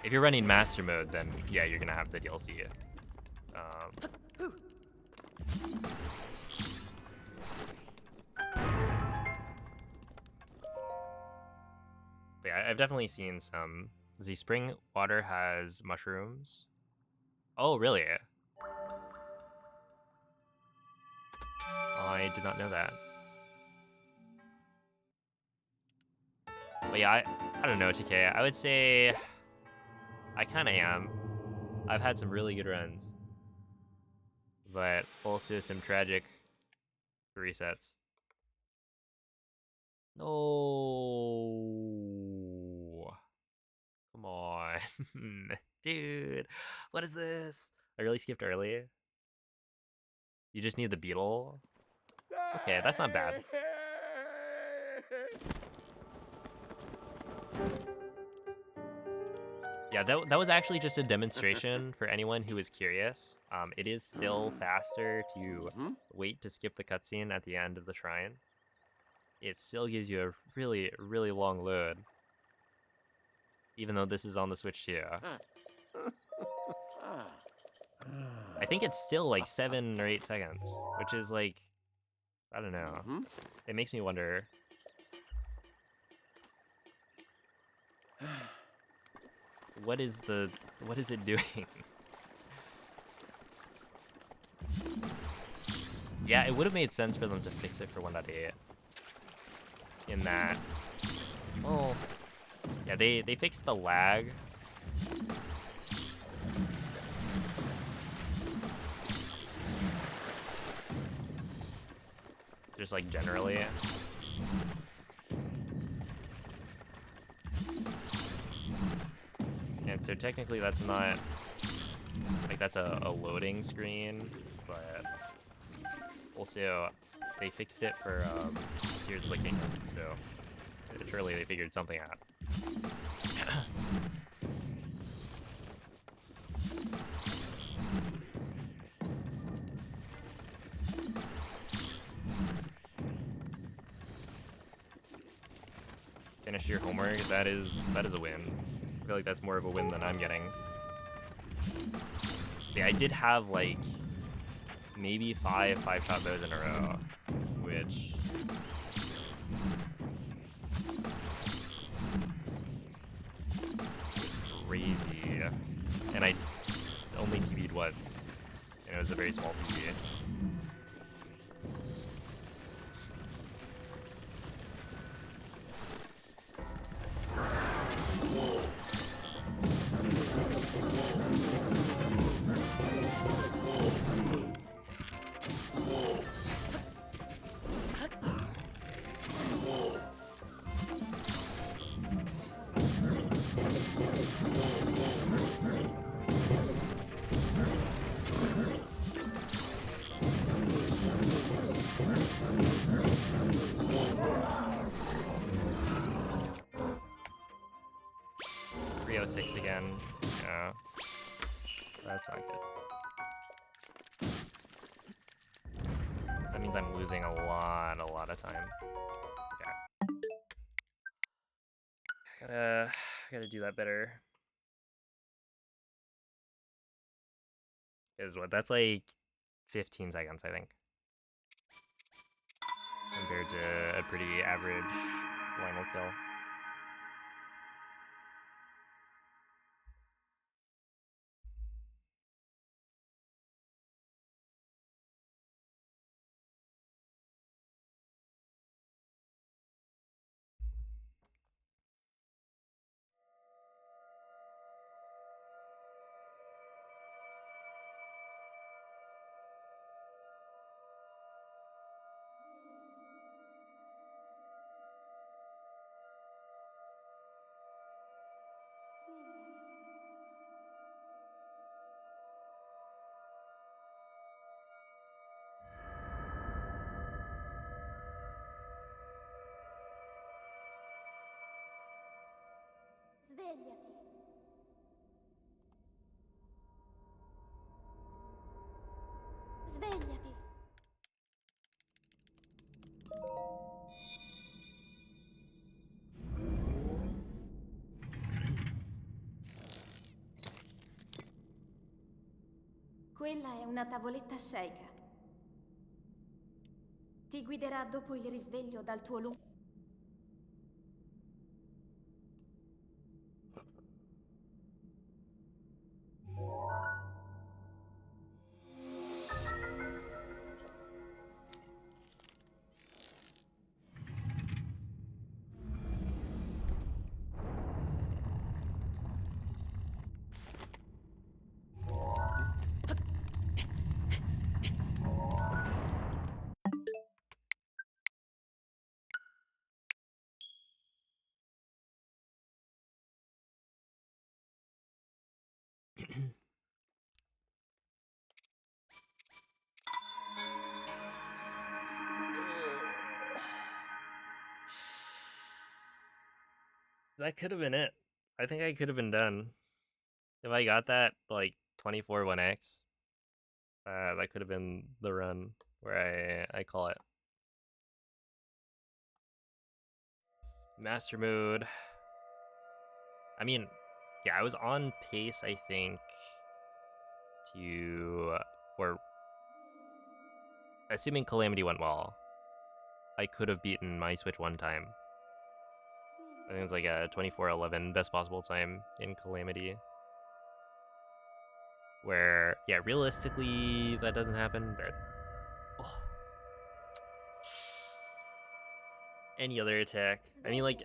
If you're running master mode, then yeah, you're gonna have the DLC. But yeah, I've definitely seen some. The spring water has mushrooms. Oh, really? I did not know that. But yeah, I don't know, TK. I would say I kind of am. I've had some really good runs, but also some tragic resets. No, come on, dude. What is this? I really skipped early. You just need the beetle. Okay, that's not bad. Yeah, that was actually just a demonstration for anyone who is curious. It is still faster to wait to skip the cutscene at the end of the shrine. It still gives you a really, really long load. Even though this is on the Switch too. I think it's still like 7 or 8 seconds, which is like, I don't know. It makes me wonder. What is it doing? Yeah, it would have made sense for them to fix it for 1.8. In that, oh, yeah, they fixed the lag. Just like generally. And so technically that's not, like that's a loading screen, but also they fixed it for Tears of the Kingdom, so surely they figured something out. Finish your homework, that is a win. I feel like that's more of a win than I'm getting. Yeah, I did have like maybe five-shot bows in a row, which is crazy. And I only TV'd once, and it was a very small TV. .306 again. Yeah, that's not good. That means I'm losing a lot of time. Okay. Gotta do that better. Is what? That's like 15 seconds, I think, compared to a pretty average Lionel kill. Svegliati. Svegliati. Quella è una tavoletta sceicca. Ti guiderà dopo il risveglio dal tuo lungo... That could have been it. I think I could have been done. If I got that, like, 24 1x, that could have been the run where I call it. Master mode. I mean, yeah, I was on pace, I think, to, or assuming Calamity went well, I could have beaten my Switch one time. I think it was like a 24:11 best possible time in Calamity. Where, yeah, realistically, that doesn't happen, but oh. Any other attack. I mean, like,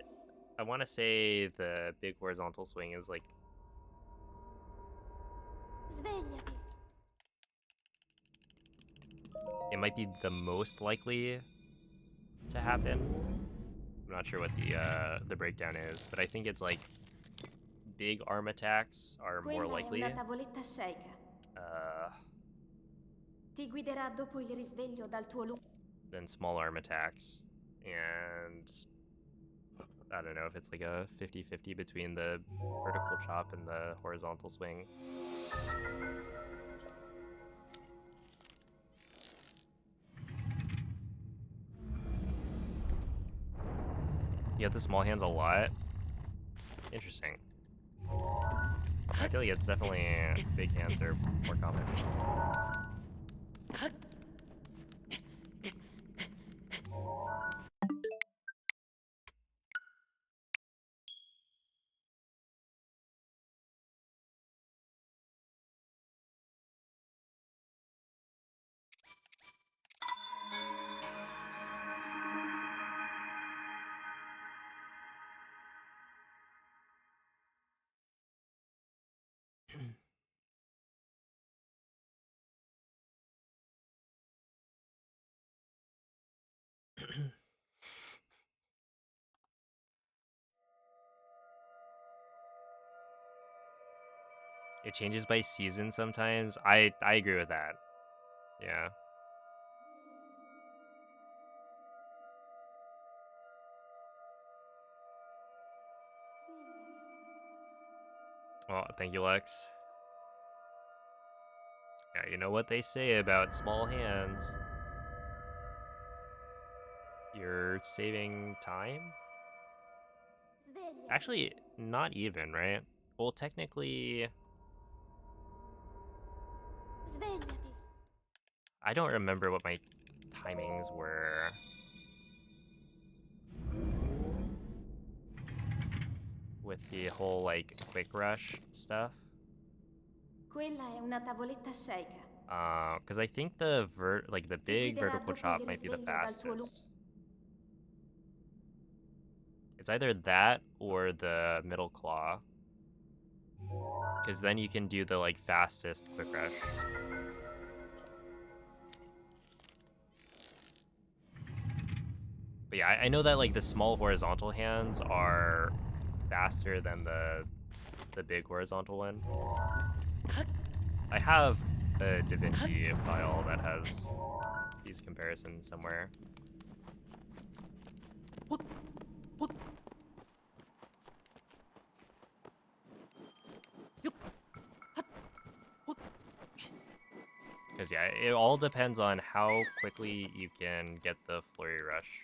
I want to say the big horizontal swing is like Svegliati. it might be the most likely to happen. I'm not sure what the breakdown is, but I think it's like big arm attacks are more Quella è una likely tavoletta sceicca. uh, Ti guiderà dopo il risveglio dal tuo lungo... than small arm attacks. And I don't know if it's like a 50-50 between the vertical chop and the horizontal swing. You get the small hands a lot. Interesting. I feel like it's definitely big hands are more common. It changes by season sometimes. I agree with that. Yeah. Well, thank you, Lex. Yeah, you know what they say about small hands. You're saving time? Svegliati. Actually, not even, right? Well, technically, Svegliati. I don't remember what my timings were with the whole like quick rush stuff. Quella è una tavoletta sceicca. Because I think the Ti big guiderà vertical dopo il chop might be the risveglio dal tuo lungo... fastest. It's either that or the middle claw. Because then you can do the like fastest quick rush. But yeah, I know that like the small horizontal hands are faster than the big horizontal one. I have a DaVinci file that has these comparisons somewhere. Because yeah, it all depends on how quickly you can get the flurry rush.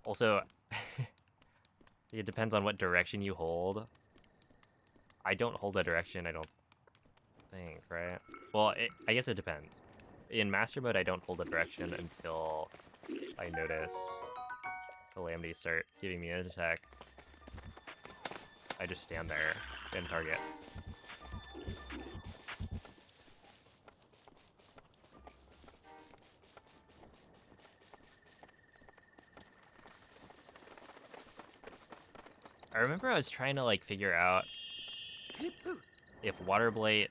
Also, it depends on what direction you hold. I don't hold a direction, I don't think, right? Well, I guess it depends. In master mode, I don't hold a direction until I notice calamities start giving me an attack. I just stand there and target. I remember I was trying to like figure out if Water Blight,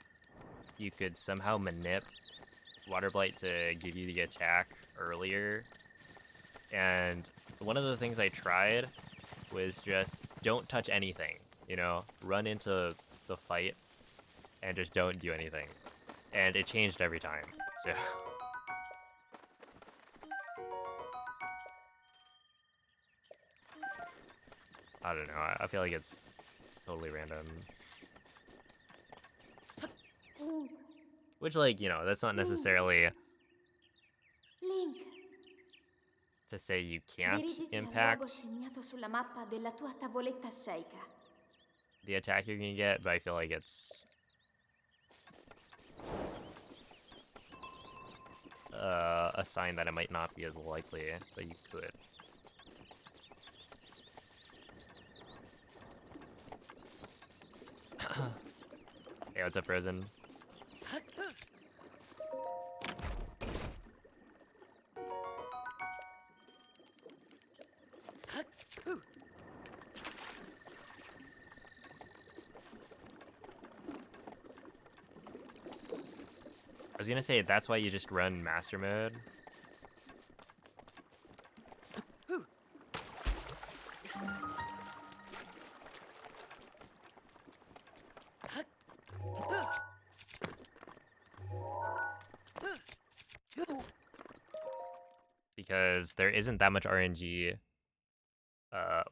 you could somehow manip Water Blight to give you the attack earlier. And one of the things I tried was just don't touch anything, you know, run into the fight and just don't do anything. And it changed every time, so. I don't know, I feel like it's totally random. Which, like, you know, that's not necessarily Link, to say you can't dirigiti al luogo impact segnato sulla mappa della tua tavoletta sceicca. the attack you're gonna get, but I feel like it's a sign that it might not be as likely, but you could. Hey, what's up, Frozen? was gonna say, that's why you just run master mode. Because there isn't that much RNG.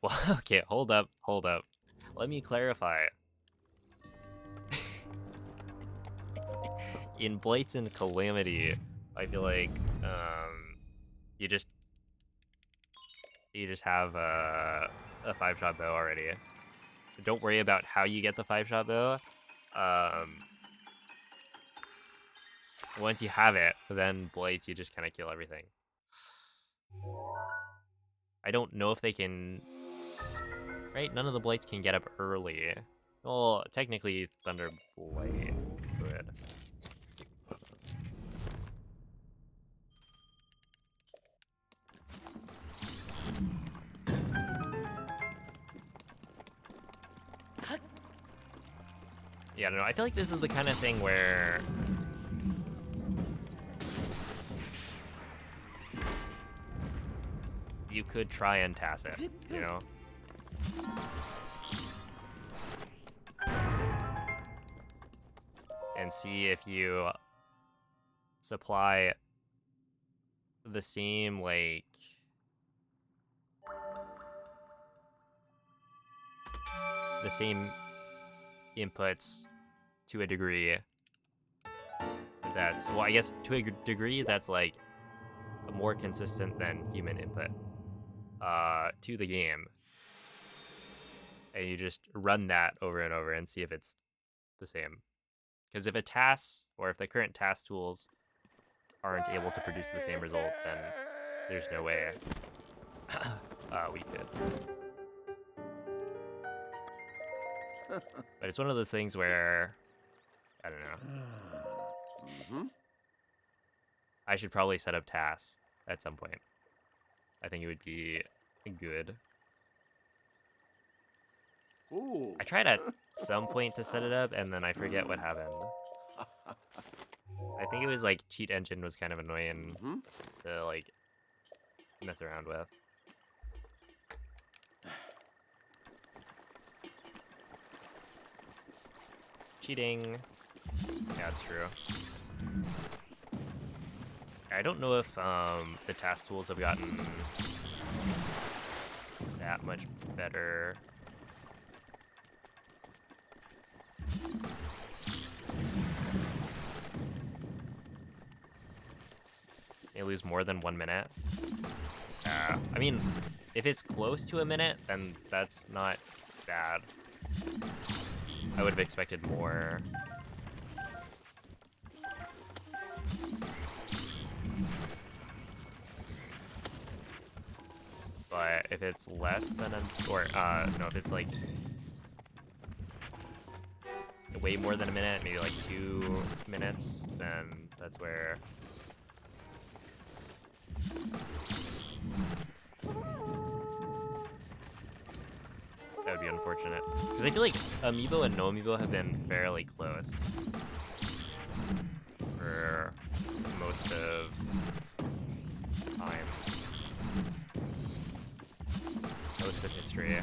Well, okay, hold up. Let me clarify. In Blatant Calamity, I feel like you just have a 5-shot bow already. Don't worry about how you get the 5-shot bow. Once you have it, then Blights, you just kind of kill everything. I don't know if they can... Right? None of the Blights can get up early. Well, technically, Thunder Blight could. Yeah, I don't know. I feel like this is the kind of thing where... you could try and TAS it, you know? And see if you supply the same, like... the same inputs to a degree that's... well, I guess to a degree that's, like, more consistent than human input to the game. And you just run that over and over and see if it's the same. Because if a TAS, or if the current TAS tools aren't able to produce the same result, then there's no way we could. But it's one of those things where, I don't know. I should probably set up TAS at some point. I think it would be good. Ooh. I tried at some point to set it up, and then I forget what happened. I think it was like Cheat Engine was kind of annoying to like mess around with. Cheating. Yeah, it's true. I don't know if the task tools have gotten that much better. They lose more than 1 minute. I mean, if it's close to a minute, then that's not bad. I would have expected more. But if it's less than no, if it's like way more than a minute, maybe like 2 minutes, then that's where that would be unfortunate. Because I feel like Amiibo and no Amiibo have been fairly close for most of time. Most of history.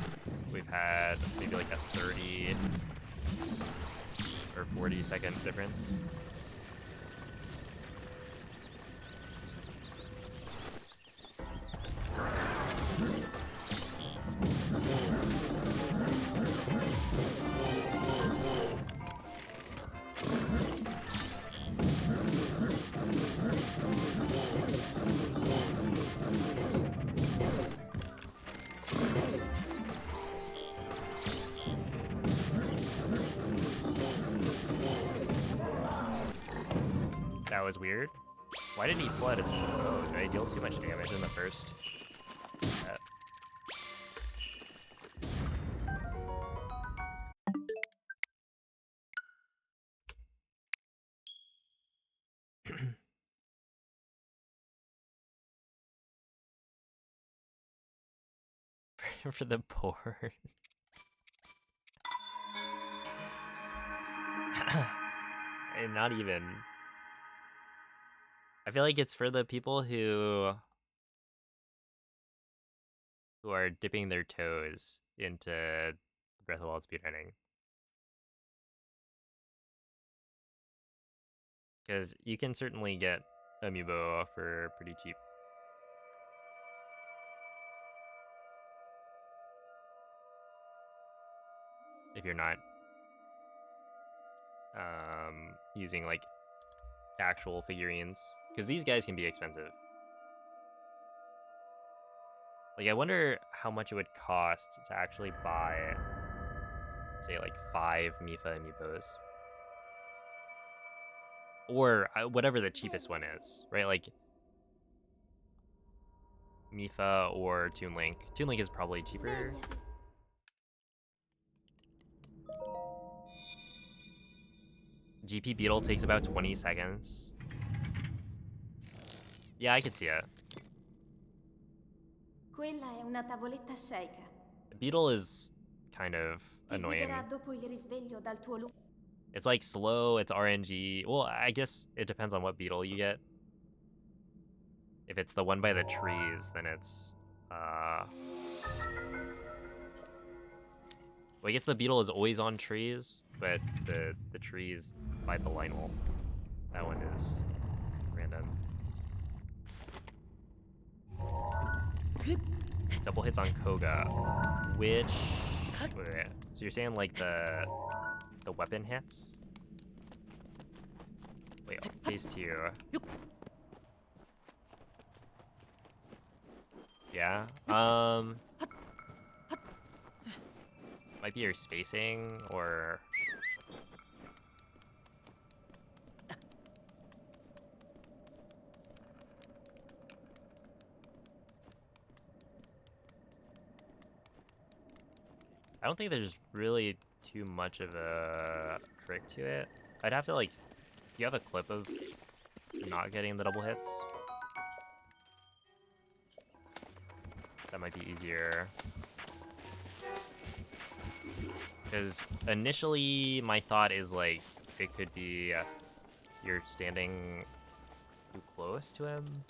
We've had maybe like a 30 or 40-second difference. That was weird. Why did he flood his bow? Did I deal too much damage in the first set? For the pores. And not even. I feel like it's for the people who are dipping their toes into Breath of the Wild speedrunning. Because you can certainly get Amiibo for pretty cheap. If you're not using like actual figurines. Because these guys can be expensive. Like, I wonder how much it would cost to actually buy, say, like 5 Mifa amiibos. Or whatever the cheapest one is, right? Like, Mifa or Toon Link. Toon Link is probably cheaper. Svegliati. GP Beetle takes about 20 seconds. Yeah, I could see it. Quella è una tavoletta sceicca. Beetle is kind of Ti guiderà annoying. dopo il risveglio dal tuo lungo. It's like slow, it's RNG. Well, I guess it depends on what beetle you get. If it's the one by the trees, then it's well, I guess the beetle is always on trees, but the trees by the Lionel. That one is random. Double hits on Koga, which wait. So you're saying like the weapon hits? Wait, phase 2. Yeah. Might be your spacing or I don't think there's really too much of a trick to it. I'd have to like, do you have a clip of not getting the double hits? That might be easier. Because initially my thought is like, it could be you're standing too close to him.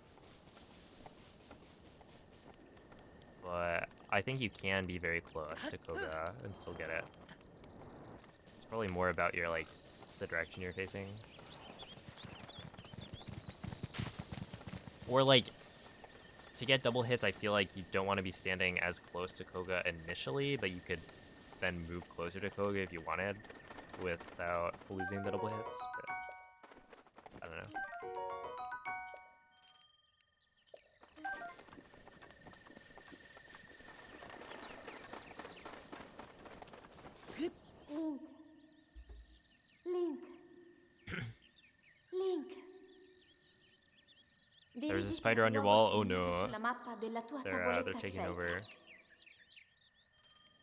But I think you can be very close to Koga and still get it. It's probably more about your like the direction you're facing. Or like to get double hits, I feel like you don't want to be standing as close to Koga initially, but you could then move closer to Koga if you wanted without losing the double hits. But I don't know. Link. Link. There's a Dirigiti spider al on your luogo wall. Oh assegnato no. sulla mappa della tua They're tavoletta taking sceicca. over.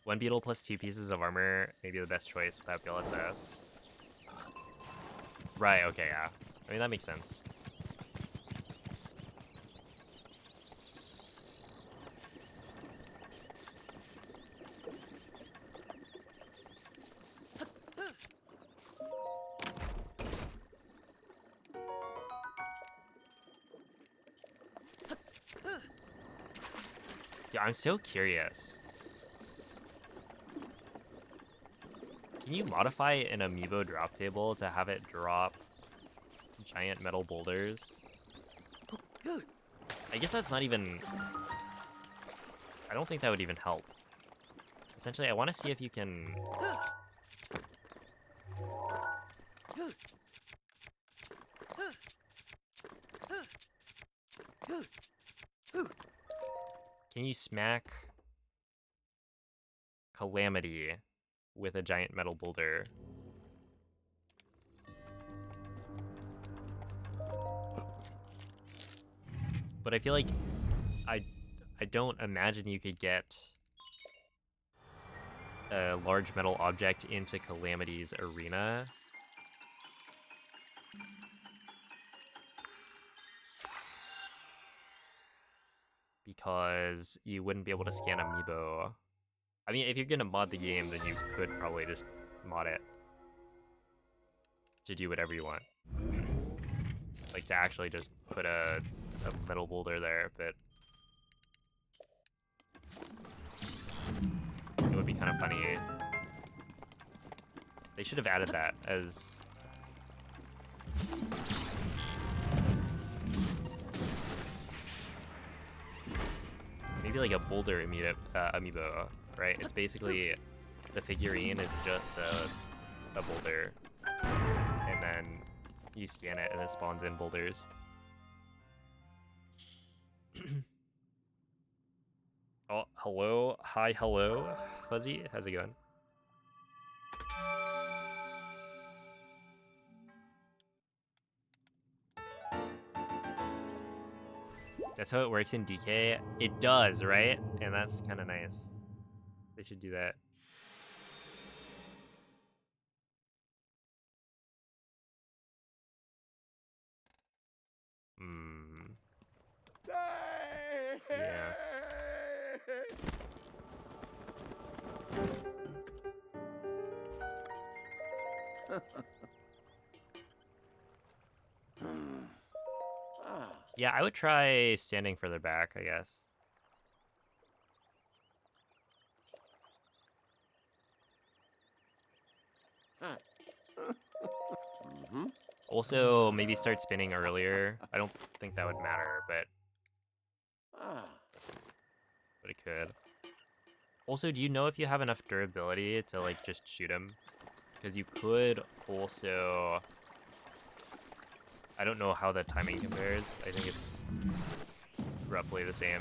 One beetle plus 2 pieces of armor, maybe the best choice without BLSS. Right, okay, yeah. I mean, that makes sense. Yeah, I'm so curious. Can you modify an amiibo drop table to have it drop giant metal boulders? I guess that's not even... I don't think that would even help. Essentially, I want to see if you can... Can you smack Calamity with a giant metal boulder? But I feel like I don't imagine you could get a large metal object into Calamity's arena. Because you wouldn't be able to scan amiibo. I mean, if you're gonna mod the game, then you could probably just mod it to do whatever you want. like to actually just put a metal boulder there, but it would be kind of funny. They should have added that as maybe like a boulder amiibo, right? It's basically the figurine is just a boulder, and then you scan it and it spawns in boulders. Oh, hello. Hi, hello, Fuzzy. How's it going? That's how it works in DK. It does, right? And that's kind of nice. They should do that. Hmm. Yes. Yeah, I would try standing further back, I guess. Also, maybe start spinning earlier. I don't think that would matter, but it could. Also, do you know if you have enough durability to like just shoot him? Because you could also. I don't know how the timing compares. I think it's roughly the same.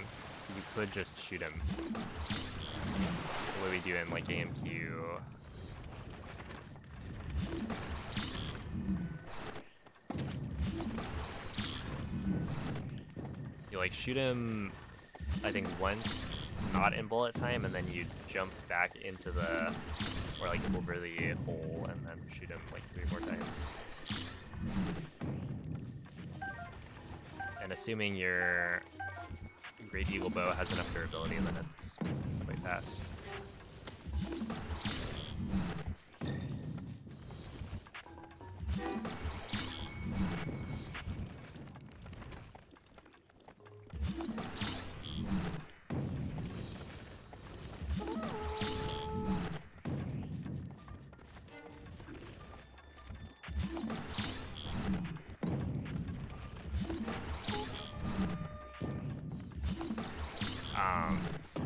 You could just shoot him. The way we do in like AMQ. You like shoot him, I think once, not in bullet time, and then you jump back into the, or like over the hole, and then shoot him like 3 more times. And assuming your Great Eagle Bow has enough durability, then it's quite fast.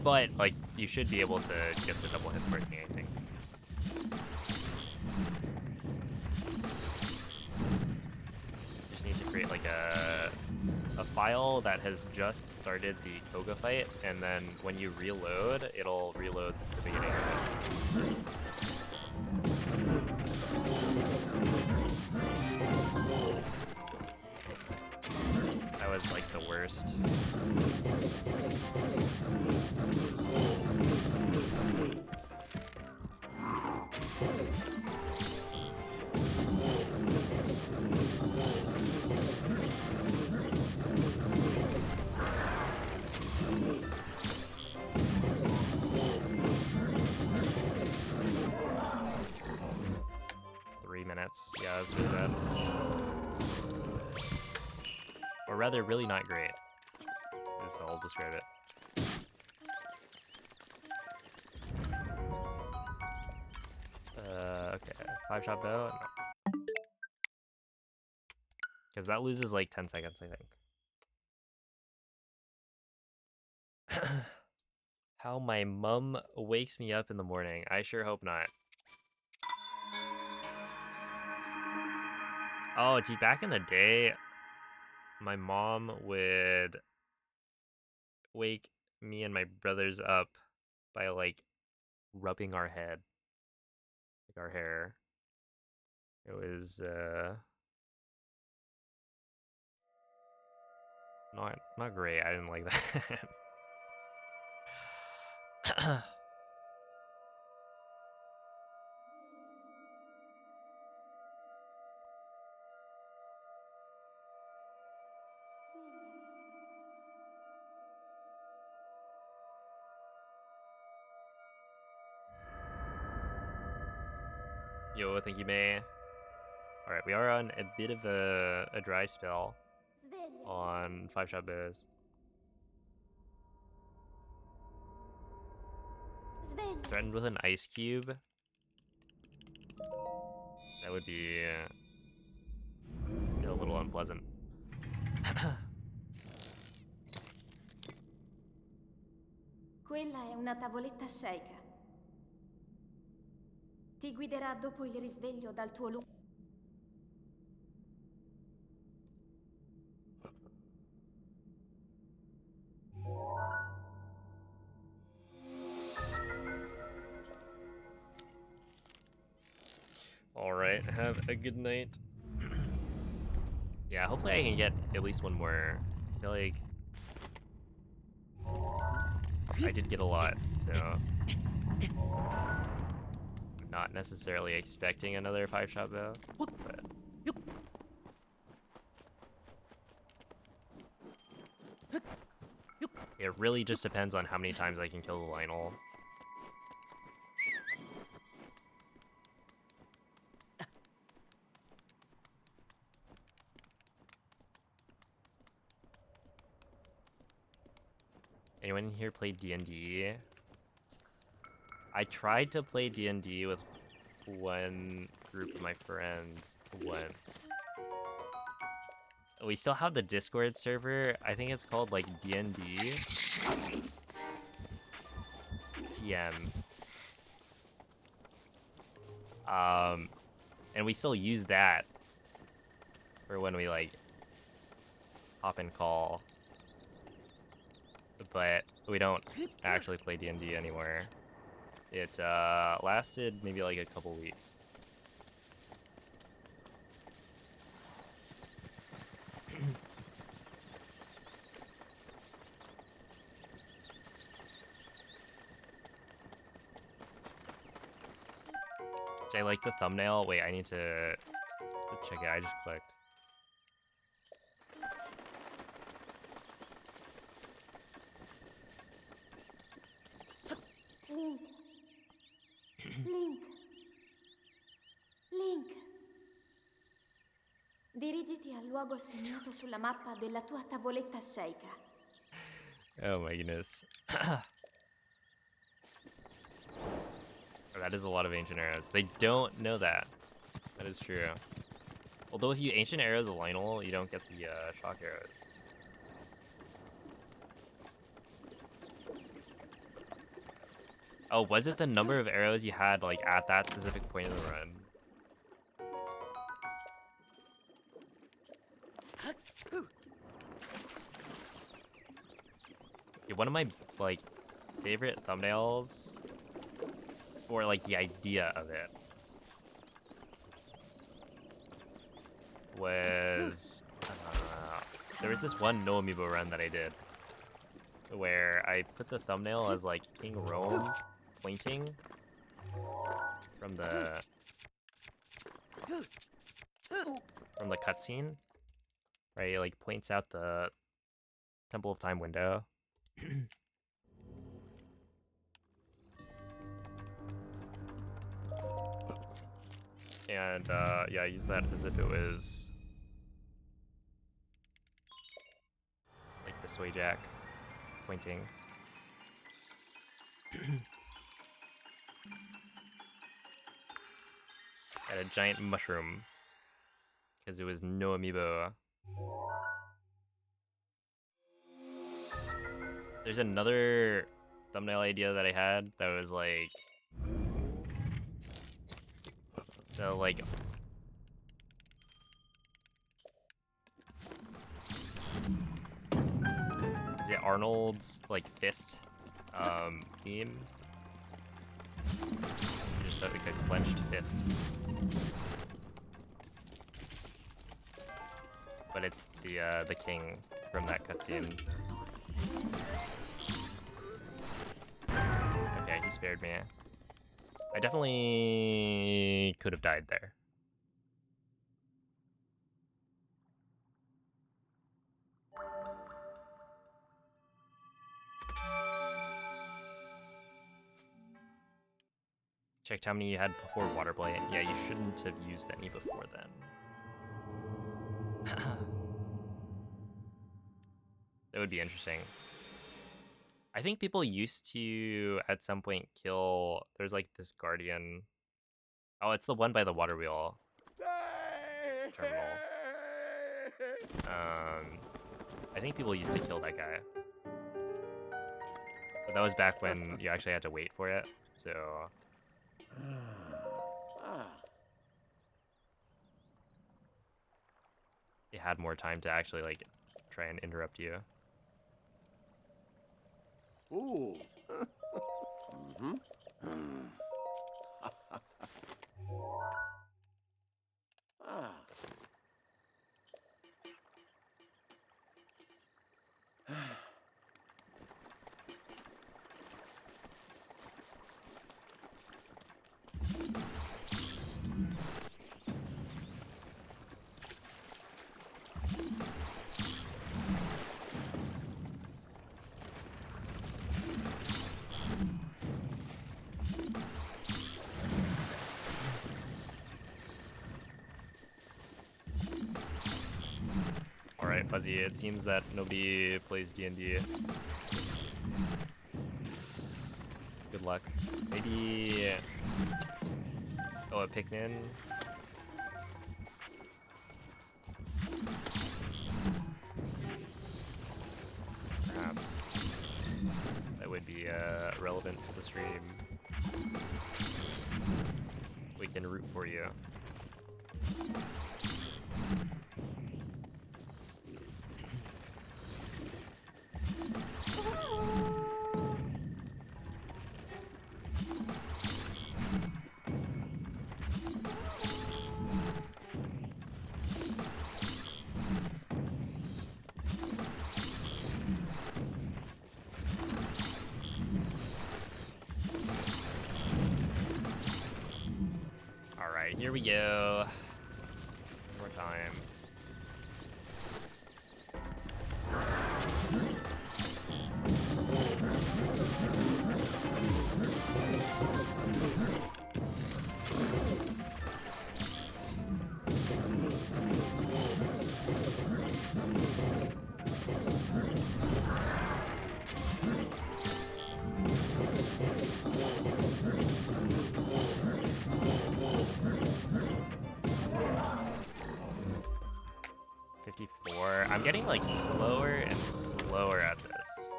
But like you should be able to get the double hits working, I think. You just need to create like a file that has just started the Koga fight, and then when you reload, it'll reload the beginning of it. That was like the worst. 3 minutes. Yeah, that's really bad. Or rather, really not great. Is how I'll describe it. Okay. 5-shot bow? No. Because that loses like 10 seconds, I think. How my mum wakes me up in the morning. I sure hope not. Oh, gee, back in the day, my mom would wake me and my brothers up by like rubbing our head, like our hair. It was not great. I didn't like that. Yo, thank you, May. Alright, we are on a bit of a dry spell Sveglia. on 5-shot bows. Sveglia. Threatened with an ice cube. That would be a little unpleasant. Quella è una tavoletta sceika. Ti guiderà dopo il risveglio dal tuo lungo... Alright, have a good night. Yeah, hopefully I can get at least one more. I feel like I did get a lot, so I'm not necessarily expecting another 5-shot bow, but it really just depends on how many times I can kill the Lionel. Anyone in here play D&D? I tried to play D&D with one group of my friends once. We still have the Discord server. I think it's called like D&D TM. And we still use that for when we like hop and call. But we don't actually play D&D anymore. It lasted maybe like a couple weeks. Did I like the thumbnail? Wait, I need to check it. I just clicked. Link. Link. Link. Dirigiti al luogo segnato sulla mappa della tua tavoletta sceika. Oh my goodness. That is a lot of ancient arrows. They don't know that. That is true. Although if you ancient arrows the Lionel, you don't get the shock arrows. Oh, was it the number of arrows you had like at that specific point in the run? Yeah, one of my like favorite thumbnails, or like the idea of it, was there was this one No Amiibo run that I did where I put the thumbnail as like King Rome pointing from the cutscene, right? It like points out the Temple of Time window. And yeah, I use that as if it was like the Sway Jack pointing. At a giant mushroom because it was No Amiibo. There's another thumbnail idea that I had that was like the like is it Arnold's like fist theme? Just like a clenched fist. But it's the king from that cutscene. Okay, he spared me. I definitely could have died there. Checked how many you had before Waterblade. Yeah, you shouldn't have used any before then. That would be interesting. I think people used to at some point kill. There's like this guardian. Oh, it's the one by the water wheel terminal. I think people used to kill that guy, but that was back when you actually had to wait for it. So it had more time to actually like try and interrupt you. Ooh. Mm-hmm. Ah. All right, Fuzzy. It seems that nobody plays D&D. Good luck. Maybe. Oh, a Pikmin. Perhaps that would be relevant to the stream. We can root for you. All right, here we go. One more time. I'm getting like slower and slower at this.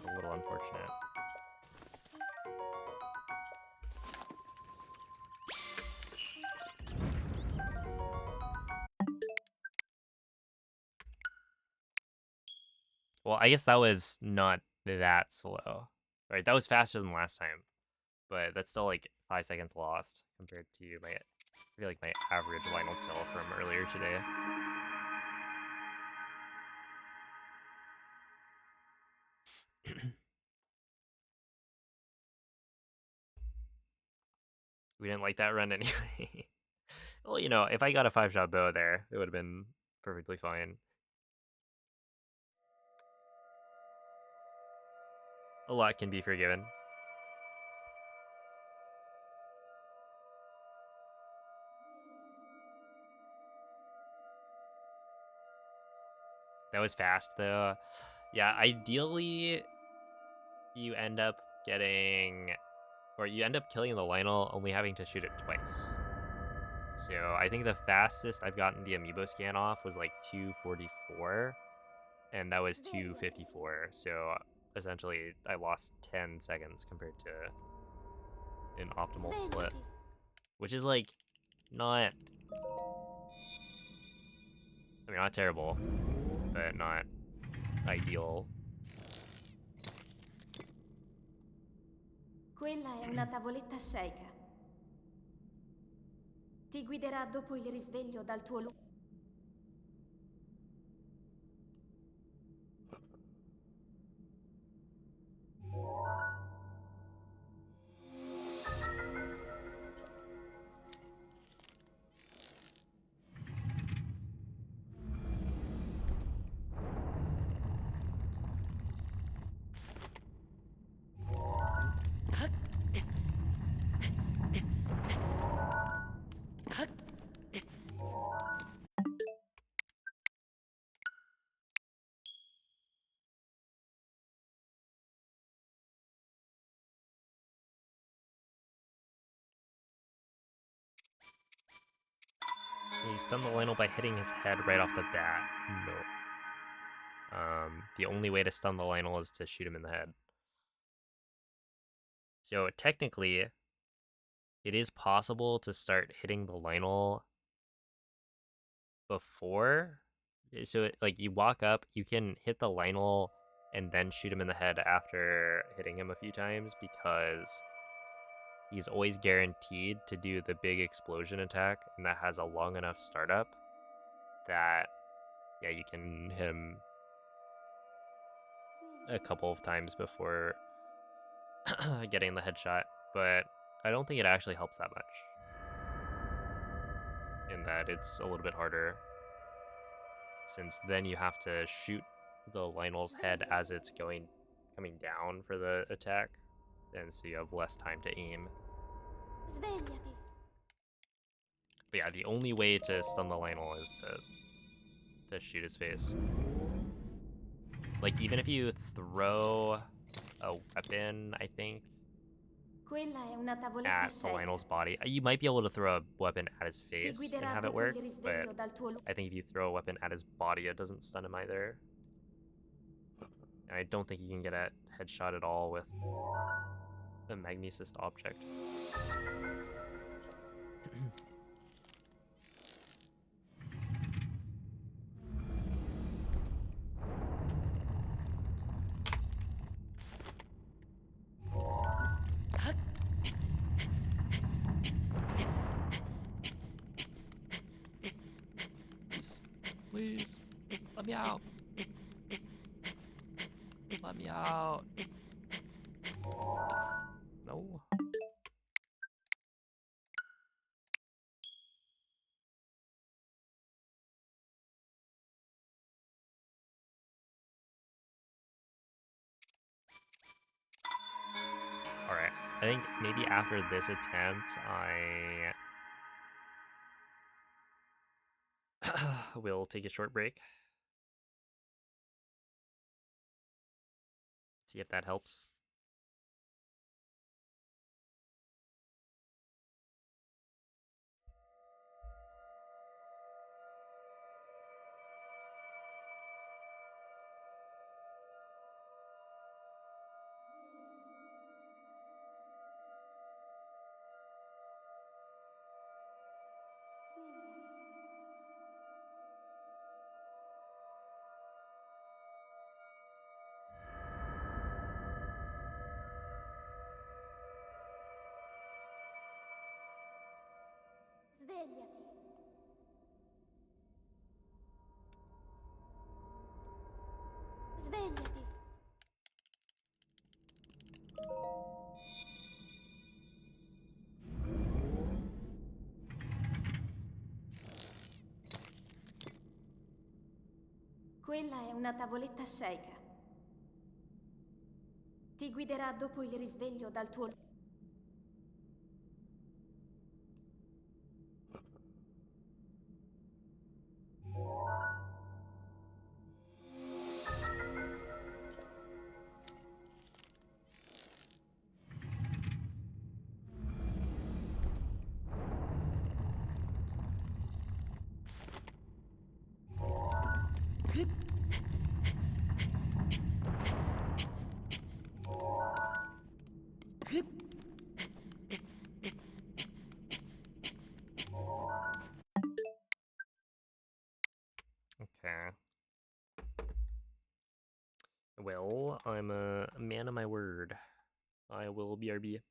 A little unfortunate. Well, I guess that was not that slow. Right, that was faster than last time, but that's still like 5 seconds lost compared to my, I feel like my average Lionel kill from earlier today. We didn't like that run anyway. Well, you know, if I got a 5-shot bow there, it would have been perfectly fine. A lot can be forgiven. That was fast though. Yeah, ideally you end up getting, or you end up killing the Lionel only having to shoot it twice. So I think the fastest I've gotten the amiibo scan off was like 244, and that was 254. So essentially I lost 10 seconds compared to an optimal split, Svegliati. which is like not, I mean, not terrible, but not ideal. Quella è una tavoletta sceicca. Ti guiderà dopo il risveglio dal tuo luogo. You stun the Lionel by hitting his head right off the bat. No. The only way to stun the Lionel is to shoot him in the head. So technically, it is possible to start hitting the Lionel before. So like you walk up, you can hit the Lionel and then shoot him in the head after hitting him a few times, because he's always guaranteed to do the big explosion attack, and that has a long enough startup that, yeah, you can hit him a couple of times before getting the headshot. But I don't think it actually helps that much, in that it's a little bit harder, since then you have to shoot the Lionel's head as it's coming down for the attack, and so you have less time to aim. Svegliati. But yeah, the only way to stun the Lionel is to shoot his face. Like, even if you throw a weapon, I think, Quella è una tavoletta at the scelta. Lionel's body, you might be able to throw a weapon at his Ti face and guiderà have it dopo il work, but risveglio dal tuo I think if you throw a weapon at his body, it doesn't stun him either. And I don't think you can get a headshot at all with a magnesis object. Please, let me out. Let me out. No. Alright, I think maybe after this attempt, I will take a short break. See if that helps. Svegliati. Svegliati. Quella è una tavoletta sceicca. Ti guiderà dopo il risveglio dal tuo... Okay. Well, I'm a man of my word. I will BRB.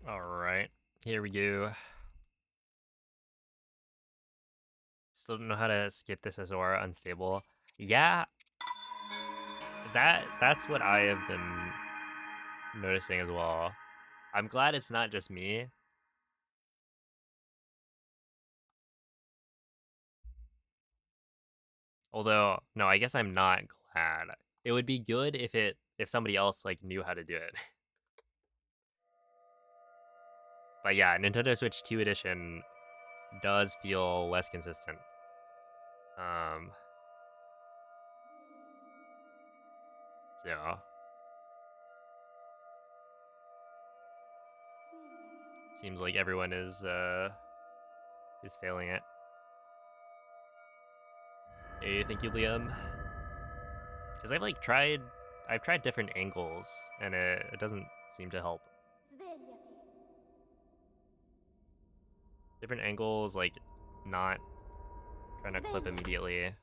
Alright, here we go. Still don't know how to skip this Azora unstable. Yeah, that's what I have been noticing as well. I'm glad it's not just me. Although, no, I guess I'm not glad. It would be good if somebody else like knew how to do it. But yeah, Nintendo Switch 2 edition does feel less consistent. So seems like everyone is failing it. Hey, thank you, Liam. Because I've tried different angles, and it doesn't seem to help. Svegliati. Different angles, like not trying to clip Svegliati. immediately.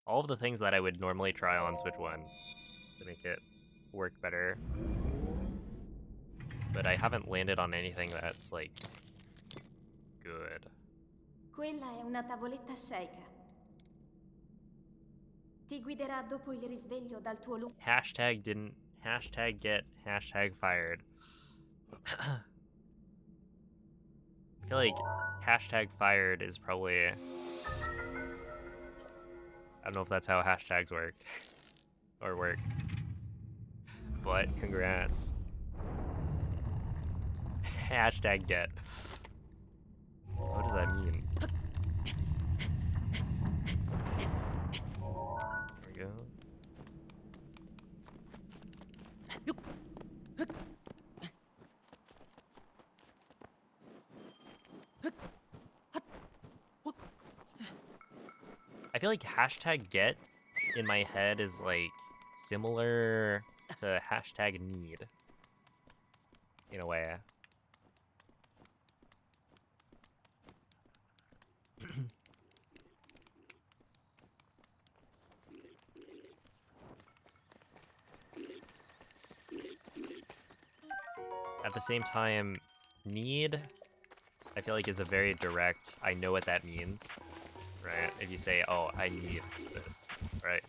All of the things that I would normally try on Switch 1 to make it work better. But I haven't landed on anything that's like good. Quella è una tavoletta sceicca. Ti guiderà dopo il risveglio dal tuo lungo... Hashtag didn't, hashtag get, hashtag fired. I feel like hashtag fired is probably, I don't know if that's how hashtags work or work, but congrats. Hashtag get. What does that mean? There we go. I feel like hashtag get in my head is like similar to hashtag need in a way. At the same time, need I feel like is a very direct, I know what that means, right? If you say, oh, I need this, right?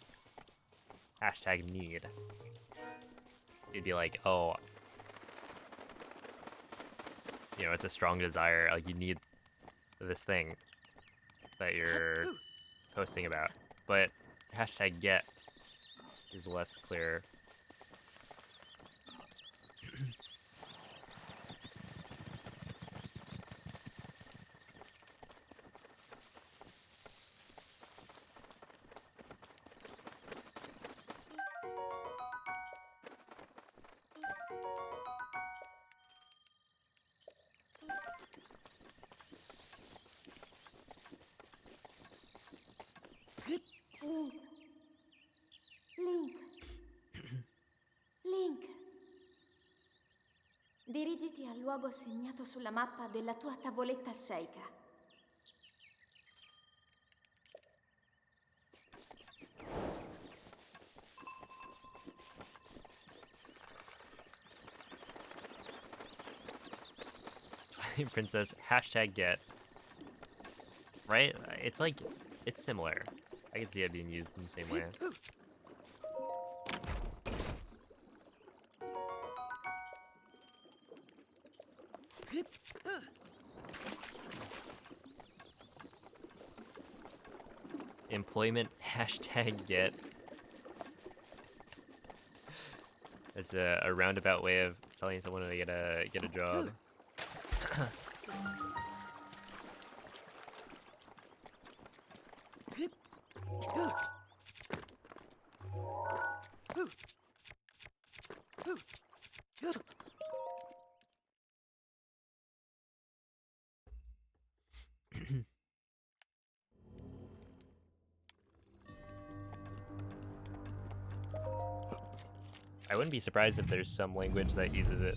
Hashtag need. It'd be like, oh, you know, it's a strong desire, like you need this thing that you're posting about. But hashtag get is less clear. Link. Link. Link. Dirigiti al luogo segnato sulla mappa della tua tavoletta sceicca. Princess, hashtag get. Right? It's like, it's similar. I can see it being used in the same way. Employment, hashtag get. It's a roundabout way of telling someone to get a job. I wouldn't be surprised if there's some language that uses it.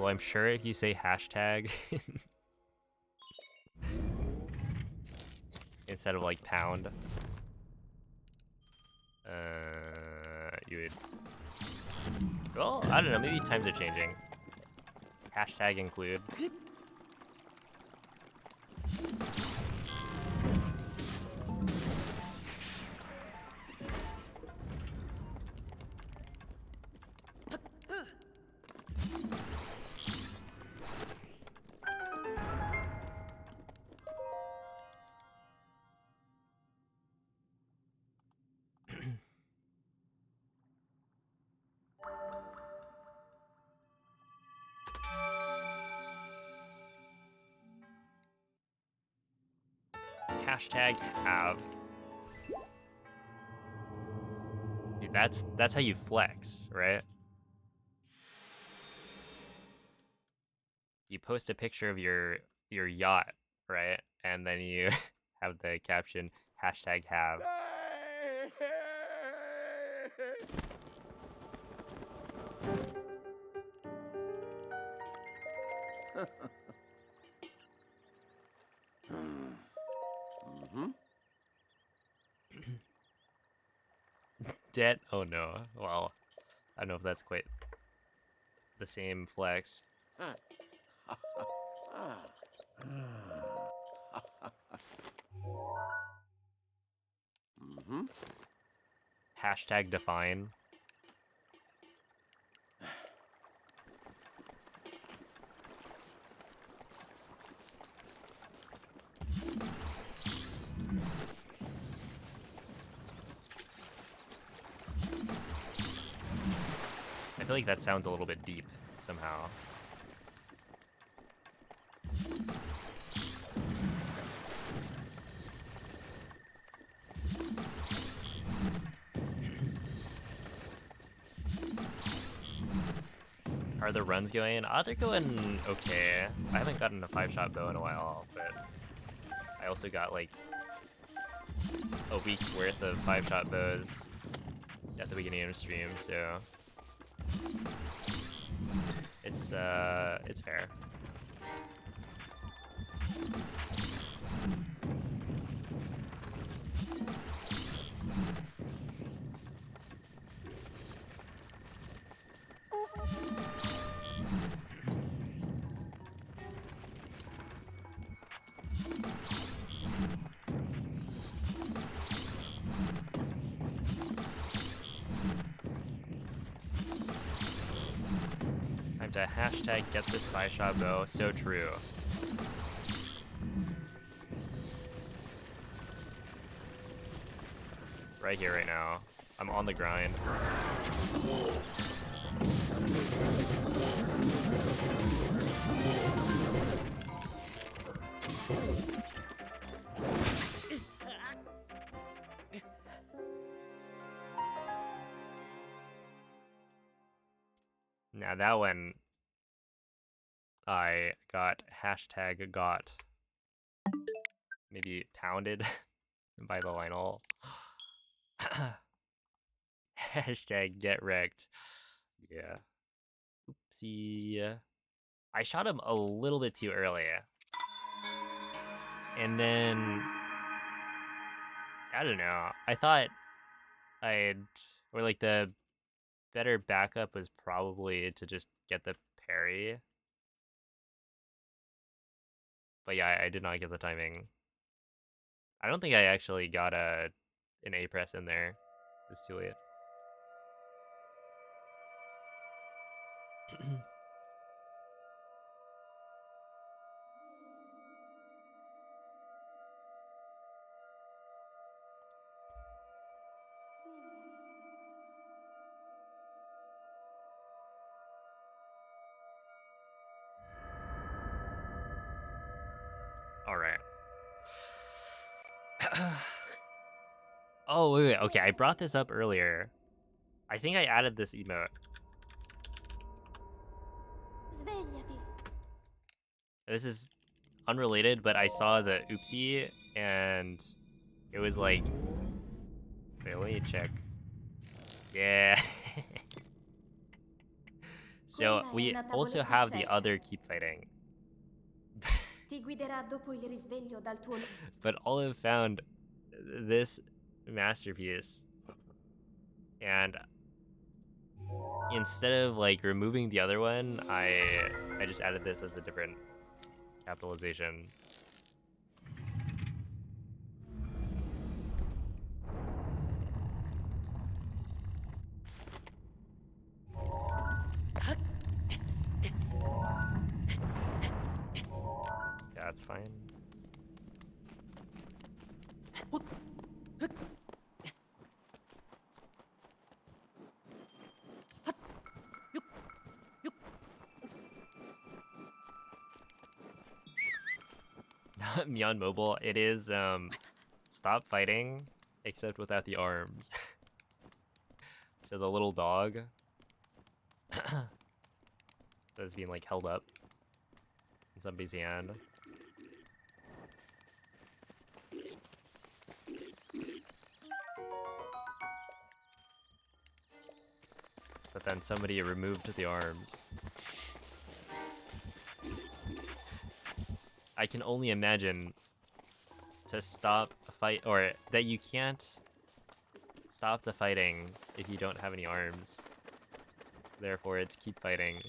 Although I'm sure if you say hashtag instead of like pound, you would. Well, I don't know. Maybe times are changing. Hashtag include. Hashtag have. Dude, that's how you flex, right? You post a picture of your yacht, right? And then you have the caption hashtag have. Mm-hmm. Debt? Oh no. Well, I don't know if that's quite the same flex. Mm-hmm. Hashtag define. I feel like that sounds a little bit deep somehow. Are the runs going? They're going okay. I haven't gotten a 5-shot bow in a while, but I also got like a week's worth of 5-shot bows at the beginning of the stream, so it's fair. Time to hashtag get this 5-shot bow. So true. Right here, right now. I'm on the grind. Now that one, I got hashtag got maybe pounded by the Lionel. Hashtag get wrecked. Yeah. Oopsie. I shot him a little bit too early. And then, I don't know. I thought I'd, or like the better backup was probably to just get the parry. But yeah, I did not get the timing. I don't think I actually got an A press in there. It's too late. All right. Oh, wait. Okay, I brought this up earlier. I think I added this emote. Svegliati. This is unrelated, but I saw the oopsie and it was like, wait, let me check. Yeah. So Quella è we una also tavoletta have the scelta. other keep fighting. Ti guiderà dopo il risveglio dal tuo... But Olive found this masterpiece, and instead of like removing the other one, I just added this as a different capitalization. Yeah, that's fine. Beyond Mobile, it is stop fighting, except without the arms. So the little dog that's being like held up in somebody's hand. But then somebody removed the arms. I can only imagine to stop a fight, or that you can't stop the fighting if you don't have any arms. Therefore, it's keep fighting.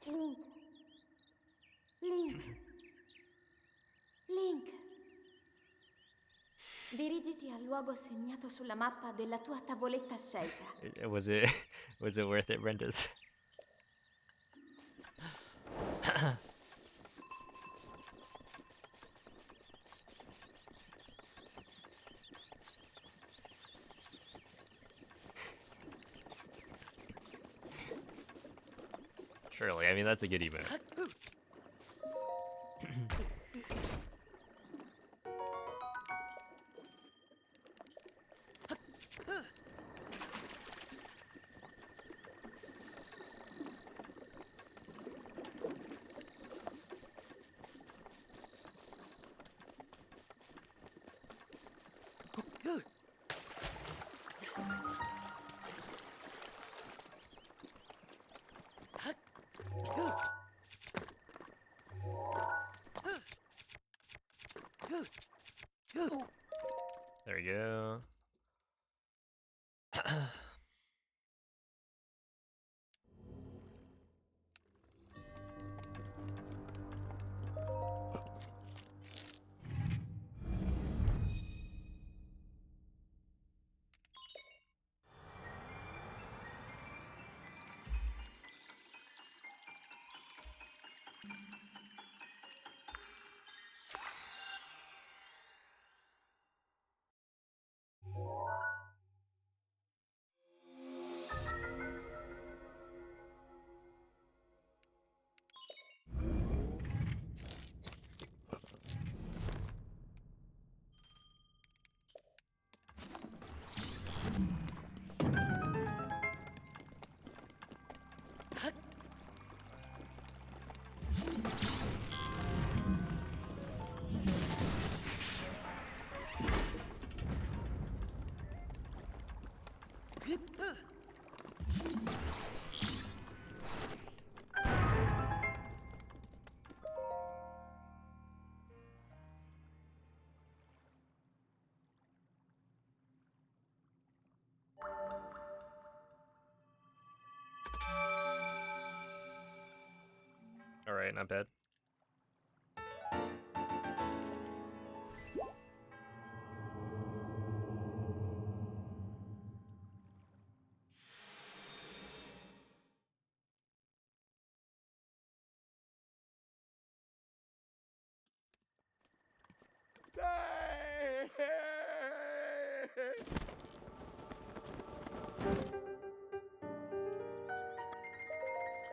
Link. Link. Link. Dirigiti al luogo segnato sulla mappa della tua tavoletta scelta. Was it was it worth it, Brentus? Surely, I mean that's a good emote. There we go. All right, not bad.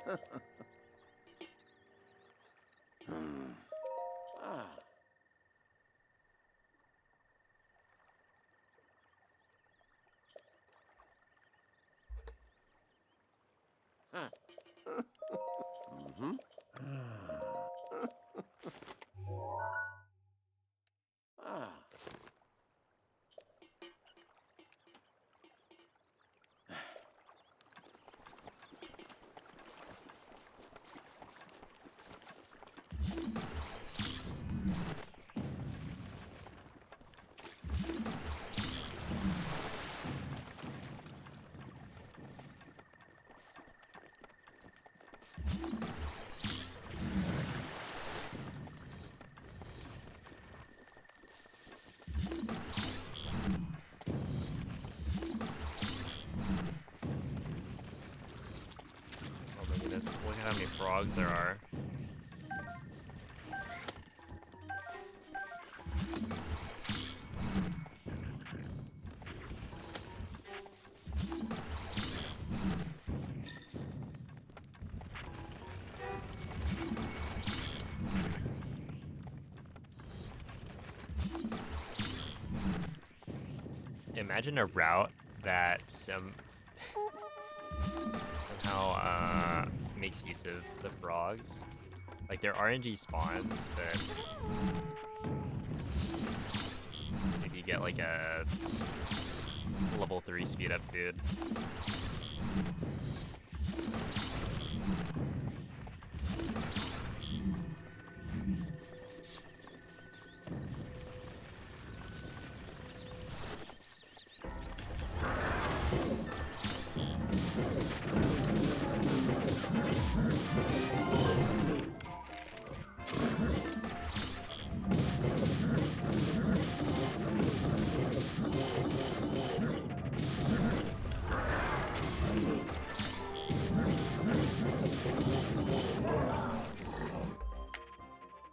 Ah. Huh. Mhm. Ah. Oh my goodness, look at how many frogs there are. Imagine a route that somehow makes use of the frogs. Like they're RNG spawns, but if you get like a level 3 speed up food.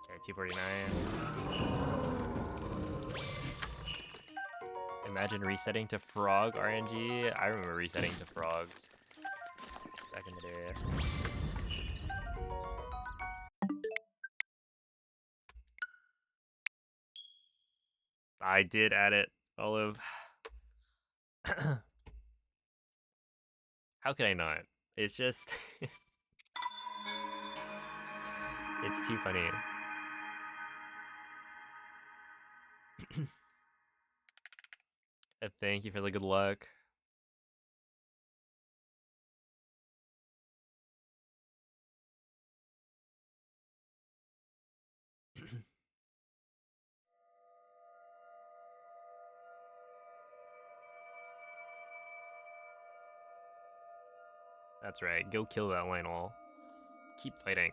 Okay, 249. Imagine resetting to frog RNG. I remember resetting to frogs back in the day. I did add it, Olive. How could I not? It's just... it's too funny. Thank you for the good luck. That's right. Go kill that Lionel. Keep fighting.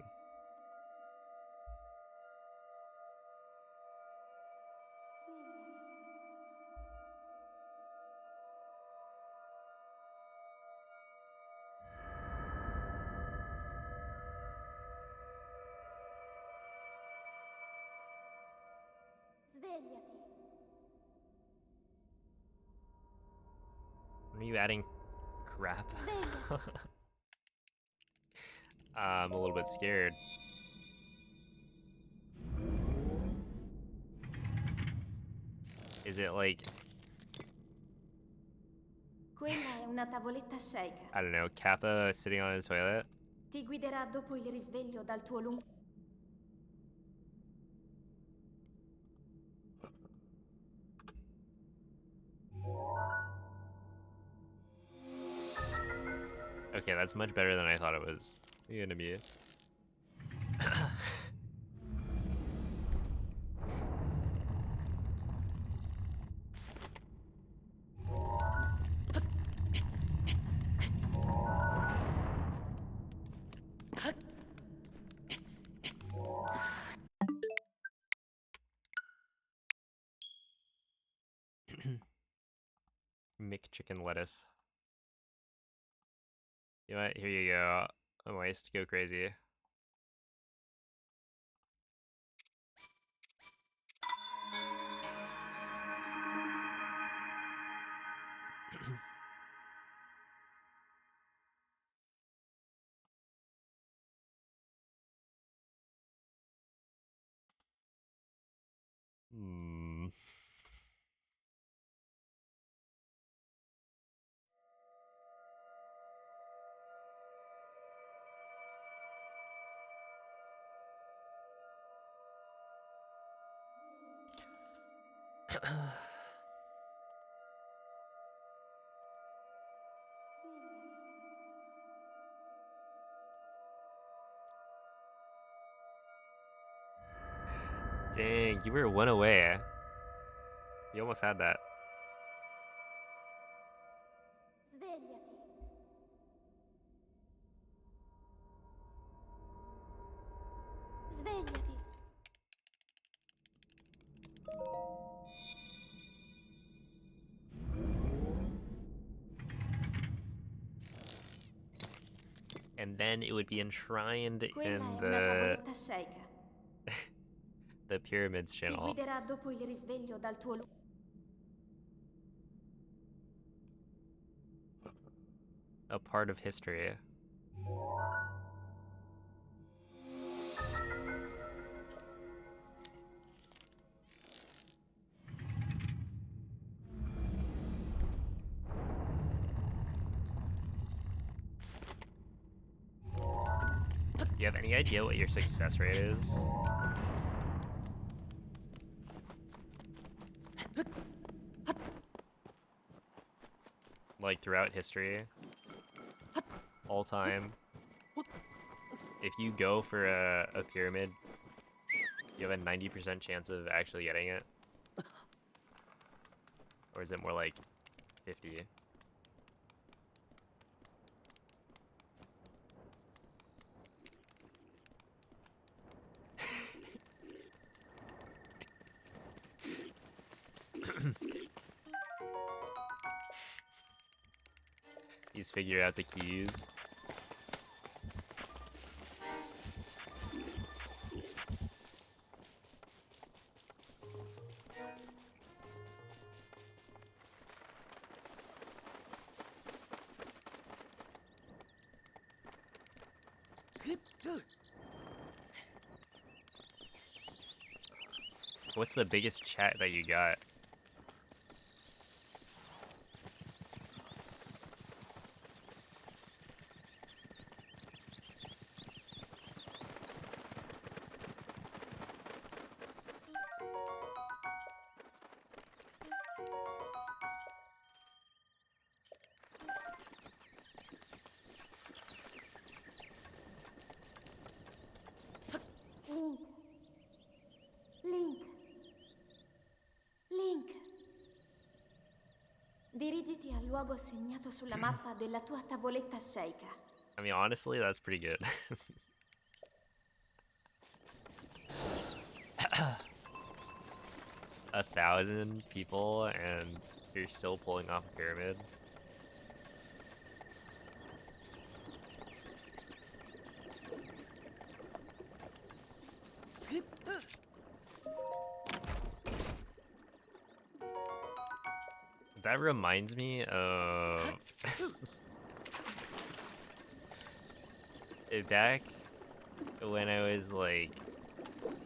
Svegliati. Are you adding crap? Svegliati. I'm a little bit scared. Is it like, Quella è una tavoletta shake. I don't know, Kappa sitting on his toilet? Ti guiderà dopo il risveglio dal tuo lungo... Okay, that's much better than I thought it was gonna be. McChicken lettuce. You know what? Here you go. A waste. Go crazy. Hmm. Dang, you were one away. You almost had that. Svegliati. Svegliati. And then it would be enshrined Quella in è una tavoletta sceika. the Pyramids Ti channel. guiderà dopo il risveglio dal tuo A part of history. Do you have any idea what your success rate is? Like throughout history? All time? If you go for a pyramid, you have a 90% chance of actually getting it? Or is it more like 50? He's figured out the keys. What's the biggest chat that you got? Link. Link. Link. Dirigiti al luogo segnato sulla mappa della tua tavoletta sceika. I mean, honestly, that's pretty good. 1,000 people and you're still pulling off a pyramid. That reminds me of back when I was like,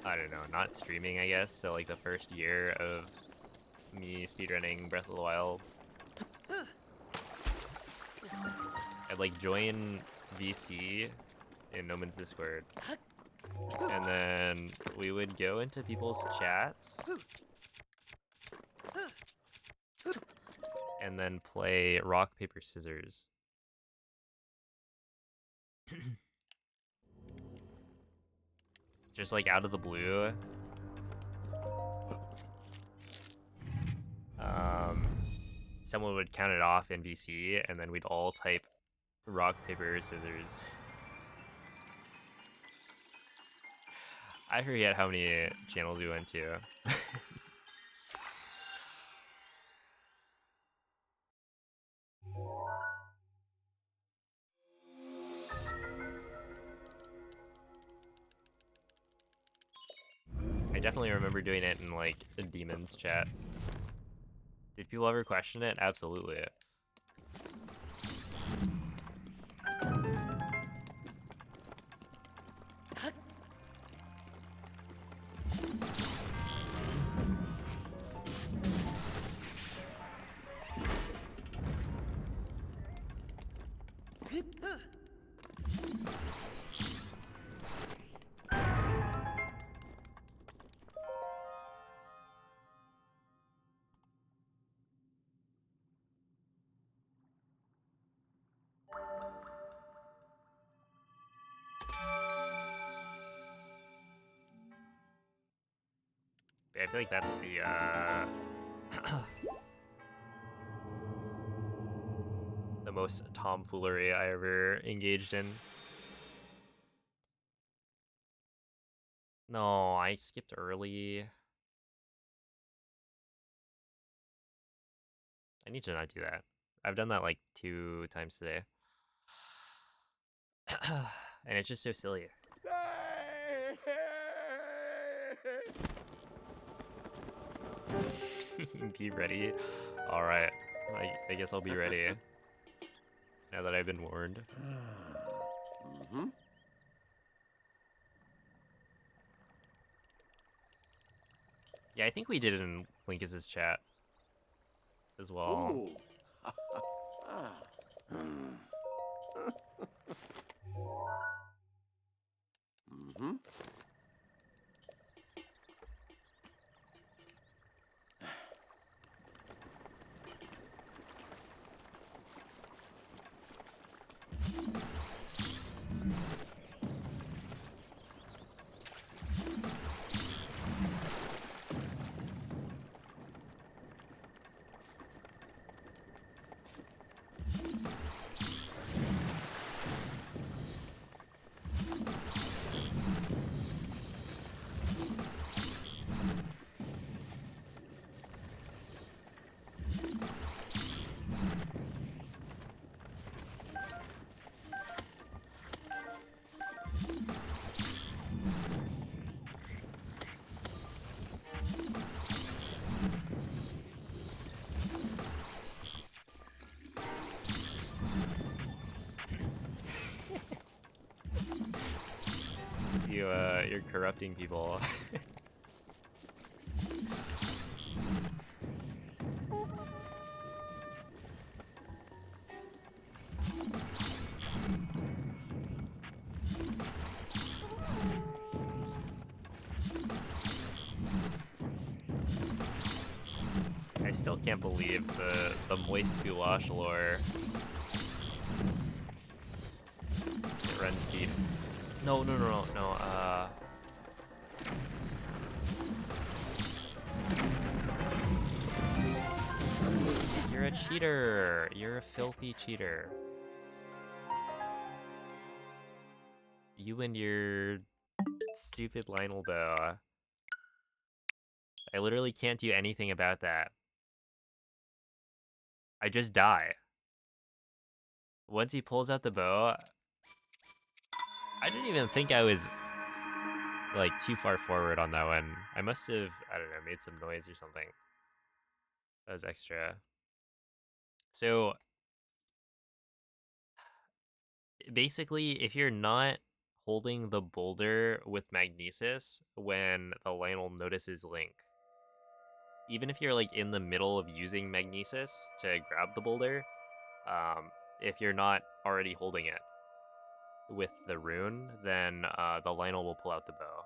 I don't know, not streaming, I guess. So like the first year of me speedrunning Breath of the Wild, I'd like join VC in No Man's Discord, and then we would go into people's chats and then play rock paper scissors. Just like out of the blue. Someone would count it off in VC, and then we'd all type rock paper scissors. I forget how many channels we went to. I definitely remember doing it in like the demons chat. Did people ever question it? Absolutely. I feel like that's the the most tomfoolery I ever engaged in. No, I skipped early. I need to not do that. I've done that like 2 times today. And it's just so silly. Be ready. Alright. I guess I'll be ready. Now that I've been warned. Mm-hmm. Yeah, I think we did it in Linkus's chat as well. Ooh. Ah. Hmm. Mm-hmm. You're corrupting people. I still can't believe the moist goulash lore. It runs deep. No, no, no, no, no. You're a cheater. You're a filthy cheater. You and your stupid Lionel bow. I literally can't do anything about that. I just die. Once he pulls out the bow, I didn't even think I was like too far forward on that one. I must have, I don't know, made some noise or something. That was extra. So basically, if you're not holding the boulder with magnesis when the Lionel notices Link, even if you're like in the middle of using magnesis to grab the boulder, if you're not already holding it with the rune, then the Lionel will pull out the bow.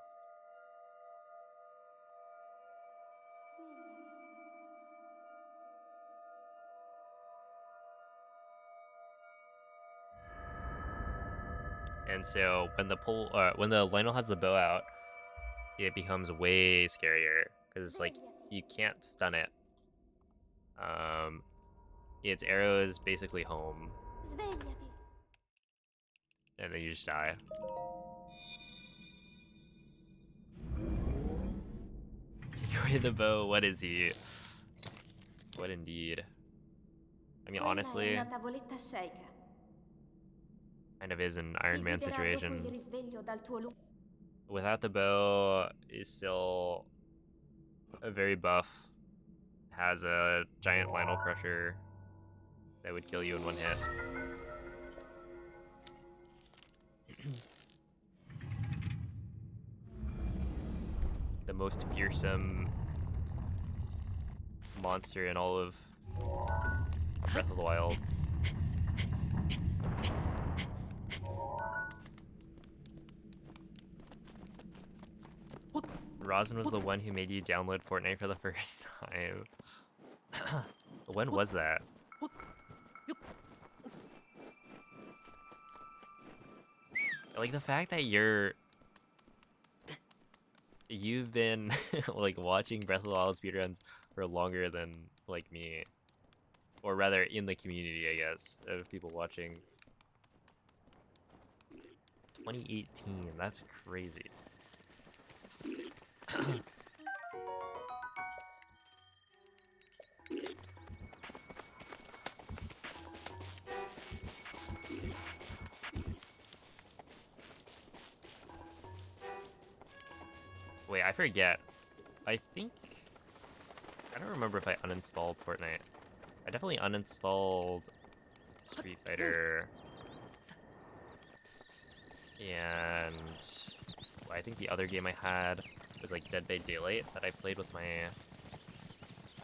And so when the Lionel has the bow out, it becomes way scarier because it's like you can't stun it. Its arrow is basically home, Svegliati. and then you just die. Take away the bow. What is he? What indeed? I mean, Quella è honestly, una tavoletta sceicca. kind of is an Ti Iron Man guiderà dopo il situation. risveglio dal tuo lungo. Without the bow, is still a very buff. Has a giant Lionel Crusher that would kill you in one hit. The most fearsome monster in all of Breath of the Wild. Rosin was the one who made you download Fortnite for the first time. When was that? Like the fact that you're you've been like watching Breath of the Wild speedruns for longer than like me, or rather in the community, I guess, of people watching. 2018, that's crazy. Wait, I forget. I think I don't remember if I uninstalled Fortnite. I definitely uninstalled Street Fighter, and I think the other game I had was like Dead by Daylight that I played with my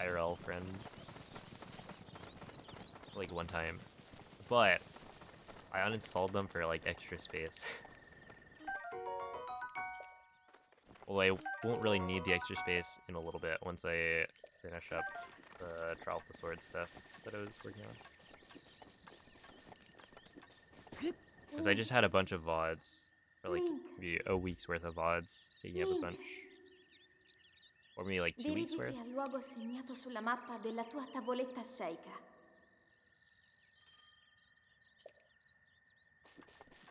IRL friends like one time, but I uninstalled them for like extra space. Well, I won't really need the extra space in a little bit once I finish up the Trial of the Sword stuff that I was working on. Because I just had a bunch of VODs, or like maybe a week's worth of VODs taking up a bunch. Or maybe like 2 weeks worth. Dirigiti al luogo segnato sulla mappa della tua tavoletta sceicca.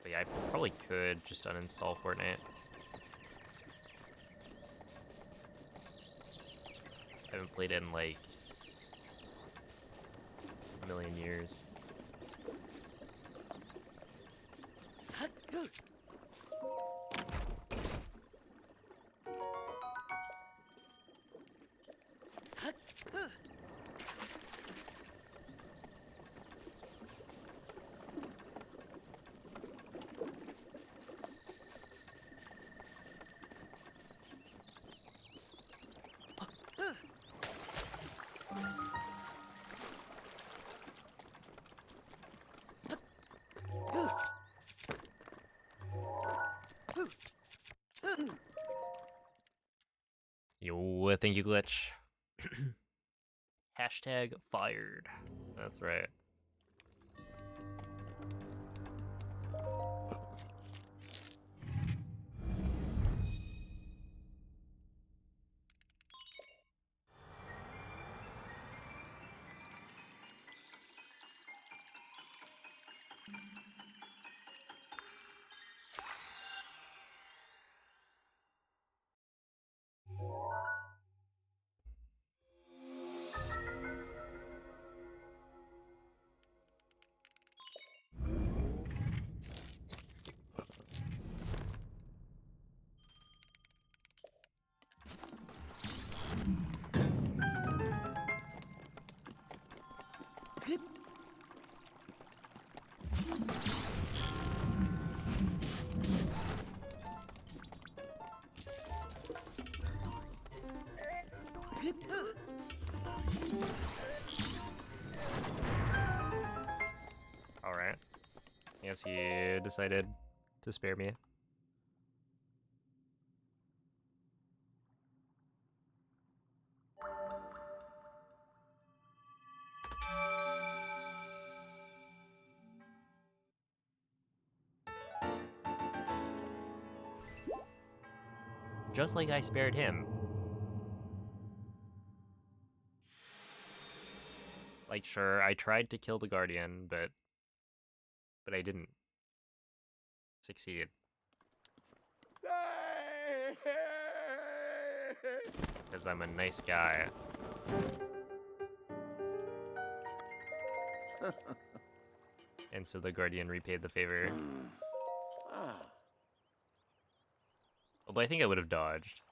But yeah, I probably could just uninstall Fortnite. I haven't played it in like a million years. Yo, thank you, Glitch. Hashtag fired. That's right. Alright. Yes, he decided to spare me. Just like I spared him. Like, sure, I tried to kill the Guardian, but I didn't succeed. Because I'm a nice guy. And so the Guardian repaid the favor. Although I think I would have dodged.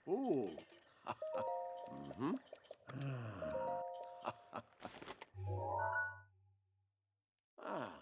Ooh. Mm-hmm. Ah.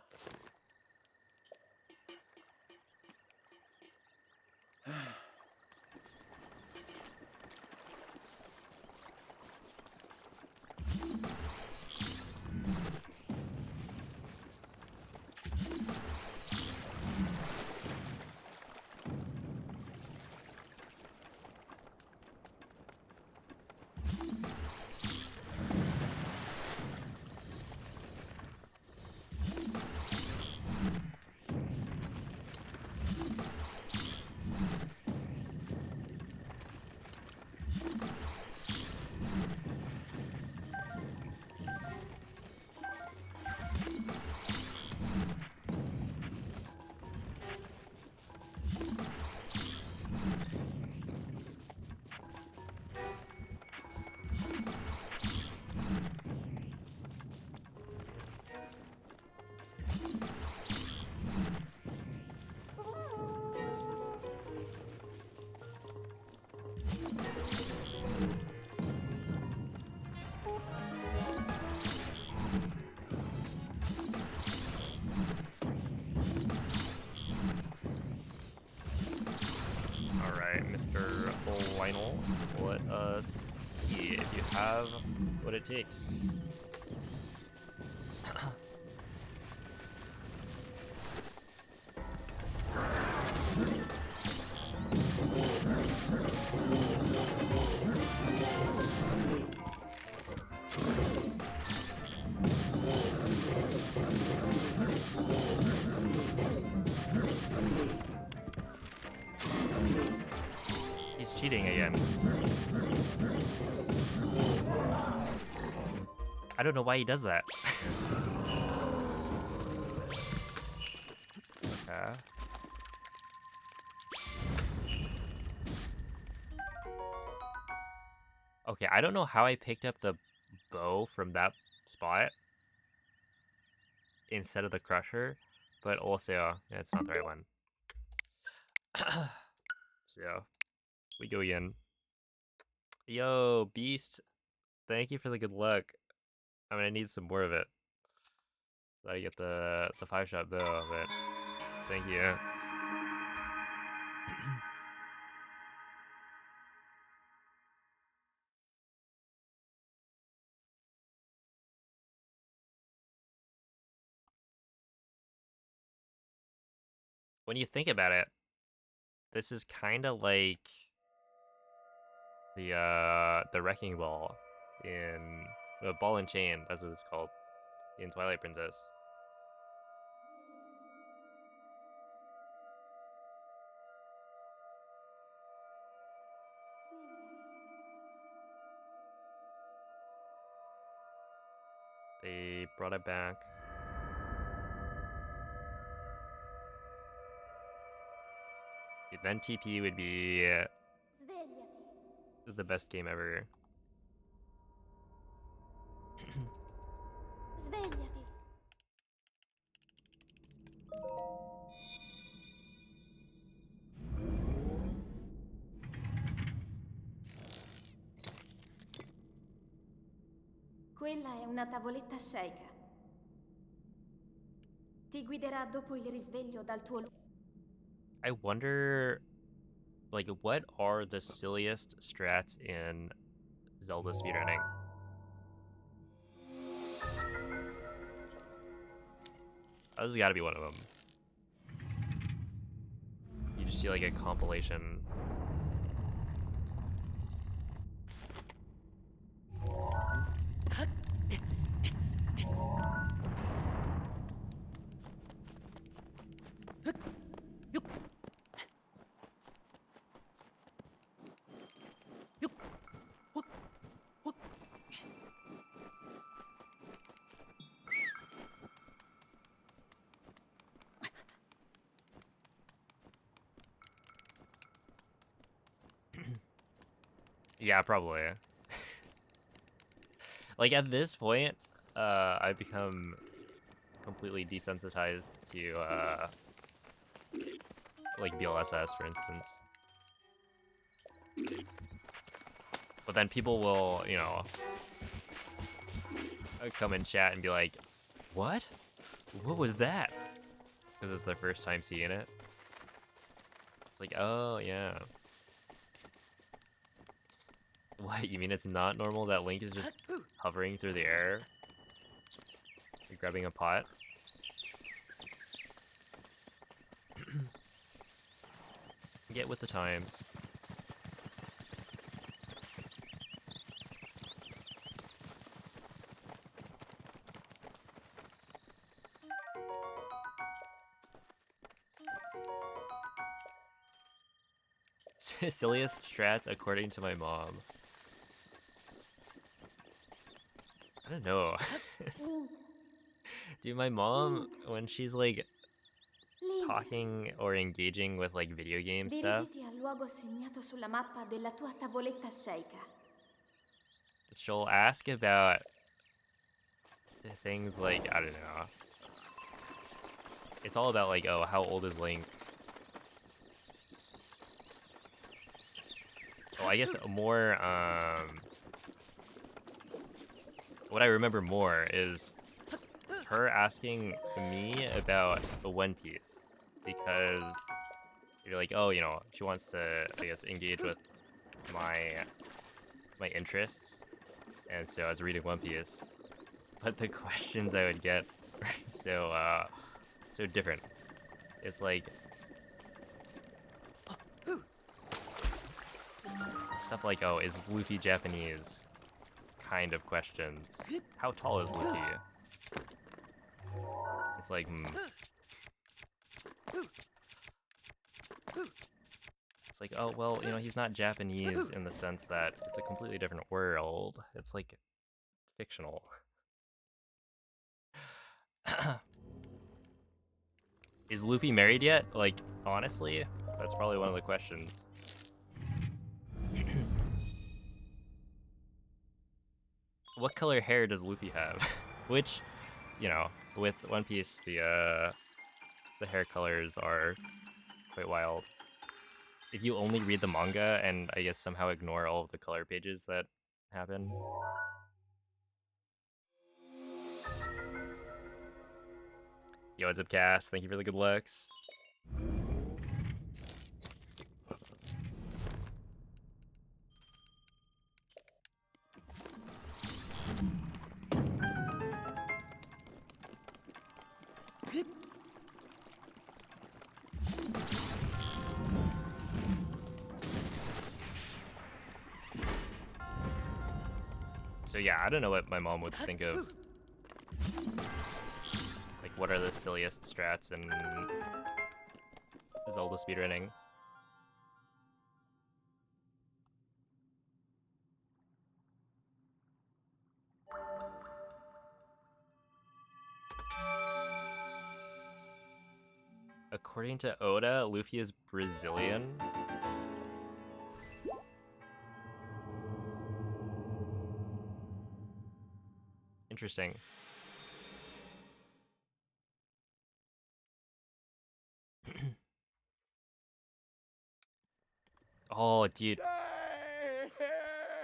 Alright, Mr. Lionel, let us see if you have what it takes. He's cheating again. I don't know why he does that. Okay. Okay, I don't know how I picked up the bow from that spot instead of the crusher, but also, yeah, it's not the right one. So, we go again. Yo, Beast, thank you for the good luck. I'm gonna need some more of it. So I get the 5-shot bow, but thank you. When you think about it, this is kind of like the wrecking ball in the ball and chain. That's what it's called in Twilight Princess. They brought it back. Then TP would be Svegliati. the best game ever. Svegliati. Quella è una tavoletta sceicca. Ti guiderà dopo il risveglio dal tuo I wonder, like, what are the silliest strats in Zelda speedrunning? Oh, this has got to be one of them. You just see like a compilation. Yeah, probably. Like at this point, I've become completely desensitized to like BLSS, for instance. But then people will, you know, come in chat and be like, "What? What was that?" Because it's their first time seeing it. It's like, oh yeah. What, you mean it's not normal that Link is just hovering through the air? You're grabbing a pot? Get with the times. Silliest strats according to my mom. I don't know. Dude, my mom, when she's like Lin, talking or engaging with like video game stuff, dirigiti al luogo segnato sulla mappa della tua tavoletta sceicca. she'll ask about things like, I don't know. It's all about like, oh, how old is Link? Oh, I guess more, what I remember more is her asking me about the One Piece. Because you're like, oh, you know, she wants to, I guess, engage with my interests. And so I was reading One Piece. But the questions I would get are so different. It's like stuff like, oh, is Luffy Japanese? Kind of questions. How tall is Luffy? It's like, It's like, oh, well, you know, he's not Japanese in the sense that it's a completely different world. It's like fictional. Is Luffy married yet? Like, honestly, that's probably one of the questions. What color hair does Luffy have? Which, you know, with One Piece, the hair colors are quite wild. If you only read the manga and I guess somehow ignore all of the color pages that happen. Yo, what's up, Cass? Thank you for the good looks. So yeah, I don't know what my mom would think of. Like, what are the silliest strats in Zelda speedrunning? According to Oda, Luffy is Brazilian. Interesting. Oh, dude.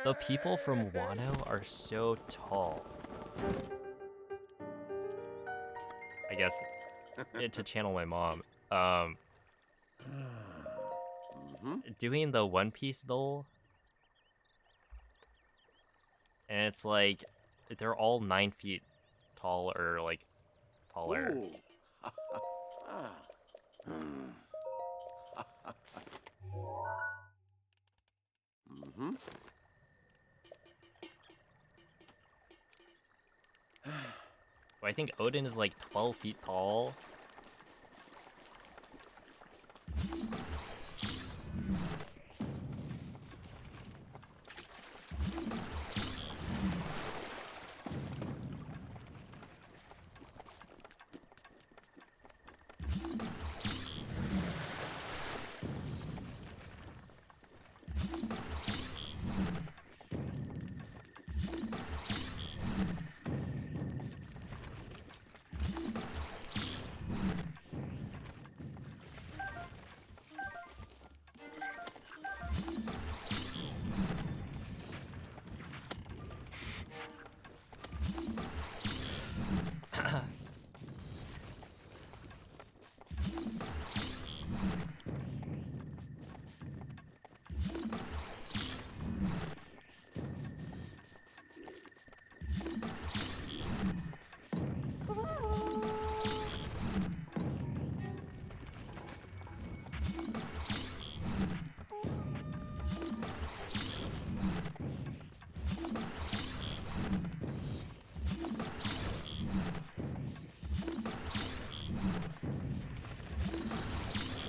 The people from Wano are so tall. I guess to channel my mom. Doing the One Piece doll, and it's like they're all 9 feet tall or like taller. Ooh. Ah. Mm-hmm. Well, I think Odin is like 12 feet tall.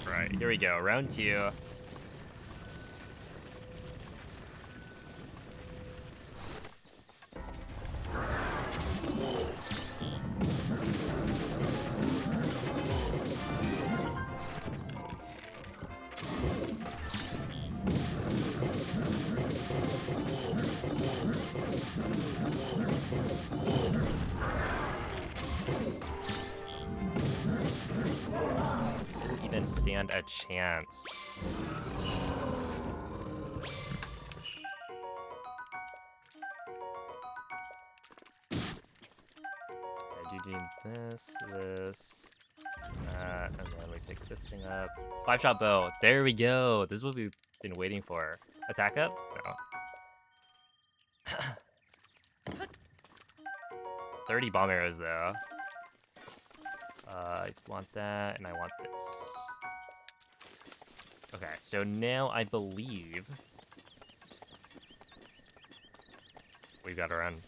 Right, here we go, round 2. a chance. I do need this, that, and then we pick this thing up. 5-shot bow. There we go. This is what we've been waiting for. Attack up? No. 30 bomb arrows though. I want that, and I want this. Okay, so now I believe we've got to run.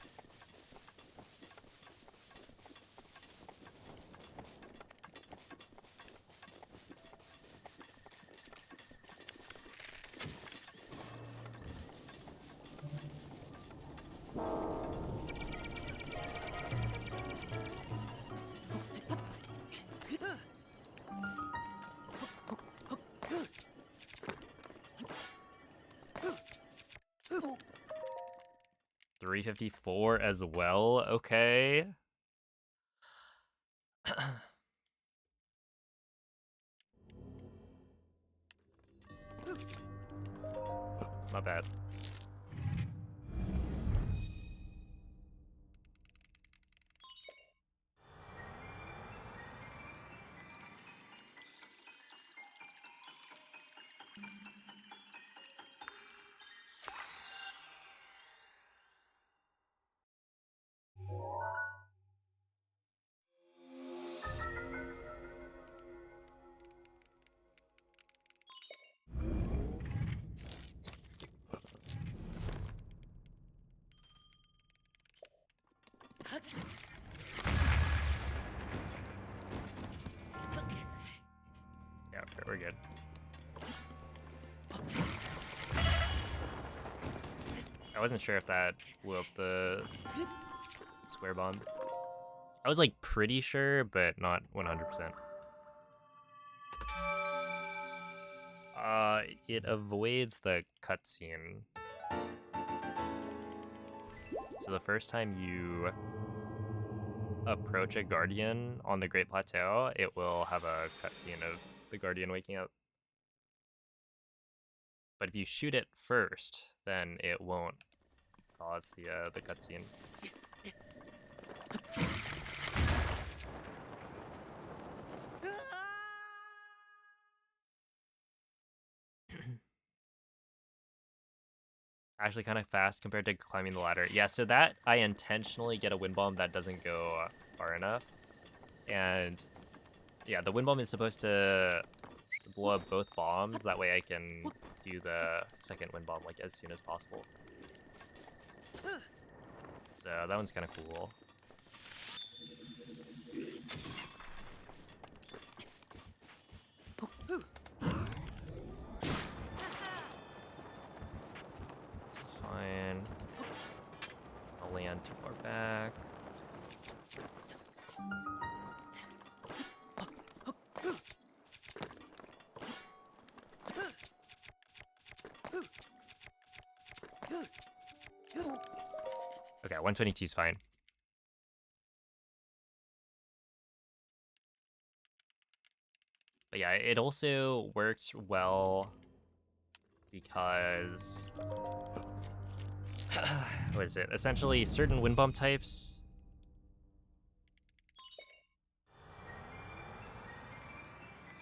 Oh. 354 as well. Okay. Not bad. Yeah, we're good. I wasn't sure if that blew up the square bomb. I was like pretty sure, but not 100%. It avoids the cutscene. So the first time you approach a guardian on the Great Plateau, it will have a cutscene of the guardian waking up. But if you shoot it first, then it won't cause the cutscene. Actually kind of fast compared to climbing the ladder. Yeah, so that I intentionally get a wind bomb that doesn't go far enough. And yeah, the wind bomb is supposed to blow up both bombs. That way I can do the second wind bomb like as soon as possible. So that one's kind of cool. This is fine. I'll land too far back. Okay, 122 is fine. But yeah, it also works well because what is it? Essentially, certain wind bomb types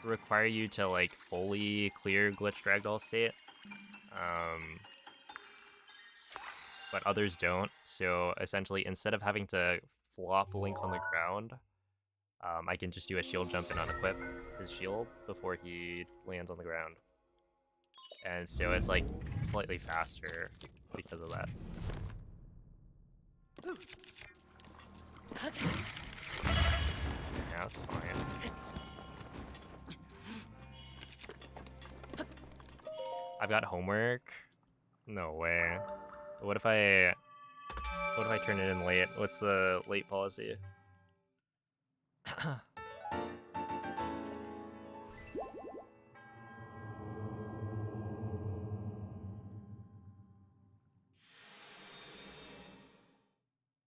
require you to like fully clear glitch ragdoll state, but others don't. So essentially, instead of having to flop Link on the ground, I can just do a shield jump and unequip his shield before he lands on the ground. And so it's like slightly faster because of that. Yeah, it's fine. I've got homework? No way. What if I turn it in late? What's the late policy?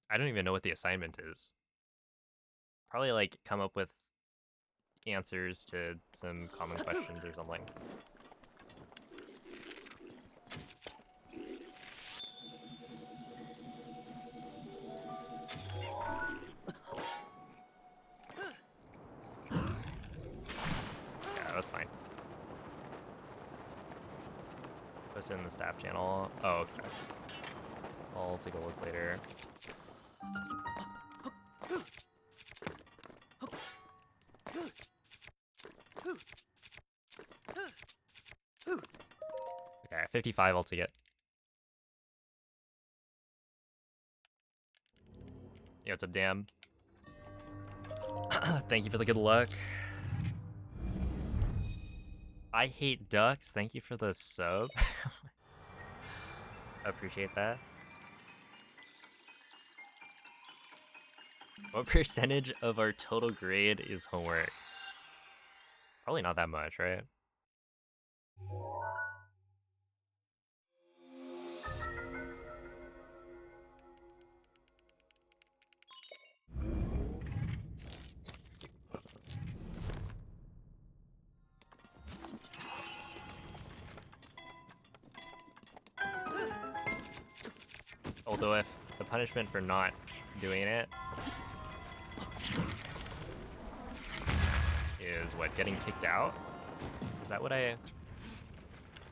I don't even know what the assignment is. Probably like come up with answers to some common questions or something. Yeah, that's fine. Post it in the staff channel. Oh, okay. I'll take a look later. Okay, 55 I'll take it. Yo, what's up, Dan? Thank you for the good luck. I hate ducks. Thank you for the sub. Appreciate that. What percentage of our total grade is homework? Probably not that much, right? Although if the punishment for not doing it is what, getting kicked out? Is that what I...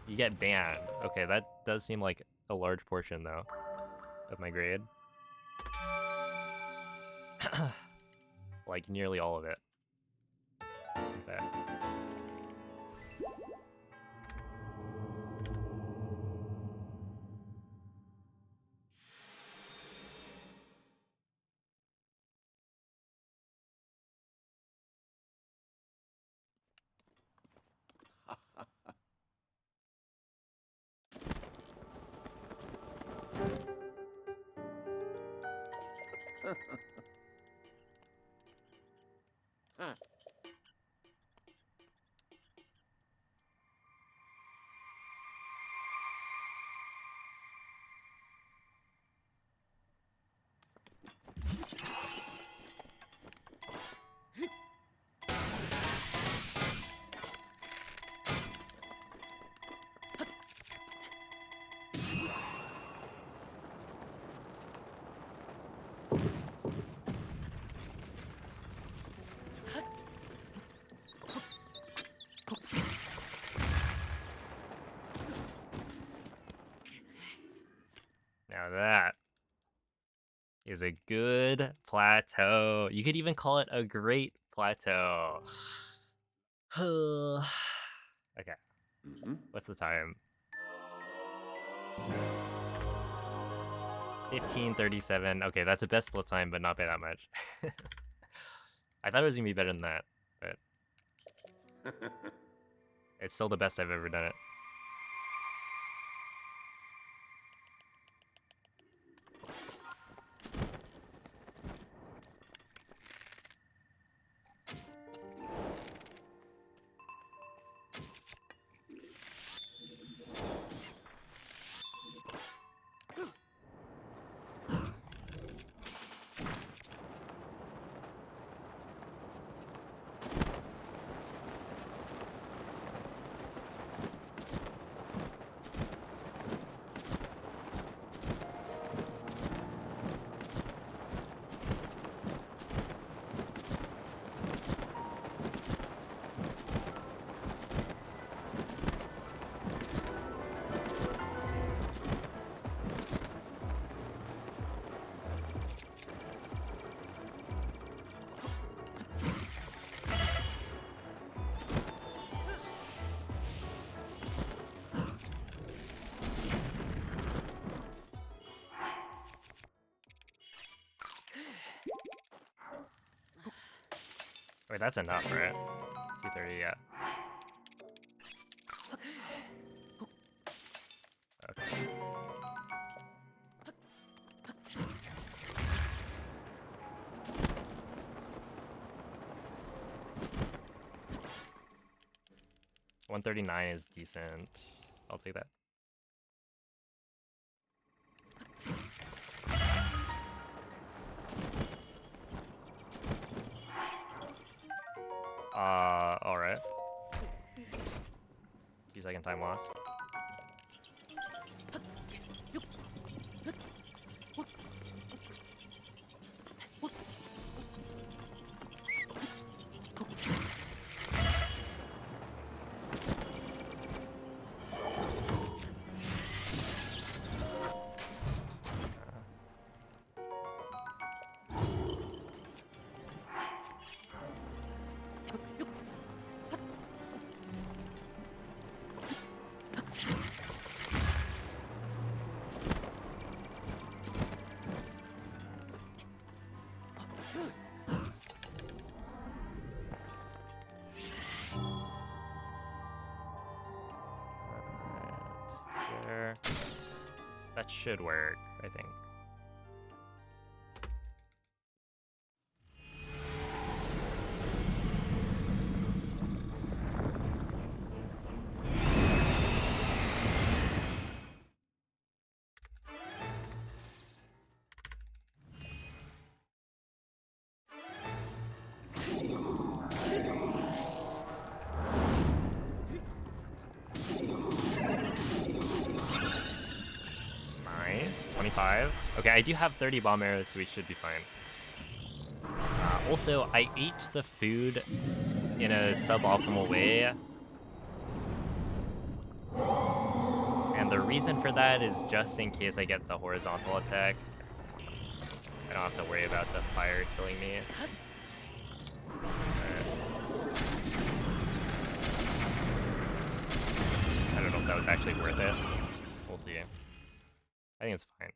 You get banned. Okay, that does seem like a large portion though of my grade. Like nearly all of it. In fact. Now that is a good plateau. You could even call it a great plateau. Okay. What's the time? 15:37. Okay, that's a best split time, but not by that much. I thought it was gonna be better than that, but it's still the best I've ever done it. Wait, that's enough, right? 230, yeah. Okay. $139 is decent. I'll take that. Alright. 2-second time loss. There. That should work, I think. Nice, 25. Okay, I do have 30 bomb arrows, so we should be fine. Also, I ate the food in a suboptimal way. And the reason for that is just in case I get the horizontal attack. I don't have to worry about the fire killing me. I don't know if that was actually worth it. We'll see. I think it's fine.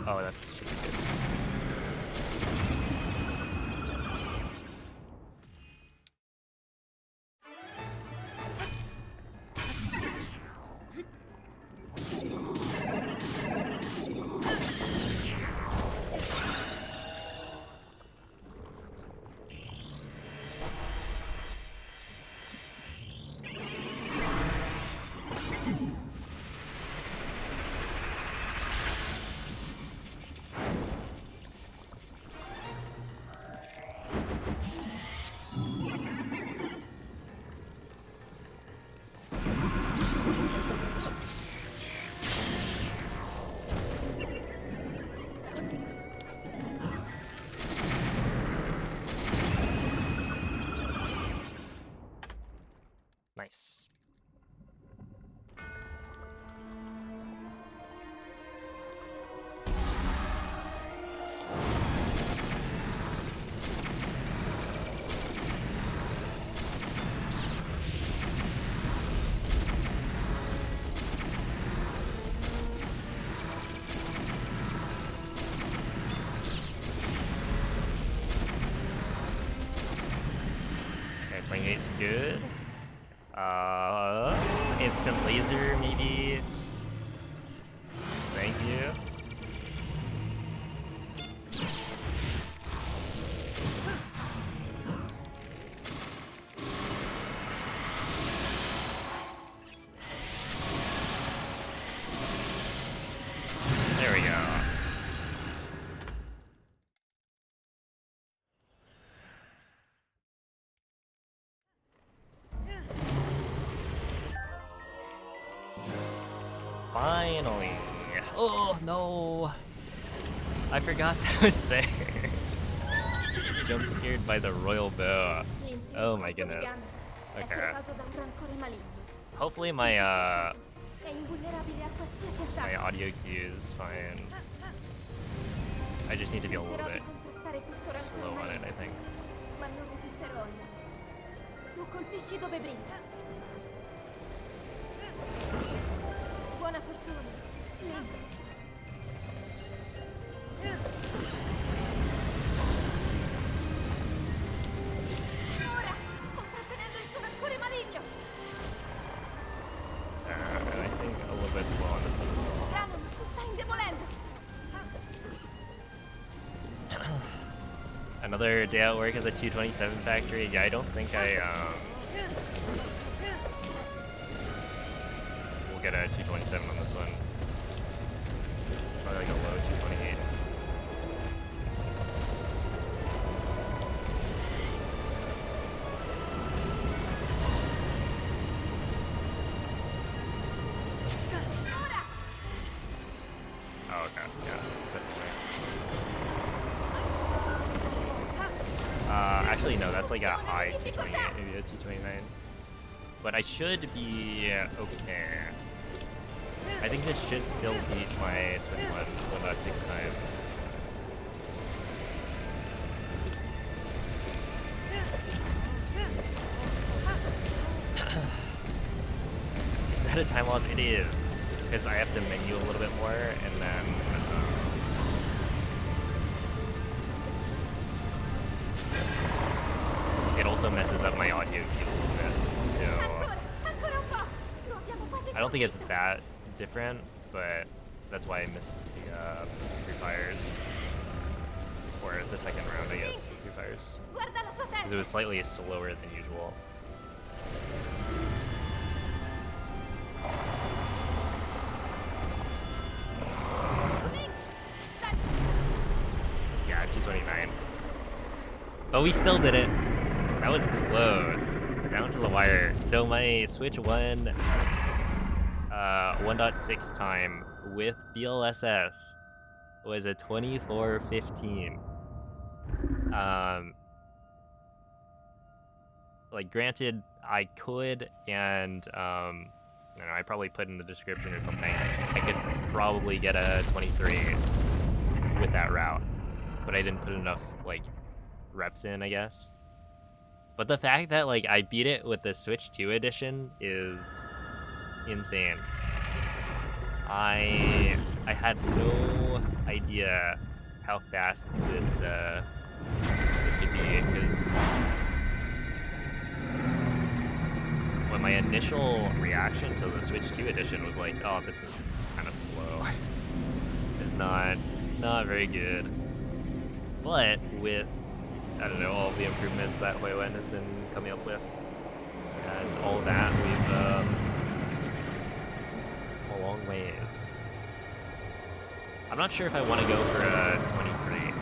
Oh, that's should be good. Nice. Okay, 28's good. Instant laser, maybe. Thank you. There we go. Finally. Oh, no. I forgot that was there. Jump scared by the royal bow. Oh my goodness. Okay. Hopefully my my audio cue is fine. I just need to be a little bit slow on it, I think. Ma non resisterò al mondo. Tu colpisci dove brilla. Buona fortuna, Link. Ora! Sto trattenendo il suo rancore maligno! And I think a little bit slow on this one as well. Ganon si sta indebolendo! Another day at work at the 227 factory. Yeah, I don't think I we'll get a 227 on this one. Probably like a low 228. Oh, okay, yeah, definitely. Actually, no, that's like a high 228, maybe a 229. But I should be okay. I think this should still beat my Switch 1.6 time. Is that a time loss? It is. Because I have to menu a little bit more, and then it also messes up my audio queue a little bit. So Ancora un po'! Lo abbiamo quasi I don't think it's sconfitto. that different, but that's why I missed the free fires. Or the second round, I guess, free fires. Guarda la sua Because testa! it was slightly slower than usual. Link! Dai! Yeah, 229. But we still did it. That was close. Down to the wire. So my Switch 1.6 time with DLSS was a 24:15. Like granted, I could, and I don't know, I probably put in the description or something. I could probably get a 23 with that route, but I didn't put enough like reps in, I guess. But the fact that like I beat it with the Switch 2 edition is insane. I had no idea how fast this could be, because when my initial reaction to the Switch 2 edition was like, oh, this is kind of slow. It's not very good. But with, I don't know, all the improvements that Huiwen has been coming up with, and all that, we've come a long ways. I'm not sure if I want to go for a 23.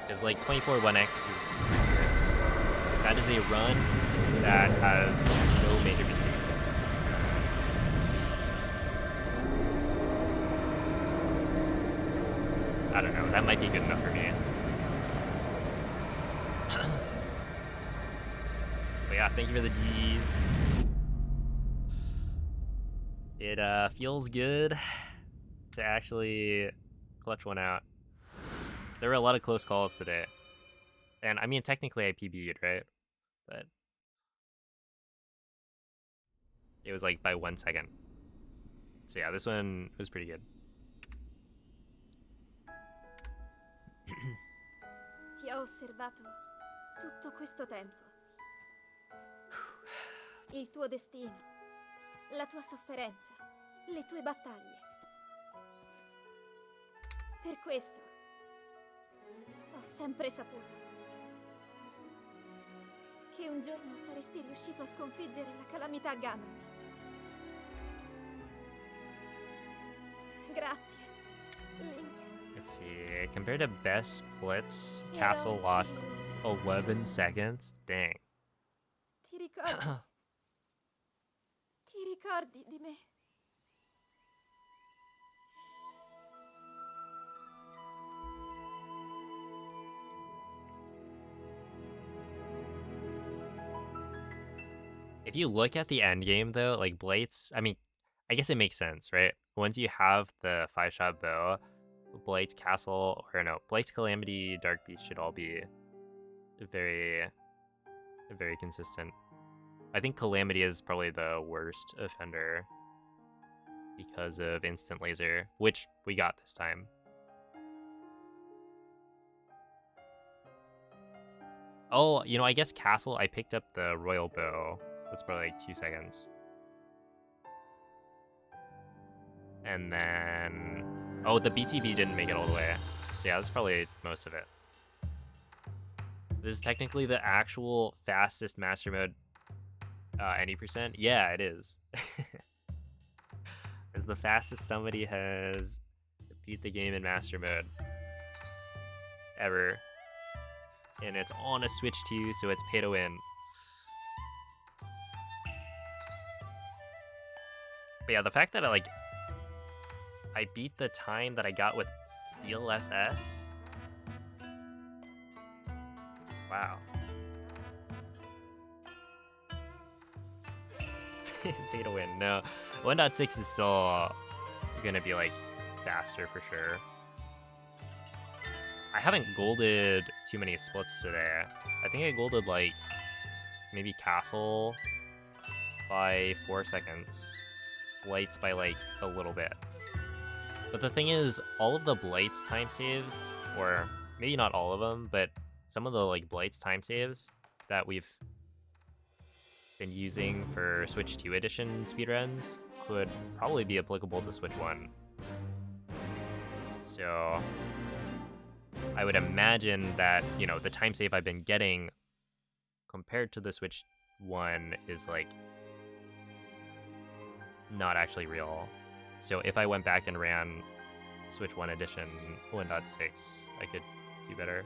Because like 24 1X is perfect. That is a run that has no major mistakes. I don't know, that might be good enough for me. But yeah, thank you for the GGs. It feels good to actually clutch one out. There were a lot of close calls today. And I mean, technically I PB'd, right? But it was like by 1 second. So yeah, this one was pretty good. Ti ho osservato tutto questo tempo. Il tuo destino, la tua sofferenza, le tue battaglie. Per questo ho sempre saputo che un giorno saresti riuscito a sconfiggere la calamità Ganon. Grazie, Link. Let's see. Compared to best splits, Castle lost 11 seconds. Dang. Ti ricordi? Ti ricordi di me? If you look at the end game though, like Blade's, I mean, I guess it makes sense, right? Once you have the 5-shot bow, Blade's Castle, or no, Blade's Calamity, Dark Beast should all be very, very consistent. I think Calamity is probably the worst offender. because of instant laser, which we got this time. Oh, you know, I guess castle, I picked up the royal bow. That's probably like 2 seconds. And then... Oh, the BTB didn't make it all the way. So yeah, that's probably most of it. This is technically the actual fastest master mode any percent. Yeah, it is. It's the fastest somebody has beat the game in master mode ever. And it's on a Switch too, so it's pay to win. But yeah, the fact that I beat the time that I got with DLSS. Wow. Pay to win. No, 1.6 is still gonna be like faster for sure. I haven't golded too many splits today. I think I golded like maybe castle by 4 seconds, blights by like a little bit. But the thing is, all of the blights time saves, or maybe not all of them, but some of the like blights time saves that we've been using for Switch 2 edition speedruns could probably be applicable to Switch 1. So I would imagine that, you know, the time save I've been getting compared to the Switch 1 is like not actually real. So if I went back and ran Switch 1 edition 1.6, I could do better.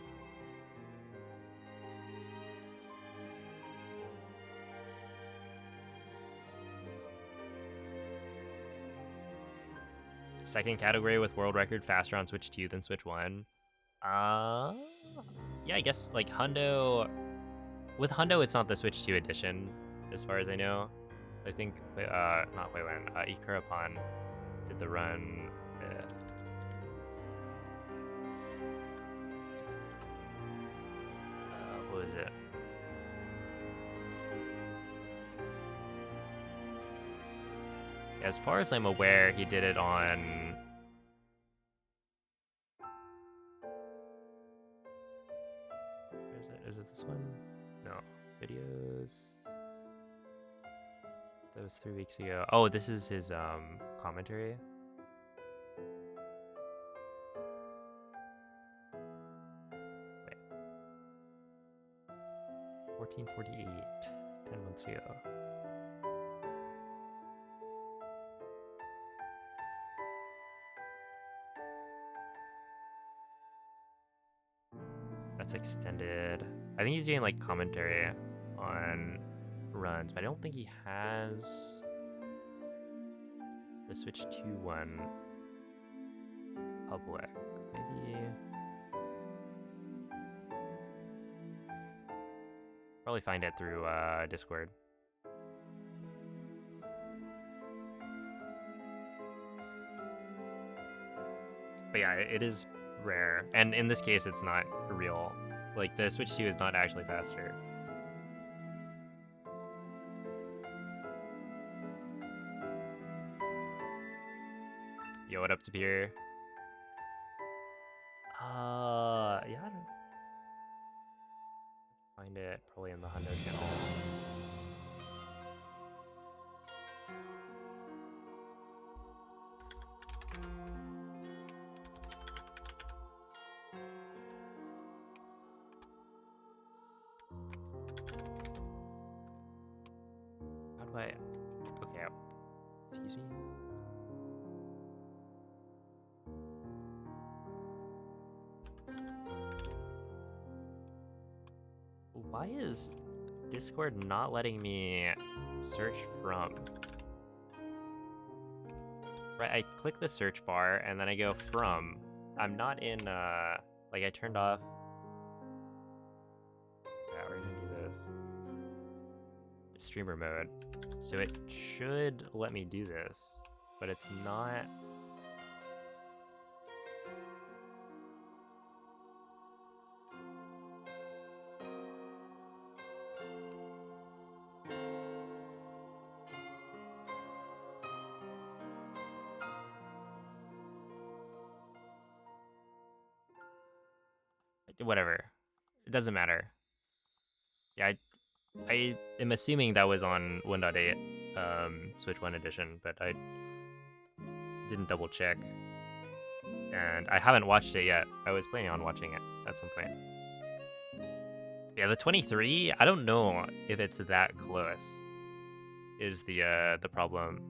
Second category with world record faster on Switch 2 than Switch 1. Yeah, I guess like Hundo. With Hundo, it's not the Switch 2 edition, as far as I know. I think not Wayland, Ikurapan did the run with what was it? As far as I'm aware, he did it on... Is it this one? No. Videos. That was 3 weeks ago. Oh, this is his commentary. Wait. 1448. 10 months ago. That's extended. I think he's doing like commentary on runs, but I don't think he has the Switch 2 one public. Maybe. Probably find it through Discord. But yeah, it is rare. And in this case, it's not real. Like, the Switch 2 is not actually faster. Yo, what up, Tapir? Yeah, I don't find it probably in the Hundo channel. How do I... Okay, excuse me? Why is Discord not letting me search from? Right, I click the search bar and then I go from. I'm not in, like I turned off. Yeah, we're gonna do this. Streamer mode. So it should let me do this, but it's not. whatever. It doesn't matter. Yeah, I am assuming that was on 1.8, Switch 1 edition, but I didn't double check. And I haven't watched it yet. I was planning on watching it at some point. Yeah, the 23, I don't know if it's that close. Is the problem.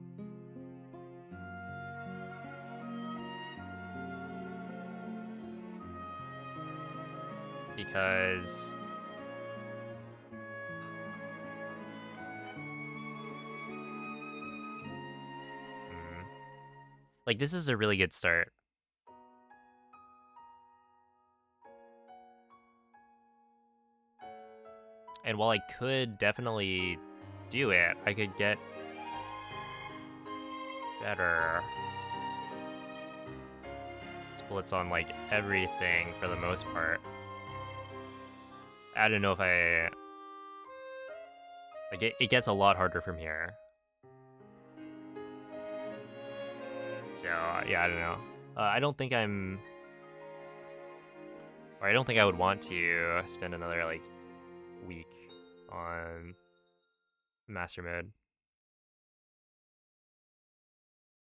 Because like this is a really good start. And while I could definitely do it, I could get better splits on like everything for the most part. I don't know if I like it gets a lot harder from here. So yeah, I don't know. I don't think I'm, or I don't think I would want to spend another like week on master mode.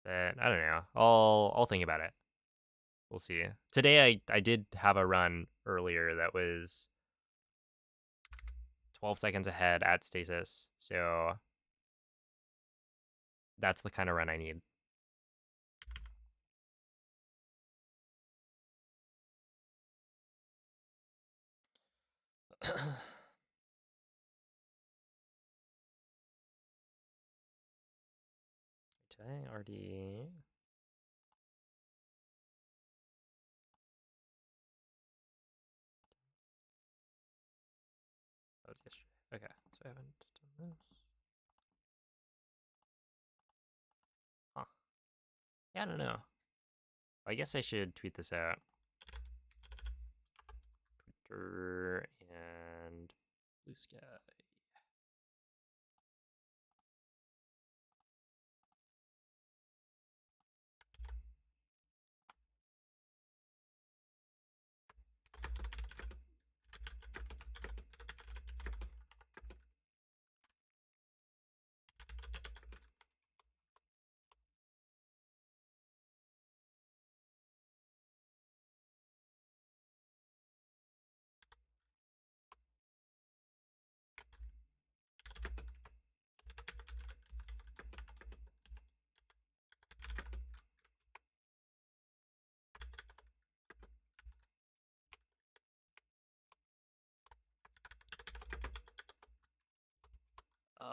But I don't know. I'll think about it. We'll see. Today I did have a run earlier that was 12 seconds ahead at stasis. So that's the kind of run I need. Did I already? That was yesterday. Okay, so I haven't done this. Huh. Yeah, I don't know. I guess I should tweet this out. Twitter and Blue Sky.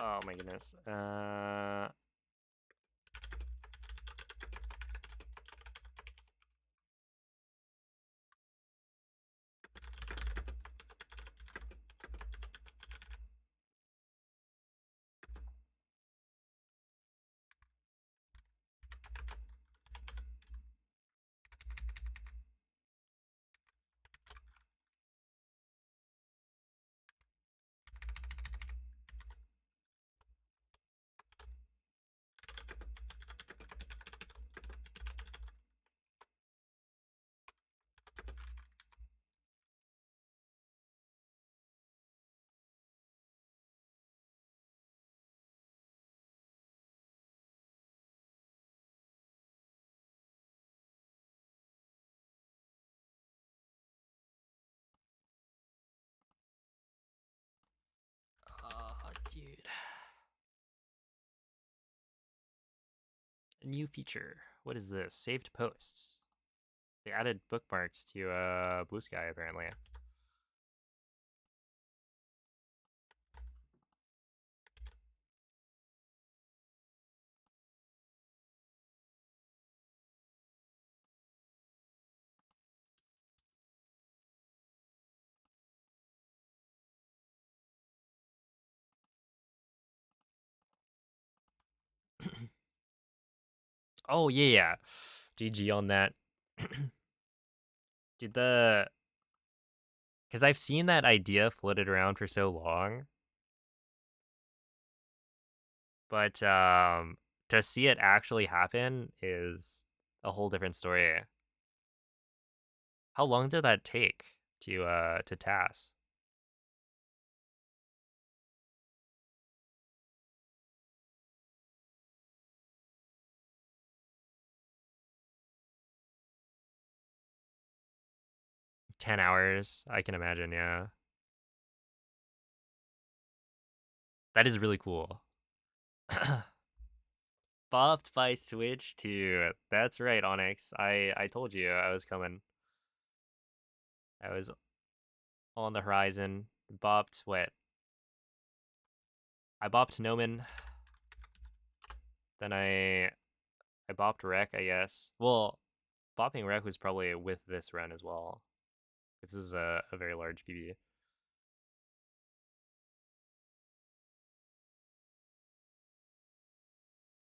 Oh my goodness. Oh, dude. A new feature. What is this? Saved posts. They added bookmarks to Blue Sky apparently. Oh yeah, yeah. GG on that. Dude, because I've seen that idea floated around for so long, but to see it actually happen is a whole different story. How long did that take? to TAS. $10, I can imagine, yeah. That is really cool. Bopped by Switch too. That's right, Onyx. I told you I was coming. I was on the horizon. Bopped what? I bopped Noman. Then I bopped Wreck, I guess. Well, bopping Wreck was probably with this run as well. This is a very large PB.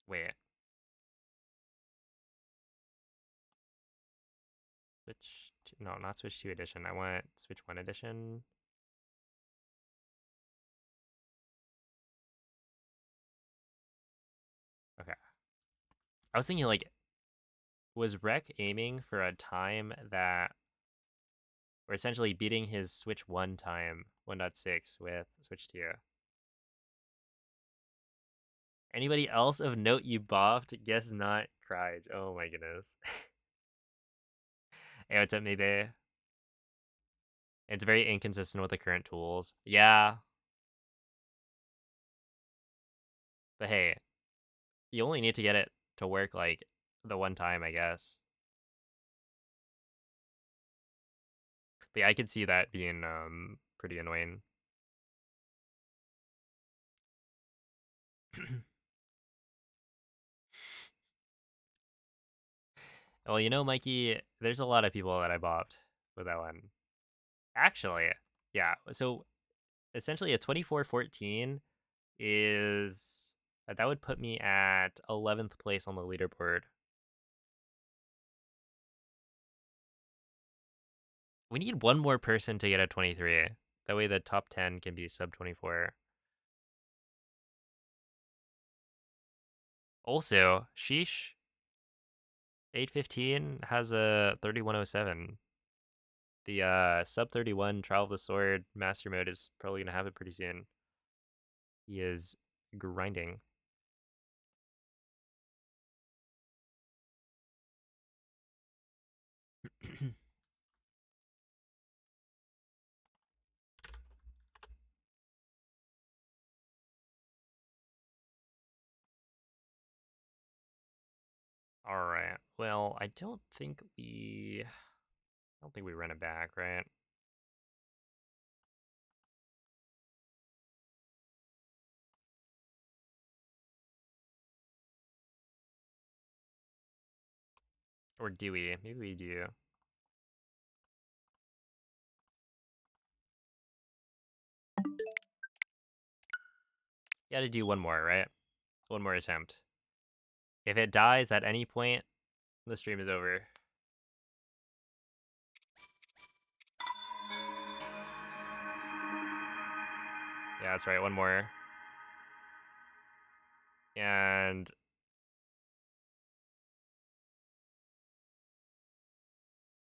Wait. Switch no, not Switch 2 edition. I want Switch 1 edition. Okay. I was thinking like was Rec aiming for a time that or essentially beating his Switch 1 time 1.6 with Switch 2. Anybody else of note you boffed? Guess not, Cryge. Oh my goodness. Hey, what's up, maybe? It's very inconsistent with the current tools. Yeah. But hey, you only need to get it to work like the one time, I guess. But yeah, I could see that being pretty annoying. Well, you know, Mikey, there's a lot of people that I bopped with that one. Actually, yeah. So essentially, a 24-14 is that would put me at 11th place on the leaderboard. We need one more person to get a 23. That way, the top 10 can be sub 24. Also, Sheesh 815 has a 3107. The sub 31 Trial of the Sword Master Mode is probably gonna have it pretty soon. He is grinding. All right. Well, I don't think we run it back, right? Or do we? Maybe we do. You gotta do one more, right? One more attempt. If it dies at any point, the stream is over. Yeah, that's right. One more. And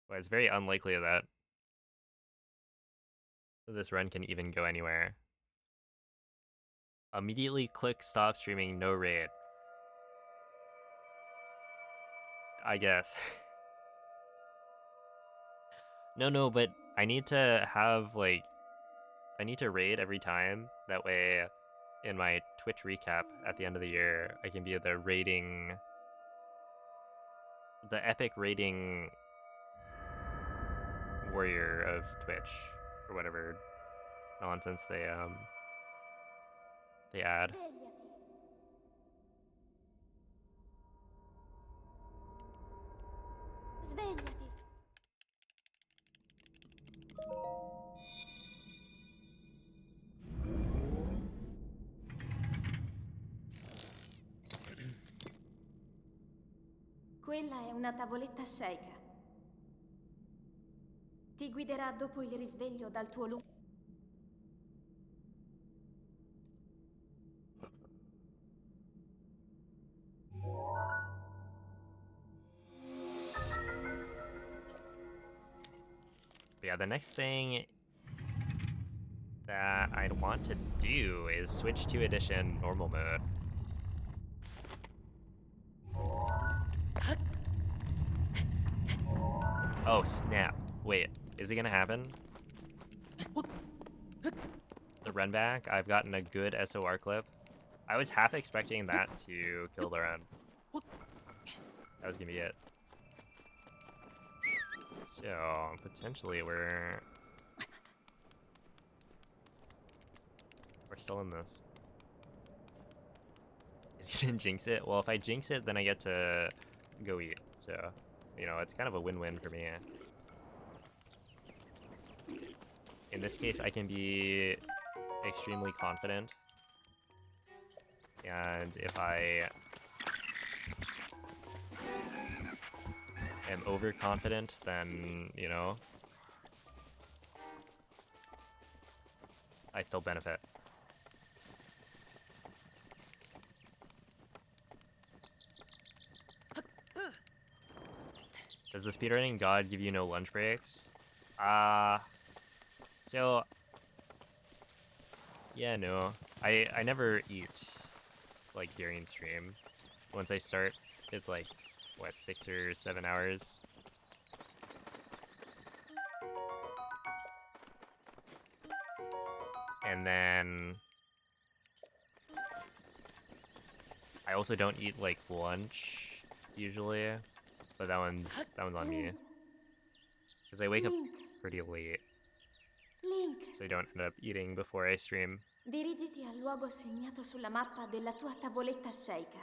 well, it's very unlikely that this run can even go anywhere. Immediately click stop streaming, no raid. I guess. No, but I need to have like I need to raid every time. That way in my Twitch recap at the end of the year, I can be the epic rating warrior of Twitch or whatever nonsense they add. Svegliati. Svegliati. Quella è una tavoletta sceicca. Ti guiderà dopo il risveglio dal tuo lungo... But Yeah, the next thing that I'd want to do is switch to Edition normal mode. Oh, snap. Wait, is it gonna happen? The run back, I've gotten a good SOR clip. I was half expecting that to kill the run. That was gonna be it. So, potentially we're still in this. Is he gonna jinx it? Well, if I jinx it, then I get to go eat. So, you know, it's kind of a win-win for me. In this case, I can be extremely confident. And if I am overconfident, then, you know, I still benefit. Does the speedrunning god give you no lunch breaks? So, yeah, no. I never eat, like, during stream. Once I start, it's like, what, 6 or 7 hours? And then I also don't eat, like, lunch, usually. But that one's on me. Because I wake up pretty late, Link, so I don't end up eating before I stream. dirigiti al luogo segnato sulla mappa della tua tavoletta sceicca.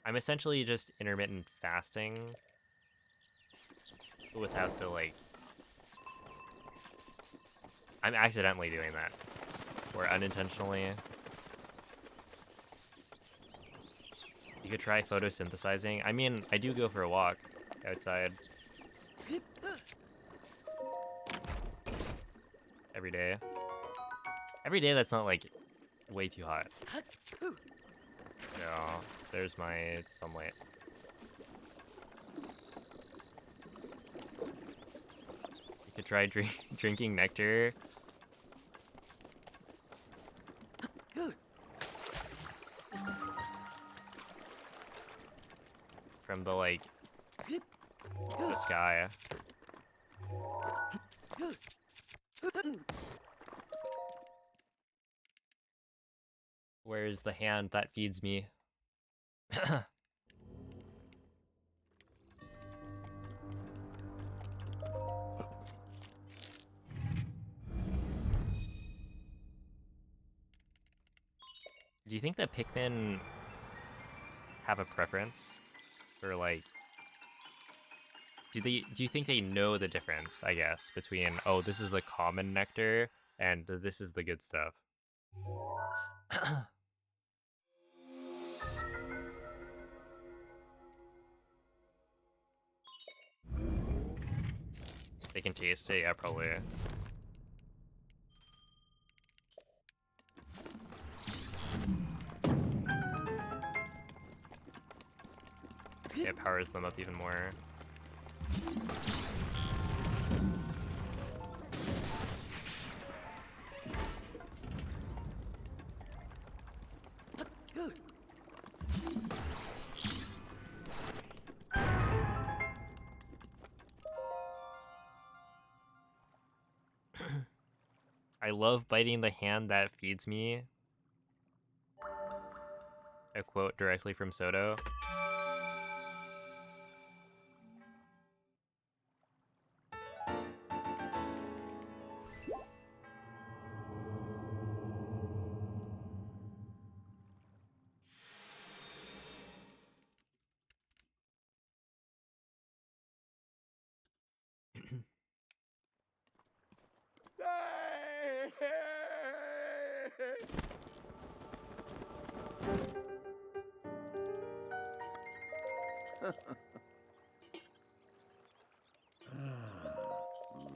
I'm essentially just intermittent fasting without the, like... I'm accidentally doing that. Or unintentionally. You could try photosynthesizing. I mean, I do go for a walk outside. Every day. Every day that's not, like, way too hot. So, there's my sunlight. You could try drinking nectar. From the, like, the sky. Where's the hand that feeds me? Do you think that Pikmin have a preference for, like, do you think they know the difference, I guess, between, oh, this is the common nectar and this is the good stuff? They can taste it, yeah, probably. It powers them up even more. I love biting the hand that feeds me. A quote directly from Soto.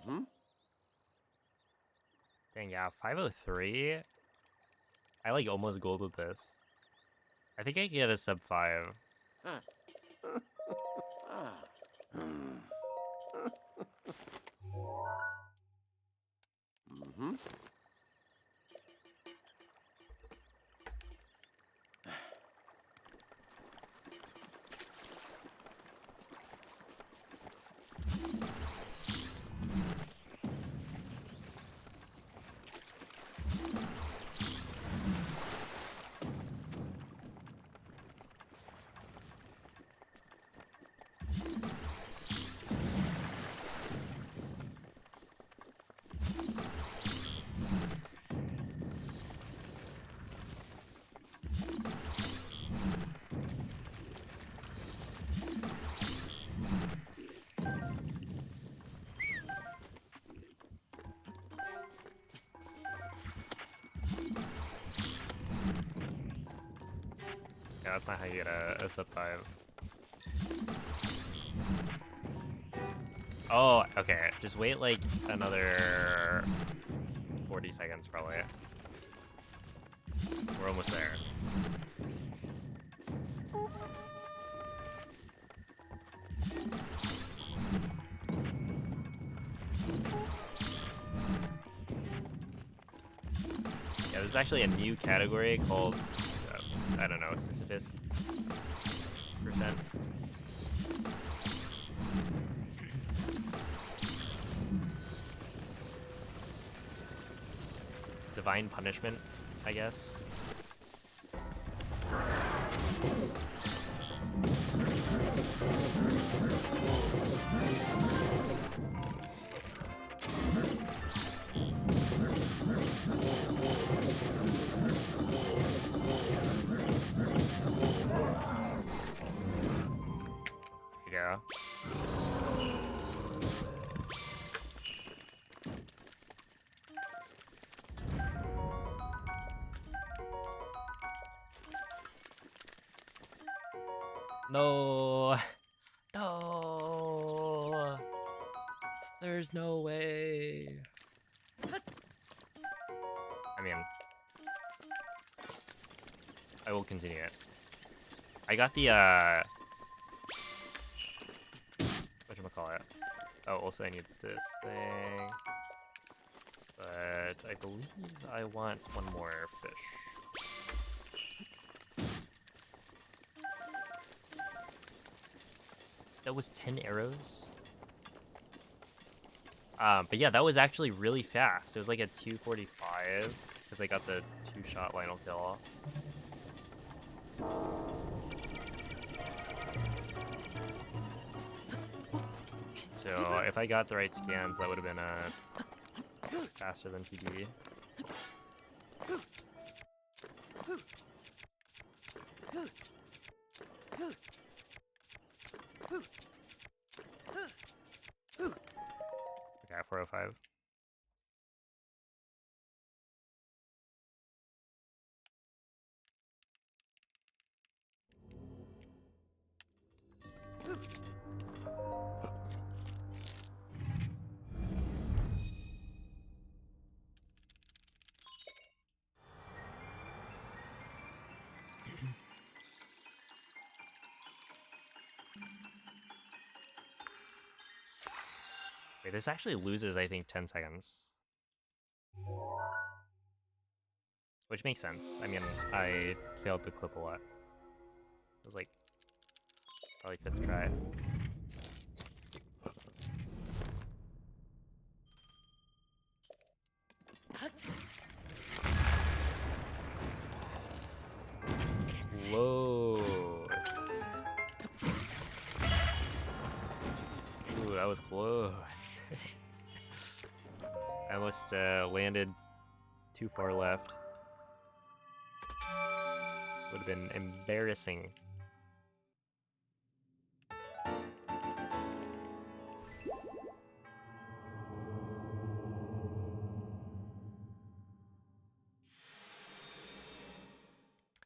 Mm-hmm. Dang, yeah, 503? I, like, almost gold with this. I think I could get a sub 5. Ah. Hmm. Mm-hmm. Yeah, that's not how you get a sub 5. Oh, okay. Just wait like another 40 seconds probably. We're almost there. Yeah, there's actually a new category called, I don't know, Sisyphus percent. Divine punishment, I guess. There you go. No. No. There's no way. I mean, I will continue it. I got the, whatchamacallit? Oh, also I need this thing. But I believe I want one more fish. That was 10 arrows? But yeah, that was actually really fast. It was like a 245, because I got the 2-shot Lionel kill. So if I got the right scans, that would have been faster than PD. Okay, 405. Wait, this actually loses, I think, 10 seconds. Which makes sense. I mean, I failed to clip a lot. It was like, probably 5th try. Close. Ooh, that was close. I almost landed too far left. Would have been embarrassing.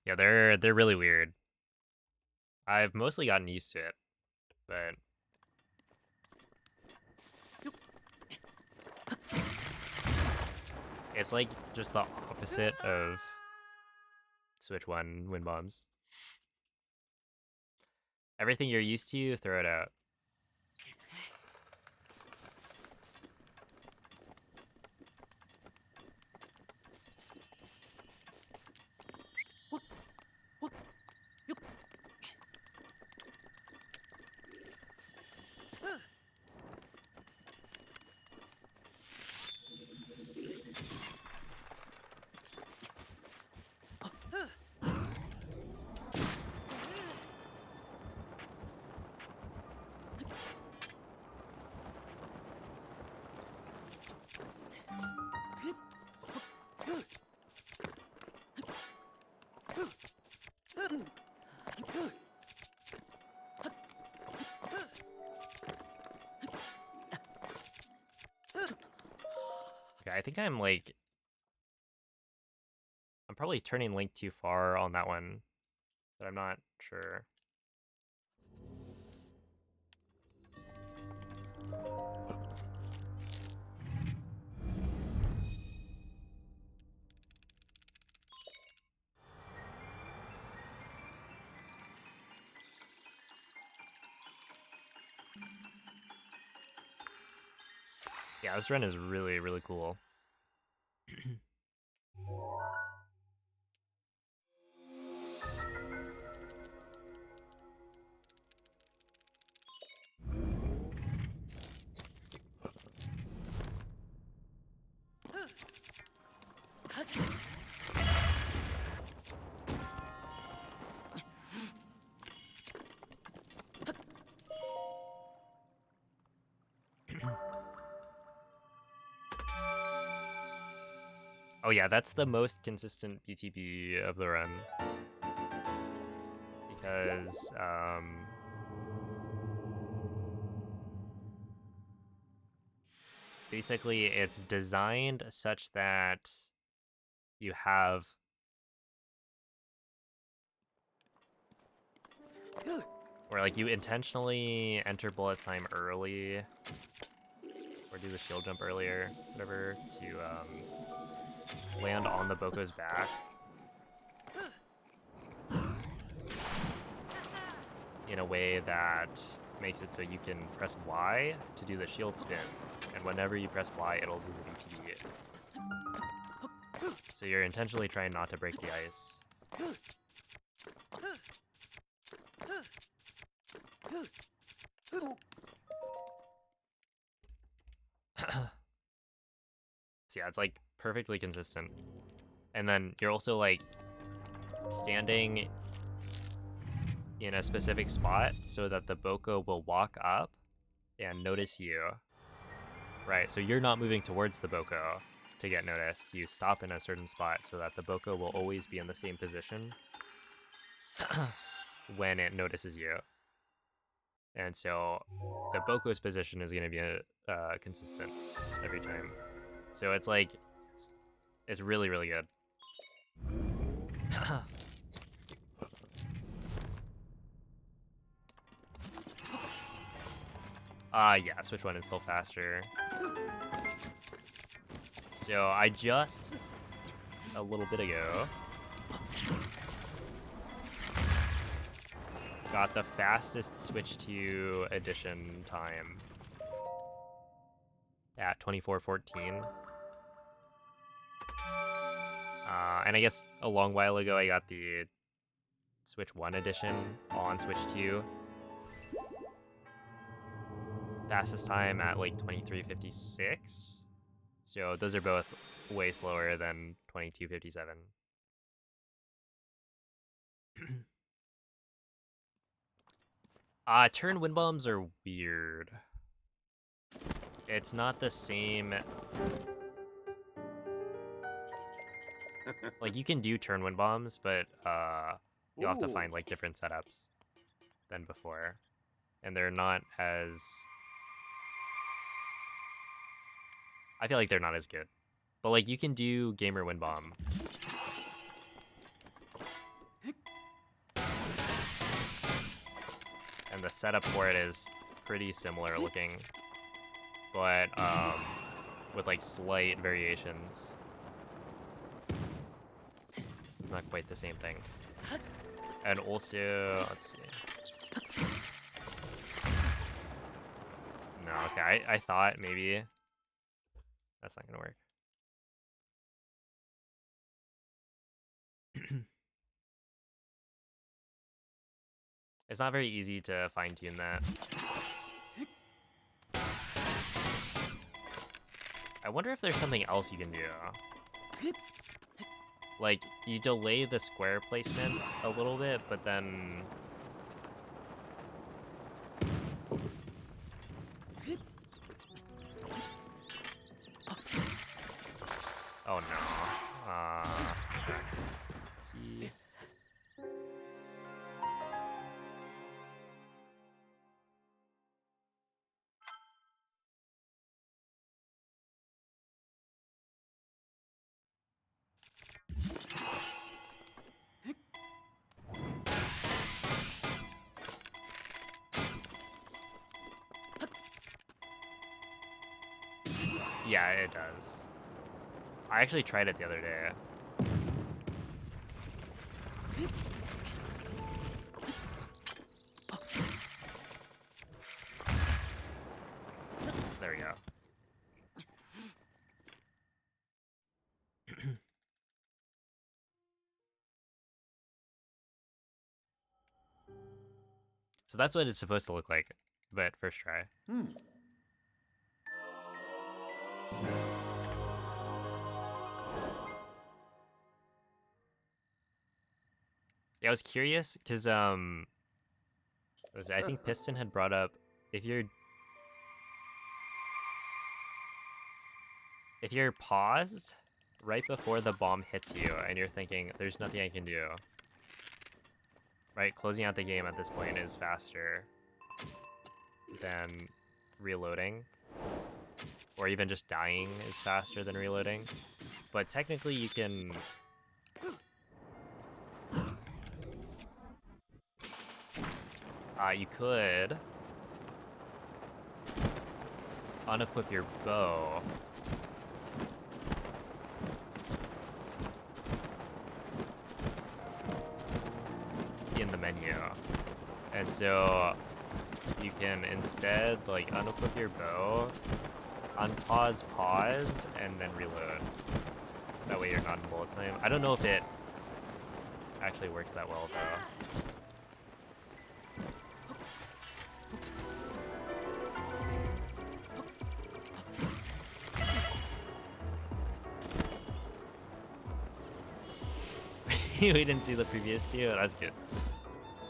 Yeah, they're really weird. I've mostly gotten used to it, but it's like just the opposite of Switch 1 wind bombs. Everything you're used to, throw it out. I think I'm like, I'm probably turning Link too far on that one, but I'm not sure. Yeah, this run is really, really cool. Oh yeah, that's the most consistent BTB of the run. Because, basically it's designed such that you have where like you intentionally enter bullet time early or do the shield jump earlier, whatever, to land on the Boko's back. In a way that makes it so you can press Y to do the shield spin. And whenever you press Y, it'll do the BTB. So you're intentionally trying not to break the ice. So yeah, it's like perfectly consistent. And then you're also like standing in a specific spot so that the Boko will walk up and notice you. Right, so you're not moving towards the Boko to get noticed. You stop in a certain spot so that the Boko will always be in the same position when it notices you. And so the Boko's position is going to be consistent every time. So it's like, it's really, really good. Yeah, Switch 1 is still faster. So I just, a little bit ago, got the fastest Switch 2 edition time at 24:14. And I guess a long while ago I got the Switch 1 edition on Switch 2. Fastest time at like 23:56. So those are both way slower than 22:57. Turn wind bombs are weird. It's not the same. Like you can do turn wind bombs, but you'll have to find like different setups than before, and they're not as. I feel like they're not as good, but like you can do gamer wind bomb. And the setup for it is pretty similar looking, but with like slight variations. It's not quite the same thing. And also, let's see. No, okay, I thought maybe that's not gonna work. It's not very easy to fine tune that. I wonder if there's something else you can do. Like, you delay the square placement a little bit, but then... Oh no. See... Yeah, it does. I actually tried it the other day. There we go. So that's what it's supposed to look like, but first try. Yeah, I was curious because I think Piston had brought up if you're paused right before the bomb hits you and you're thinking there's nothing I can do, right? Closing out the game at this point is faster than reloading, or even just dying is faster than reloading. But technically you can you could unequip your bow in the menu, and so you can instead like unequip your bow, unpause, pause, and then reload. That way you're not in bullet time. I don't know if it actually works that well though. We didn't see the previous two. That's good.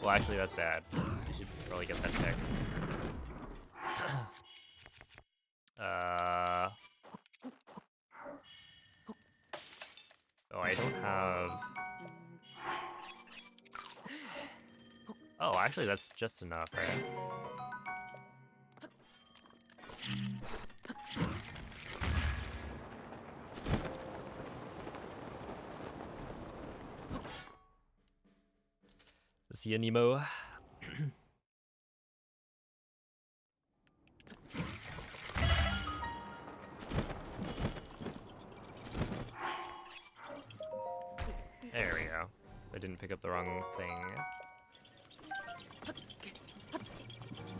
Well, actually, that's bad. You should probably get that checked. Oh, I don't have. Oh, actually, that's just enough, right? See you, Nemo. There we go. I didn't pick up the wrong thing.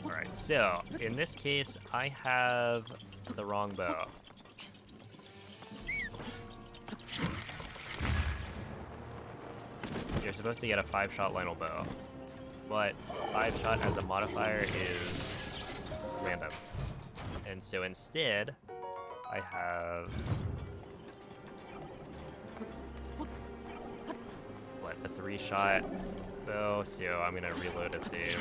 Alright, so in this case, I have the wrong bow. You're supposed to get a 5-shot Lionel bow, but 5-shot as a modifier is random. And so instead, I have what, a 3-shot bow, so I'm gonna reload a save.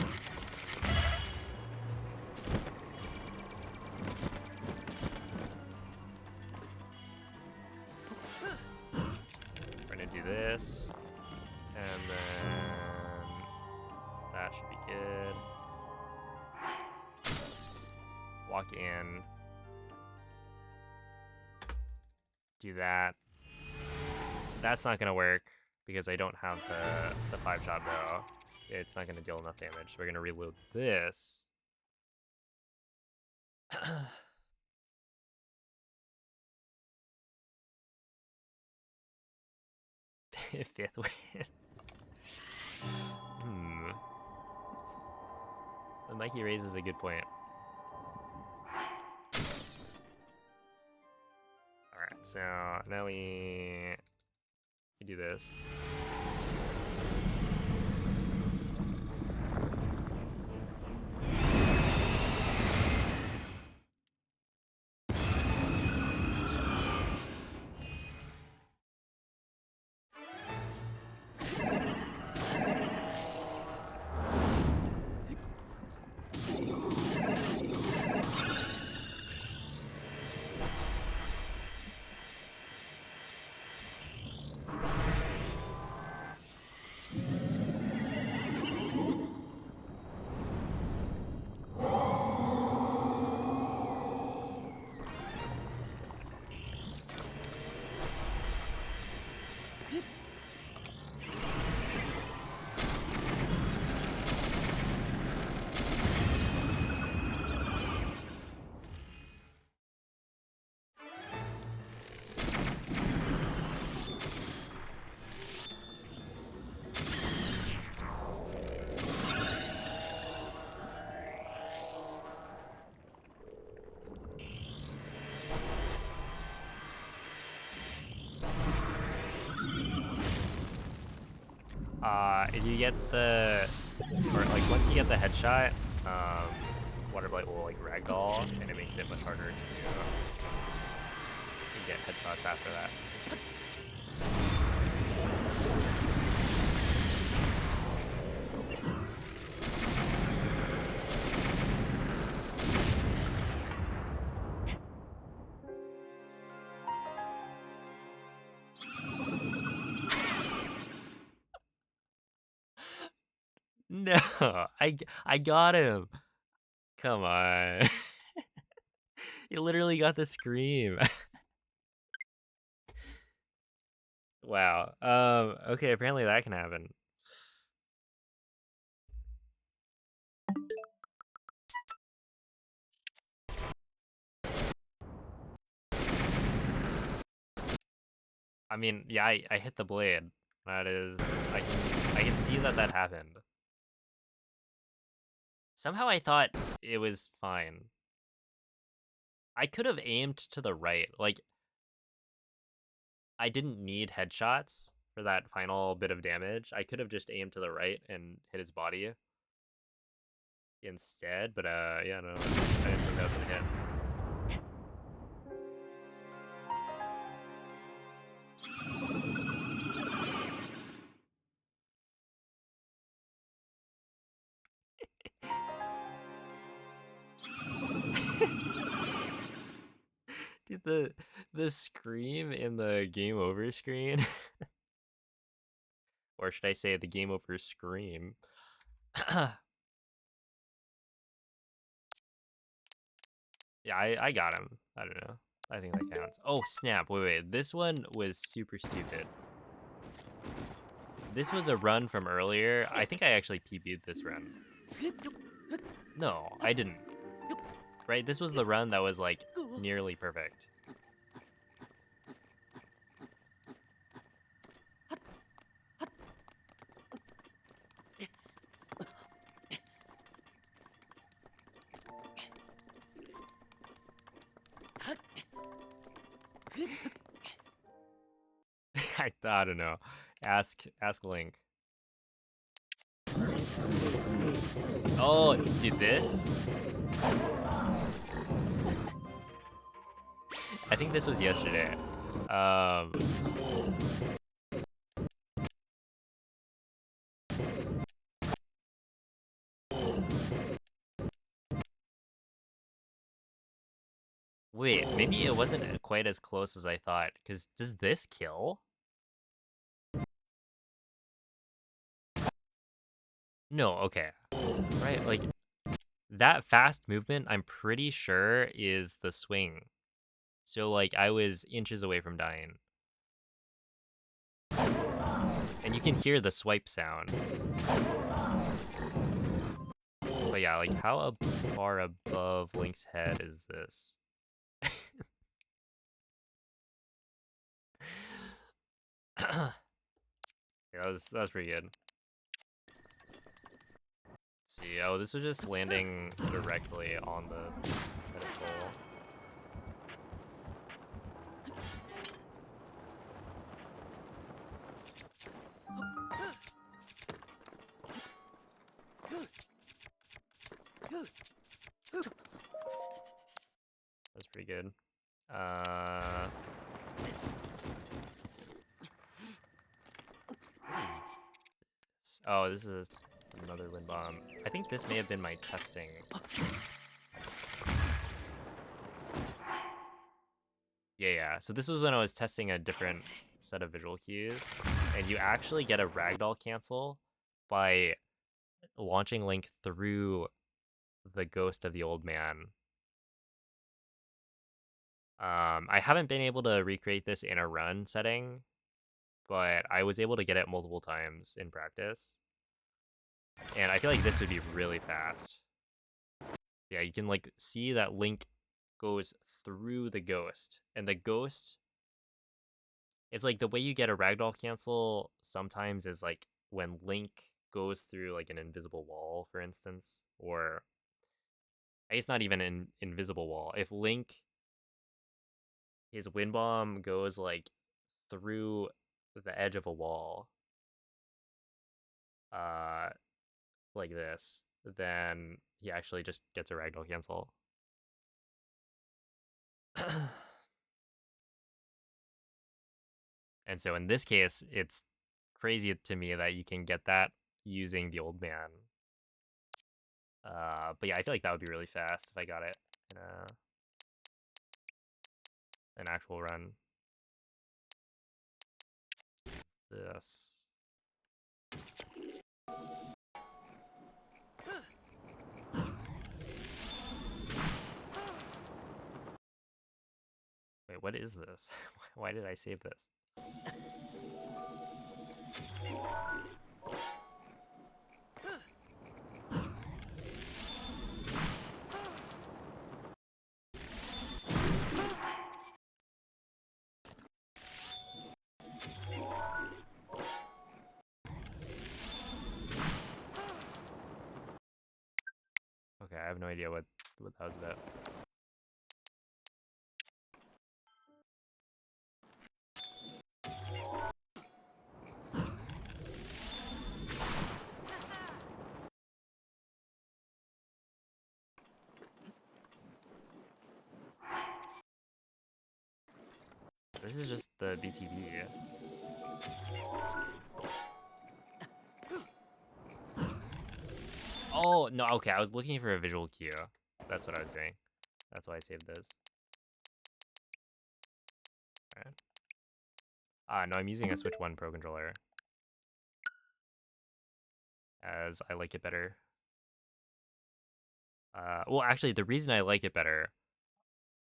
We're gonna do this, and then that should be good. Walk in. Do that. That's not gonna work because I don't have the 5-shot bow. It's not gonna deal enough damage. So we're gonna reload this. Fifth win. Mikey raises a good point. Alright, so now we do this. If you get the, or like once you get the headshot, Water Blight will like ragdoll, and it makes it much harder to get headshots after that. No, I got him. Come on. You literally got the scream. Wow. Okay, apparently that can happen. I mean, yeah, I hit the blade. That is, I can see that happened. Somehow I thought it was fine. I could have aimed to the right. Like, I didn't need headshots for that final bit of damage. I could have just aimed to the right and hit his body instead, but yeah, no, I didn't think that was gonna hit. Dude, the scream in the game over screen, or should I say the game over scream? Yeah, I got him. I don't know. I think that counts. Oh, snap. Wait. This one was super stupid. This was a run from earlier. I think I actually PB'd this run. No, I didn't. Right? This was the run that was like nearly perfect. I don't know. Ask Link. Oh, dude, this? I think this was yesterday. Um, wait, maybe it wasn't quite as close as I thought. Cause does this kill? No, okay. Right, like that fast movement, I'm pretty sure is the swing. So like I was inches away from dying. And you can hear the swipe sound. But yeah, like how far above Link's head is this? Yeah, that was pretty good. See, oh, this was just landing directly on the pedestal. That's pretty good. Oh, this is another wind bomb. I think this may have been my testing. Yeah. So this was when I was testing a different set of visual cues, and you actually get a ragdoll cancel by launching Link through the ghost of the old man. I haven't been able to recreate this in a run setting, but I was able to get it multiple times in practice. And I feel like this would be really fast. Yeah, you can like see that Link goes through the ghost, and the ghost, it's like the way you get a ragdoll cancel sometimes is like when Link goes through like an invisible wall, for instance, or I guess not even an invisible wall. If Link, his wind bomb goes like through the edge of a wall, uh, like this, then he actually just gets a ragdoll cancel. And so in this case, it's crazy to me that you can get that using the old man. But yeah, I feel like that would be really fast if I got it in an actual run. This. Wait, what is this? Why did I save this? Okay, I have no idea what that was about. This is just the BTV. Oh, no, okay, I was looking for a visual cue. That's what I was doing. That's why I saved this. Alright. No, I'm using a Switch 1 Pro controller, as I like it better. Well, actually, the reason I like it better,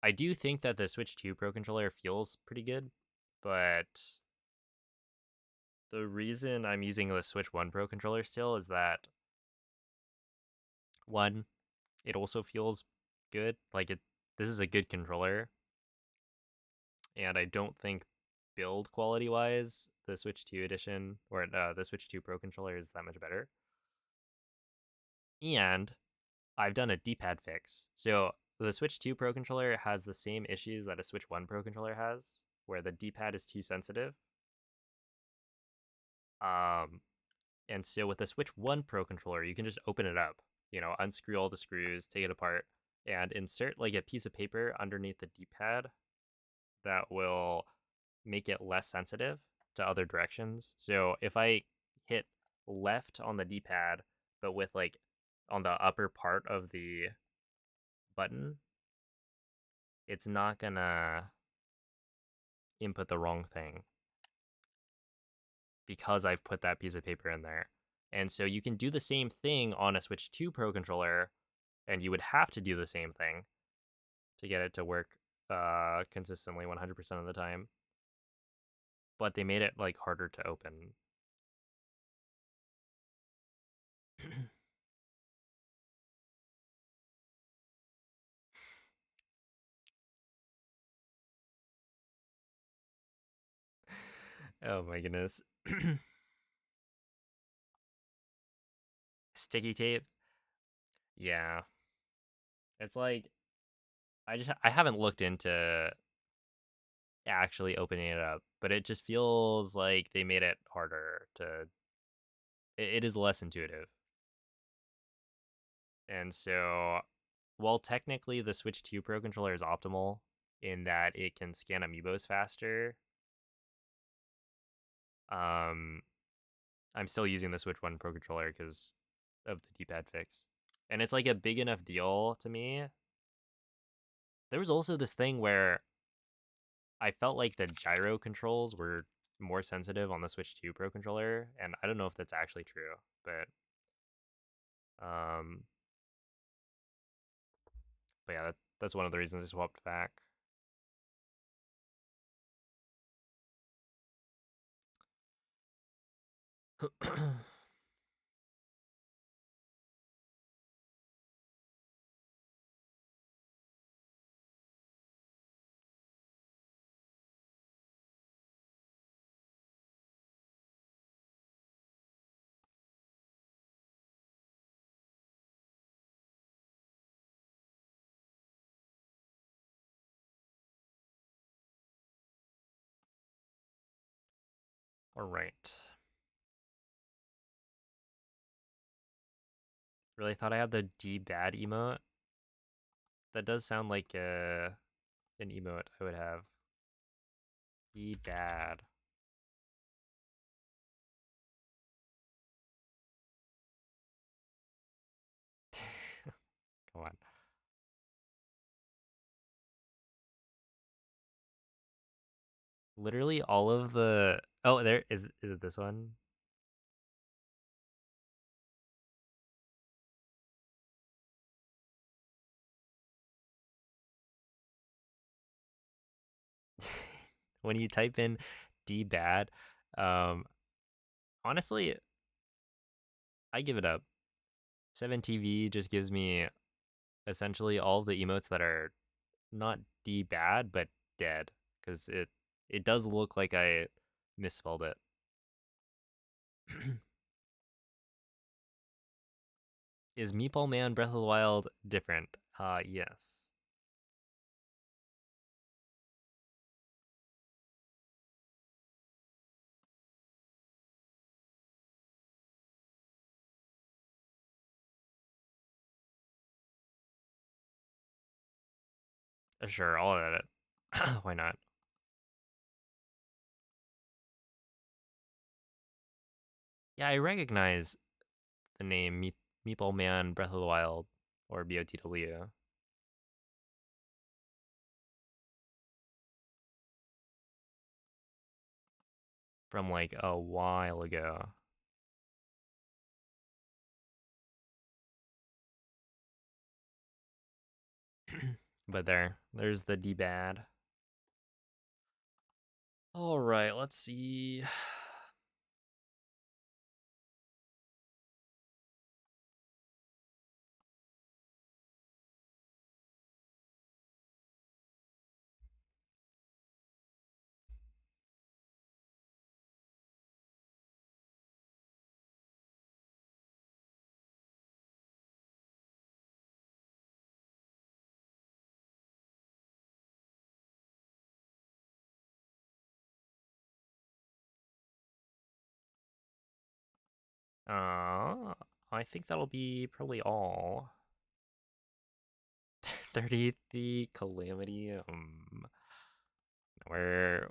I do think that the Switch 2 Pro controller feels pretty good, but the reason I'm using the Switch 1 Pro controller still is that, one, it also feels good. Like, this is a good controller, and I don't think build quality wise, the Switch 2 edition or the Switch 2 Pro controller is that much better. And I've done a D-pad fix. So the Switch 2 Pro controller has the same issues that a Switch 1 Pro controller has, where the D-pad is too sensitive. Um, and so with the Switch 1 Pro controller, you can just open it up, unscrew all the screws, take it apart, and insert like a piece of paper underneath the D-pad that will make it less sensitive to other directions. So if I hit left on the D-pad, but with like on the upper part of the button, it's not gonna input the wrong thing because I've put that piece of paper in there. And so you can do the same thing on a Switch 2 Pro controller, and you would have to do the same thing to get it to work consistently 100% of the time. But they made it like harder to open. Oh my goodness. Sticky tape? Yeah. It's like I haven't looked into actually opening it up, but it just feels like they made it harder to it is less intuitive. And so while technically the Switch 2 Pro controller is optimal in that it can scan amiibos faster, um I'm still using the Switch 1 Pro controller because of the D-pad fix. And it's like a big enough deal to me. There was also this thing where I felt like the gyro controls were more sensitive on the Switch 2 Pro controller, and I don't know if that's actually true, um but yeah, that's one of the reasons I swapped back. All right. Really thought I had the D bad emote. That does sound like an emote I would have. D bad. Come on. Literally all of the oh there is it this one? When you type in D bad, um honestly, I give it up. 7TV just gives me essentially all of the emotes that are not D bad but dead because it does look like I misspelled it. Is Meatball Man Breath of the Wild different? Yes. Sure, I'll edit it. Why not? Yeah, I recognize the name Meatball Man Breath of the Wild or BOTW from like a while ago. But there's the D bad. All right, let's see. Uh, I think that'll be probably all. 30th the calamity. We're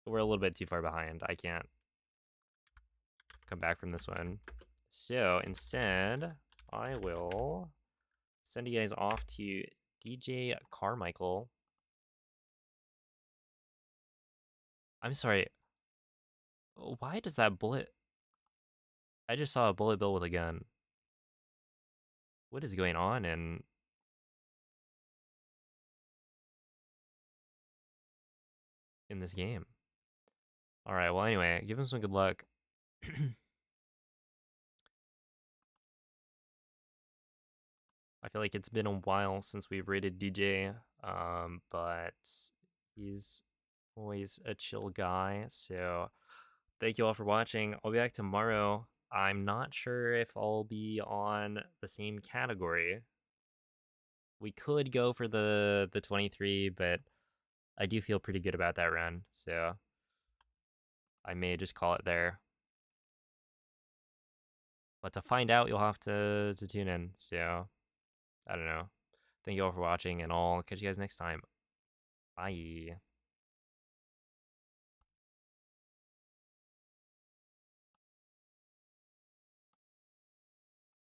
we're a little bit too far behind. I can't come back from this one. So instead, I will send you guys off to DJ Carmichael. I'm sorry. Why does that bullet? I just saw a bullet bill with a gun. What is going on in this game? All right. Well, anyway, give him some good luck. I feel like it's been a while since we've rated DJ, but he's always a chill guy. So thank you all for watching. I'll be back tomorrow. I'm not sure if I'll be on the same category. We could go for the 23, but I do feel pretty good about that run, so I may just call it there. But to find out, you'll have to tune in. So I don't know. Thank you all for watching, and I'll catch you guys next time. Bye.